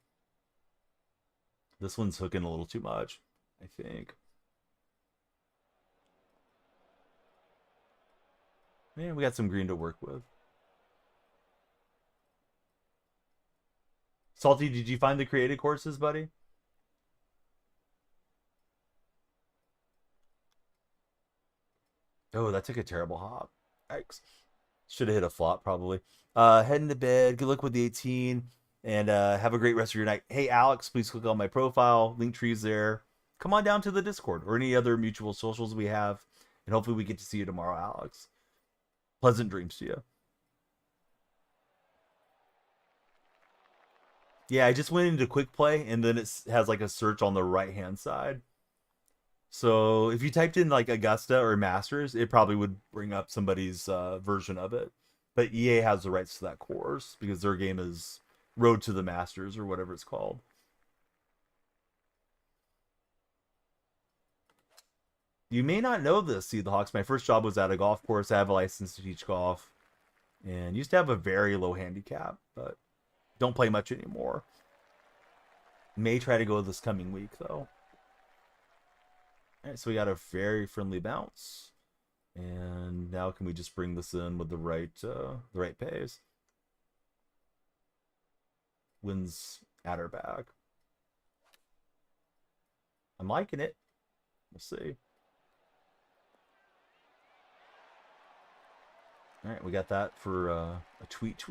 This one's hooking a little too much, I think. Man, we got some green to work with. Salty, did you find the created courses, buddy? Oh, that took a terrible hop. Yikes. Should have hit a flop, probably. Heading to bed. Good luck with the 18. And have a great rest of your night. Hey, Alex, please click on my profile. Link tree's there. Come on down to the Discord or any other mutual socials we have. And hopefully we get to see you tomorrow, Alex. Pleasant dreams to you. Yeah, I just went into quick play and then it has like a search on the right hand side. So if you typed in like Augusta or Masters, it probably would bring up somebody's version of it. But EA has the rights to that course because their game is Road to the Masters or whatever it's called. You may not know this, See the Hawks. My first job was at a golf course. I have a license to teach golf and used to have a very low handicap, but don't play much anymore. May try to go this coming week though. All right, so we got a very friendly bounce, and now can we just bring this in with the right pace? Wins at our back. I'm liking it. We'll see. All right, we got that for a tweet.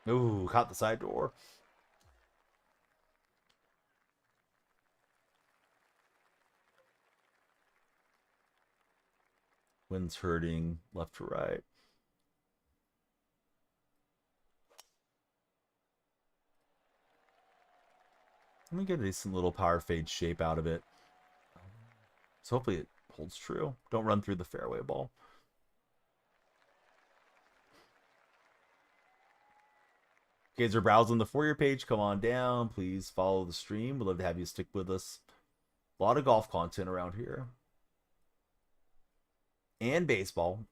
Ooh, caught the side door. Wind's hurting left to right. Let me get a decent little power fade shape out of it. So hopefully it holds true. Don't run through the fairway ball. Guys are browsing the For You page. Come on down. Please follow the stream. We'd love to have you stick with us. A lot of golf content around here. And baseball.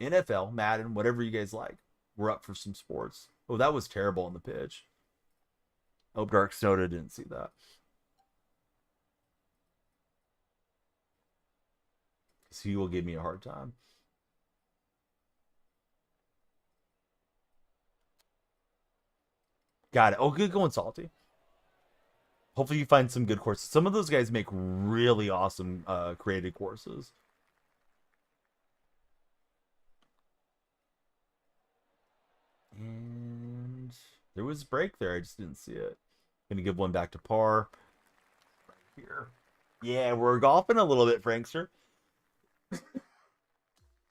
NFL, Madden, whatever you guys like. We're up for some sports. Oh, that was terrible on the pitch. Oh, Dark Soda didn't see that. Because he will give me a hard time. Got it. Oh, good going, Salty. Hopefully you find some good courses. Some of those guys make really awesome created courses. And there was break there. I just didn't see it. Gonna give one back to par. Right here. Yeah, we're golfing a little bit, Frankster.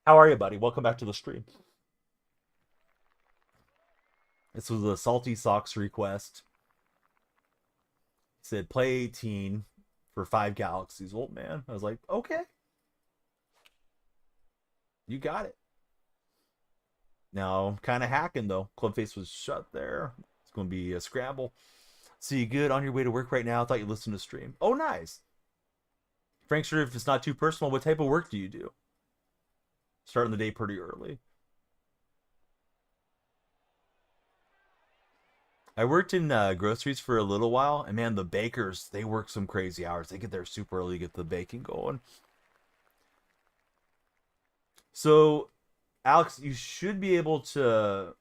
How are you, buddy? Welcome back to the stream. This was a Salty Socks request. It said play 18 for 5 galaxies. Old man. I was like, okay. You got it. Now I'm kind of hacking though. Club face was shut there. It's going to be a scramble. See you good on your way to work right now. I thought you listened to stream. Oh, nice. Frankster, if it's not too personal, what type of work do you do? Starting the day pretty early. I worked in groceries for a little while, and man, the bakers, they work some crazy hours. They get there super early to get the baking going. So, Alex, you should be able to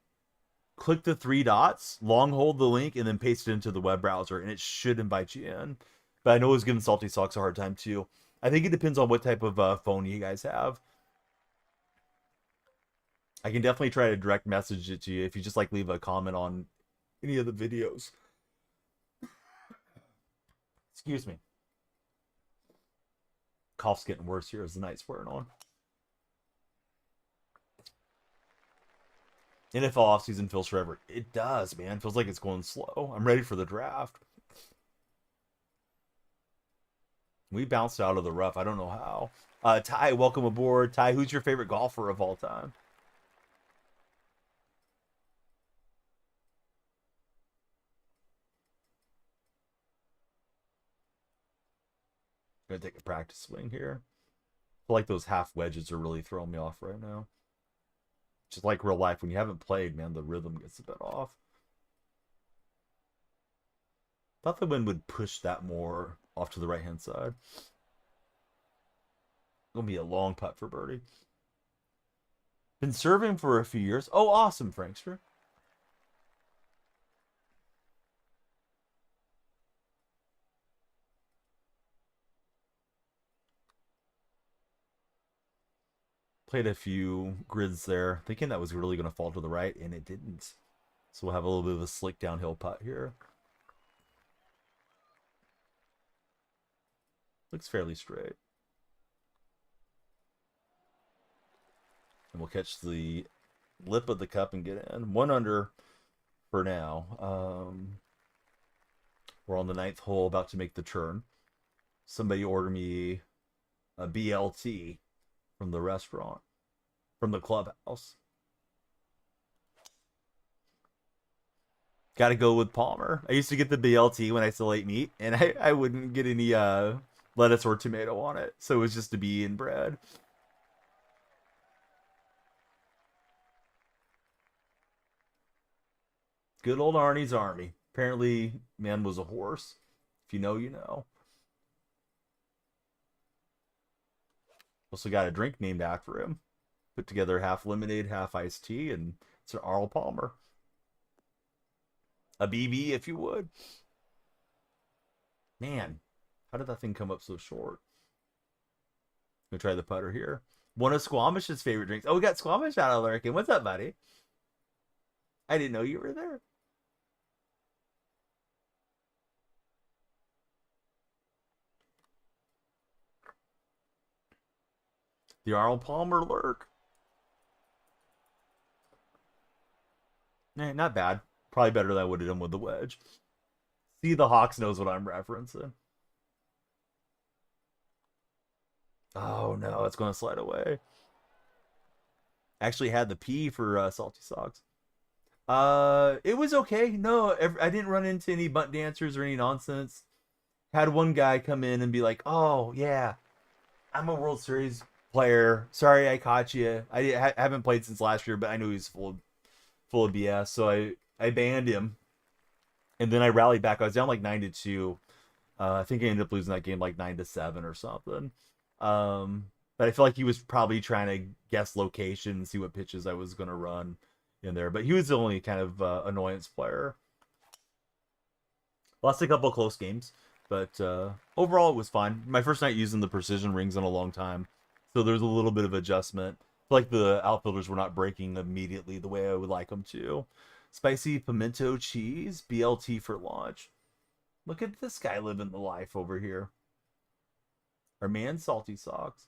click the 3 dots, long hold the link, and then paste it into the web browser, and it should invite you in. But I know it's giving Salty Socks a hard time, too. I think it depends on what type of phone you guys have. I can definitely try to direct message it to you if you just, like, leave a comment on any of the videos. Excuse me. Cough's getting worse here as the night's wearing on. NFL offseason feels forever. It does, man. It feels like it's going slow. I'm ready for the draft. We bounced out of the rough. I don't know how. Ty, welcome aboard. Ty, who's your favorite golfer of all time? Gonna take a practice swing here. I feel like those half wedges are really throwing me off right now. Just like real life, when you haven't played, man, the rhythm gets a bit off. Thought the wind would push that more off to the right hand side. Gonna be a long putt for birdie. Been serving for a few years. Oh, awesome, Frankster. Played a few grids there, thinking that was really going to fall to the right, and it didn't. So we'll have a little bit of a slick downhill putt here. Looks fairly straight. And we'll catch the lip of the cup and get in. 1 under for now. We're on the 9th hole, about to make the turn. Somebody order me a BLT from the restaurant, from the clubhouse. Gotta go with Palmer. I used to get the BLT when I still ate meat, and I wouldn't get any lettuce or tomato on it, so it was just a bee and bread. Good old Arnie's Army. Apparently, man was a horse. If you know, you know. Also got a drink named after him. Put together half lemonade, half iced tea, and it's an Arnold Palmer. A BB, if you would. Man, how did that thing come up so short? Gonna try the putter here. One of Squamish's favorite drinks. Oh, we got Squamish out of lurking. What's up, buddy? I didn't know you were there. The Arnold Palmer lurk. Not bad. Probably better than I would have done with the wedge. See, the Hawks knows what I'm referencing. Oh no, it's going to slide away. Actually had the P for Salty Socks. It was okay. No, I didn't run into any butt dancers or any nonsense. Had one guy come in and be like, "Oh yeah, I'm a World Series player. Sorry I caught you. I haven't played since last year, but I knew he was full of BS, so I banned him." And then I rallied back. I was down like 9-2. I think I ended up losing that game like 9-7 or something. But I feel like he was probably trying to guess location and see what pitches I was going to run in there. But he was the only kind of annoyance player. Lost a couple close games, but overall it was fine. My first night using the precision rings in a long time, so there's a little bit of adjustment. I feel like the outfielders were not breaking immediately the way I would like them to. Spicy pimento cheese, BLT for launch. Look at this guy living the life over here. Our man Salty Socks.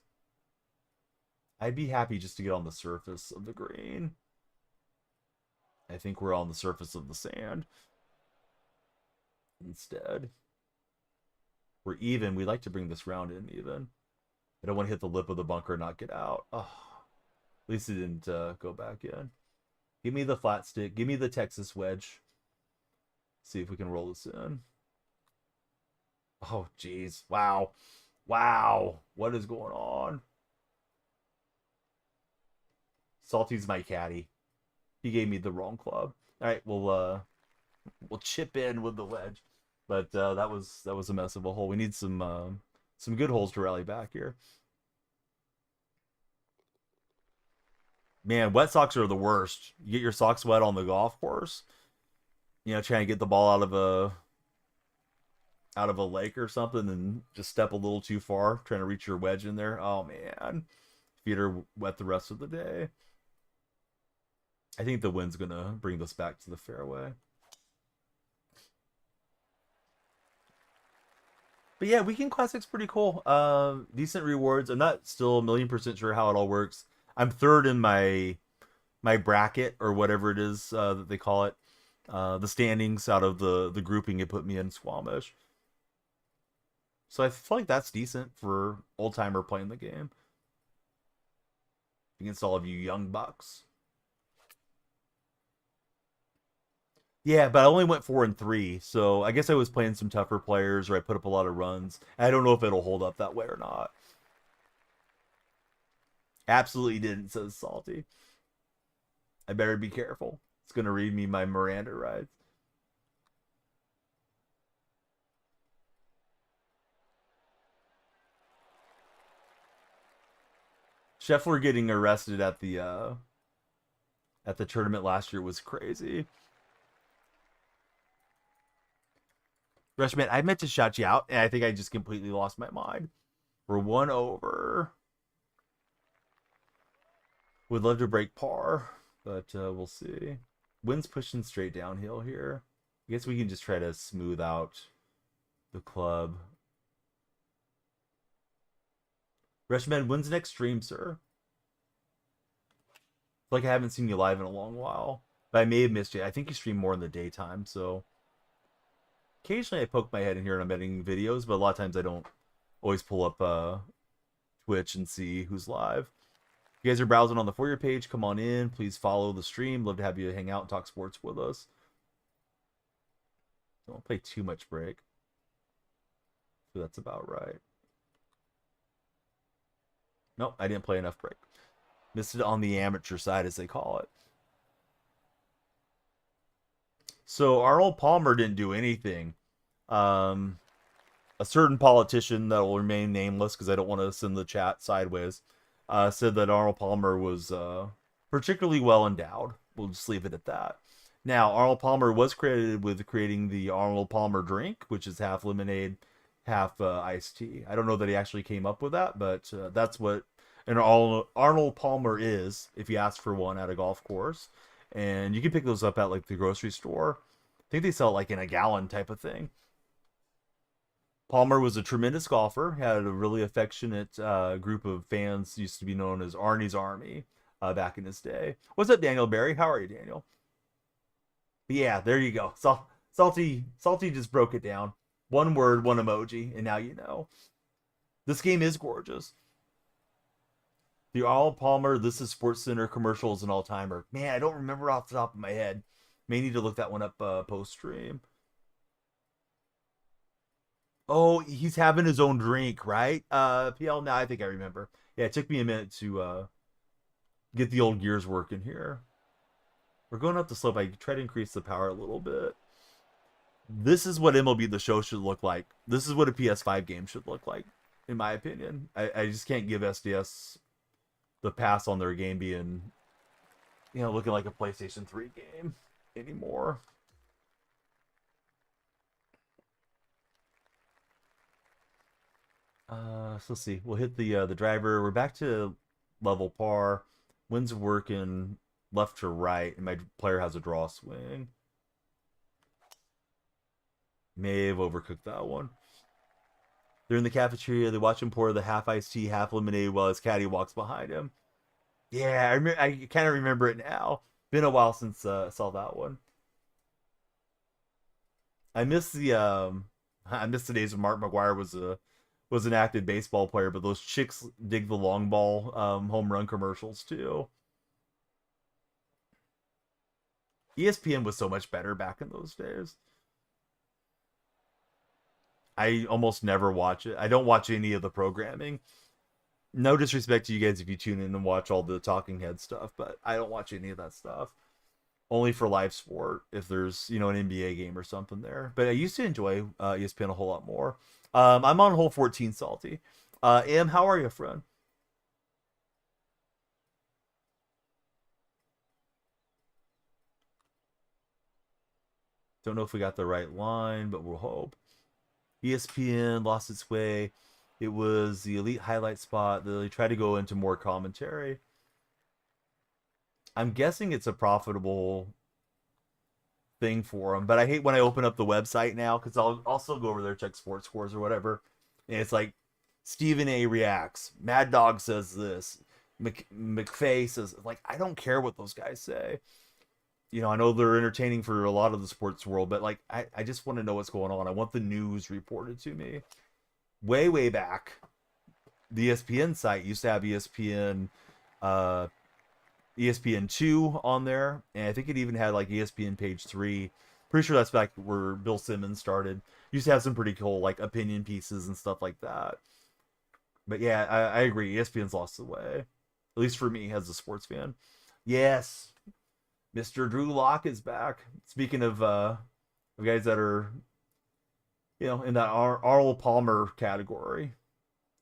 I'd be happy just to get on the surface of the green. I think we're on the surface of the sand. Instead. We're even. We'd like to bring this round in even. I don't want to hit the lip of the bunker and not get out. Oh, at least it didn't go back in. Give me the flat stick. Give me the Texas wedge. See if we can roll this in. Oh, jeez. Wow. Wow. What is going on? Salty's my caddy. He gave me the wrong club. All right, we'll chip in with the wedge. But that was a mess of a hole. We need some good holes to rally back here. Man, wet socks are the worst. You get your socks wet on the golf course, trying to get the ball out of a lake or something and just step a little too far, trying to reach your wedge in there. Oh man, feet are wet the rest of the day. I think the wind's gonna bring this back to the fairway. But yeah, Weekend Classic's pretty cool. Decent rewards. I'm not still 1,000,000% sure how it all works. I'm third in my bracket or whatever it is that they call it. The standings out of the grouping it put me in Squamish. So I feel like that's decent for old timer playing the game. against all of you young bucks. Yeah, but I only went 4-3, so I guess I was playing some tougher players, or I put up a lot of runs. I don't know if it'll hold up that way or not. Absolutely didn't, says Salty. I better be careful. It's gonna read me my Miranda rights. Scheffler getting arrested at the tournament last year was crazy. Rushman, I meant to shout you out, and I think I just completely lost my mind. We're 1 over. Would love to break par, but we'll see. Wind's pushing straight downhill here. I guess we can just try to smooth out the club. Rushman, when's the next stream, sir? Like I haven't seen you live in a long while, but I may have missed you. I think you stream more in the daytime, so occasionally I poke my head in here and I'm editing videos, but a lot of times I don't always pull up Twitch and see who's live. If you guys are browsing on the For You page, come on in. Please follow the stream. Love to have you hang out and talk sports with us. Don't play too much break. So that's about right. Nope, I didn't play enough break. Missed it on the amateur side, as they call it. So Arnold Palmer didn't do anything. A certain politician that will remain nameless because I don't want to send the chat sideways said that Arnold Palmer was particularly well endowed. We'll just leave it at that. Now, Arnold Palmer was credited with creating the Arnold Palmer drink, which is half lemonade, half iced tea. I don't know that he actually came up with that, but that's what an Arnold Palmer is if you ask for one at a golf course. And you can pick those up at like the grocery store. I think they sell it like in a gallon type of thing. Palmer was a tremendous golfer, had a really affectionate group of fans, used to be known as Arnie's Army back in his day. What's up, Daniel Barry? How are you, Daniel? But yeah, there you go. Salty just broke it down. One word, one emoji, and now you know. This game is gorgeous. The Arnold Palmer, This Is Sports Center commercial is an all-timer. Man, I don't remember off the top of my head. May need to look that one up post-stream. Oh, he's having his own drink, right? PL, now I think I remember. Yeah, it took me a minute to get the old gears working here. We're going up the slope. I try to increase the power a little bit. This is what MLB The Show should look like. This is what a PS5 game should look like, in my opinion. I just can't give SDS the pass on their game being, looking like a PlayStation 3 game anymore. So let's see. We'll hit the driver. We're back to level par. Wind's working left to right, and my player has a draw swing. May have overcooked that one. They're in the cafeteria. They watch him pour the half iced tea, half lemonade while his caddy walks behind him. Yeah, I kind of remember it now. Been a while since I saw that one. I miss the days when Mark McGwire was an active baseball player, but those chicks dig the long ball home run commercials too. ESPN was so much better back in those days. I almost never watch it. I don't watch any of the programming. No disrespect to you guys if you tune in and watch all the talking head stuff, but I don't watch any of that stuff. Only for live sport, if there's, an NBA game or something there. But I used to enjoy ESPN a whole lot more. I'm on hole 14, Salty. Em, how are you, friend? Don't know if we got the right line, but we'll hope. ESPN lost its way. It was the elite highlight spot. They tried to go into more commentary. I'm guessing it's a profitable thing for them, but I hate when I open up the website now because I'll still go over there, check sports scores or whatever, and it's like Stephen A reacts, Mad Dog says this, McFay says, like, I don't care what those guys say. I know they're entertaining for a lot of the sports world, but like I just want to know what's going on. I want the news reported to me. Way back, the ESPN site used to have ESPN ESPN2 on there, and I think it even had like ESPN Page 3. Pretty sure that's back where Bill Simmons started. Used to have some pretty cool like opinion pieces and stuff like that. But yeah, I agree. ESPN's lost the way, at least for me as a sports fan. Yes, Mr. Drew Lock is back. Speaking of guys that are, in that Arnold Palmer category,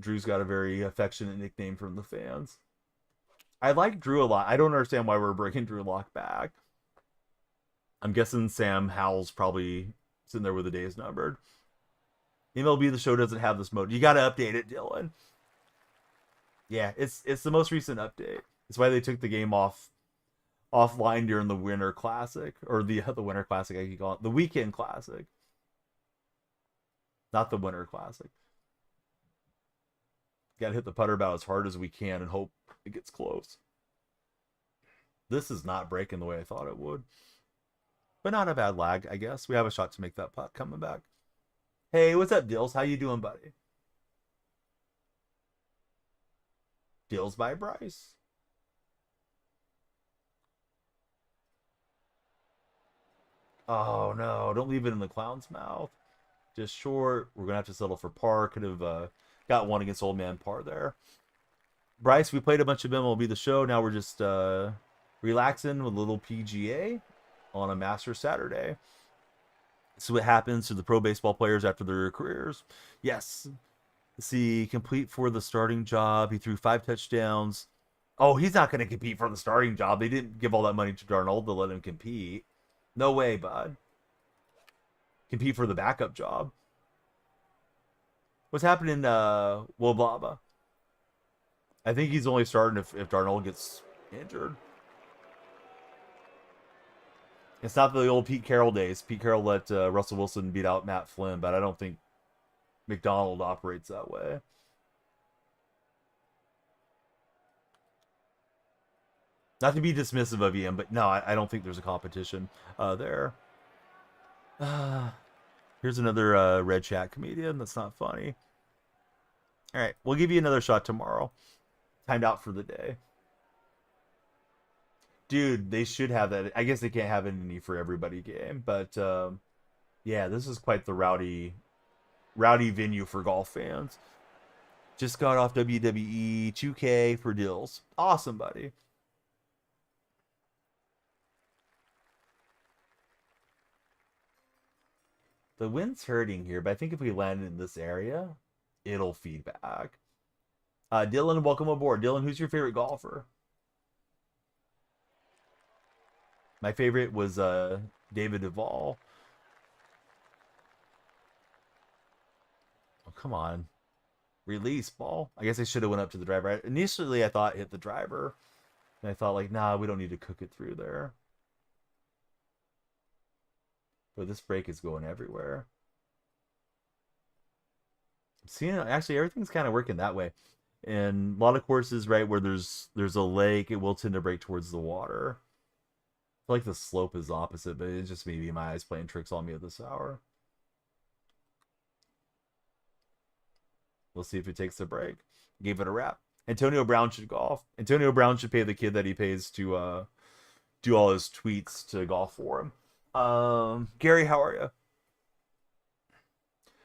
Drew's got a very affectionate nickname from the fans. I like Drew a lot. I don't understand why we're bringing Drew Lock back. I'm guessing Sam Howell's probably sitting there with the days numbered. MLB The Show doesn't have this mode. You got to update it, Dylan. Yeah, it's the most recent update. It's why they took the game offline during the Winter Classic, or the Winter Classic. I keep calling it the Weekend Classic, not the Winter Classic. Got to hit the putter about as hard as we can and hope it gets close. This is not breaking the way I thought it would. But not a bad lag, I guess. We have a shot to make that putt coming back. Hey, what's up, Dills? How you doing, buddy? Dills by Bryce. Oh, no. Don't leave it in the clown's mouth. Just short. We're going to have to settle for par. Could have got one against Old Man Par there. Bryce, we played a bunch of MLB The Show. Now we're just relaxing with a little PGA on a Masters Saturday. This is what happens to the pro baseball players after their careers. Yes. Let's see, complete for the starting job. He threw 5 touchdowns. Oh, he's not going to compete for the starting job. They didn't give all that money to Darnold to let him compete. No way, bud. Compete for the backup job. What's happening, Woblaba? I think he's only starting if Darnold gets injured. It's not the old Pete Carroll days. Pete Carroll let Russell Wilson beat out Matt Flynn, but I don't think McDonald operates that way. Not to be dismissive of him, but no, I don't think there's a competition there. Here's another Red Chat comedian. That's not funny. All right, we'll give you another shot tomorrow. Timed out for the day. Dude, they should have that. I guess they can't have any for everybody game, but yeah, this is quite the rowdy venue for golf fans. Just got off WWE 2K for Dills. Awesome, buddy. The wind's hurting here, but I think if we land in this area, it'll feed back. Dylan, welcome aboard. Dylan, who's your favorite golfer? My favorite was David Duval. Oh, come on. Release ball. I guess I should have went up to the driver. Initially, I thought hit the driver. And I thought, like, nah, we don't need to cook it through there. But this break is going everywhere. Seeing actually everything's kind of working that way. And a lot of courses, right, where there's a lake, it will tend to break towards the water. I feel like the slope is opposite, but it's just maybe my eyes playing tricks on me at this hour. We'll see if it takes a break. Gave it a wrap. Antonio Brown should golf. Antonio Brown should pay the kid that he pays to do all his tweets to golf for him. Gary, how are you?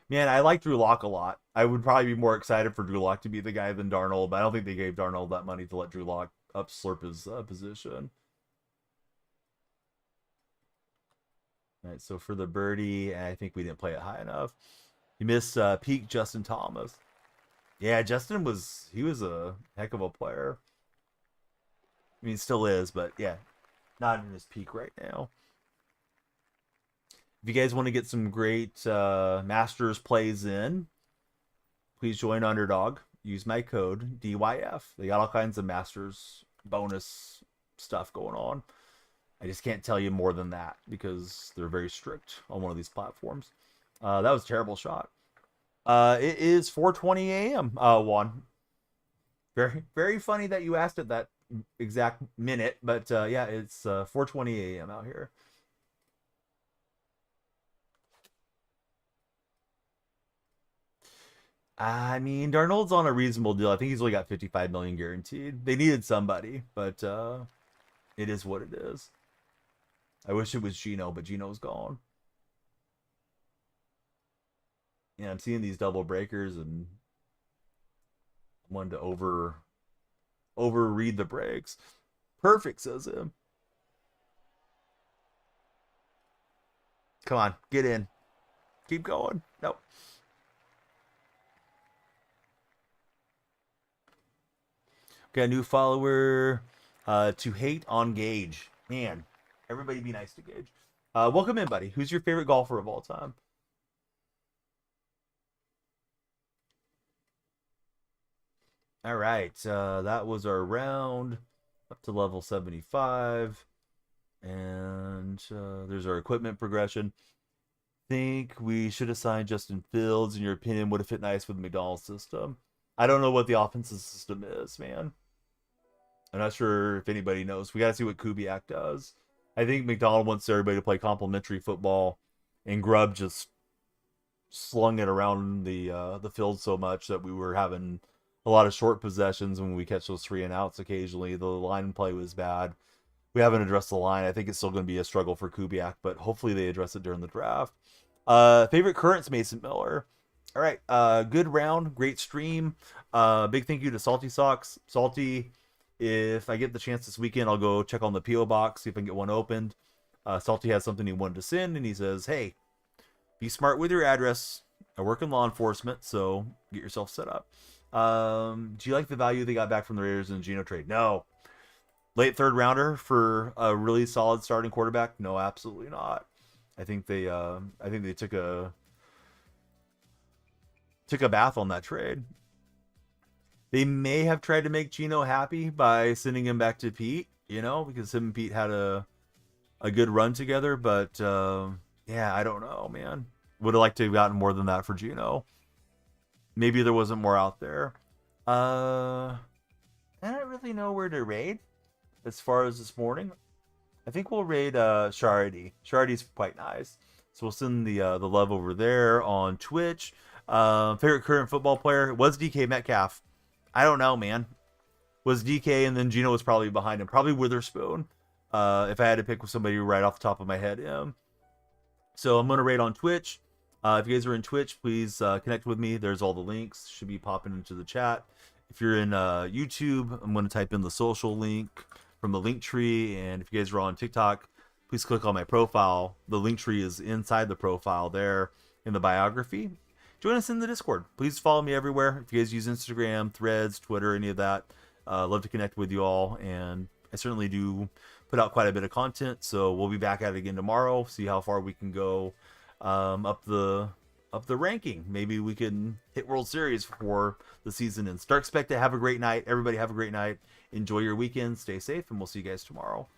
Man, I like Drew Lock a lot. I would probably be more excited for Drew Lock to be the guy than Darnold, but I don't think they gave Darnold that money to let Drew Lock upslurp his position. All right, so for the birdie, I think we didn't play it high enough. You missed peak Justin Thomas. Yeah, Justin was a heck of a player. I mean, still is, but yeah, not in his peak right now. If you guys want to get some great Masters plays in, please join Underdog. Use my code DYF. They got all kinds of Masters bonus stuff going on. I just can't tell you more than that because they're very strict on one of these platforms. That was a terrible shot. It is 4:20 a.m. Juan. Very, very funny that you asked at that exact minute, but yeah, it's 4:20 a.m. out here. I mean, Darnold's on a reasonable deal. I think he's only got 55 million guaranteed. They needed somebody, but it is what it is. I wish it was Geno, but Geno's gone. Yeah, I'm seeing these double breakers and I wanted to overread the breaks. Perfect, says him. Come on, get in. Keep going. Nope. Got a new follower. To hate on Gage. Man, everybody be nice to Gage. Welcome in, buddy. Who's your favorite golfer of all time? All right. That was our round up to level 75. And there's our equipment progression. Think we should assign Justin Fields, in your opinion, would have fit nice with the McDonald's system. I don't know what the offensive system is, man. I'm not sure if anybody knows. We got to see what Kubiak does. I think McDonald wants everybody to play complementary football, and Grubb just slung it around the field so much that we were having a lot of short possessions when we catch those 3 and outs occasionally. The line play was bad. We haven't addressed the line. I think it's still going to be a struggle for Kubiak, but hopefully they address it during the draft. Favorite currents, Mason Miller. All right, good round, great stream. Big thank you to Salty Socks. Salty, if I get the chance this weekend, I'll go check on the P.O. box, see if I can get one opened. Salty has something he wanted to send, and he says, hey, be smart with your address. I work in law enforcement, so get yourself set up. Do you like the value they got back from the Raiders in the Geno trade? No. Late third rounder for a really solid starting quarterback? No, absolutely not. I think they took a bath on that trade. They may have tried to make Geno happy by sending him back to Pete, because him and Pete had a good run together. But yeah, I don't know, man. Would have liked to have gotten more than that for Geno. Maybe there wasn't more out there. I don't really know where to raid as far as this morning. I think we'll raid Shardy. Shardy's quite nice. So we'll send the love over there on Twitch. Favorite current football player was DK Metcalf. I don't know, man. Was DK, and then Geno was probably behind him. Probably Witherspoon. If I had to pick with somebody right off the top of my head, him. So I'm going to raid on Twitch. If you guys are in Twitch, please connect with me. There's all the links. Should be popping into the chat. If you're in YouTube, I'm going to type in the social link from the link tree. And if you guys are on TikTok, please click on my profile. The link tree is inside the profile there in the biography. Join us in the Discord. Please follow me everywhere. If you guys use Instagram, Threads, Twitter, any of that, love to connect with you all. And I certainly do put out quite a bit of content. So we'll be back at it again tomorrow. See how far we can go up the ranking. Maybe we can hit World Series before the season ends. Stark Specta, have a great night. Everybody have a great night. Enjoy your weekend. Stay safe, and we'll see you guys tomorrow.